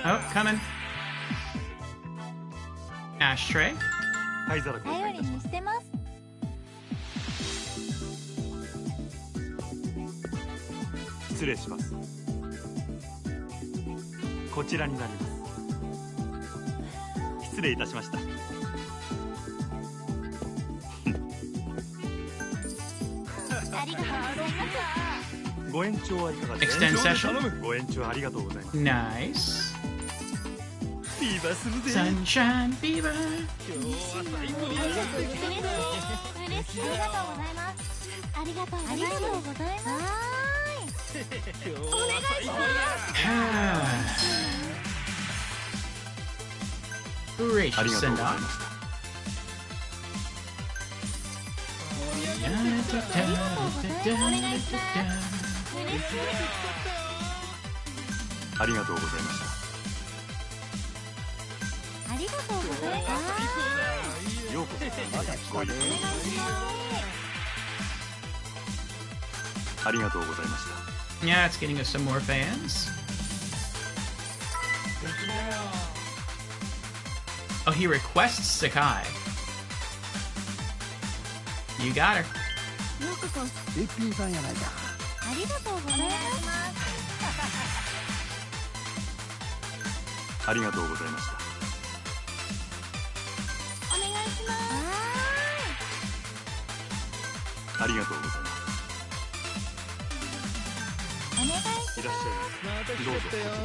Oh, coming. Ashtray. 灰皿交換頼りいたします。にしてます。失礼します。こちらになります。失礼いたしました。ありがとうございます。ご延長はいかがでしょう。 Extend session. ご延長ありがとうございます。 Nice. ビーバーするぜ。 Sunshine fever. 今日は最高に。嬉しい。ありがとうございます。ありがとうございます。ありがとうございます。はーい。今日は最高だ。 Gracious ありがとうご send ざい off. ました。ありがとうございました。ありがとうございます。ようこそまた聞こえてお願いします。ありがとうございました。 Yeah, it's getting us some more fans. Oh, he requests Sakai. You got her. ようこそ。べっぴんさんやないか。ありがとうございます。ありがとうございました。お願いします。ありがとうございます。お願いしいらっしゃいまた来ちゃったよ。ま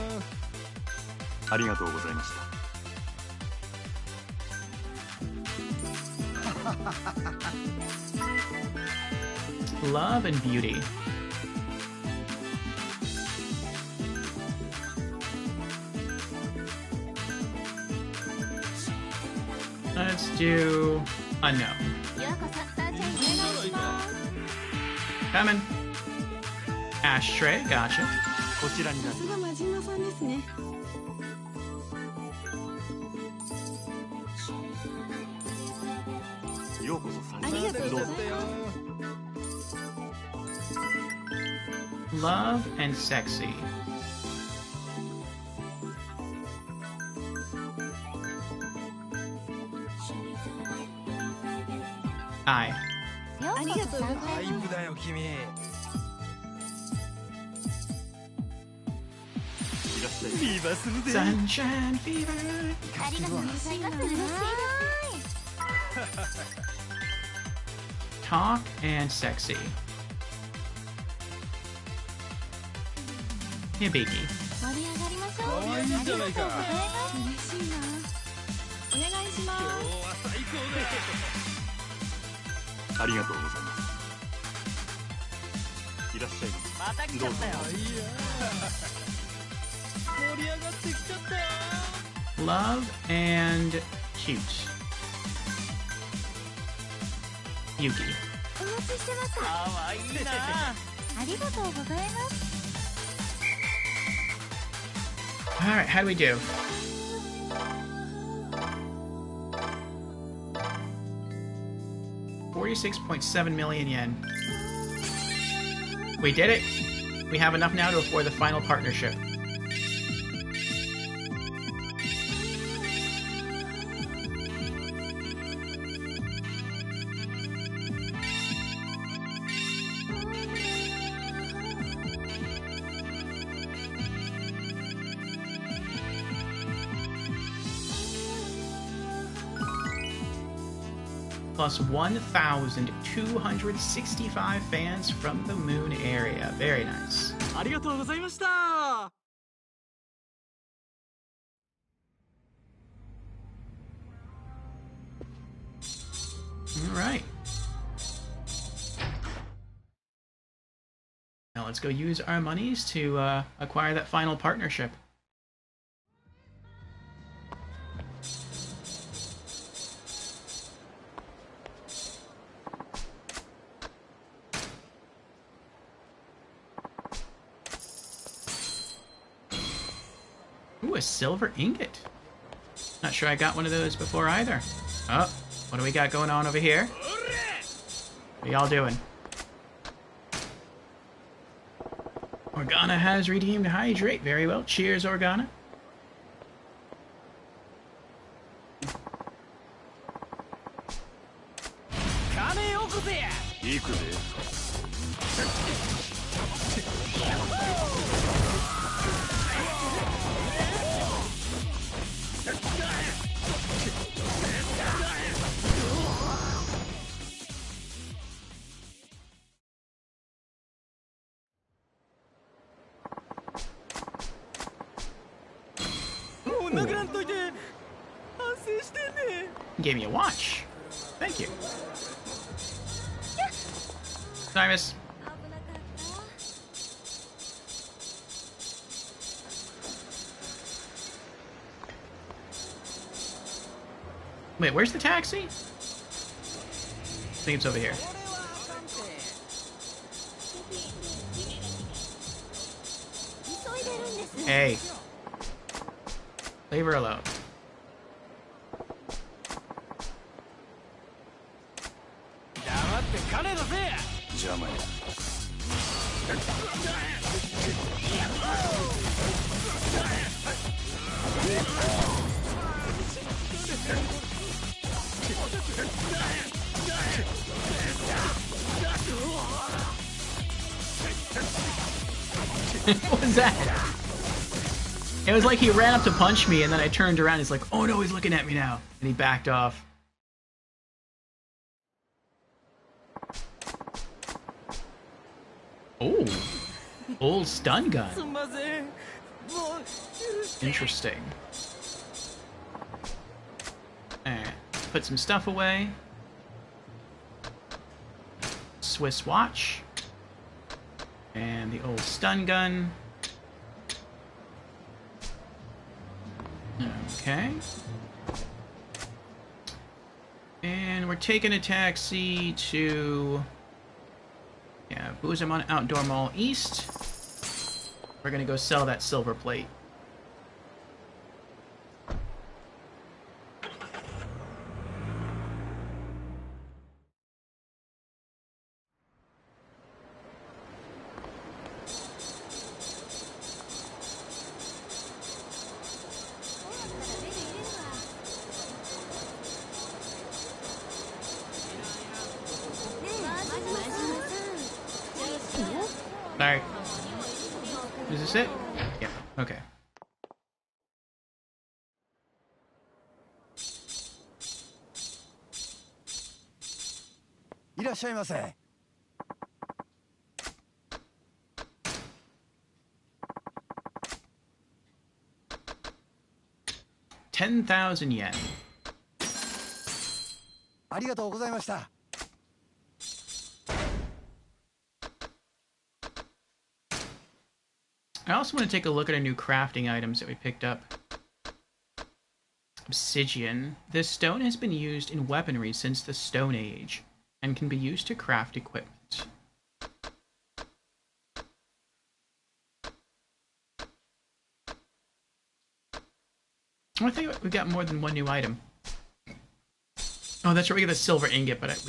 せ。ありがとうございました。 Love and beauty. Let's do unknown. ようこそ。さあちゃんお願いします。 Coming. Ashtray, gotcha. こちらになります。が真島さんですね。ようこそ参加ありがとうございます。どうぞ。Love and sexy. Hi. ようこそ参タイ拝プだよ君。いらっしゃいませ。リバするで。 Sunshine fever. ありがとうございます。嬉しいです Talk and sexy. Hey, Beaky. 盛り上がりましょう。可愛いじゃないか。嬉しいな。お願いしま今日は最高ありがとうございます。いらっしゃいままた来ちゃったよだ。いや盛り上がってきちゃったよ。 Love and cute. Yuki. す。お待ちしてました。可愛いなありがとうございます。 Alright, how do we do? $46.7 million yen. We did it! We have enough now to afford the final partnership. Plus 1,265 fans from the Moon area. Very nice. ありがとうございました Alright. Now let's go use our monies to acquire that final partnership. Ooh, a silver ingot. Not sure I got one of those before either. Oh, what do we got going on over here? What y'all doing? Organa has redeemed Hydrate. Very well. Cheers, Organa. 金よこせや行くぜ。もう殴らんといて。反省してね。 Gave me a watch. Thank you. Sorry, miss. 危なかった。 Wait, where's the taxi? I think it's over here. 急いでるんです。 Hey. Leave her alone. 黙って金出せや邪魔や。What was that? It was like he ran up to punch me and then I turned around. He's like, oh no, he's looking at me now. And he backed off. Oh. Old stun す gun. んません。もう許して。 Interesting. Alright. Put some stuff away. Swiss watch. And the old stun gun. Okay. And we're taking a taxi to... yeah, Buzamon Outdoor Mall East. We're gonna go sell that silver plate. Sorry. Is this it? Yeah. Okay. $10,000 yen. ありがとうございました。 I also want to take a look at our new crafting items that we picked up. Obsidian. This stone has been used in weaponry since the Stone Age and can be used to craft equipment. I think we got more than one new item. Oh, that's right. We got the silver ingot, but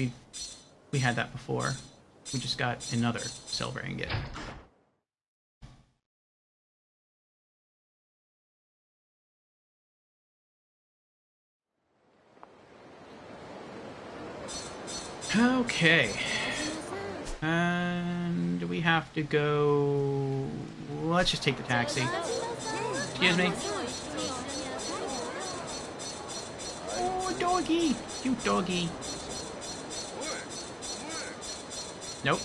we had that before. We just got another silver ingot. Okay. And we have to go... Let's just take the taxi. Excuse me. Oh, doggy! Cute doggy. Nope.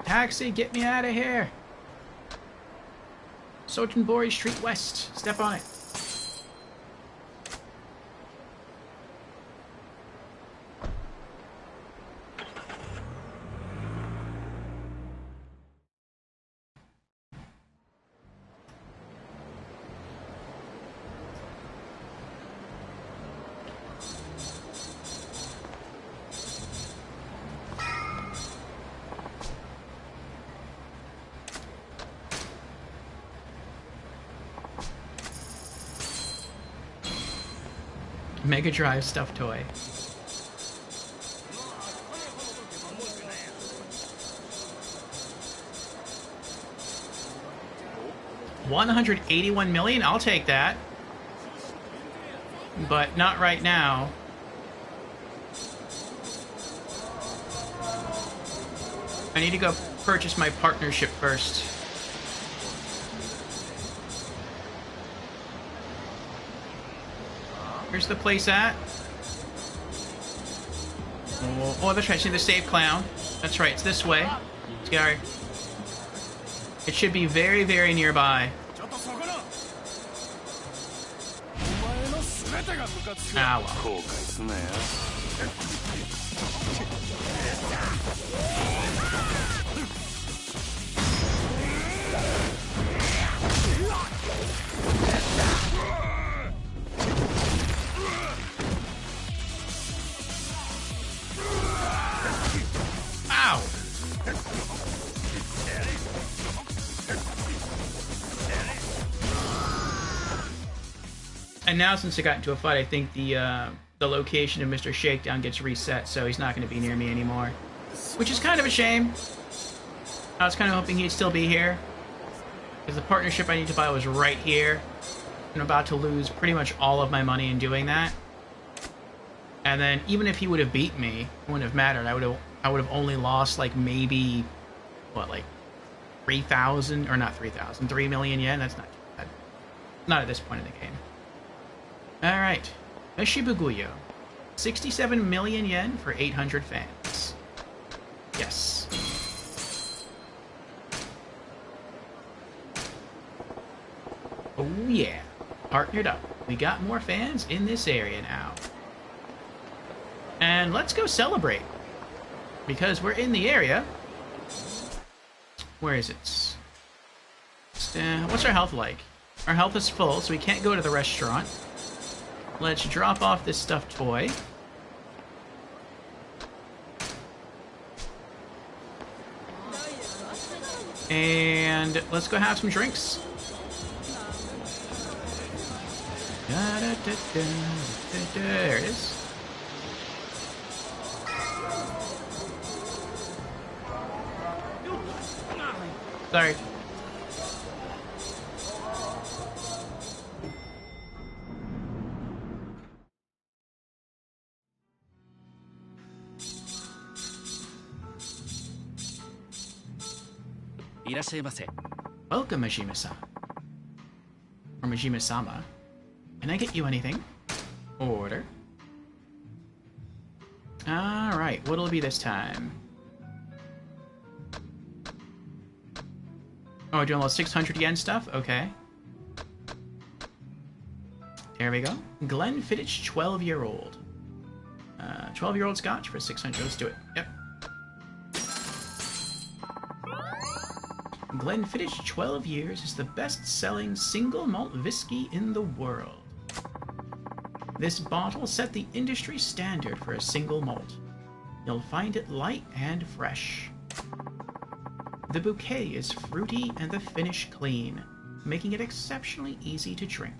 Taxi, get me out of here! Sotenbori Street West. Step on it. Mega Drive stuffed toy. $181 million? I'll take that. But not right now. I need to go purchase my partnership first. Where's the place at? Oh, that's right. See the Save Clown. That's right. It's this way. Scary. It should be very, very nearby. Ah, well. Ow! And now, since I got into a fight, I think the location of Mr. Shakedown gets reset, so he's not going to be near me anymore. Which is kind of a shame. I was kind of hoping he'd still be here. Because the partnership I need to buy was right here. I'm about to lose pretty much all of my money in doing that. And then, even if he would have beat me, it wouldn't have mattered. I would have only lost, like, maybe, what, like, 3,000, or not 3,000, 3 million yen? That's not too bad. Not at this point in the game. Alright. Shibuguyo. 67 million yen for 800 fans. Yes. Oh yeah. Partnered up. We got more fans in this area now. And let's go celebrate. Because we're in the area. Where is it? What's our health like? Our health is full, so we can't go to the restaurant. Let's drop off this stuffed toy. And let's go have some drinks. There it is. Sorry. いらっしゃいませ。 Welcome, Majima-san. Or Majima-sama. Can I get you anything? Order. Alright, what'll it be this time? Oh, we're doing a little 600 yen stuff? Okay. There we go. Glenfiddich 12-year-old. 12-year-old scotch for 600. Let's do it. Yep. Glenfiddich 12 years is the best-selling single malt whiskey in the world. This bottle set the industry standard for a single malt. You'll find it light and fresh. The bouquet is fruity and the finish clean, making it exceptionally easy to drink.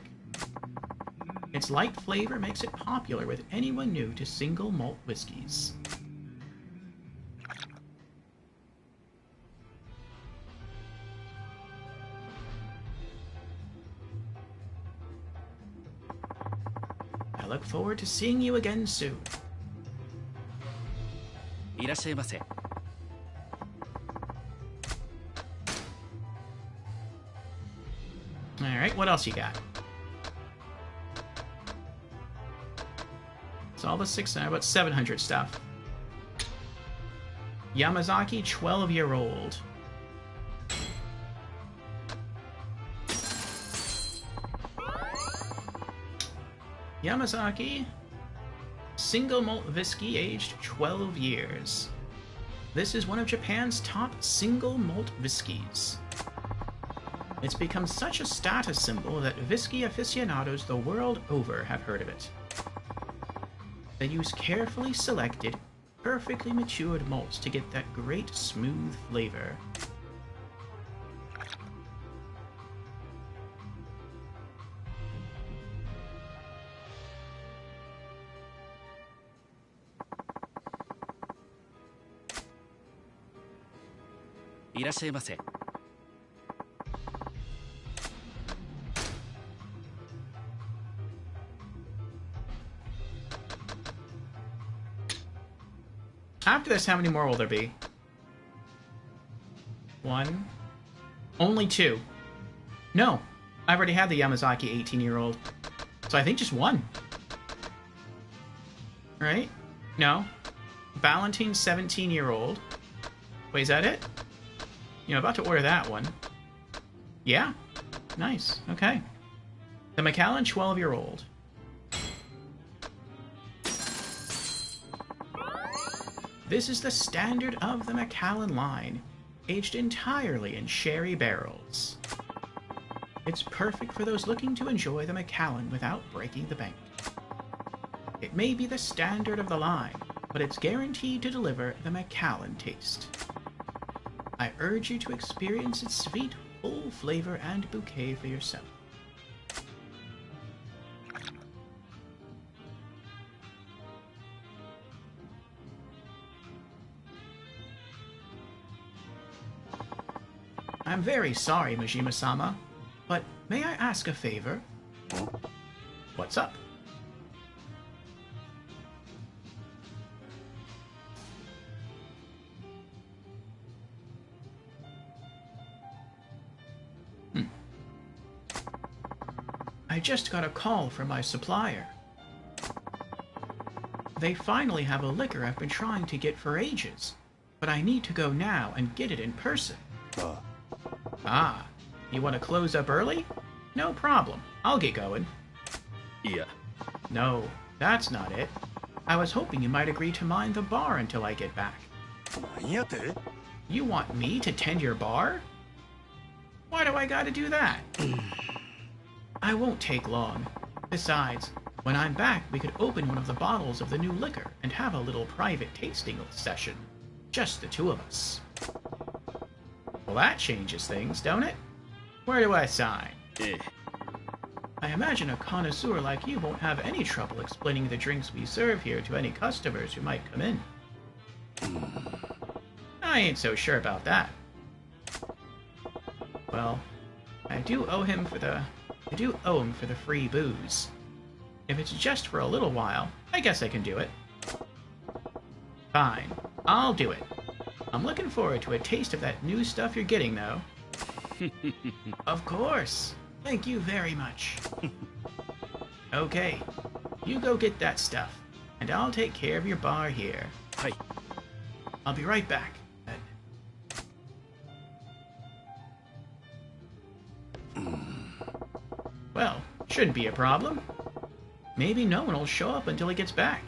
Its light flavor makes it popular with anyone new to single malt whiskeys. I look forward to seeing you again soon. いらっしゃいませ。 Alright, what else you got? It's all the 600, about 700 stuff. Yamazaki, 12-year-old. Yamazaki, single malt whiskey aged 12 years. This is one of Japan's top single malt whiskeys. It's become such a status symbol that whiskey aficionados the world over have heard of it. They use carefully selected, perfectly matured malts to get that great smooth flavor. After this, how many more will there be? 1. Only 2. No, I've already had the Yamazaki 18-year-old. So I think just 1. Right? No. Ballantine 17-year-old. Wait, is that it? You know, about to order that one. Yeah. Nice. Okay. The Macallan 12-year-old. This is the standard of the Macallan line, aged entirely in sherry barrels. It's perfect for those looking to enjoy the Macallan without breaking the bank. It may be the standard of the line, but it's guaranteed to deliver the Macallan taste. I urge you to experience its sweet, full flavor and bouquet for yourself. I'm very sorry, Majima-sama, but may I ask a favor? What's up? I just got a call from my supplier. They finally have a liquor I've been trying to get for ages, but I need to go now and get it in person. Ah, you want to close up early? No problem. I'll get going. Yeah. No, that's not it. I was hoping you might agree to mind the bar until I get back. You want me to tend your bar? Why do I gotta do that? I won't take long. Besides, when I'm back, we could open one of the bottles of the new liquor and have a little private tasting session. Just the two of us. Well, that changes things, don't it? Where do I sign? I imagine a connoisseur like you won't have any trouble explaining the drinks we serve here to any customers who might come in. I ain't so sure about that. Well, I do owe him for the free booze. If it's just for a little while, I guess I can do it. Fine, I'll do it. I'm looking forward to a taste of that new stuff you're getting, though. Of course. Thank you very much. Okay, you go get that stuff, and I'll take care of your bar here. はい I'll be right back. Well, shouldn't be a problem. Maybe no one will show up until he gets back.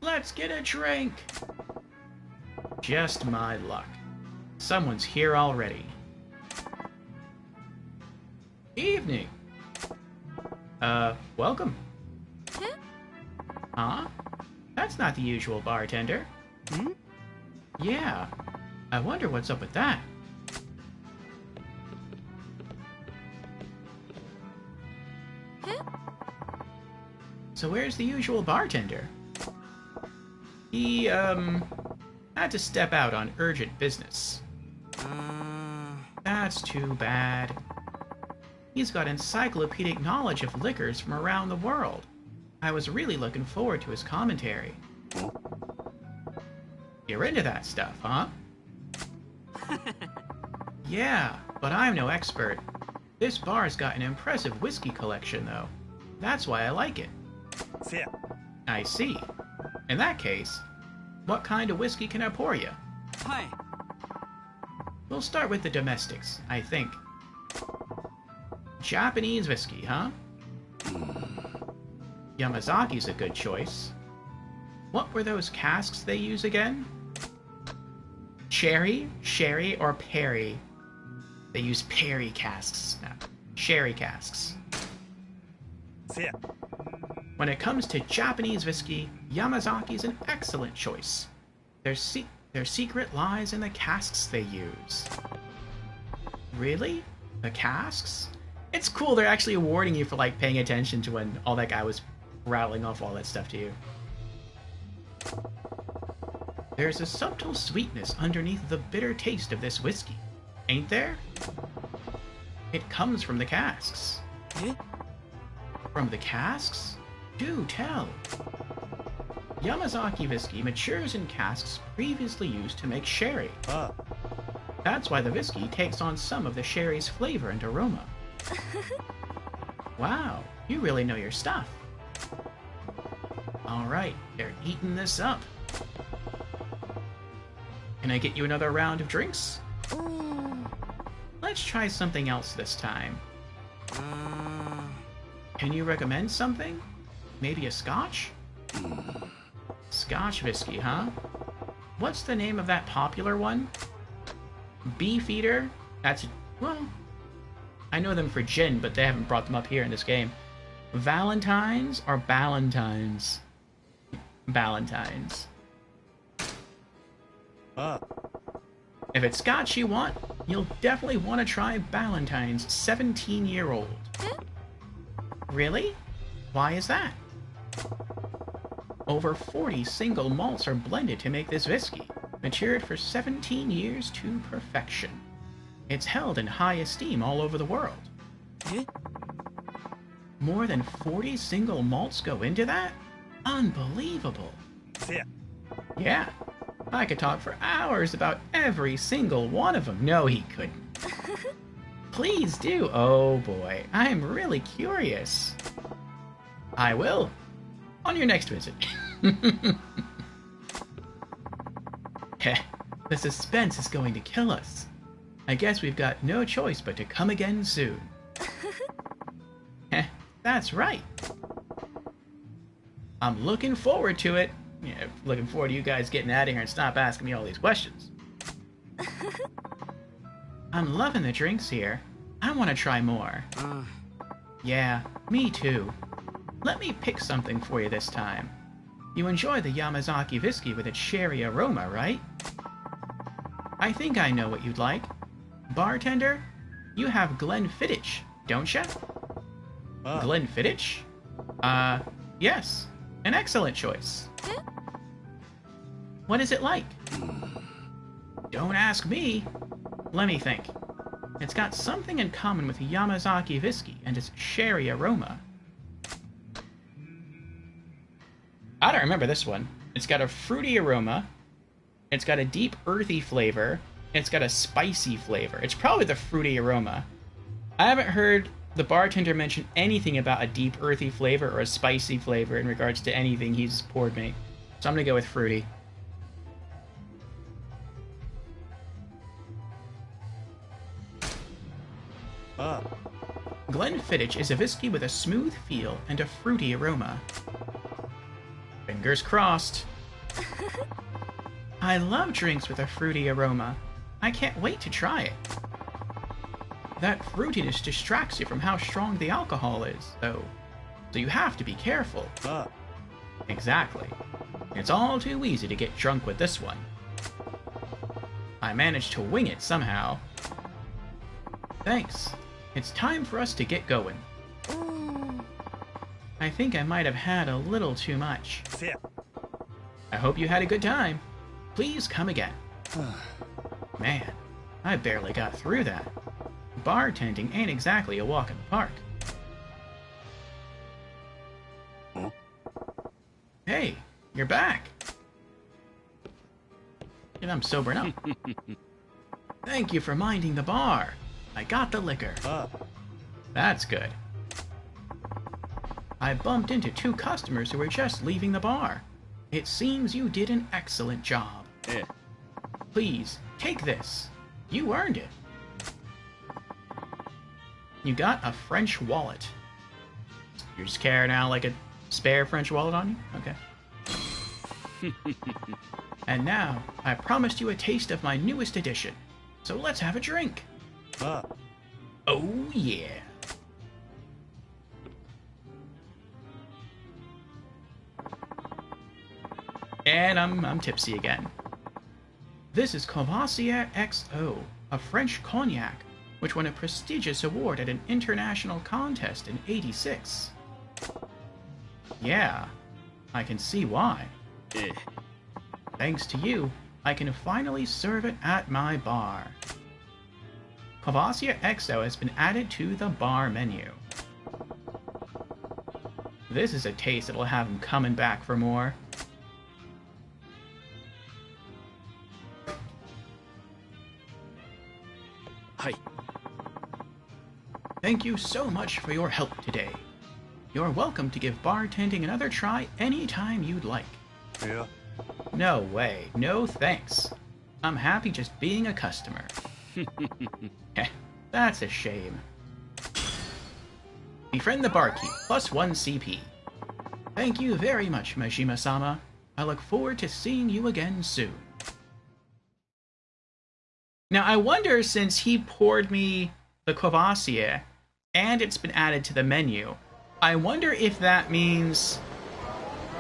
Let's get a drink! Just my luck. Someone's here already. Evening. Welcome. Huh? That's not the usual bartender. Hmm? Yeah. I wonder what's up with that. So where's the usual bartender? He, had to step out on urgent business. That's too bad. He's got encyclopedic knowledge of liquors from around the world. I was really looking forward to his commentary. You're into that stuff, huh? Yeah, but I'm no expert. This bar's got an impressive whiskey collection, though. That's why I like it. せや I see. In that case, what kind of whiskey can I pour you? はい We'll start with the domestics, I think. Japanese whiskey, huh? Yamazaki's a good choice. What were those casks they use again? Cherry, sherry, or perry? They use perry casks. No, sherry casks. せや When it comes to Japanese whiskey, Yamazaki's an excellent choice. Their secret lies in the casks they use. Really? The casks? It's cool they're actually awarding you for, like, paying attention to when all that guy was rattling off all that stuff to you. There's a subtle sweetness underneath the bitter taste of this whiskey, ain't there? It comes from the casks. え From the casks? Do tell. Yamazaki whiskey matures in casks previously used to make sherry. あ That's why the whiskey takes on some of the sherry's flavor and aroma. Wow, you really know your stuff. Alright, they're eating this up. Can I get you another round of drinks? Let's try something else this time. Can you recommend something? Maybe a scotch? Scotch whiskey, huh? What's the name of that popular one? Beefeater? That's... well... I know them for gin, but they haven't brought them up here in this game. Valentine's or Ballantines? Ballantines. あ If it's scotch you want, you'll definitely want to try Ballantines 17-year-old. Really? Why is that? Over 40 single malts are blended to make this whiskey, matured for 17 years to perfection. It's held in high esteem all over the world. え More than 40 single malts go into that? Unbelievable. せや Yeah, I could talk for hours about every single one of them. No, he couldn't. Please do. Oh boy, I'm really curious. I will. On your next visit. Heh, the suspense is going to kill us. I guess we've got no choice but to come again soon. Heh, that's right. I'm looking forward to it. Yeah, looking forward to you guys getting out of here and stop asking me all these questions. I'm loving the drinks here. I want to try more. Yeah, me too. Let me pick something for you this time. You enjoy the Yamazaki whiskey with its sherry aroma, right? I think I know what you'd like. Bartender, you have Glenfiddich, don't ya? あ Glenfiddich? Yes. An excellent choice. What is it like? Don't ask me. Let me think. It's got something in common with Yamazaki whiskey and its sherry aroma. I don't remember this one. It's got a fruity aroma. It's got a deep earthy flavor. And it's got a spicy flavor. It's probably the fruity aroma. I haven't heard the bartender mention anything about a deep earthy flavor or a spicy flavor in regards to anything he's poured me. So I'm gonna go with fruity. Glenfiddich is a whiskey with a smooth feel and a fruity aroma. Fingers crossed. I love drinks with a fruity aroma. I can't wait to try it. That fruitiness distracts you from how strong the alcohol is, though. So you have to be careful. Exactly. It's all too easy to get drunk with this one. I managed to wing it somehow. Thanks. It's time for us to get going. I think I might have had a little too much. I hope you had a good time. Please come again. Man, I barely got through that. Bartending ain't exactly a walk in the park. Hey, you're back. And I'm sobering up. Thank you for minding the bar. I got the liquor. That's good. I bumped into 2 customers who were just leaving the bar. It seems you did an excellent job. Please, take this. You earned it. You got a French wallet. You just carrying out like a spare French wallet on you? Okay. And now, I promised you a taste of my newest edition. So let's have a drink. Oh yeah. And I'm tipsy again. This is Courvoisier XO, a French cognac, which won a prestigious award at an international contest in '86. Yeah, I can see why. Thanks to you, I can finally serve it at my bar. Courvoisier XO has been added to the bar menu. This is a taste that'll have him coming back for more. Hi. Thank you so much for your help today. You're welcome to give bartending another try anytime you'd like. Yeah. No way. No thanks. I'm happy just being a customer. That's a shame. Befriend the barkeep, +1 CP. Thank you very much, Majima-sama. I look forward to seeing you again soon. Now, I wonder, since he poured me the Courvoisier, and it's been added to the menu, I wonder if that means...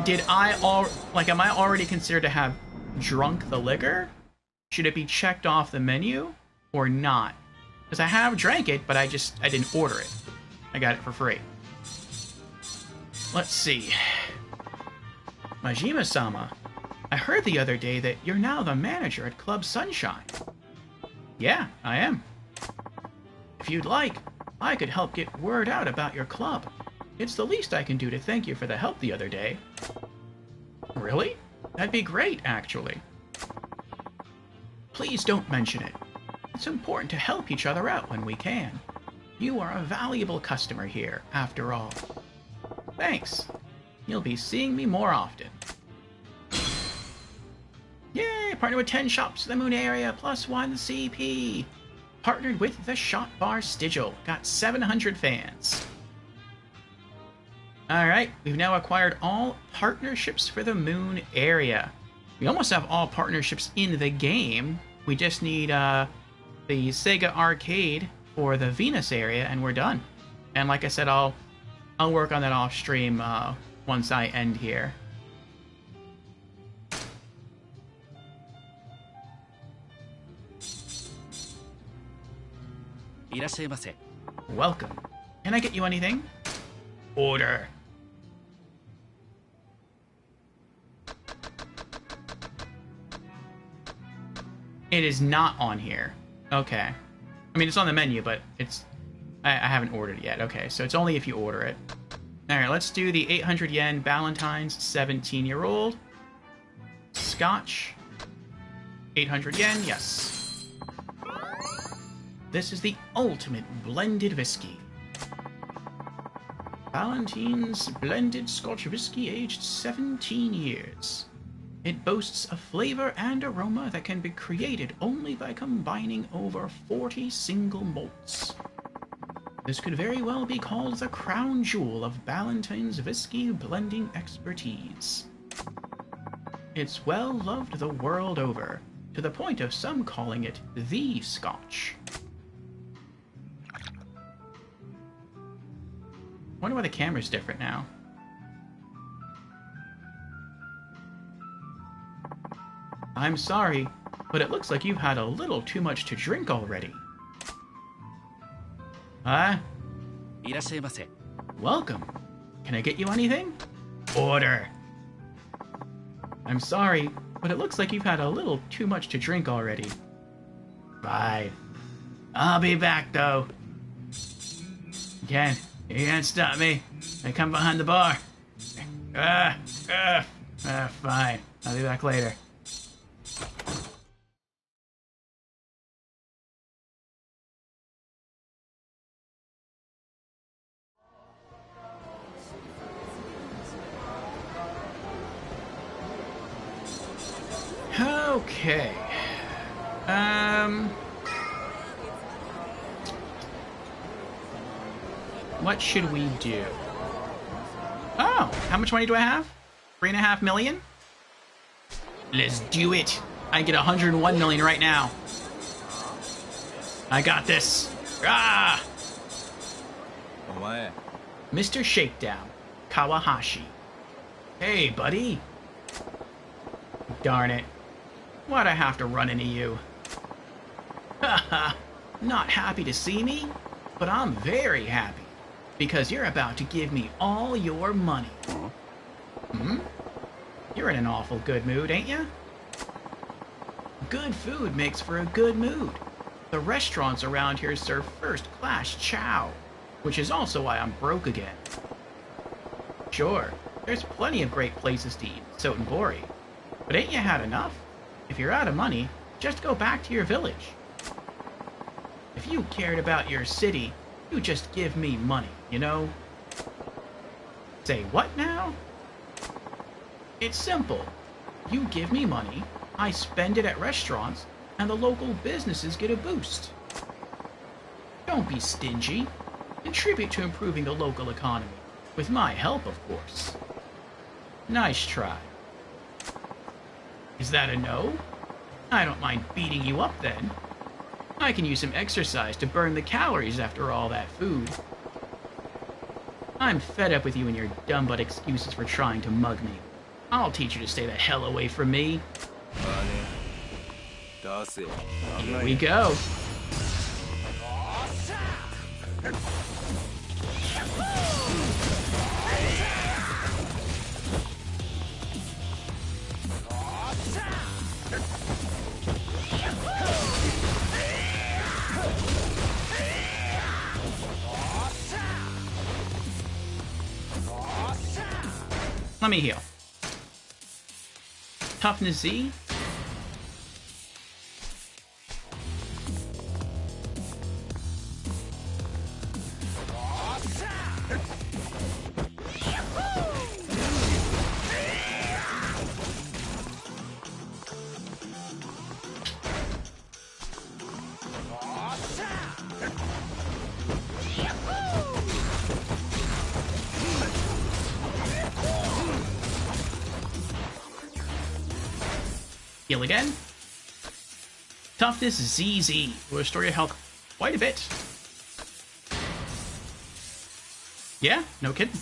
am I already considered to have drunk the liquor? Should it be checked off the menu, or not? Because I have drank it, but I didn't order it. I got it for free. Let's see. Majima-sama, I heard the other day that you're now the manager at Club Sunshine. Yeah, I am. If you'd like, I could help get word out about your club. It's the least I can do to thank you for the help the other day. Really? That'd be great, actually. Please don't mention it. It's important to help each other out when we can. You are a valuable customer here, after all. Thanks. You'll be seeing me more often. Yay! Partnered with 10 shops in the Moon area, +1 CP. Partnered with the Shot Bar Stigil. Got 700 fans. Alright, we've now acquired all partnerships for the Moon area. We almost have all partnerships in the game. We just need the Sega Arcade for the Venus area, and we're done. And like I said, I'll work on that off stream once I end here. Welcome. Can I get you anything? Order. It is not on here. Okay. I mean, it's on the menu, but I haven't ordered it yet. Okay, so it's only if you order it. Alright, let's do the 800 yen Ballantine's 17-year-old. Scotch. 800 yen, yes. This is the ultimate blended whiskey. Ballantine's blended Scotch whiskey aged 17 years. It boasts a flavor and aroma that can be created only by combining over 40 single malts. This could very well be called the crown jewel of Ballantine's whiskey blending expertise. It's well loved the world over, to the point of some calling it the Scotch. Wonder why the camera's different now. I'm sorry, but it looks like you've had a little too much to drink already. Huh? いらっしゃいませ。 Welcome. Can I get you anything? Order. I'm sorry, but it looks like you've had a little too much to drink already. Bye. I'll be back, though. You can't stop me. I come behind the bar. Fine. I'll be back later. Okay. What should we do? Oh, how much money do I have? 3.5 million? Let's do it. I get 101 million right now. I got this. Ah! Mr. Shakedown, Kawahashi. Hey, buddy. Darn it. Why'd I have to run into you? Haha. Not happy to see me? But I'm very happy. Because you're about to give me all your money. Hmm? You're in an awful good mood, ain't ya? Good food makes for a good mood. The restaurants around here serve first-class chow, which is also why I'm broke again. Sure, there's plenty of great places to eat in Sotenbori, but ain't you had enough? If you're out of money, just go back to your village. If you cared about your city, you just give me money, you know? Say what now? It's simple. You give me money, I spend it at restaurants, and the local businesses get a boost. Don't be stingy. Contribute to improving the local economy. With my help, of course. Nice try. Is that a no? I don't mind beating you up then. I can use some exercise to burn the calories after all that food. I'm fed up with you and your dumb butt excuses for trying to mug me. I'll teach you to stay the hell away from me. Here we go. Let me heal. Toughness Z. Heal again. Toughness ZZ will restore your health quite a bit. Yeah, no kidding.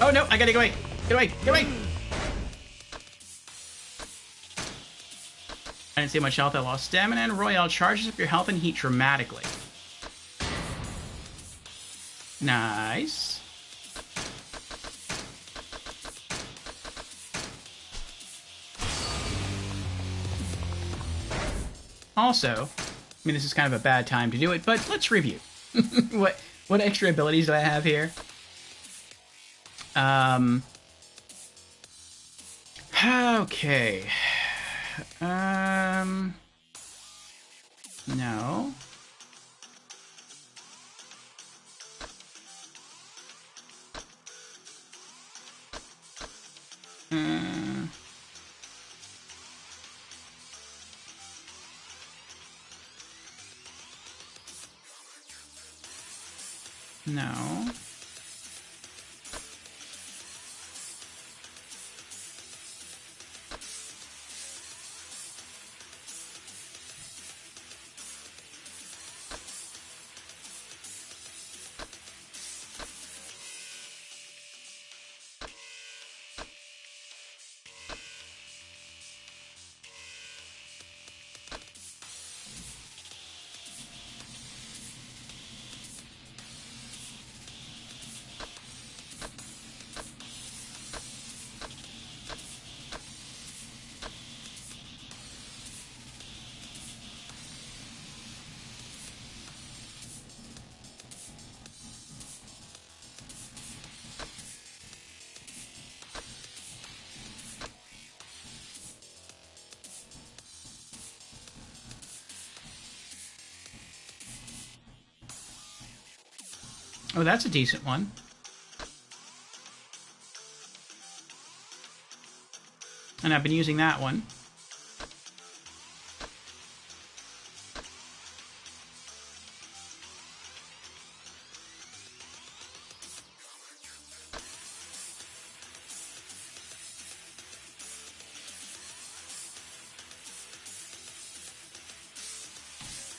Oh no, I gotta go away. Get away, get away! I didn't see much health. I lost stamina, and Royale charges up your health and heat dramatically. Nice. Also, I mean, this is kind of a bad time to do it, but let's review. What extra abilities do I have here? Okay. No. No. Oh, that's a decent one. And I've been using that one.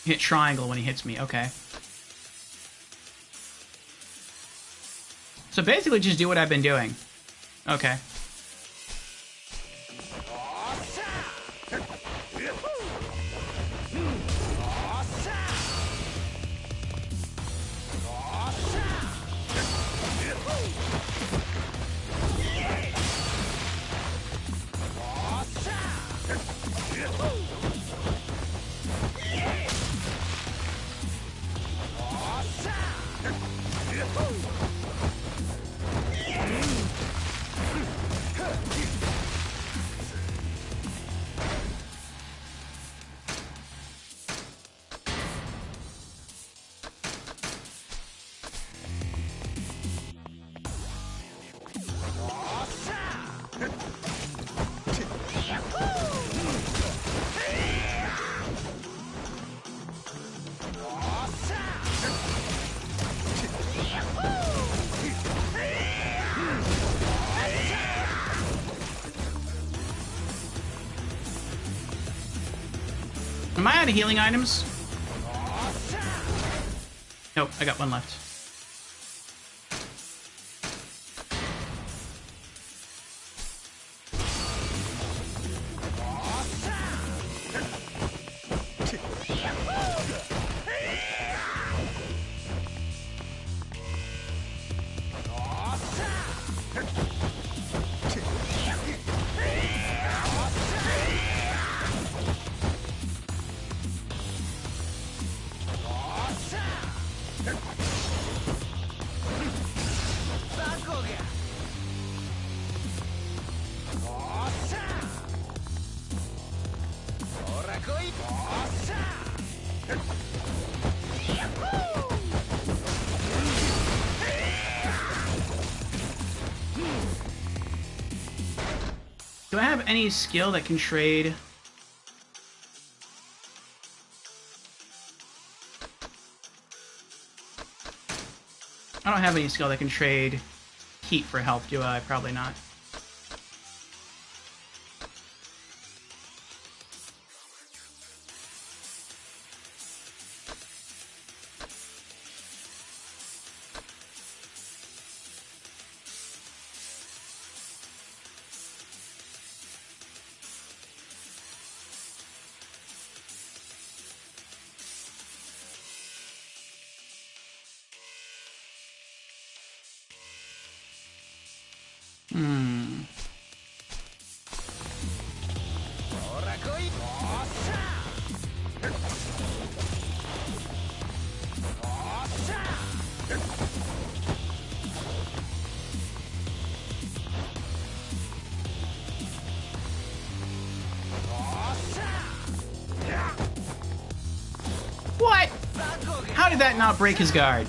Hit triangle when he hits me, okay. So basically just do what I've been doing. Okay. Am I out of healing items? Nope, I got one left. Do I have any skill that can trade? I don't have any skill that can trade heat for health, do I? Probably not. Hmm. How did that not break his guard?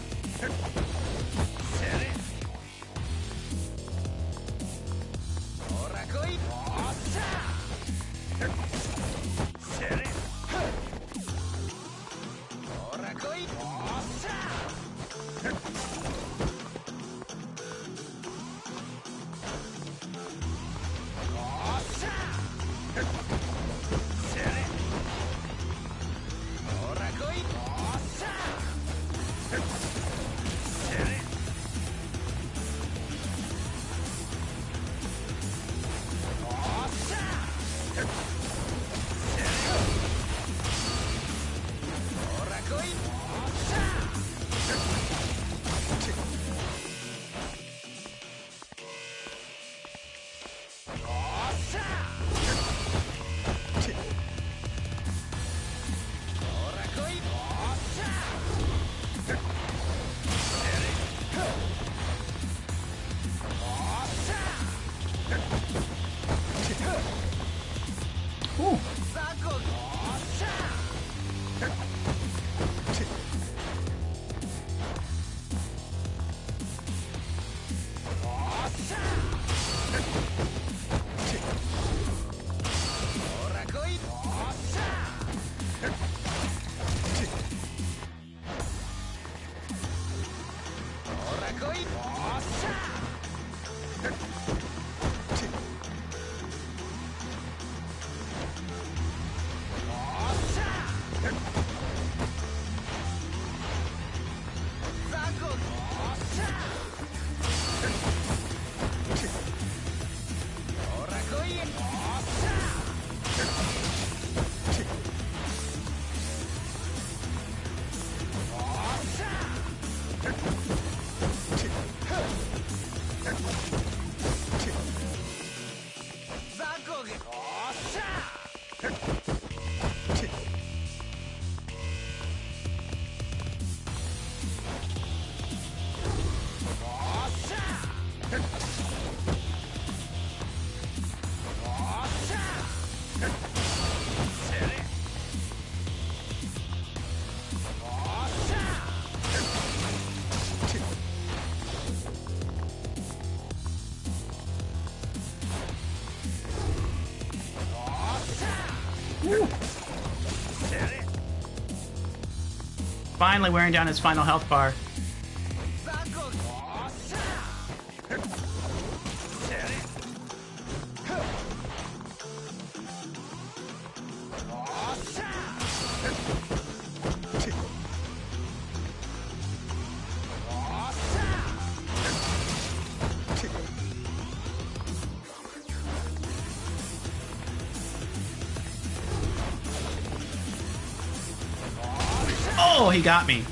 Ooh. Finally wearing down his final health bar. Oh, he got me.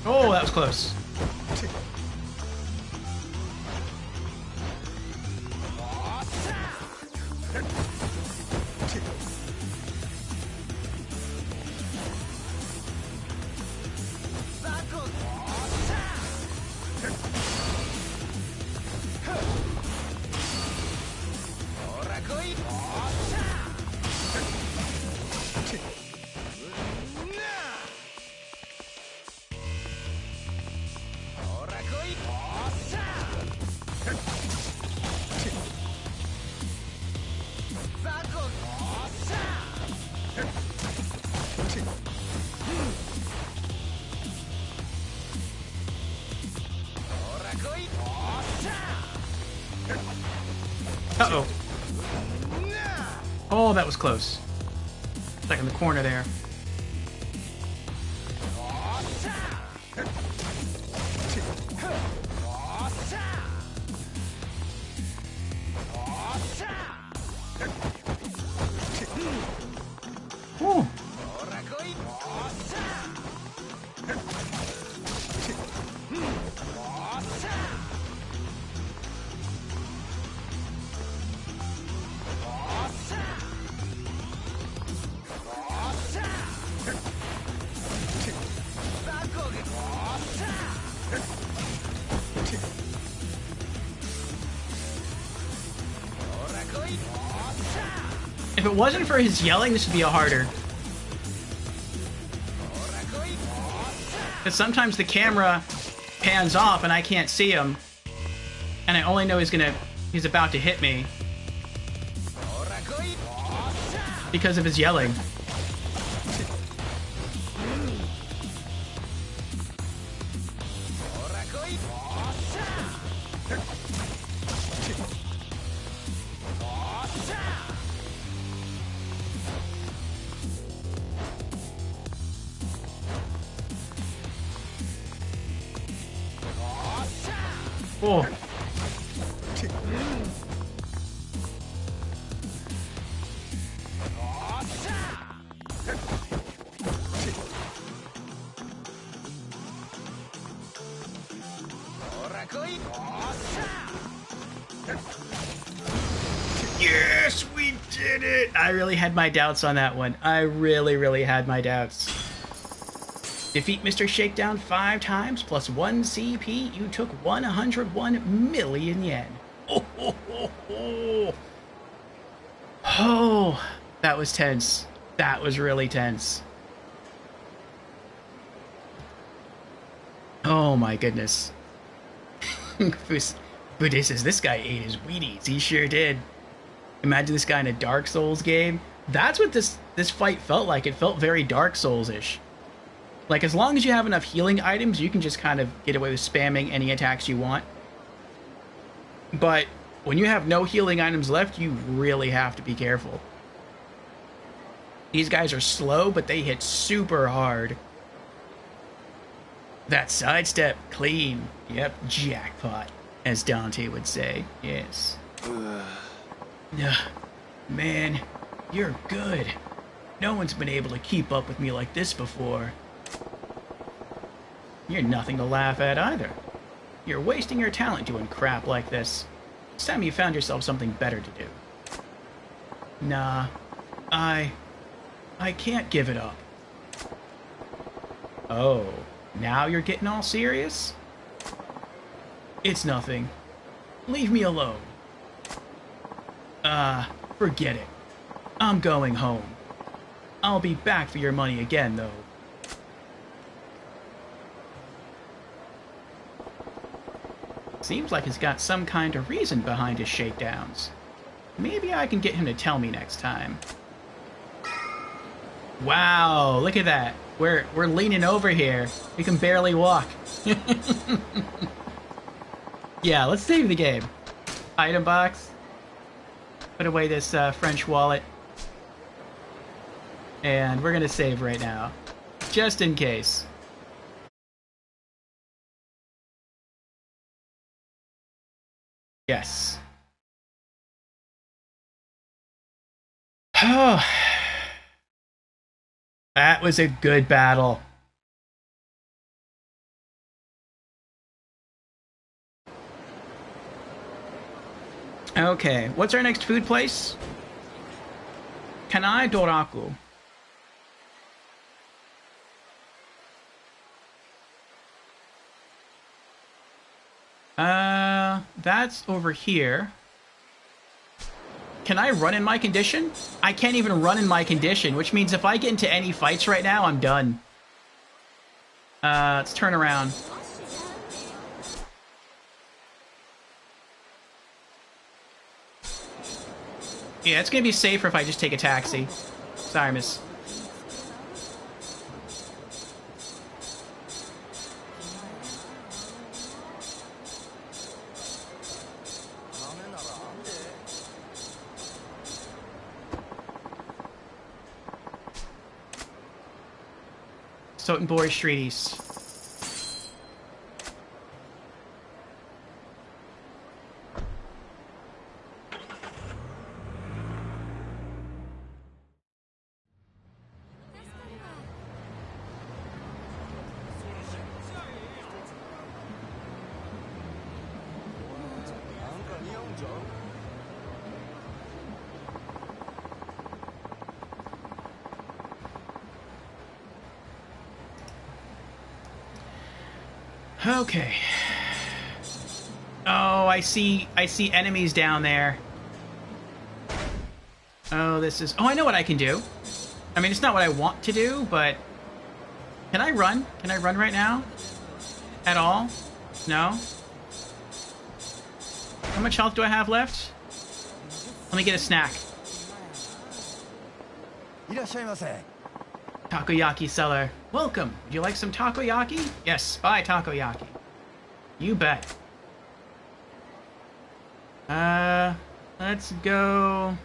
Oh, that was close. Uh-oh. Oh, that was close. Like in the corner there. Ooh. If it wasn't for his yelling, this would be a harder. Because sometimes the camera pans off and I can't see him. And I only know he's about to hit me. Because of his yelling. Oh. Yes, we did it! I really had my doubts on that one. I really had my doubts. Defeat Mr. Shakedown 5 times plus 1 CP. You took 101 million yen. Oh, oh, oh, oh. Oh, that was tense. That was really tense. Oh my goodness. Buddha says this guy ate his Wheaties. He sure did. Imagine this guy in a Dark Souls game. That's what this fight felt like. It felt very Dark Souls-ish. Like, as long as you have enough healing items, you can just kind of get away with spamming any attacks you want. But when you have no healing items left, you really have to be careful. These guys are slow, but they hit super hard. That sidestep, clean. Yep, jackpot, as Dante would say. Yes. Man, you're good. No one's been able to keep up with me like this before. You're nothing to laugh at either. You're wasting your talent doing crap like this. It's time you found yourself something better to do. Nah, I can't give it up. Oh, now you're getting all serious? It's nothing. Leave me alone. Forget it. I'm going home. I'll be back for your money again, though. Seems like he's got some kind of reason behind his shakedowns. Maybe I can get him to tell me next time. Wow, look at that. We're leaning over here. We can barely walk. Yeah, let's save the game. Item box. Put away this French wallet. And we're gonna save right now. Just in case. Yes. Oh. That was a good battle. Okay, what's our next food place? Kanai Doraku. That's over here. Can I run in my condition? I can't even run in my condition, which means if I get into any fights right now, I'm done. Let's turn around. Yeah, it's gonna be safer if I just take a taxi. Sorry, miss. Sotenbori Street East. Okay. Oh, I see enemies down there. Oh, this is... Oh, I know what I can do. I mean, it's not what I want to do, but... Can I run? Can I run right now? At all? No? How much health do I have left? Let me get a snack. Takoyaki seller. Welcome. Would you like some takoyaki? Yes, buy takoyaki. You bet. Let's go...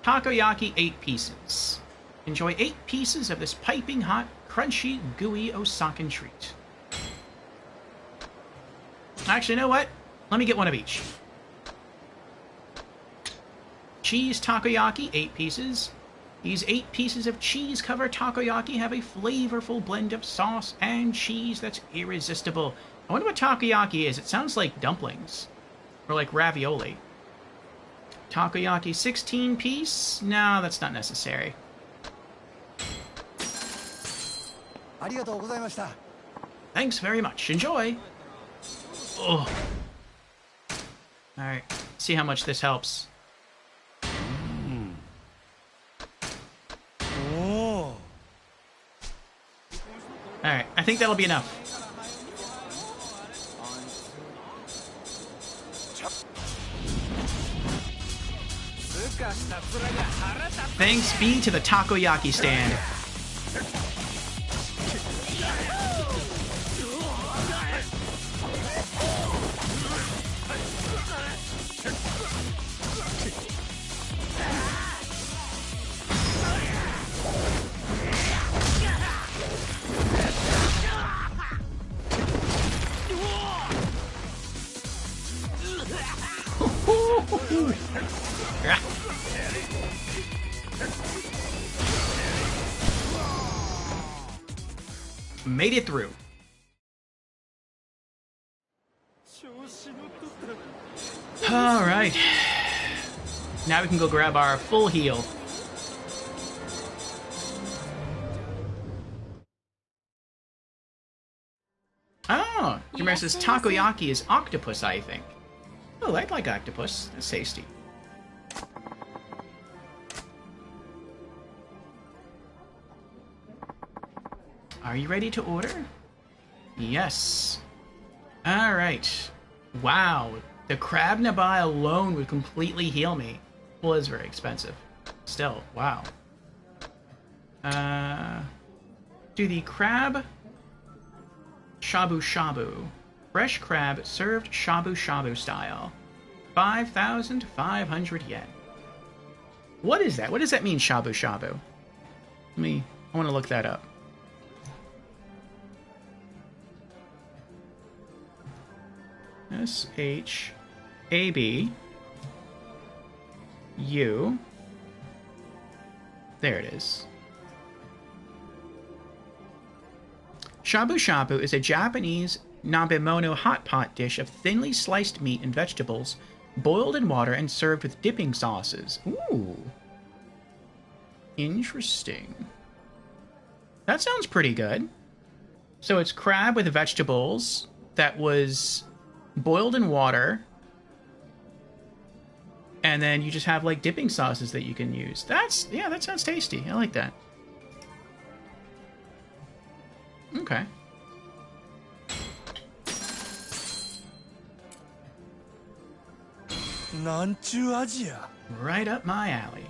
Takoyaki 8 pieces. Enjoy 8 pieces of this piping hot, crunchy, gooey Osakan treat. Actually, you know what? Let me get one of each. Cheese takoyaki, 8 pieces. These 8 pieces of cheese-covered takoyaki have a flavorful blend of sauce and cheese that's irresistible. I wonder what takoyaki is. It sounds like dumplings. Or like ravioli. Takoyaki 16 piece? No, that's not necessary. Thanks very much. Enjoy. Oh. Alright. See how much this helps. Alright, I think that'll be enough. Thanks be to the takoyaki stand. Made it through. All right. Now we can go grab our full heal. Oh, Jamera says takoyaki is octopus, I think. Oh, I'd like octopus. That's tasty. Are you ready to order? Yes. Alright. Wow. The crab nabai alone would completely heal me. Well, it's very expensive. Still, wow. Do the crab shabu shabu. Fresh crab served shabu shabu style. 5,500 yen. What is that? What does that mean, shabu shabu? I want to look that up. S-H-A-B-U. There it is. Shabu shabu is a Japanese nabemono hot pot dish of thinly sliced meat and vegetables, boiled in water and served with dipping sauces. Ooh. Interesting. That sounds pretty good. So it's crab with vegetables that was boiled in water, and then you just have like dipping sauces that you can use. That sounds tasty. I like that. Okay. Right up my alley.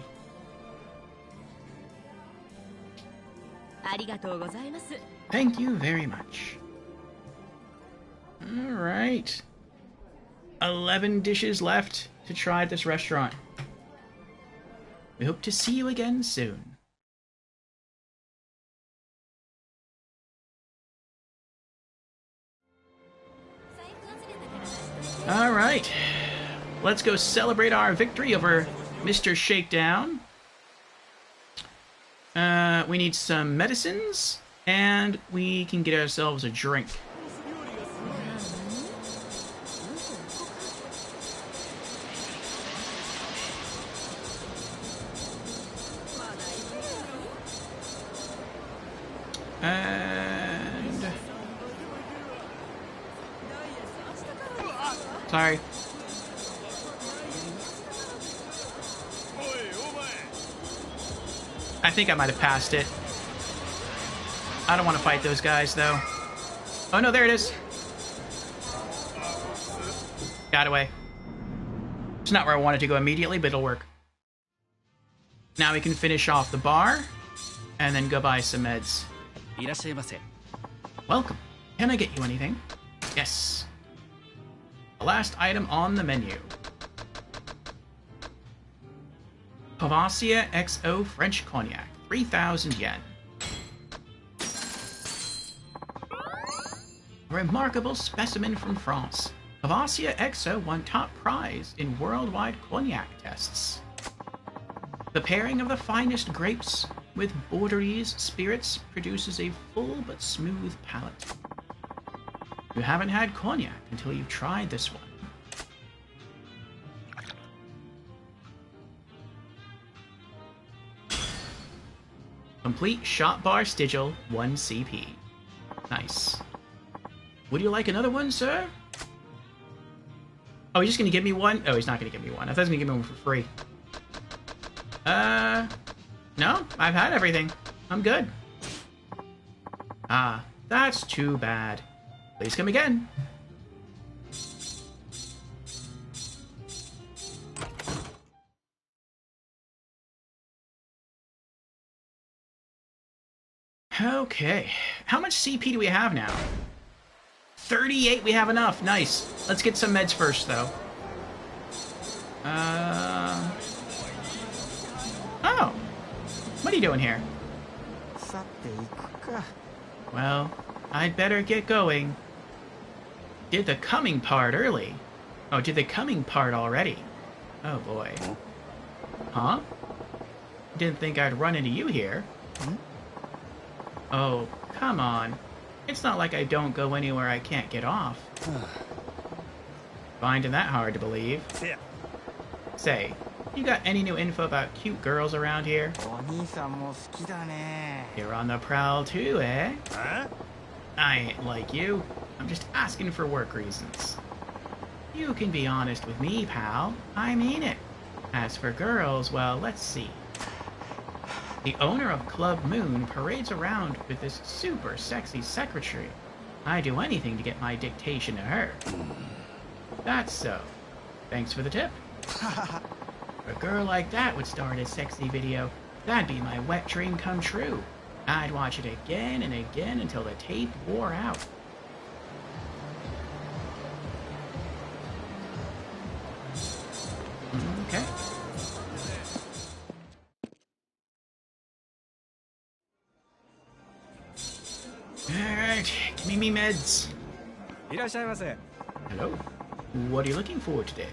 Thank you very much. All right. 11 dishes left to try at this restaurant. We hope to see you again soon. All right. Let's go celebrate our victory over Mr. Shakedown. We need some medicines, and we can get ourselves a drink. And... sorry. I think I might have passed it. I don't want to fight those guys, though. Oh, no, there it is. Got away. It's not where I wanted to go immediately, but it'll work. Now we can finish off the bar, and then go buy some meds. Welcome. Can I get you anything? Yes. The last item on the menu. Pavasia XO French Cognac, 3,000 yen. A remarkable specimen from France. Avasia EXO won top prize in worldwide cognac tests. The pairing of the finest grapes with Borderies spirits produces a full but smooth palate. You haven't had cognac until you've tried this one. Complete shot bar Stigil, 1 CP. Nice. Would you like another one, sir? Oh, he's just gonna give me one? Oh, he's not gonna give me one. I thought he was gonna give me one for free. No, I've had everything. I'm good. Ah, that's too bad. Please come again. Okay, how much CP do we have now? 38, we have enough. Nice. Let's get some meds first, though. Oh. What are you doing here? Well, I'd better get going. Did the coming part early. Oh, did the coming part already? Oh, boy. Huh? Didn't think I'd run into you here. Oh, come on. It's not like I don't go anywhere I can't get off. Finding that hard to believe. Say, you got any new info about cute girls around here? You're on the prowl too, eh? I ain't like you. I'm just asking for work reasons. You can be honest with me, pal. I mean it. As for girls, well, let's see. The owner of Club Moon parades around with this super sexy secretary. I'd do anything to get my dictation to her. That's so. Thanks for the tip. A girl like that would star in a sexy video. That'd be my wet dream come true. I'd watch it again and again until the tape wore out. Okay. Alright, give me meds. Hello. What are you looking for today?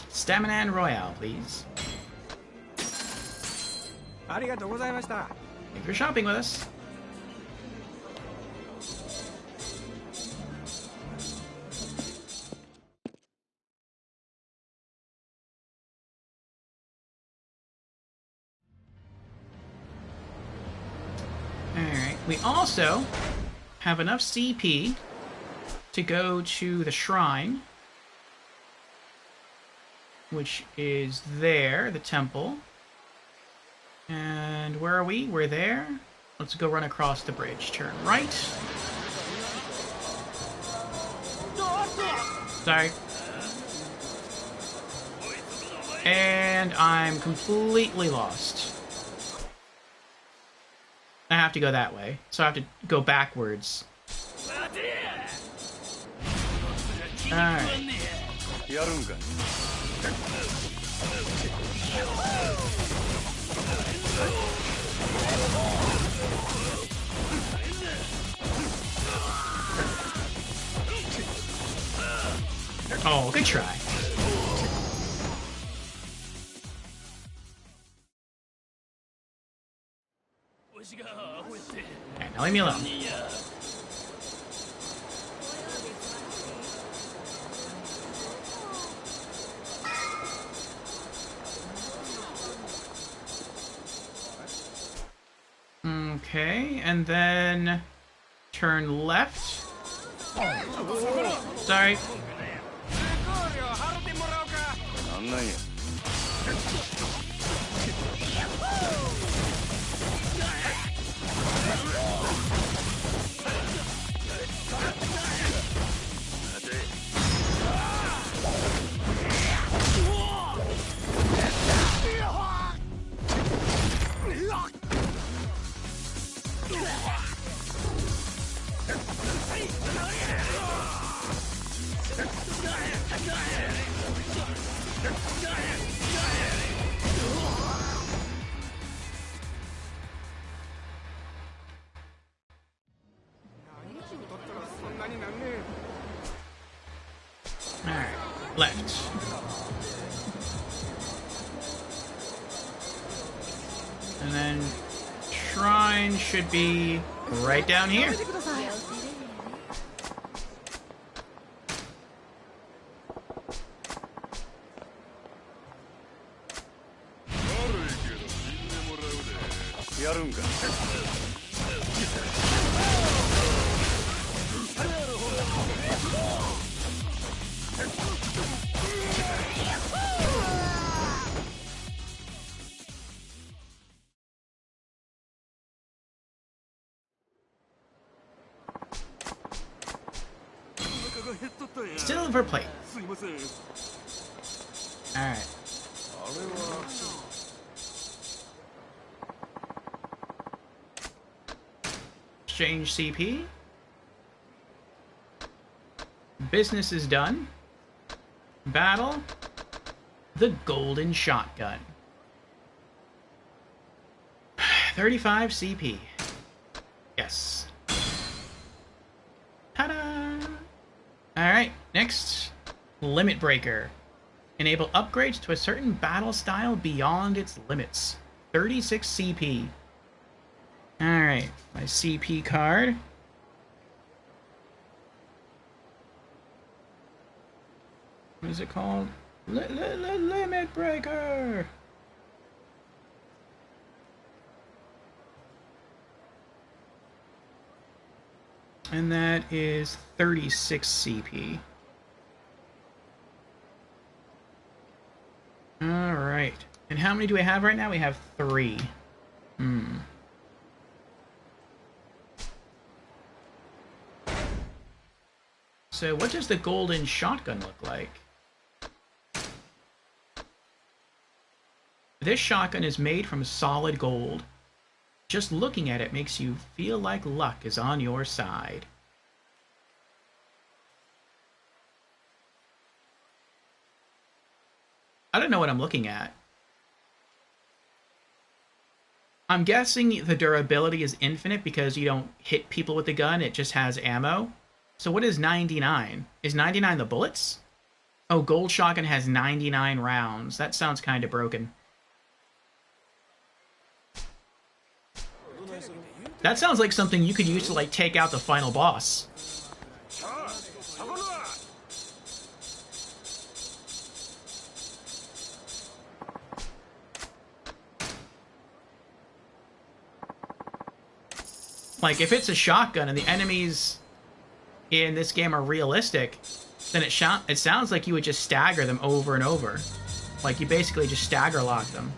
Stamina and Royale, please. Thank you for shopping with us. Alright, we also have enough CP to go to the shrine, which is there, the temple. And where are we? We're there. Let's go run across the bridge. Turn right. Sorry. And I'm completely lost. I have to go that way, so I have to go backwards. Alright. Oh, good try. Alright, now leave me alone. Okay, and then turn left. Sorry. left. And then shrine should be right down here. Silver plate. Alright. Exchange CP. Business is done. Battle. The golden shotgun. 35 CP. Yes. Ta-da! Alright, next. Limit Breaker. Enable upgrades to a certain battle style beyond its limits. 36 CP. Alright, my CP card. What is it called? Limit Breaker! And that is 36 CP. Alright. And how many do we have right now? We have 3. So what does the golden shotgun look like? This shotgun is made from solid gold. Just looking at it makes you feel like luck is on your side. I don't know what I'm looking at. I'm guessing the durability is infinite because you don't hit people with the gun, it just has ammo. So what is 99? Is 99 the bullets? Oh, gold shotgun has 99 rounds. That sounds kind of broken. That sounds like something you could use to, like, take out the final boss. Like, if it's a shotgun and the enemies in this game are realistic, then it sounds like you would just stagger them over and over. Like, you basically just stagger lock them.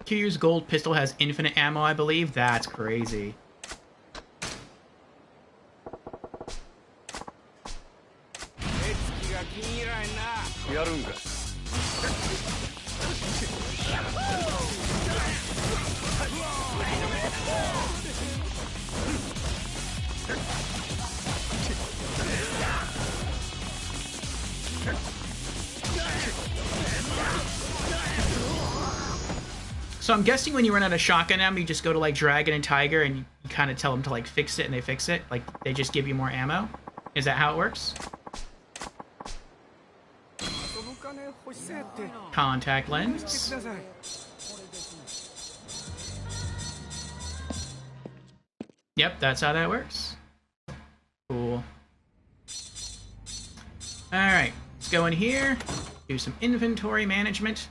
Kiryu's gold pistol has infinite ammo, I believe. That's crazy. So I'm guessing when you run out of shotgun ammo, you just go to, like, Dragon and Tiger and you kind of tell them to, like, fix it, and they fix it. Like, they just give you more ammo. Is that how it works? Contact lens. Yep, that's how that works. Cool. Alright, let's go in here, do some inventory management,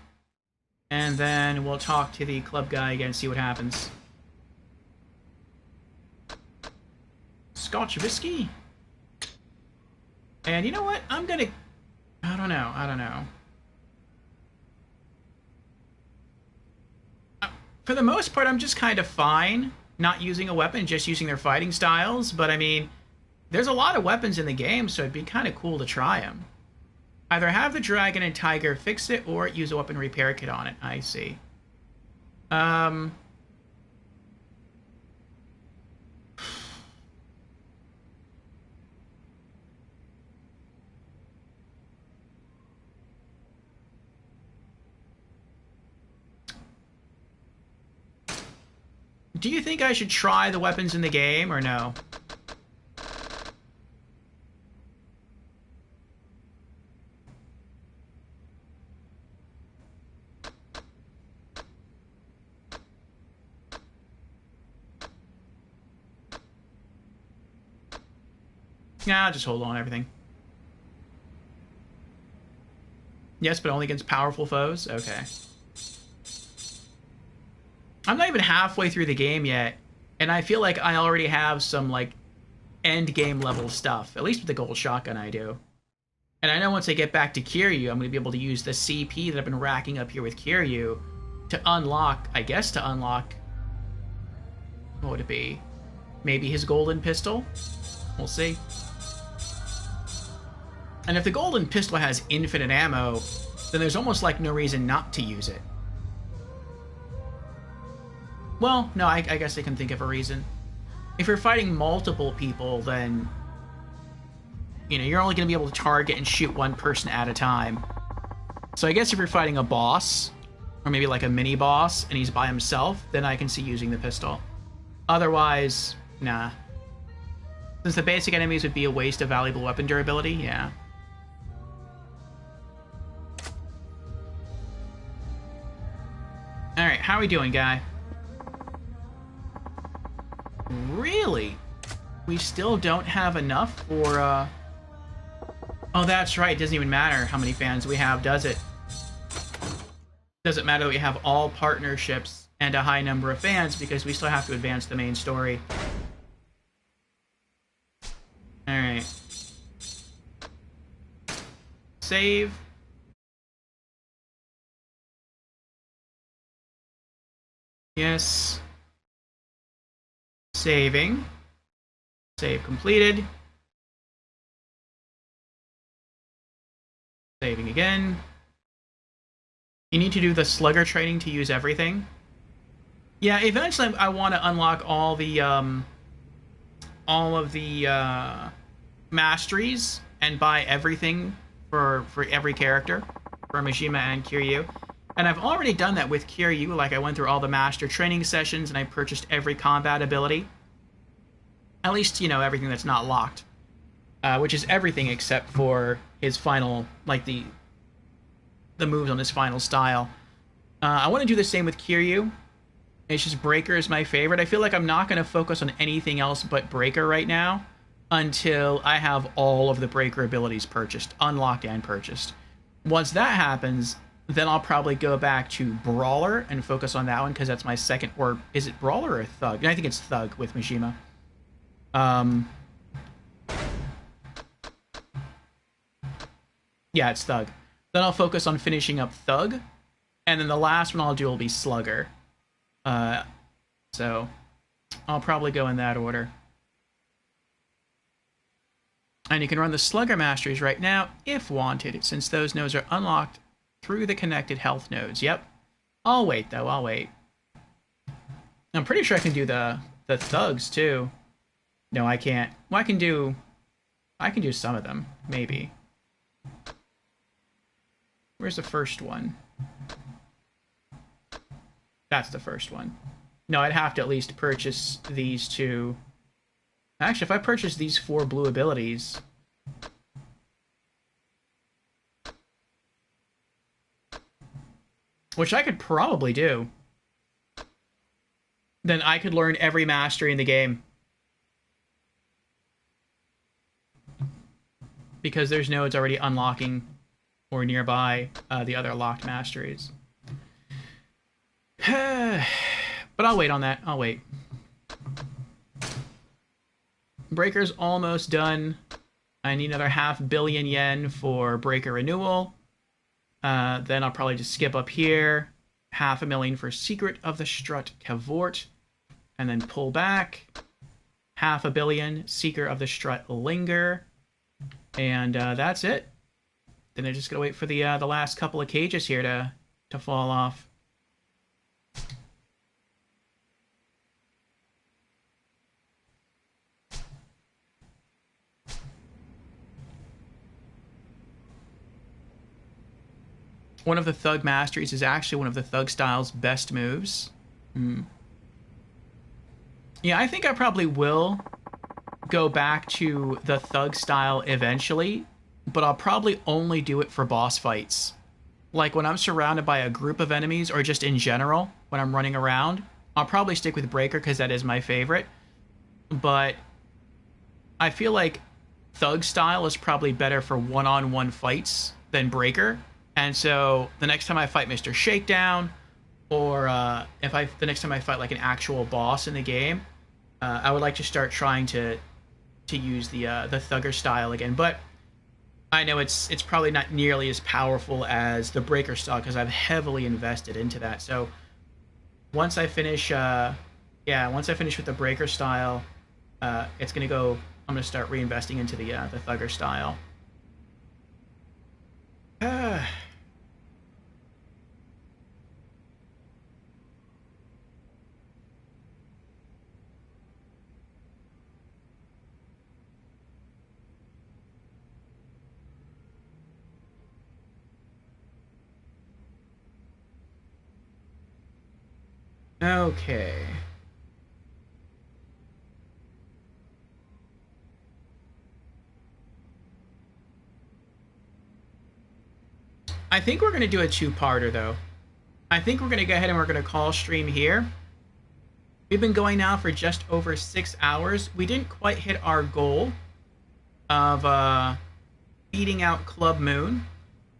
and then we'll talk to the club guy again, see what happens. Scotch whiskey? And you know what? I'm gonna... I don't know. For the most part, I'm just kind of fine not using a weapon, just using their fighting styles, but I mean, there's a lot of weapons in the game, so it'd be kind of cool to try them. Either have the Dragon and Tiger fix it, or use a weapon repair kit on it. I see. Do you think I should try the weapons in the game, or no? Nah, I'll just hold on everything. Yes, but only against powerful foes? Okay. I'm not even halfway through the game yet, and I feel like I already have some, like, end game level stuff. At least with the gold shotgun I do. And I know once I get back to Kiryu, I'm going to be able to use the CP that I've been racking up here with Kiryu to unlock, I guess to unlock... What would it be? Maybe his golden pistol? We'll see. And if the golden pistol has infinite ammo, then there's almost like no reason not to use it. Well, no, I guess I can think of a reason. If you're fighting multiple people, then... You know, you're only going to be able to target and shoot one person at a time. So I guess if you're fighting a boss, or maybe like a mini-boss, and he's by himself, then I can see using the pistol. Otherwise, nah. Since the basic enemies would be a waste of valuable weapon durability, yeah. Alright, how are we doing, guy? Really? We still don't have enough for, Oh, that's right. It doesn't even matter how many fans we have, does it? Doesn't matter that we have all partnerships and a high number of fans because we still have to advance the main story. Alright. Save. Yes. Saving. Save completed. Saving again. You need to do the slugger training to use everything. Yeah, eventually I want to unlock all of the masteries and buy everything for every character for Mishima and Kiryu. And I've already done that with Kiryu, like I went through all the master training sessions and I purchased every combat ability. At least, you know, everything that's not locked. Which is everything except for his final, like the moves on his final style. I want to do the same with Kiryu. It's just Breaker is my favorite. I feel like I'm not going to focus on anything else but Breaker right now until I have all of the Breaker abilities purchased, unlocked and purchased. Once that happens, then I'll probably go back to Brawler and focus on that one because that's my second, or is it Brawler or Thug? I think it's Thug with Mishima. Yeah, it's Thug. Then I'll focus on finishing up Thug, and then the last one I'll do will be Slugger. So I'll probably go in that order. And you can run the Slugger Masteries right now, if wanted, since those nodes are unlocked through the connected health nodes. Yep. I'll wait, though. I'll wait. I'm pretty sure I can do the Thugs, too. No, I can't. Well, I can do some of them, maybe. Where's the first one? That's the first one. No, I'd have to at least purchase these two. Actually, if I purchase these 4 blue abilities... Which I could probably do. Then I could learn every mastery in the game. Because there's nodes already unlocking or nearby the other locked masteries. But I'll wait on that. I'll wait. Breaker's almost done. I need another 500 million yen for Breaker renewal. Then I'll probably just skip up here. 500,000 for Secret of the Strut Cavort. And then pull back. 500 million Seeker of the Strut Linger. And that's it. Then I'm just gonna wait for the last couple of cages here to fall off. One of the Thug Masteries is actually one of the Thug Style's best moves. Yeah, I think I probably will go back to the Thug Style eventually, but I'll probably only do it for boss fights. Like when I'm surrounded by a group of enemies, or just in general, when I'm running around, I'll probably stick with Breaker because that is my favorite. But I feel like Thug style is probably better for one-on-one fights than Breaker. And so the next time I fight Mr. Shakedown, or the next time I fight like an actual boss in the game, I would like to start trying to use the Thugger style again. But I know it's probably not nearly as powerful as the Breaker style because I've heavily invested into that. So once I finish, once I finish with the Breaker style, it's gonna go. I'm gonna start reinvesting into the Thugger style. Okay. I think we're going to do a two-parter, though. I think we're going to go ahead and we're going to call stream here. We've been going now for just over 6 hours. We didn't quite hit our goal of beating out Club Moon,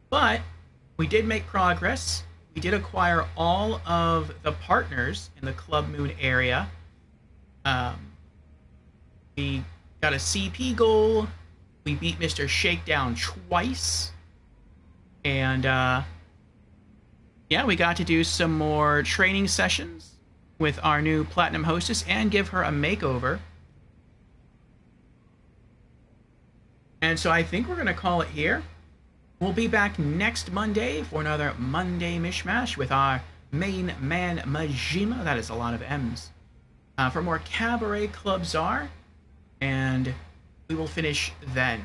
but we did make progress. We did acquire all of the partners in the Club Moon area. We got a CP goal. We beat Mr. Shakedown twice. And, yeah, we got to do some more training sessions with our new Platinum Hostess and give her a makeover. And so I think we're going to call it here. We'll be back next Monday for another Monday Mishmash with our main man, Majima. That is a lot of M's. For more Cabaret Club Czar. And we will finish then.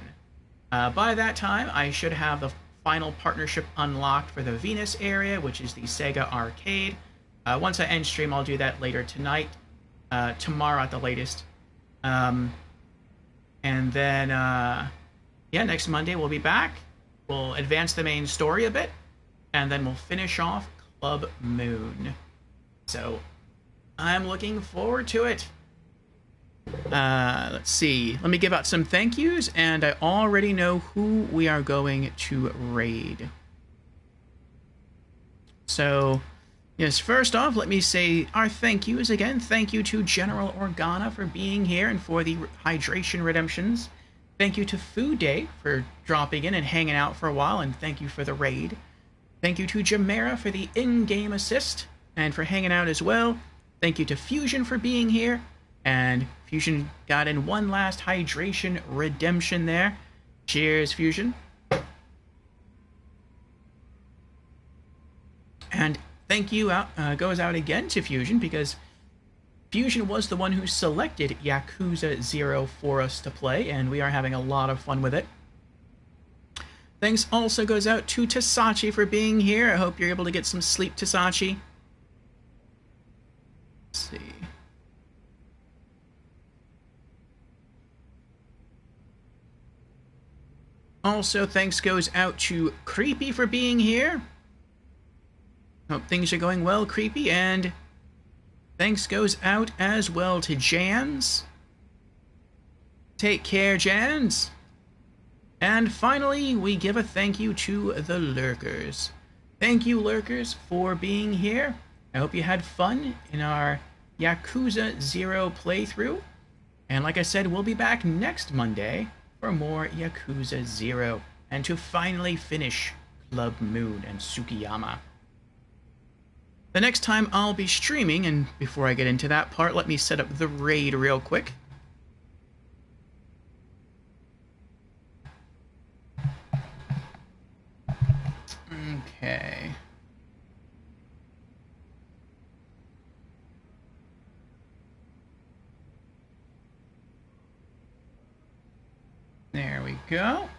By that time, I should have the final partnership unlocked for the Venus area, which is the Sega Arcade. Once I end stream, I'll do that later tonight. Tomorrow at the latest. And then, yeah, next Monday we'll be back. We'll advance the main story a bit, and then we'll finish off Club Moon. So, I'm looking forward to it. Let's see. Let me give out some thank yous, and I already know who we are going to raid. So, yes, first off, let me say our thank yous again. Thank you to General Organa for being here and for the hydration redemptions. Thank you to Food Day for dropping in and hanging out for a while, and thank you for the raid. Thank you to Jamera for the in-game assist and for hanging out as well. Thank you to Fusion for being here, and Fusion got in one last hydration redemption there. Cheers, Fusion. And thank you goes out again to Fusion because Fusion was the one who selected Yakuza 0 for us to play, and we are having a lot of fun with it. Thanks also goes out to Tasachi for being here. I hope you're able to get some sleep, Tasachi. Let's see. Also, thanks goes out to Creepy for being here. Hope things are going well, Creepy, and thanks goes out as well to Jans. Take care, Jans. And finally, we give a thank you to the Lurkers. Thank you, Lurkers, for being here. I hope you had fun in our Yakuza 0 playthrough. And like I said, we'll be back next Monday for more Yakuza 0. And to finally finish Club Moon and Tsukiyama. The next time I'll be streaming, and before I get into that part, let me set up the raid real quick. Okay. There we go.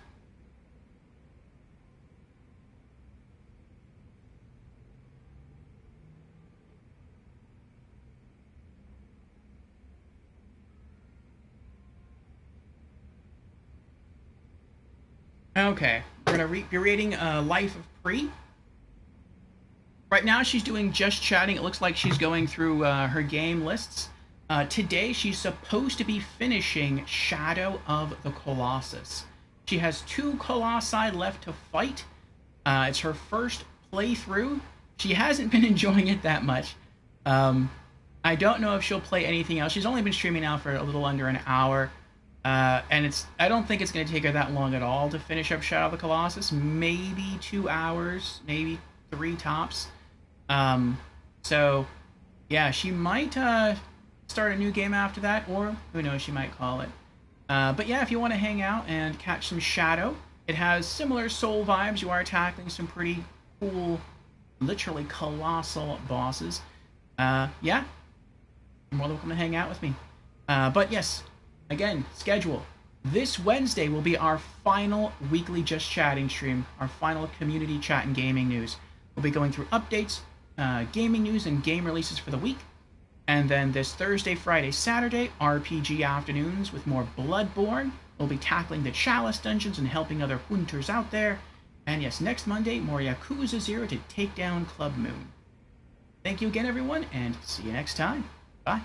Okay, we're going to be rating Life of Pri. Right now she's doing just chatting. It looks like she's going through her game lists. Today, she's supposed to be finishing Shadow of the Colossus. She has 2 Colossi left to fight. It's her first playthrough. She hasn't been enjoying it that much. I don't know if she'll play anything else. She's only been streaming now for a little under an hour. And I don't think it's going to take her that long at all to finish up Shadow of the Colossus. Maybe 2 hours, maybe 3 tops. So, yeah, she might start a new game after that, or who knows, she might call it. But yeah, if you want to hang out and catch some Shadow, it has similar Soul vibes. You are tackling some pretty cool, literally colossal bosses. Yeah, you're more than welcome to hang out with me. But yes, again, schedule. This Wednesday will be our final weekly Just Chatting stream, our final community chat and gaming news. We'll be going through updates, gaming news, and game releases for the week. And then this Thursday, Friday, Saturday, RPG afternoons with more Bloodborne. We'll be tackling the Chalice dungeons and helping other hunters out there. And yes, next Monday, more Yakuza 0 to take down Club Moon. Thank you again, everyone, and see you next time. Bye.